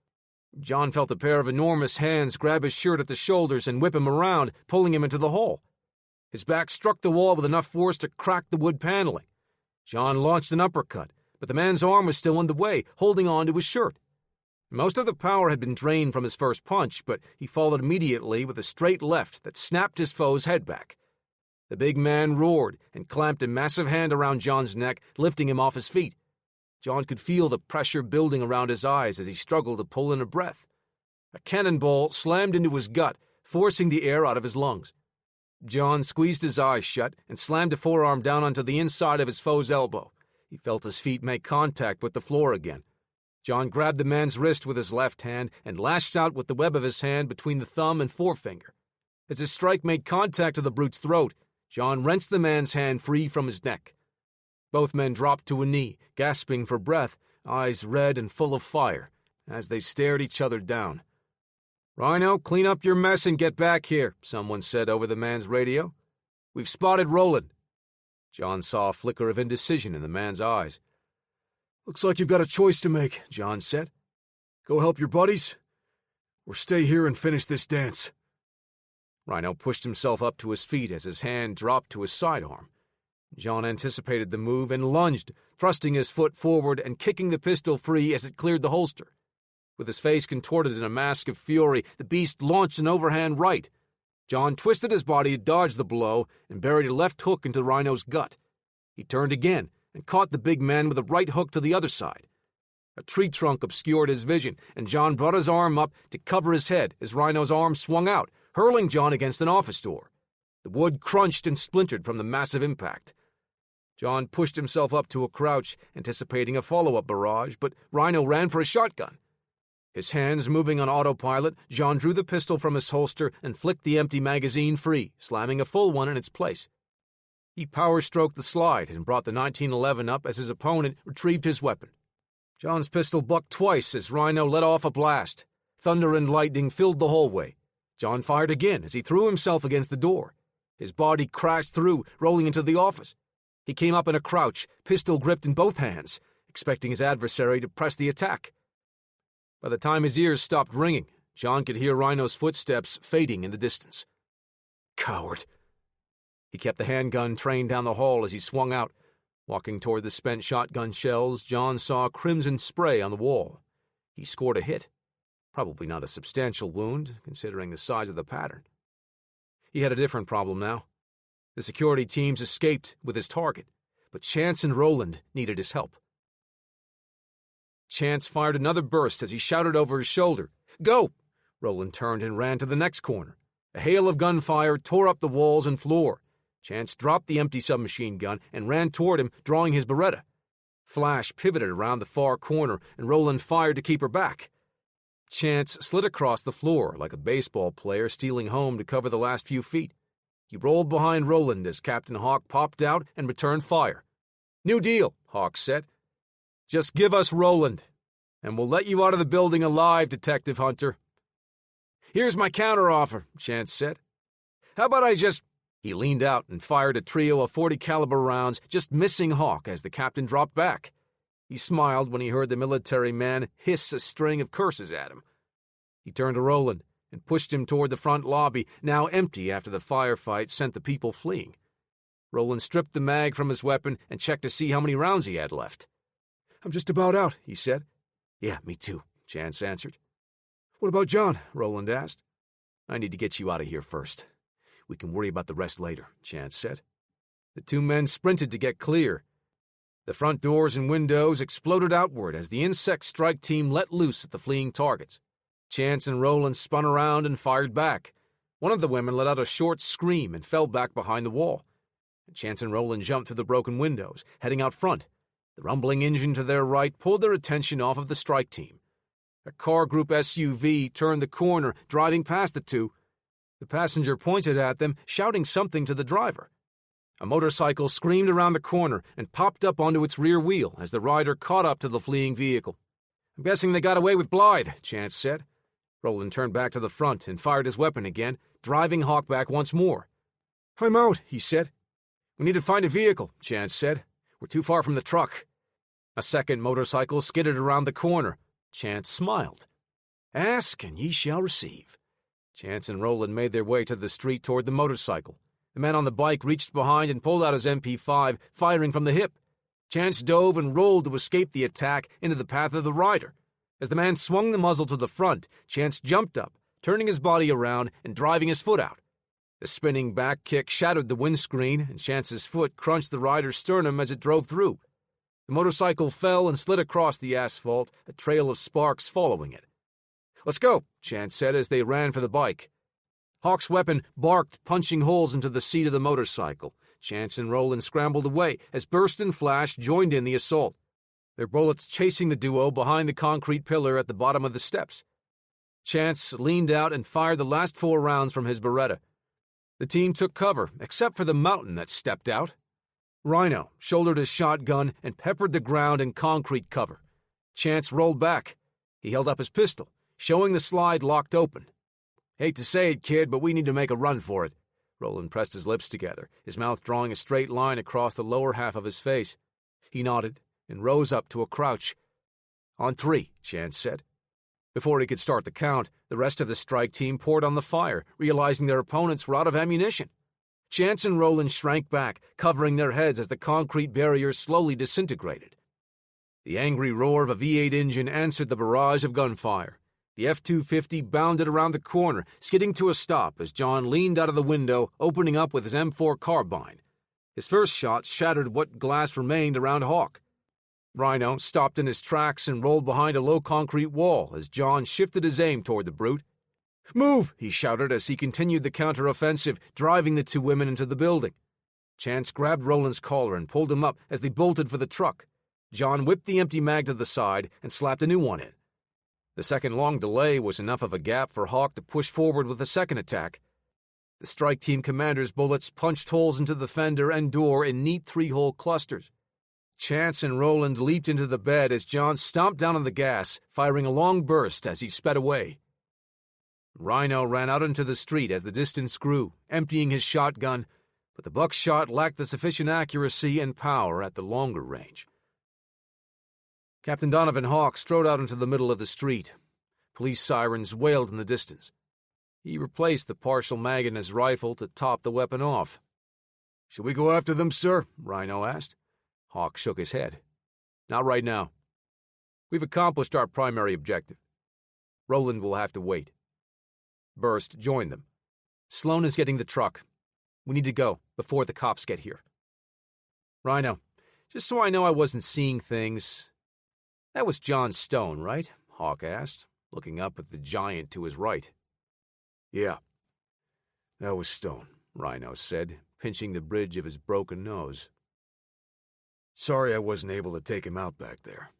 John felt a pair of enormous hands grab his shirt at the shoulders and whip him around, pulling him into the hole. His back struck the wall with enough force to crack the wood paneling. John launched an uppercut, but the man's arm was still in the way, holding on to his shirt. Most of the power had been drained from his first punch, but he followed immediately with a straight left that snapped his foe's head back. The big man roared and clamped a massive hand around John's neck, lifting him off his feet. John could feel the pressure building around his eyes as he struggled to pull in a breath. A cannonball slammed into his gut, forcing the air out of his lungs. John squeezed his eyes shut and slammed a forearm down onto the inside of his foe's elbow. He felt his feet make contact with the floor again. John grabbed the man's wrist with his left hand and lashed out with the web of his hand between the thumb and forefinger. As his strike made contact to the brute's throat, John wrenched the man's hand free from his neck. Both men dropped to a knee, gasping for breath, eyes red and full of fire, as they stared each other down. "Rhino, clean up your mess and get back here," someone said over the man's radio. "We've spotted Roland." John saw a flicker of indecision in the man's eyes. "Looks like you've got a choice to make," John said. "Go help your buddies, or stay here and finish this dance." Rhino pushed himself up to his feet as his hand dropped to his sidearm. John anticipated the move and lunged, thrusting his foot forward and kicking the pistol free as it cleared the holster. With his face contorted in a mask of fury, the beast launched an overhand right. John twisted his body to dodge the blow and buried a left hook into Rhino's gut. He turned again and caught the big man with a right hook to the other side. A tree trunk obscured his vision, and John brought his arm up to cover his head as Rhino's arm swung out, hurling John against an office door. The wood crunched and splintered from the massive impact. John pushed himself up to a crouch, anticipating a follow-up barrage, but Rhino ran for a shotgun. His hands moving on autopilot, John drew the pistol from his holster and flicked the empty magazine free, slamming a full one in its place. He power-stroked the slide and brought the 1911 up as his opponent retrieved his weapon. John's pistol bucked twice as Rhino let off a blast. Thunder and lightning filled the hallway. John fired again as he threw himself against the door. His body crashed through, rolling into the office. He came up in a crouch, pistol gripped in both hands, expecting his adversary to press the attack. By the time his ears stopped ringing, John could hear Rhino's footsteps fading in the distance. Coward. He kept the handgun trained down the hall as he swung out. Walking toward the spent shotgun shells, John saw crimson spray on the wall. He scored a hit. Probably not a substantial wound, considering the size of the pattern. He had a different problem now. The security teams escaped with his target, but Chance and Roland needed his help. Chance fired another burst as he shouted over his shoulder, "Go!" Roland turned and ran to the next corner. A hail of gunfire tore up the walls and floor. Chance dropped the empty submachine gun and ran toward him, drawing his Beretta. Flash pivoted around the far corner, and Roland fired to keep her back. Chance slid across the floor like a baseball player stealing home to cover the last few feet. He rolled behind Roland as Captain Hawk popped out and returned fire. "New deal," Hawk said. "Just give us Roland, and we'll let you out of the building alive, Detective Hunter." "Here's my counteroffer," Chance said. "How about I just—" He leaned out and fired a trio of .40 caliber rounds, just missing Hawk as the captain dropped back. He smiled when he heard the military man hiss a string of curses at him. He turned to Roland and pushed him toward the front lobby, now empty after the firefight sent the people fleeing. Roland stripped the mag from his weapon and checked to see how many rounds he had left. "I'm just about out," he said. "Yeah, me too," Chance answered. "What about John?" Roland asked. "I need to get you out of here first. We can worry about the rest later," Chance said. The two men sprinted to get clear. The front doors and windows exploded outward as the insect strike team let loose at the fleeing targets. Chance and Roland spun around and fired back. One of the women let out a short scream and fell back behind the wall. Chance and Roland jumped through the broken windows, heading out front. The rumbling engine to their right pulled their attention off of the strike team. A car group SUV turned the corner, driving past the two. The passenger pointed at them, shouting something to the driver. A motorcycle screamed around the corner and popped up onto its rear wheel as the rider caught up to the fleeing vehicle. "I'm guessing they got away with Blythe," Chance said. Roland turned back to the front and fired his weapon again, driving Hawk back once more. "I'm out," he said. "We need to find a vehicle," Chance said. "We're too far from the truck." A second motorcycle skidded around the corner. Chance smiled. "Ask, and ye shall receive." Chance and Roland made their way to the street toward the motorcycle. The man on the bike reached behind and pulled out his MP5, firing from the hip. Chance dove and rolled to escape the attack into the path of the rider. As the man swung the muzzle to the front, Chance jumped up, turning his body around and driving his foot out. The spinning back kick shattered the windscreen, and Chance's foot crunched the rider's sternum as it drove through. The motorcycle fell and slid across the asphalt, a trail of sparks following it. "Let's go," Chance said as they ran for the bike. Hawk's weapon barked, punching holes into the seat of the motorcycle. Chance and Roland scrambled away as Burst and Flash joined in the assault, their bullets chasing the duo behind the concrete pillar at the bottom of the steps. Chance leaned out and fired the last 4 rounds from his Beretta. The team took cover, except for the mountain that stepped out. Rhino shouldered his shotgun and peppered the ground in concrete cover. Chance rolled back. He held up his pistol, showing the slide locked open. "Hate to say it, kid, but we need to make a run for it." Roland pressed his lips together, his mouth drawing a straight line across the lower half of his face. He nodded and rose up to a crouch. "On 3, Chance said. Before he could start the count, the rest of the strike team poured on the fire, realizing their opponents were out of ammunition. Chance and Roland shrank back, covering their heads as the concrete barrier slowly disintegrated. The angry roar of a V8 engine answered the barrage of gunfire. The F-250 bounded around the corner, skidding to a stop as John leaned out of the window, opening up with his M4 carbine. His first shot shattered what glass remained around Hawk. Rhino stopped in his tracks and rolled behind a low concrete wall as John shifted his aim toward the brute. "Move!" he shouted as he continued the counteroffensive, driving the two women into the building. Chance grabbed Roland's collar and pulled him up as they bolted for the truck. John whipped the empty mag to the side and slapped a new one in. The second long delay was enough of a gap for Hawk to push forward with a second attack. The strike team commander's bullets punched holes into the fender and door in neat 3-hole clusters. Chance and Roland leaped into the bed as John stomped down on the gas, firing a long burst as he sped away. Rhino ran out into the street as the distance grew, emptying his shotgun, but the buckshot lacked the sufficient accuracy and power at the longer range. Captain Donovan Hawk strode out into the middle of the street. Police sirens wailed in the distance. He replaced the partial mag in his rifle to top the weapon off. "Should we go after them, sir?" Rhino asked. Hawk shook his head. "Not right now. We've accomplished our primary objective. Roland will have to wait." Burst joined them. "Sloan is getting the truck. We need to go before the cops get here." "Rhino, just so I know I wasn't seeing things, that was John Stone, right?" Hawk asked, looking up at the giant to his right. "Yeah, that was Stone," Rhino said, pinching the bridge of his broken nose. "Sorry I wasn't able to take him out back there."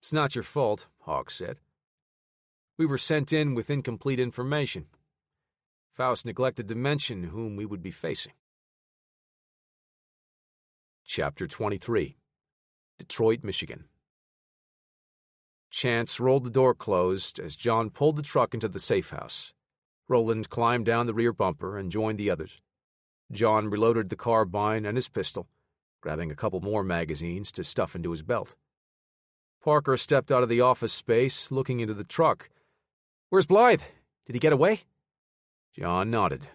"It's not your fault," Hawk said. "We were sent in with incomplete information. Faust neglected to mention whom we would be facing. Chapter 23. Detroit, Michigan. Chance rolled the door closed as John pulled the truck into the safe house. Roland climbed down the rear bumper and joined the others. John reloaded the carbine and his pistol, grabbing a couple more magazines to stuff into his belt. Parker stepped out of the office space, looking into the truck. "Where's Blythe? Did he get away?" John nodded.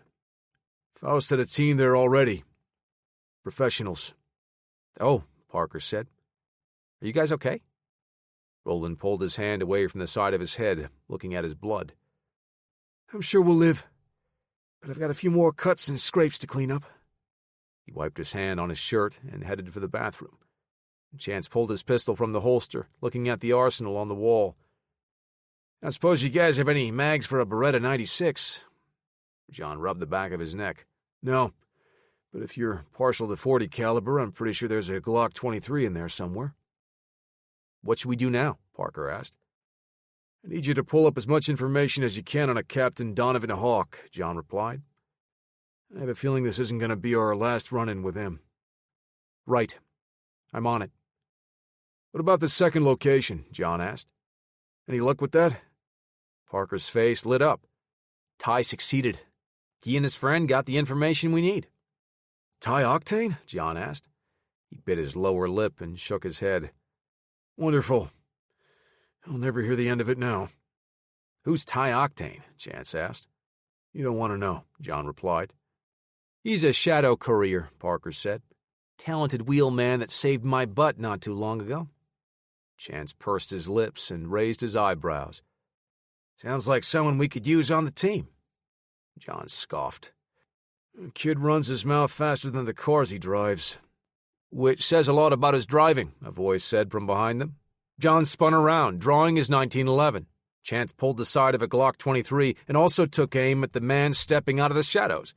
"Faust had a team there already. Professionals." "Oh," Parker said. "Are you guys okay?" Roland pulled his hand away from the side of his head, looking at his blood. "I'm sure we'll live, but I've got a few more cuts and scrapes to clean up." He wiped his hand on his shirt and headed for the bathroom. Chance pulled his pistol from the holster, looking at the arsenal on the wall. "I suppose you guys have any mags for a Beretta 96? John rubbed the back of his neck. "No, but if you're partial to .40 caliber, I'm pretty sure there's a Glock 23 in there somewhere." "What should we do now?" Parker asked. "I need you to pull up as much information as you can on a Captain Donovan Hawk," John replied. "I have a feeling this isn't going to be our last run-in with him." "Right. I'm on it." "What about the second location?" John asked. "Any luck with that?" Parker's face lit up. "Ty succeeded. He and his friend got the information we need." "Ty Octane?" John asked. He bit his lower lip and shook his head. "Wonderful. I'll never hear the end of it now." "Who's Ty Octane?" Chance asked. "You don't want to know," John replied. "He's a shadow courier," Parker said. "Talented wheelman that saved my butt not too long ago." Chance pursed his lips and raised his eyebrows. "Sounds like someone we could use on the team." John scoffed. "The kid runs his mouth faster than the cars he drives." "Which says a lot about his driving," a voice said from behind them. John spun around, drawing his 1911. Chance pulled the side of a Glock 23 and also took aim at the man stepping out of the shadows.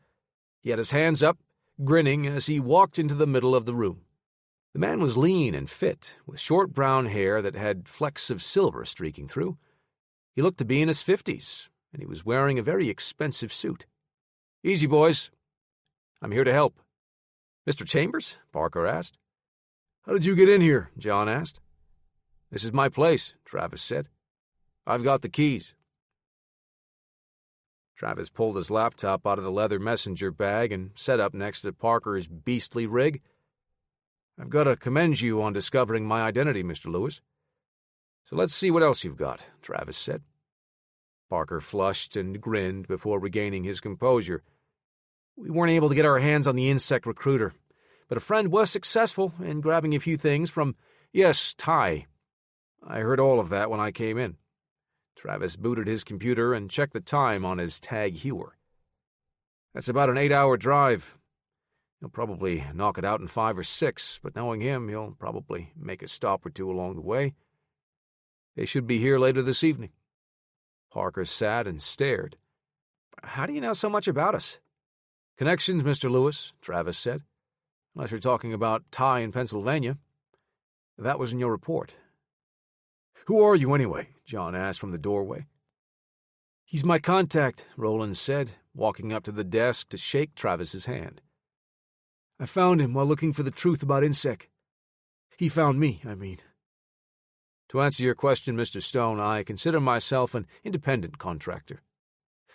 He had his hands up, grinning as he walked into the middle of the room. The man was lean and fit, with short brown hair that had flecks of silver streaking through. He looked to be in his 50s, and he was wearing a very expensive suit. "Easy, boys. I'm here to help." "Mr. Chambers?" Parker asked. "How did you get in here?" John asked. "This is my place," Travis said. "I've got the keys." Travis pulled his laptop out of the leather messenger bag and set up next to Parker's beastly rig. "I've got to commend you on discovering my identity, Mr. Lewis. So let's see what else you've got," Travis said. Parker flushed and grinned before regaining his composure. "We weren't able to get our hands on the insect recruiter, but a friend was successful in grabbing a few things from, yes, Ty. I heard all of that when I came in." Travis booted his computer and checked the time on his Tag Heuer. "That's about an 8-hour drive. He'll probably knock it out in 5 or 6, but knowing him, he'll probably make a stop or two along the way. They should be here later this evening." Parker sat and stared. "How do you know so much about us?" "Connections, Mr. Lewis," Travis said. "Unless you're talking about Ty in Pennsylvania. That was in your report." "Who are you, anyway?" John asked from the doorway. "He's my contact," Roland said, walking up to the desk to shake Travis's hand. "I found him while looking for the truth about INSEC. He found me, I mean." "To answer your question, Mr. Stone, I consider myself an independent contractor.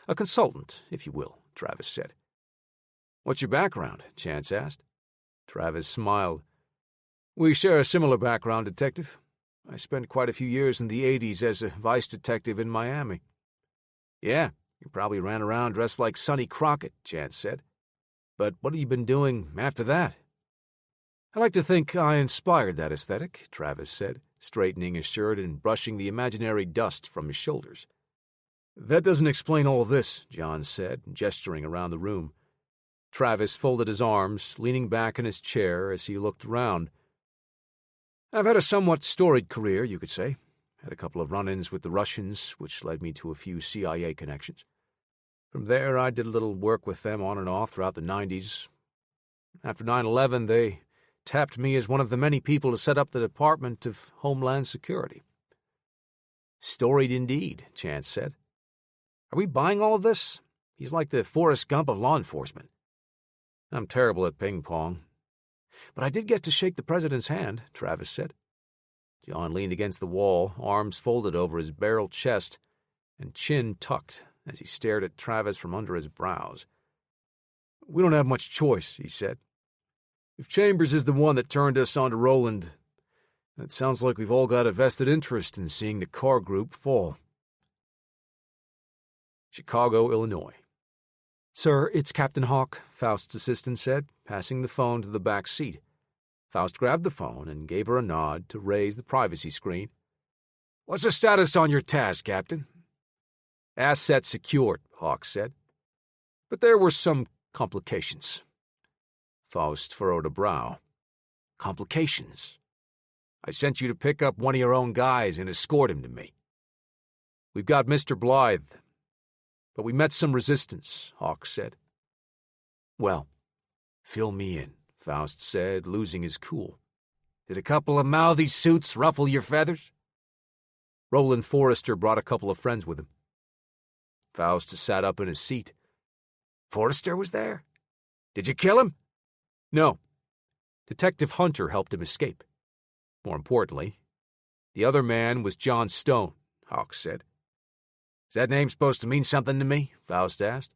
A consultant, if you will," Travis said. "What's your background?" Chance asked. Travis smiled. "We share a similar background, Detective. I spent quite a few years in the 80s as a vice detective in Miami." "Yeah, you probably ran around dressed like Sonny Crockett," Chance said. "But what have you been doing after that?" "I like to think I inspired that aesthetic," Travis said, straightening his shirt and brushing the imaginary dust from his shoulders. "That doesn't explain all of this," John said, gesturing around the room. Travis folded his arms, leaning back in his chair as he looked around. "I've had a somewhat storied career, you could say. Had a couple of run-ins with the Russians, which led me to a few CIA connections. From there, I did a little work with them on and off throughout the 90s. After 9/11, they tapped me as one of the many people to set up the Department of Homeland Security." "Storied indeed," Chance said. "Are we buying all of this?" He's like the Forrest Gump of law enforcement. I'm terrible at ping-pong. But I did get to shake the president's hand, Travis said. John leaned against the wall, arms folded over his barrel chest, and chin tucked as he stared at Travis from under his brows. We don't have much choice, he said. If Chambers is the one that turned us onto Roland, it sounds like we've all got a vested interest in seeing the Carr Group fall. Chicago, Illinois. Sir, it's Captain Hawk, Faust's assistant said, passing the phone to the back seat. Faust grabbed the phone and gave her a nod to raise the privacy screen. What's the status on your task, Captain? Asset secured, Hawk said. But there were some complications. Faust furrowed a brow. Complications? I sent you to pick up one of your own guys and escort him to me. We've got Mr. Blythe, but we met some resistance, Hawk said. Well, fill me in, Faust said, losing his cool. Did a couple of mouthy suits ruffle your feathers? Roland Forrester brought a couple of friends with him. Faust sat up in his seat. Forrester was there? Did you kill him? No. Detective Hunter helped him escape. More importantly, the other man was John Stone, Hawk said. Is that name supposed to mean something to me? Faust asked.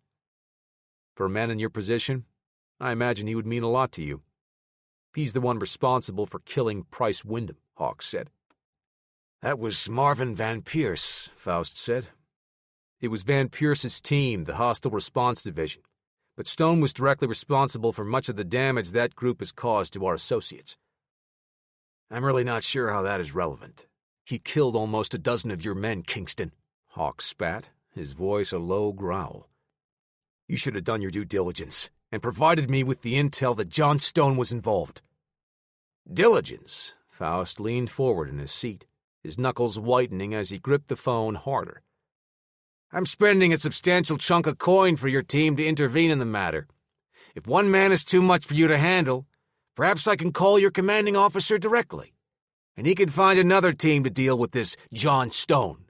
For a man in your position, I imagine he would mean a lot to you. He's the one responsible for killing Price Wyndham, Hawk said. That was Marvin Van Pierce, Faust said. It was Van Pierce's team, the Hostile Response Division, but Stone was directly responsible for much of the damage that group has caused to our associates. I'm really not sure how that is relevant. He killed almost a dozen of your men, Kingston, Hawk spat, his voice a low growl. You should have done your due diligence and provided me with the intel that John Stone was involved. Diligence? Faust leaned forward in his seat, his knuckles whitening as he gripped the phone harder. I'm spending a substantial chunk of coin for your team to intervene in the matter. If one man is too much for you to handle, perhaps I can call your commanding officer directly, and he can find another team to deal with this John Stone.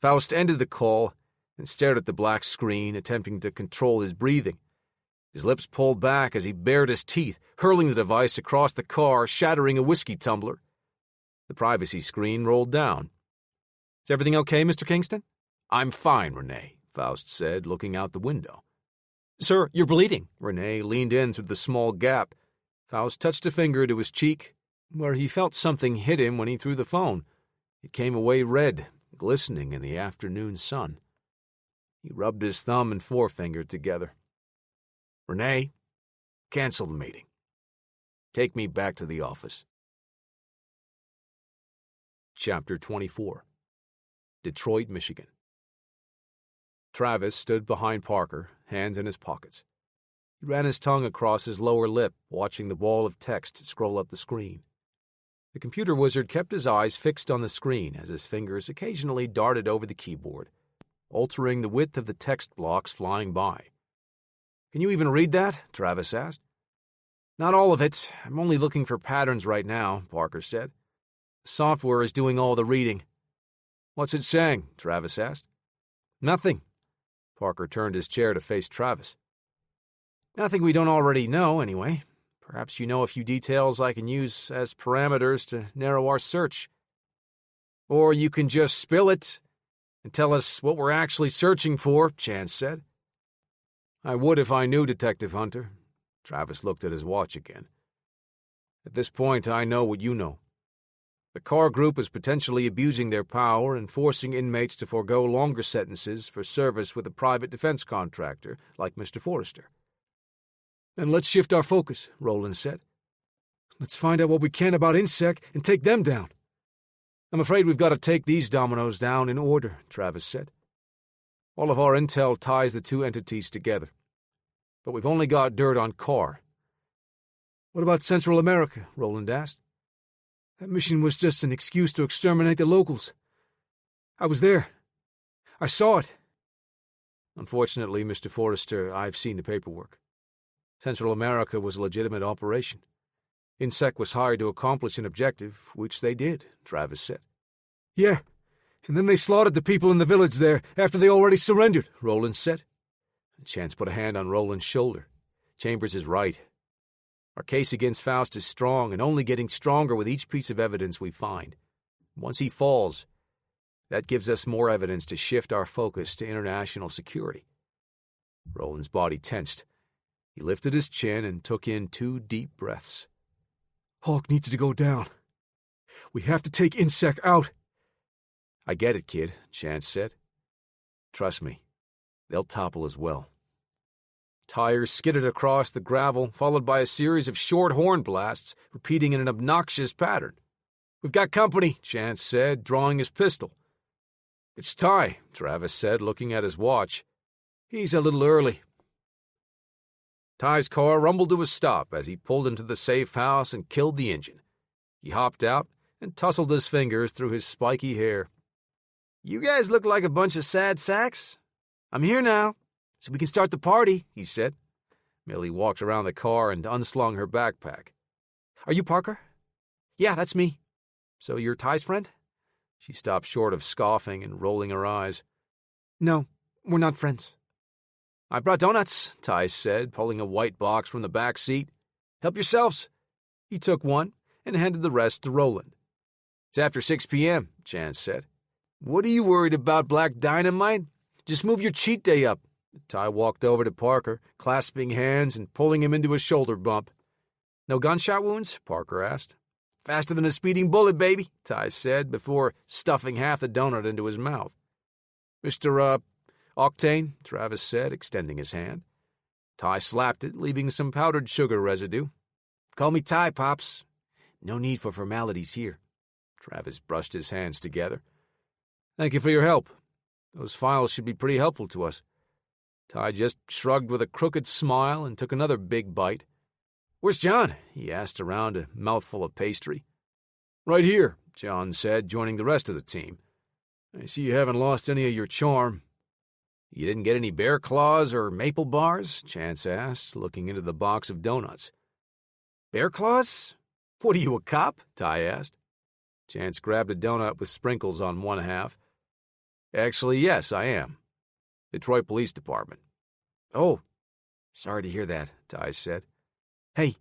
Faust ended the call and stared at the black screen, attempting to control his breathing. His lips pulled back as he bared his teeth, hurling the device across the car, shattering a whiskey tumbler. The privacy screen rolled down. Is everything okay, Mr. Kingston? I'm fine, Renee, Faust said, looking out the window. Sir, you're bleeding. Renee leaned in through the small gap. Faust touched a finger to his cheek, where he felt something hit him when he threw the phone. It came away red, glistening in the afternoon sun. He rubbed his thumb and forefinger together. Renee, cancel the meeting. Take me back to the office. Chapter 24. Detroit, Michigan. Travis stood behind Parker, hands in his pockets. He ran his tongue across his lower lip, watching the wall of text scroll up the screen. The computer wizard kept his eyes fixed on the screen as his fingers occasionally darted over the keyboard, altering the width of the text blocks flying by. Can you even read that? Travis asked. Not all of it. I'm only looking for patterns right now, Parker said. The software is doing all the reading. What's it saying? Travis asked. Nothing. Parker turned his chair to face Travis. Nothing we don't already know, anyway. Perhaps you know a few details I can use as parameters to narrow our search. Or you can just spill it and tell us what we're actually searching for, Chance said. I would if I knew, Detective Hunter. Travis looked at his watch again. At this point, I know what you know. The Carr Group is potentially abusing their power and forcing inmates to forego longer sentences for service with a private defense contractor like Mr. Forrester. Then let's shift our focus, Roland said. Let's find out what we can about INSEC and take them down. I'm afraid we've got to take these dominoes down in order, Travis said. All of our intel ties the two entities together. But we've only got dirt on Carr. What about Central America? Roland asked. That mission was just an excuse to exterminate the locals. I was there. I saw it. Unfortunately, Mr. Forrester, I've seen the paperwork. Central America was a legitimate operation. INSEC was hired to accomplish an objective, which they did, Travis said. Yeah, and then they slaughtered the people in the village there after they already surrendered, Roland said. Chance put a hand on Roland's shoulder. Chambers is right. Our case against Faust is strong and only getting stronger with each piece of evidence we find. Once he falls, that gives us more evidence to shift our focus to international security. Roland's body tensed. He lifted his chin and took in 2 deep breaths. Hawk needs to go down. We have to take INSEC out. I get it, kid, Chance said. Trust me, they'll topple as well. Tires skidded across the gravel, followed by a series of short horn blasts, repeating in an obnoxious pattern. We've got company, Chance said, drawing his pistol. It's Ty, Travis said, looking at his watch. He's a little early. Ty's car rumbled to a stop as he pulled into the safe house and killed the engine. He hopped out and tousled his fingers through his spiky hair. You guys look like a bunch of sad sacks. I'm here now, so we can start the party, he said. Millie walked around the car and unslung her backpack. Are you Parker? Yeah, that's me. So you're Ty's friend? She stopped short of scoffing and rolling her eyes. No, we're not friends. I brought donuts, Ty said, pulling a white box from the back seat. Help yourselves. He took one and handed the rest to Roland. It's after 6 p.m., Chance said. What are you worried about, Black Dynamite? Just move your cheat day up. Ty walked over to Parker, clasping hands and pulling him into a shoulder bump. No gunshot wounds? Parker asked. Faster than a speeding bullet, baby, Ty said, before stuffing half the donut into his mouth. Mr. Octane, Travis said, extending his hand. Ty slapped it, leaving some powdered sugar residue. Call me Ty, Pops. No need for formalities here. Travis brushed his hands together. Thank you for your help. Those files should be pretty helpful to us. Ty just shrugged with a crooked smile and took another big bite. Where's John? He asked around a mouthful of pastry. Right here, John said, joining the rest of the team. I see you haven't lost any of your charm. You didn't get any bear claws or maple bars? Chance asked, looking into the box of donuts. Bear claws? What are you, a cop? Ty asked. Chance grabbed a donut with sprinkles on one half. Actually, yes, I am. Detroit Police Department. Oh, sorry to hear that, Ty said. Hey,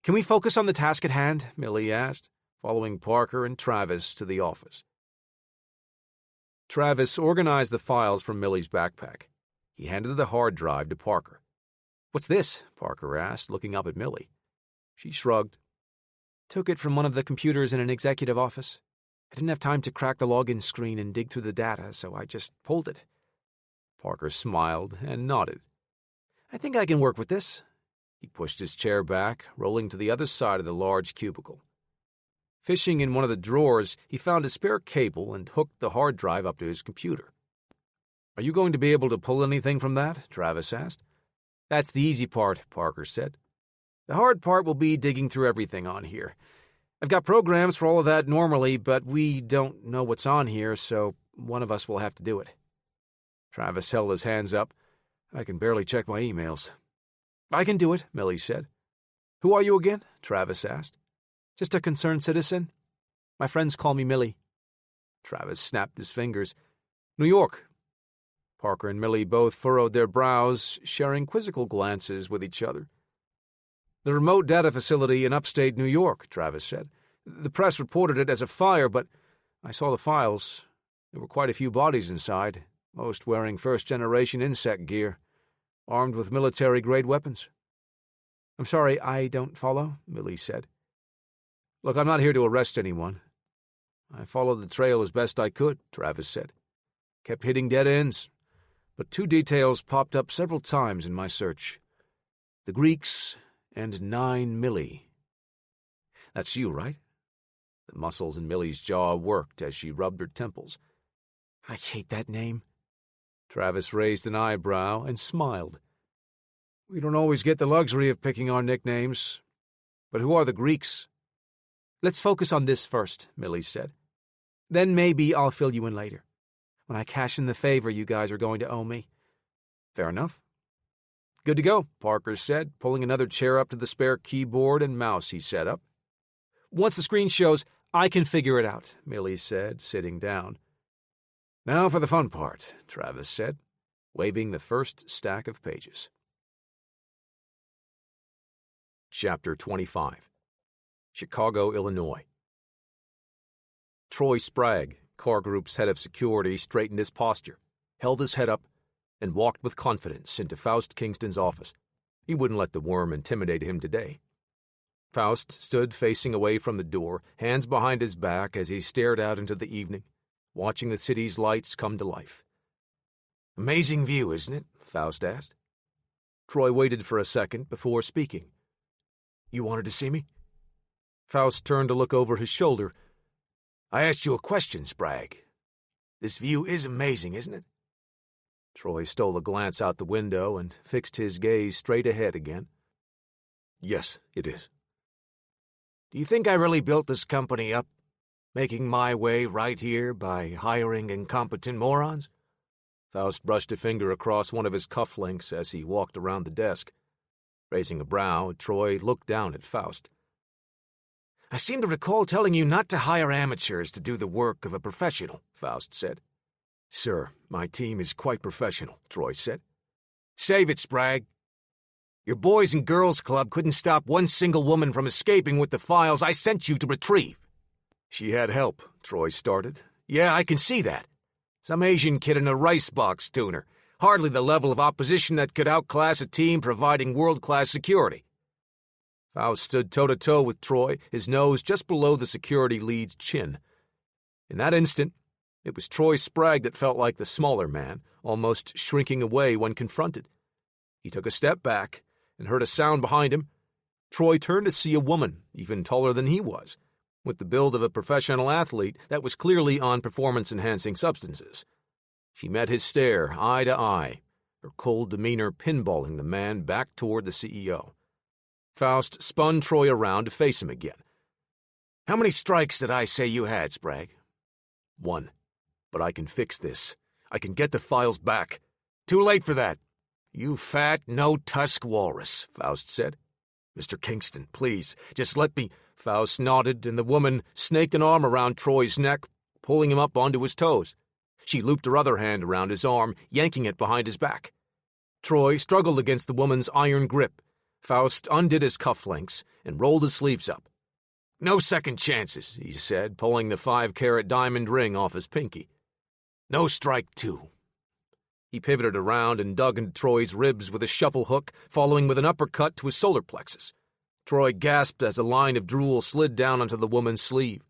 can we focus on the task at hand? Millie asked, following Parker and Travis to the office. Travis organized the files from Millie's backpack. He handed the hard drive to Parker. What's this? Parker asked, looking up at Millie. She shrugged. Took it from one of the computers in an executive office. I didn't have time to crack the login screen and dig through the data, so I just pulled it. Parker smiled and nodded. I think I can work with this. He pushed his chair back, rolling to the other side of the large cubicle. Fishing in one of the drawers, he found a spare cable and hooked the hard drive up to his computer. Are you going to be able to pull anything from that? Travis asked. That's the easy part, Parker said. The hard part will be digging through everything on here. I've got programs for all of that normally, but we don't know what's on here, so one of us will have to do it. Travis held his hands up. I can barely check my emails. I can do it, Millie said. Who are you again? Travis asked. Just a concerned citizen. My friends call me Millie. Travis snapped his fingers. New York. Parker and Millie both furrowed their brows, sharing quizzical glances with each other. The remote data facility in upstate New York, Travis said. The press reported it as a fire, but I saw the files. There were quite a few bodies inside, most wearing first-generation insect gear, armed with military-grade weapons. I'm sorry, I don't follow, Millie said. Look, I'm not here to arrest anyone. I followed the trail as best I could, Travis said. Kept hitting dead ends, but 2 details popped up several times in my search. The Greeks and 9 Millie. That's you, right? The muscles in Millie's jaw worked as she rubbed her temples. I hate that name. Travis raised an eyebrow and smiled. We don't always get the luxury of picking our nicknames. But who are the Greeks? Let's focus on this first, Millie said. Then maybe I'll fill you in later, when I cash in the favor you guys are going to owe me. Fair enough. Good to go, Parker said, pulling another chair up to the spare keyboard and mouse he set up. Once the screen shows, I can figure it out, Millie said, sitting down. Now for the fun part, Travis said. waving the first stack of pages. Chapter 25. Chicago, Illinois. Troy Sprague, Car Group's head of security, straightened his posture, held his head up, and walked with confidence into Faust Kingston's office. He wouldn't let the worm intimidate him today. Faust stood facing away from the door, hands behind his back as he stared out into the evening, watching the city's lights come to life. "Amazing view, isn't it?" Faust asked. Troy waited for a second before speaking. "You wanted to see me?" Faust turned to look over his shoulder. "I asked you a question, Sprague. This view is amazing, isn't it?" Troy stole a glance out the window and fixed his gaze straight ahead again. "Yes, it is." "Do you think I really built this company up, making my way right here by hiring incompetent morons?" Faust brushed a finger across one of his cufflinks as he walked around the desk. Raising a brow, Troy looked down at Faust. "I seem to recall telling you not to hire amateurs to do the work of a professional," Faust said. "Sir, my team is quite professional," Troy said. "Save it, Sprague. Your Boys and Girls Club couldn't stop one single woman from escaping with the files I sent you to retrieve." "She had help," Troy started. "Yeah, I can see that. Some Asian kid in a rice box tuner. Hardly the level of opposition that could outclass a team providing world-class security." Faust stood toe-to-toe with Troy, his nose just below the security lead's chin. In that instant, it was Troy Sprague that felt like the smaller man, almost shrinking away when confronted. He took a step back and heard a sound behind him. Troy turned to see a woman, even taller than he was, with the build of a professional athlete that was clearly on performance-enhancing substances. She met his stare, eye to eye, her cold demeanor pinballing the man back toward the CEO. Faust spun Troy around to face him again. "How many strikes did I say you had, Sprague?" "One. But I can fix this. I can get the files back." "Too late for that. You fat, no-tusk walrus," Faust said. "Mr. Kingston, please, just let me—" Faust nodded, and the woman snaked an arm around Troy's neck, pulling him up onto his toes. She looped her other hand around his arm, yanking it behind his back. Troy struggled against the woman's iron grip. Faust undid his cufflinks and rolled his sleeves up. "No second chances," he said, pulling the 5-carat diamond ring off his pinky. "No strike two." He pivoted around and dug into Troy's ribs with a shuffle hook, following with an uppercut to his solar plexus. Troy gasped as a line of drool slid down onto the woman's sleeve.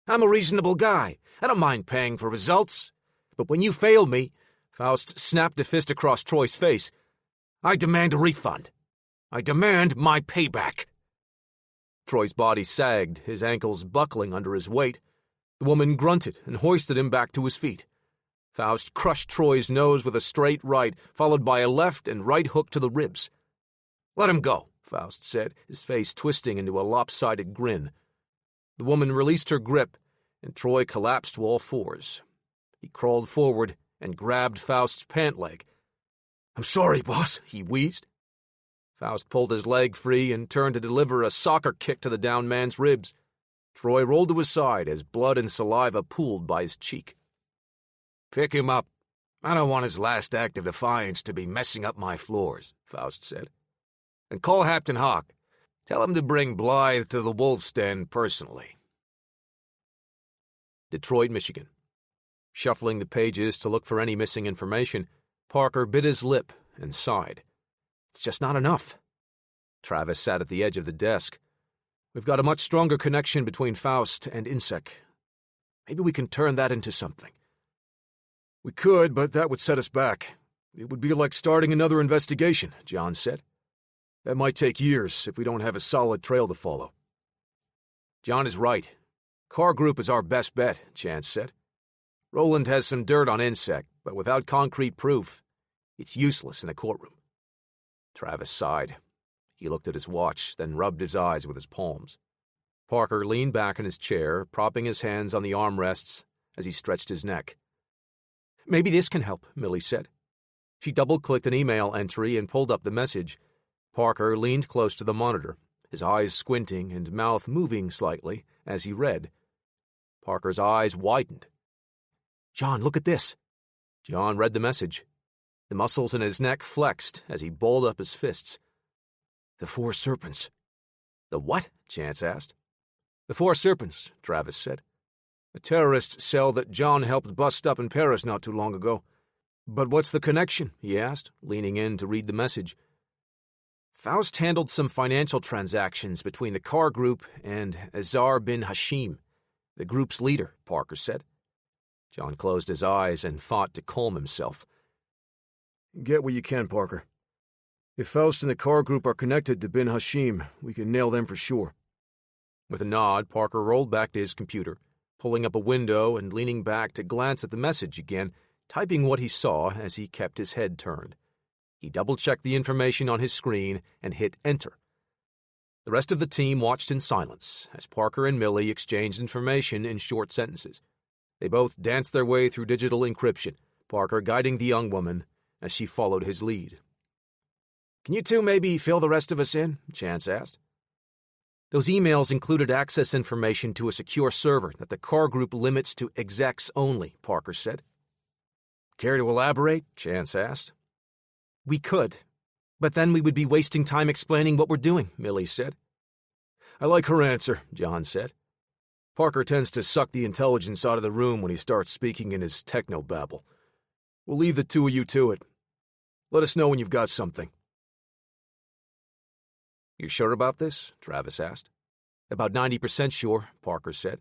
"I'm a reasonable guy. I don't mind paying for results. But when you fail me," Faust snapped a fist across Troy's face, "I demand a refund. I demand my payback." Troy's body sagged, his ankles buckling under his weight. The woman grunted and hoisted him back to his feet. Faust crushed Troy's nose with a straight right, followed by a left and right hook to the ribs. "Let him go," Faust said, his face twisting into a lopsided grin. The woman released her grip, and Troy collapsed to all fours. He crawled forward and grabbed Faust's pant leg. "I'm sorry, boss," he wheezed. Faust pulled his leg free and turned to deliver a soccer kick to the downed man's ribs. Troy rolled to his side as blood and saliva pooled by his cheek. "Pick him up. I don't want his last act of defiance to be messing up my floors," Faust said. "And call Captain Hawk. Tell him to bring Blythe to the Wolf's Den personally." Detroit, Michigan. Shuffling the pages to look for any missing information, Parker bit his lip and sighed. It's just not enough. Travis sat at the edge of the desk. "We've got a much stronger connection between Faust and INSEC. Maybe we can turn that into something." "We could, but that would set us back. It would be like starting another investigation," John said. "That might take years if we don't have a solid trail to follow." "John is right. Car Group is our best bet," Chance said. "Roland has some dirt on INSEC, but without concrete proof, it's useless in the courtroom." Travis sighed. He looked at his watch, then rubbed his eyes with his palms. Parker leaned back in his chair, propping his hands on the armrests as he stretched his neck. "Maybe this can help," Millie said. She double-clicked an email entry and pulled up the message. Parker leaned close to the monitor, his eyes squinting and mouth moving slightly as he read. Parker's eyes widened. "John, look at this." John read the message. The muscles in his neck flexed as he balled up his fists. The Four Serpents. The what? Chance asked. The Four Serpents, Travis said. A terrorist cell that John helped bust up in Paris not too long ago. But what's the connection? He asked, leaning in to read the message. Faust handled some financial transactions between the Carr Group and Azar bin Hashim, the group's leader, Parker said. John closed his eyes and fought to calm himself. Get what you can, Parker. If Faust and the Carr Group are connected to bin Hashim, we can nail them for sure. With a nod, Parker rolled back to his computer, pulling up a window and leaning back to glance at the message again, typing what he saw as he kept his head turned. He double-checked the information on his screen and hit Enter. The rest of the team watched in silence as Parker and Millie exchanged information in short sentences. They both danced their way through digital encryption, Parker guiding the young woman as she followed his lead. Can you two maybe fill the rest of us in? Chance asked. Those emails included access information to a secure server that the Carr Group limits to execs only, Parker said. Care to elaborate? Chance asked. We could, but then we would be wasting time explaining what we're doing, Millie said. I like her answer, John said. Parker tends to suck the intelligence out of the room when he starts speaking in his techno-babble. We'll leave the two of you to it. Let us know when you've got something. You sure about this? Travis asked. About 90% sure, Parker said.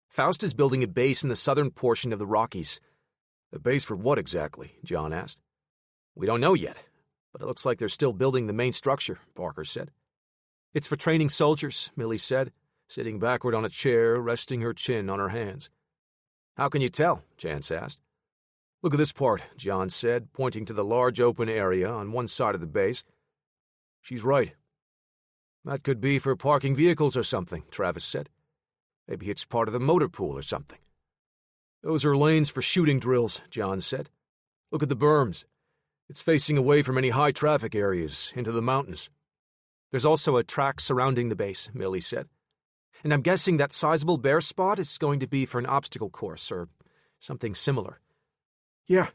Faust is building a base in the southern portion of the Rockies. A base for what exactly? John asked. We don't know yet, but it looks like they're still building the main structure, Parker said. It's for training soldiers, Millie said, sitting backward on a chair, resting her chin on her hands. How can you tell? Chance asked. Look at this part, John said, pointing to the large open area on one side of the base. She's right. That could be for parking vehicles or something, Travis said. Maybe it's part of the motor pool or something. Those are lanes for shooting drills, John said. Look at the berms. It's facing away from any high traffic areas, into the mountains. There's also a track surrounding the base, Millie said. And I'm guessing that sizable bare spot is going to be for an obstacle course or something similar. Yeah,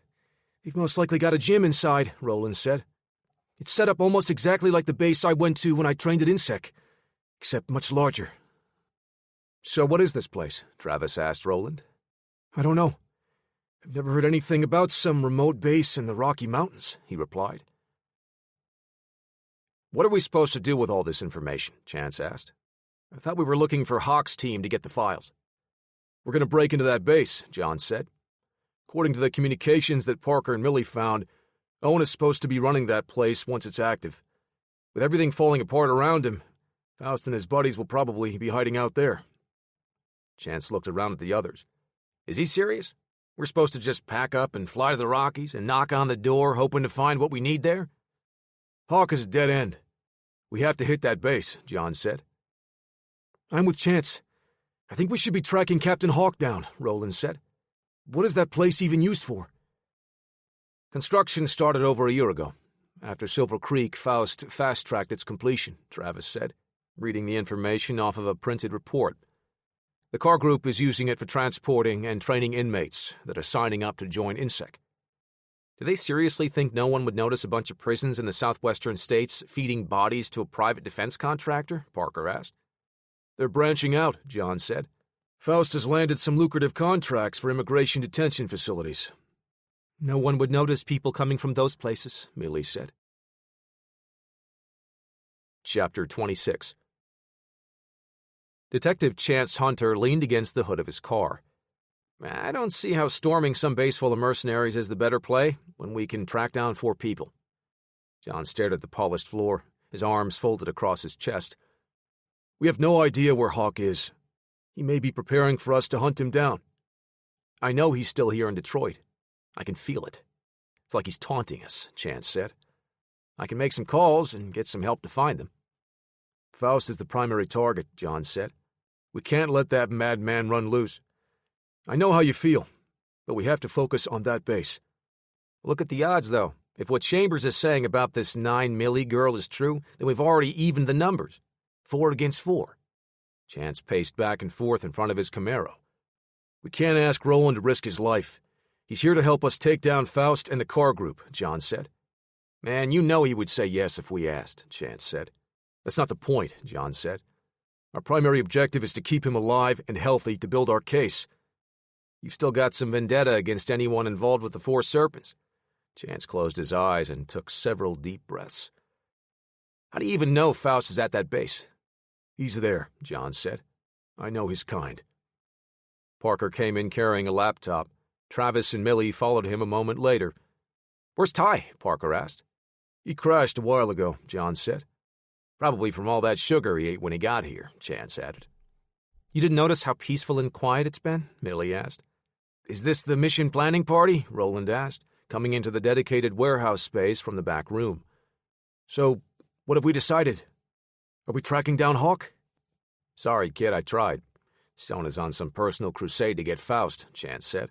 they've most likely got a gym inside, Roland said. It's set up almost exactly like the base I went to when I trained at INSEC, except much larger. So what is this place? Travis asked Roland. I don't know. I've never heard anything about some remote base in the Rocky Mountains, he replied. What are we supposed to do with all this information? Chance asked. I thought we were looking for Hawk's team to get the files. We're going to break into that base, John said. According to the communications that Parker and Millie found, Owen is supposed to be running that place once it's active. With everything falling apart around him, Faust and his buddies will probably be hiding out there. Chance looked around at the others. Is he serious? We're supposed to just pack up and fly to the Rockies and knock on the door hoping to find what we need there? Hawk is a dead end. We have to hit that base, John said. I'm with Chance. I think we should be tracking Captain Hawk down, Roland said. What is that place even used for? Construction started over a year ago. After Silver Creek, Faust fast-tracked its completion, Travis said, reading the information off of a printed report. The Carr Group is using it for transporting and training inmates that are signing up to join INSEC. Do they seriously think no one would notice a bunch of prisons in the southwestern states feeding bodies to a private defense contractor? Parker asked. They're branching out, John said. Faust has landed some lucrative contracts for immigration detention facilities. No one would notice people coming from those places, Millie said. Chapter 26. Detective Chance Hunter leaned against the hood of his car. I don't see how storming some base full of mercenaries is the better play when we can track down 4 people. John stared at the polished floor, his arms folded across his chest. We have no idea where Hawk is. He may be preparing for us to hunt him down. I know he's still here in Detroit. I can feel it. It's like he's taunting us, Chance said. I can make some calls and get some help to find them. Faust is the primary target, John said. We can't let that madman run loose. I know how you feel, but we have to focus on that base. Look at the odds, though. If what Chambers is saying about this 9 Millie girl is true, then we've already evened the numbers. 4 against 4. Chance paced back and forth in front of his Camaro. We can't ask Roland to risk his life. He's here to help us take down Faust and the Carr Group, John said. Man, you know he would say yes if we asked, Chance said. That's not the point, John said. Our primary objective is to keep him alive and healthy to build our case. You've still got some vendetta against anyone involved with the Four Serpents. Chance closed his eyes and took several deep breaths. How do you even know Faust is at that base? He's there, John said. I know his kind. Parker came in carrying a laptop. Travis and Millie followed him a moment later. Where's Ty? Parker asked. He crashed a while ago, John said. Probably from all that sugar he ate when he got here, Chance added. You didn't notice how peaceful and quiet it's been? Millie asked. Is this the mission planning party? Roland asked, coming into the dedicated warehouse space from the back room. So, what have we decided? Are we tracking down Hawk? Sorry, kid, I tried. Stone is on some personal crusade to get Faust, Chance said.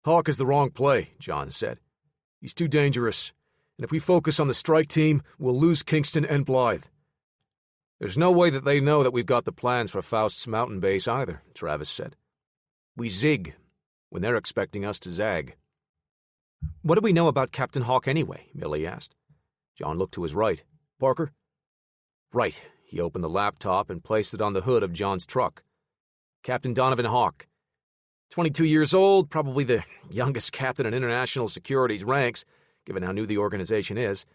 Hawk is the wrong play, John said. He's too dangerous, and if we focus on the strike team, we'll lose Kingston and Blythe. There's no way that they know that we've got the plans for Faust's mountain base either, Travis said. We zig when they're expecting us to zag. What do we know about Captain Hawk anyway? Millie asked. John looked to his right. Parker? Right. He opened the laptop and placed it on the hood of John's truck. Captain Donovan Hawk. 22 years old, probably the youngest captain in international security's ranks, given how new the organization is.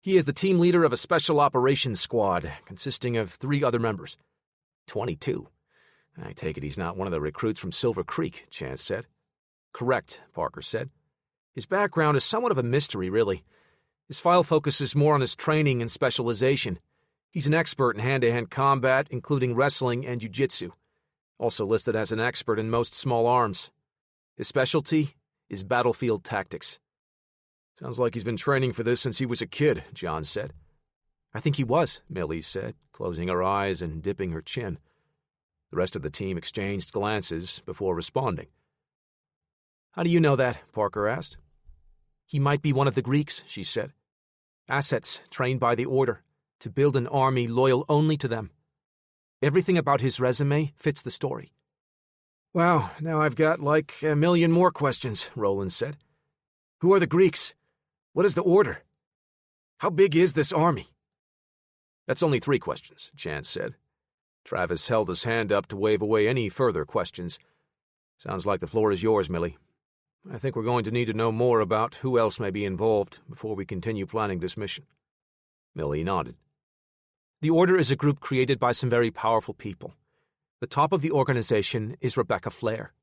He is the team leader of a special operations squad, consisting of 3 other members. 22. I take it he's not one of the recruits from Silver Creek, Chance said. Correct, Parker said. His background is somewhat of a mystery, really. His file focuses more on his training and specialization. He's an expert in hand-to-hand combat, including wrestling and jiu-jitsu. Also listed as an expert in most small arms. His specialty is battlefield tactics. Sounds like he's been training for this since he was a kid, John said. I think he was, Millie said, closing her eyes and dipping her chin. The rest of the team exchanged glances before responding. How do you know that? Parker asked. He might be one of the Greeks, she said. Assets trained by the Order to build an army loyal only to them. Everything about his resume fits the story. Wow, now I've got like a million more questions, Roland said. Who are the Greeks? What is the Order? How big is this army? That's only 3 questions, Chance said. Travis held his hand up to wave away any further questions. Sounds like the floor is yours, Millie. I think we're going to need to know more about who else may be involved before we continue planning this mission. Millie nodded. The Order is a group created by some very powerful people. The top of the organization is Rebecca Flair.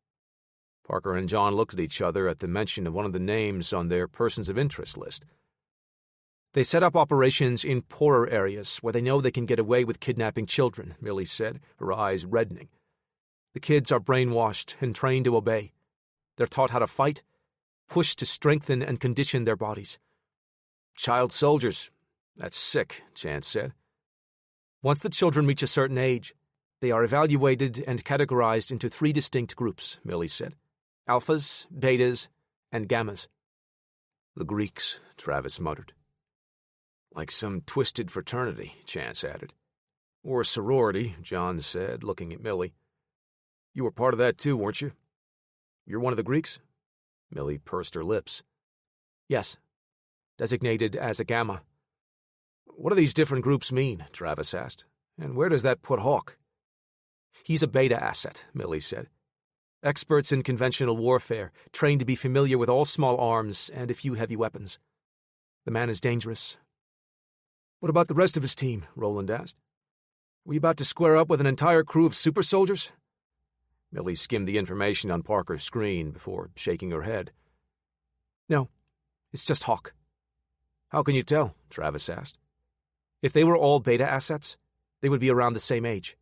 Parker and John looked at each other at the mention of one of the names on their persons of interest list. They set up operations in poorer areas where they know they can get away with kidnapping children, Millie said, her eyes reddening. The kids are brainwashed and trained to obey. They're taught how to fight, pushed to strengthen and condition their bodies. Child soldiers. That's sick, Chance said. Once the children reach a certain age, they are evaluated and categorized into 3 distinct groups, Millie said. Alphas, betas, and gammas. The Greeks, Travis muttered. Like some twisted fraternity, Chance added. Or sorority, John said, looking at Millie. You were part of that too, weren't you? You're one of the Greeks? Millie pursed her lips. Yes, designated as a gamma. What do these different groups mean? Travis asked. And where does that put Hawk? He's a beta asset, Millie said. Experts in conventional warfare, trained to be familiar with all small arms and a few heavy weapons. The man is dangerous. What about the rest of his team? Roland asked. Were you about to square up with an entire crew of super soldiers? Millie skimmed the information on Parker's screen before shaking her head. No, it's just Hawk. How can you tell? Travis asked. If they were all beta assets, they would be around the same age.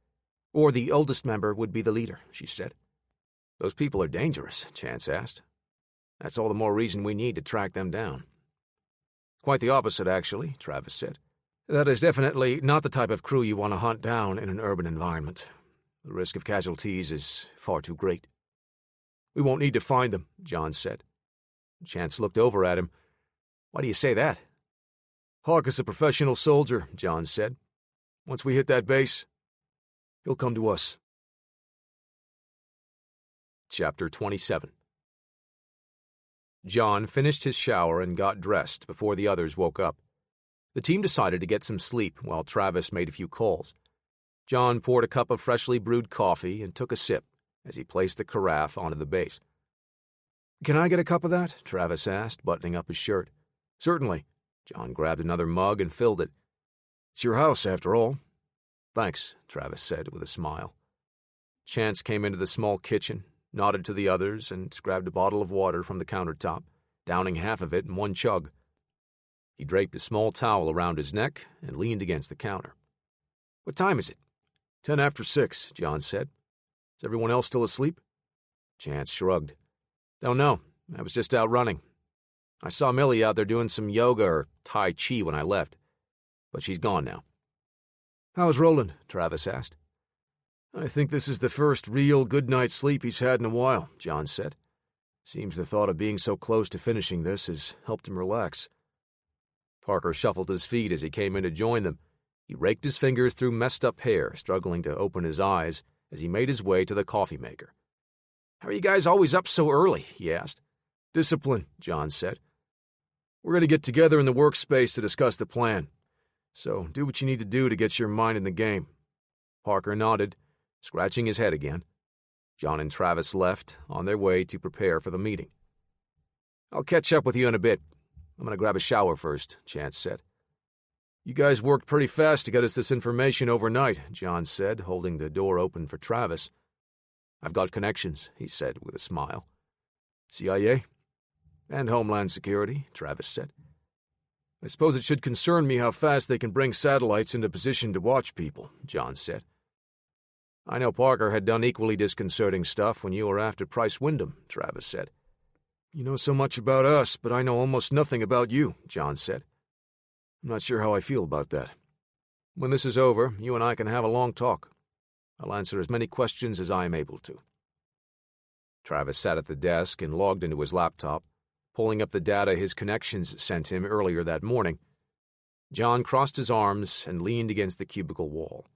Or the oldest member would be the leader, she said. Those people are dangerous, Chance asked. That's all the more reason we need to track them down. Quite the opposite, actually, Travis said. That is definitely not the type of crew you want to hunt down in an urban environment. The risk of casualties is far too great. We won't need to find them, John said. Chance looked over at him. Why do you say that? Hawk is a professional soldier, John said. Once we hit that base, he'll come to us. Chapter 27 John finished his shower and got dressed before the others woke up. The team decided to get some sleep while Travis made a few calls. John poured a cup of freshly brewed coffee and took a sip as he placed the carafe onto the base. "Can I get a cup of that?" Travis asked, buttoning up his shirt. "Certainly." John grabbed another mug and filled it. "It's your house, after all." "Thanks," Travis said with a smile. Chance came into the small kitchen, nodded to the others, and grabbed a bottle of water from the countertop, downing half of it in one chug. He draped a small towel around his neck and leaned against the counter. "What time is it?" 10 after 6, John said. "Is everyone else still asleep?" Chance shrugged. "Don't know. I was just out running. I saw Millie out there doing some yoga or Tai Chi when I left, but she's gone now." "How's Roland?" Travis asked. "I think this is the first real good night's sleep he's had in a while," John said. "Seems the thought of being so close to finishing this has helped him relax." Parker shuffled his feet as he came in to join them. He raked his fingers through messed-up hair, struggling to open his eyes as he made his way to the coffee maker. "How are you guys always up so early?" he asked. "Discipline," John said. "We're going to get together in the workspace to discuss the plan. So do what you need to do to get your mind in the game." Parker nodded, scratching his head again. John and Travis left, on their way to prepare for the meeting. "I'll catch up with you in a bit. I'm going to grab a shower first," Chance said. "You guys worked pretty fast to get us this information overnight," John said, holding the door open for Travis. "I've got connections," he said with a smile. "CIA?" "And Homeland Security," Travis said. "I suppose it should concern me how fast they can bring satellites into position to watch people," John said. "I know Parker had done equally disconcerting stuff when you were after Price Wyndham," Travis said. "You know so much about us, but I know almost nothing about you," John said. "I'm not sure how I feel about that." "When this is over, you and I can have a long talk. I'll answer as many questions as I am able to." Travis sat at the desk and logged into his laptop, pulling up the data his connections sent him earlier that morning. John crossed his arms and leaned against the cubicle wall.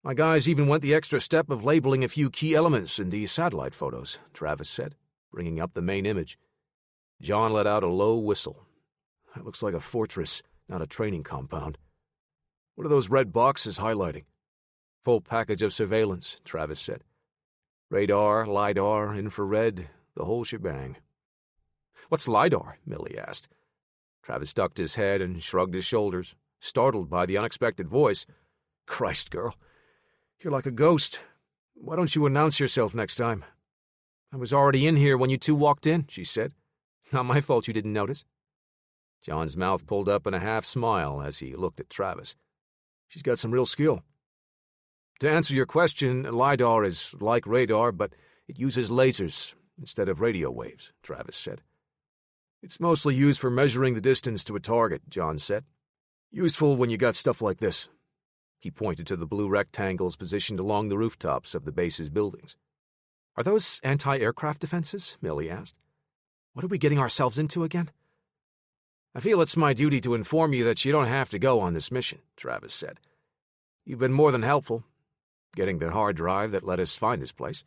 "My guys even went the extra step of labeling a few key elements in these satellite photos," Travis said, bringing up the main image. John let out a low whistle. "That looks like a fortress, not a training compound. What are those red boxes highlighting?" "Full package of surveillance," Travis said. "Radar, LiDAR, infrared, the whole shebang." "What's LiDAR?" Millie asked. Travis ducked his head and shrugged his shoulders, startled by the unexpected voice. "Christ, girl. You're like a ghost. Why don't you announce yourself next time?" "I was already in here when you two walked in," she said. "Not my fault you didn't notice." John's mouth pulled up in a half smile as he looked at Travis. "She's got some real skill." "To answer your question, LiDAR is like radar, but it uses lasers instead of radio waves," Travis said. "It's mostly used for measuring the distance to a target," John said. "Useful when you got stuff like this." He pointed to the blue rectangles positioned along the rooftops of the base's buildings. "Are those anti-aircraft defenses?" Millie asked. "What are we getting ourselves into again?" "I feel it's my duty to inform you that you don't have to go on this mission," Travis said. "You've been more than helpful, getting the hard drive that let us find this place."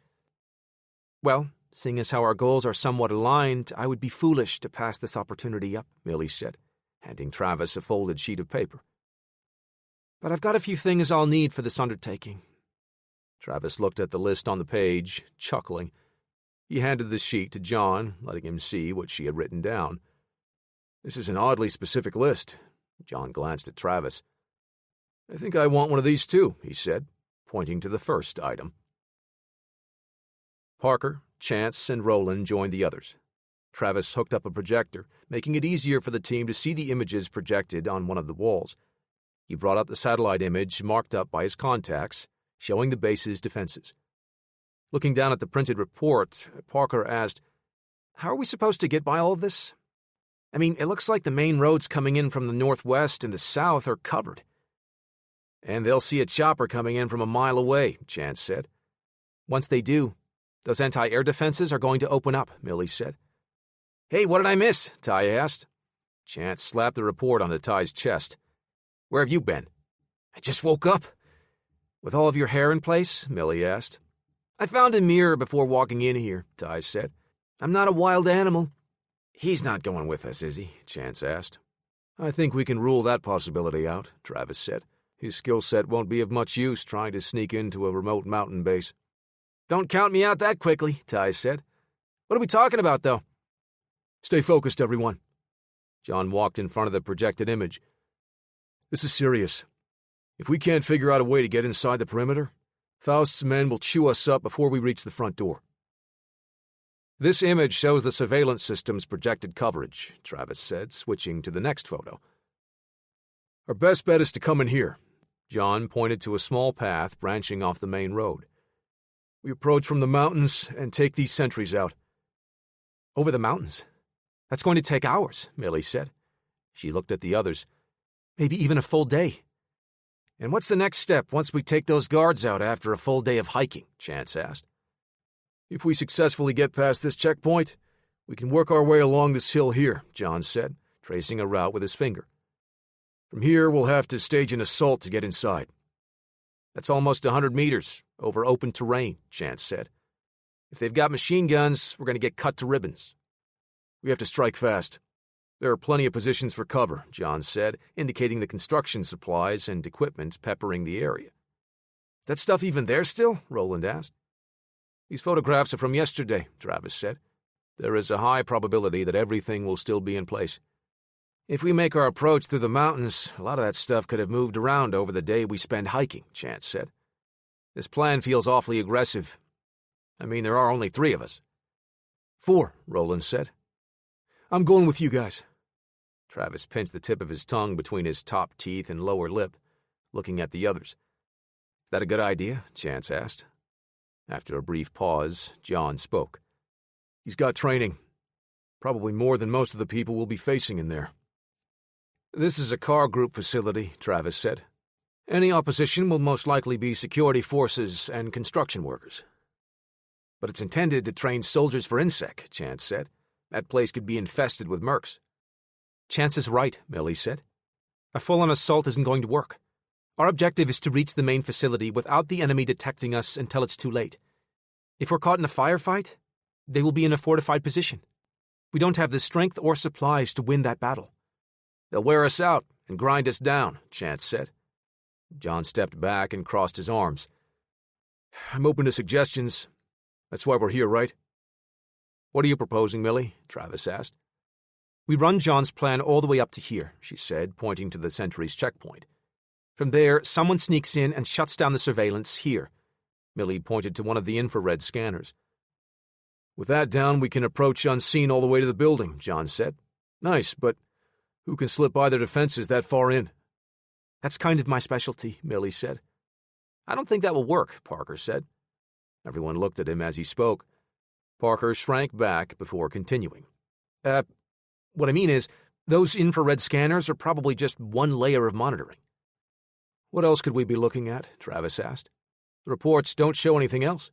"Well, seeing as how our goals are somewhat aligned, I would be foolish to pass this opportunity up," Millie said, handing Travis a folded sheet of paper. "But I've got a few things I'll need for this undertaking." Travis looked at the list on the page, chuckling. He handed the sheet to John, letting him see what she had written down. "This is an oddly specific list." John glanced at Travis. "I think I want one of these too," he said, pointing to the first item. Parker, Chance, and Roland joined the others. Travis hooked up a projector, making it easier for the team to see the images projected on one of the walls. He brought up the satellite image marked up by his contacts, showing the base's defenses. Looking down at the printed report, Parker asked, "How are we supposed to get by all of this? I mean, it looks like the main roads coming in from the northwest and the south are covered." "And they'll see a chopper coming in from a mile away," Chance said. "Once they do, those anti-air defenses are going to open up," Millie said. "Hey, what did I miss?" Ty asked. Chance slapped the report onto Ty's chest. "Where have you been?" "I just woke up." "With all of your hair in place?" Millie asked. "I found a mirror before walking in here," Ty said. "I'm not a wild animal. He's not going with us, is he? Chance asked. I think we can rule that possibility out, Travis said. His skill set won't be of much use trying to sneak into a remote mountain base. Don't count me out that quickly, Ty said. What are we talking about, though? Stay focused, everyone. John walked in front of the projected image. This is serious. If we can't figure out a way to get inside the perimeter, Faust's men will chew us up before we reach the front door. This image shows the surveillance system's projected coverage, Travis said, switching to the next photo. Our best bet is to come in here. John pointed to a small path branching off the main road. We approach from the mountains and take these sentries out. Over the mountains? That's going to take hours, Millie said. She looked at the others. Maybe even a full day. And what's the next step once we take those guards out after a full day of hiking? Chance asked. If we successfully get past this checkpoint, we can work our way along this hill here, John said, tracing a route with his finger. From here, we'll have to stage an assault to get inside. That's almost 100 meters over open terrain, Chance said. If they've got machine guns, we're going to get cut to ribbons. We have to strike fast. There are plenty of positions for cover, John said, indicating the construction supplies and equipment peppering the area. Is that stuff even there still? Roland asked. These photographs are from yesterday, Travis said. There is a high probability that everything will still be in place. If we make our approach through the mountains, a lot of that stuff could have moved around over the day we spend hiking, Chance said. This plan feels awfully aggressive. I mean, there are only 3 of us. 4, Roland said. I'm going with you guys. Travis pinched the tip of his tongue between his top teeth and lower lip, looking at the others. Is that a good idea? Chance asked. After a brief pause, John spoke. He's got training. Probably more than most of the people we'll be facing in there. This is a car group facility, Travis said. Any opposition will most likely be security forces and construction workers. But it's intended to train soldiers for INSEC, Chance said. That place could be infested with mercs. Chance is right, Millie said. A full-on assault isn't going to work. Our objective is to reach the main facility without the enemy detecting us until it's too late. If we're caught in a firefight, they will be in a fortified position. We don't have the strength or supplies to win that battle. They'll wear us out and grind us down, Chance said. John stepped back and crossed his arms. I'm open to suggestions. That's why we're here, right? What are you proposing, Millie? Travis asked. We run John's plan all the way up to here, she said, pointing to the sentry's checkpoint. From there, someone sneaks in and shuts down the surveillance here. Millie pointed to one of the infrared scanners. With that down, we can approach unseen all the way to the building, John said. Nice, but who can slip by their defenses that far in? That's kind of my specialty, Millie said. I don't think that will work, Parker said. Everyone looked at him as he spoke. Parker shrank back before continuing. What I mean is, those infrared scanners are probably just one layer of monitoring. What else could we be looking at? Travis asked. The reports don't show anything else.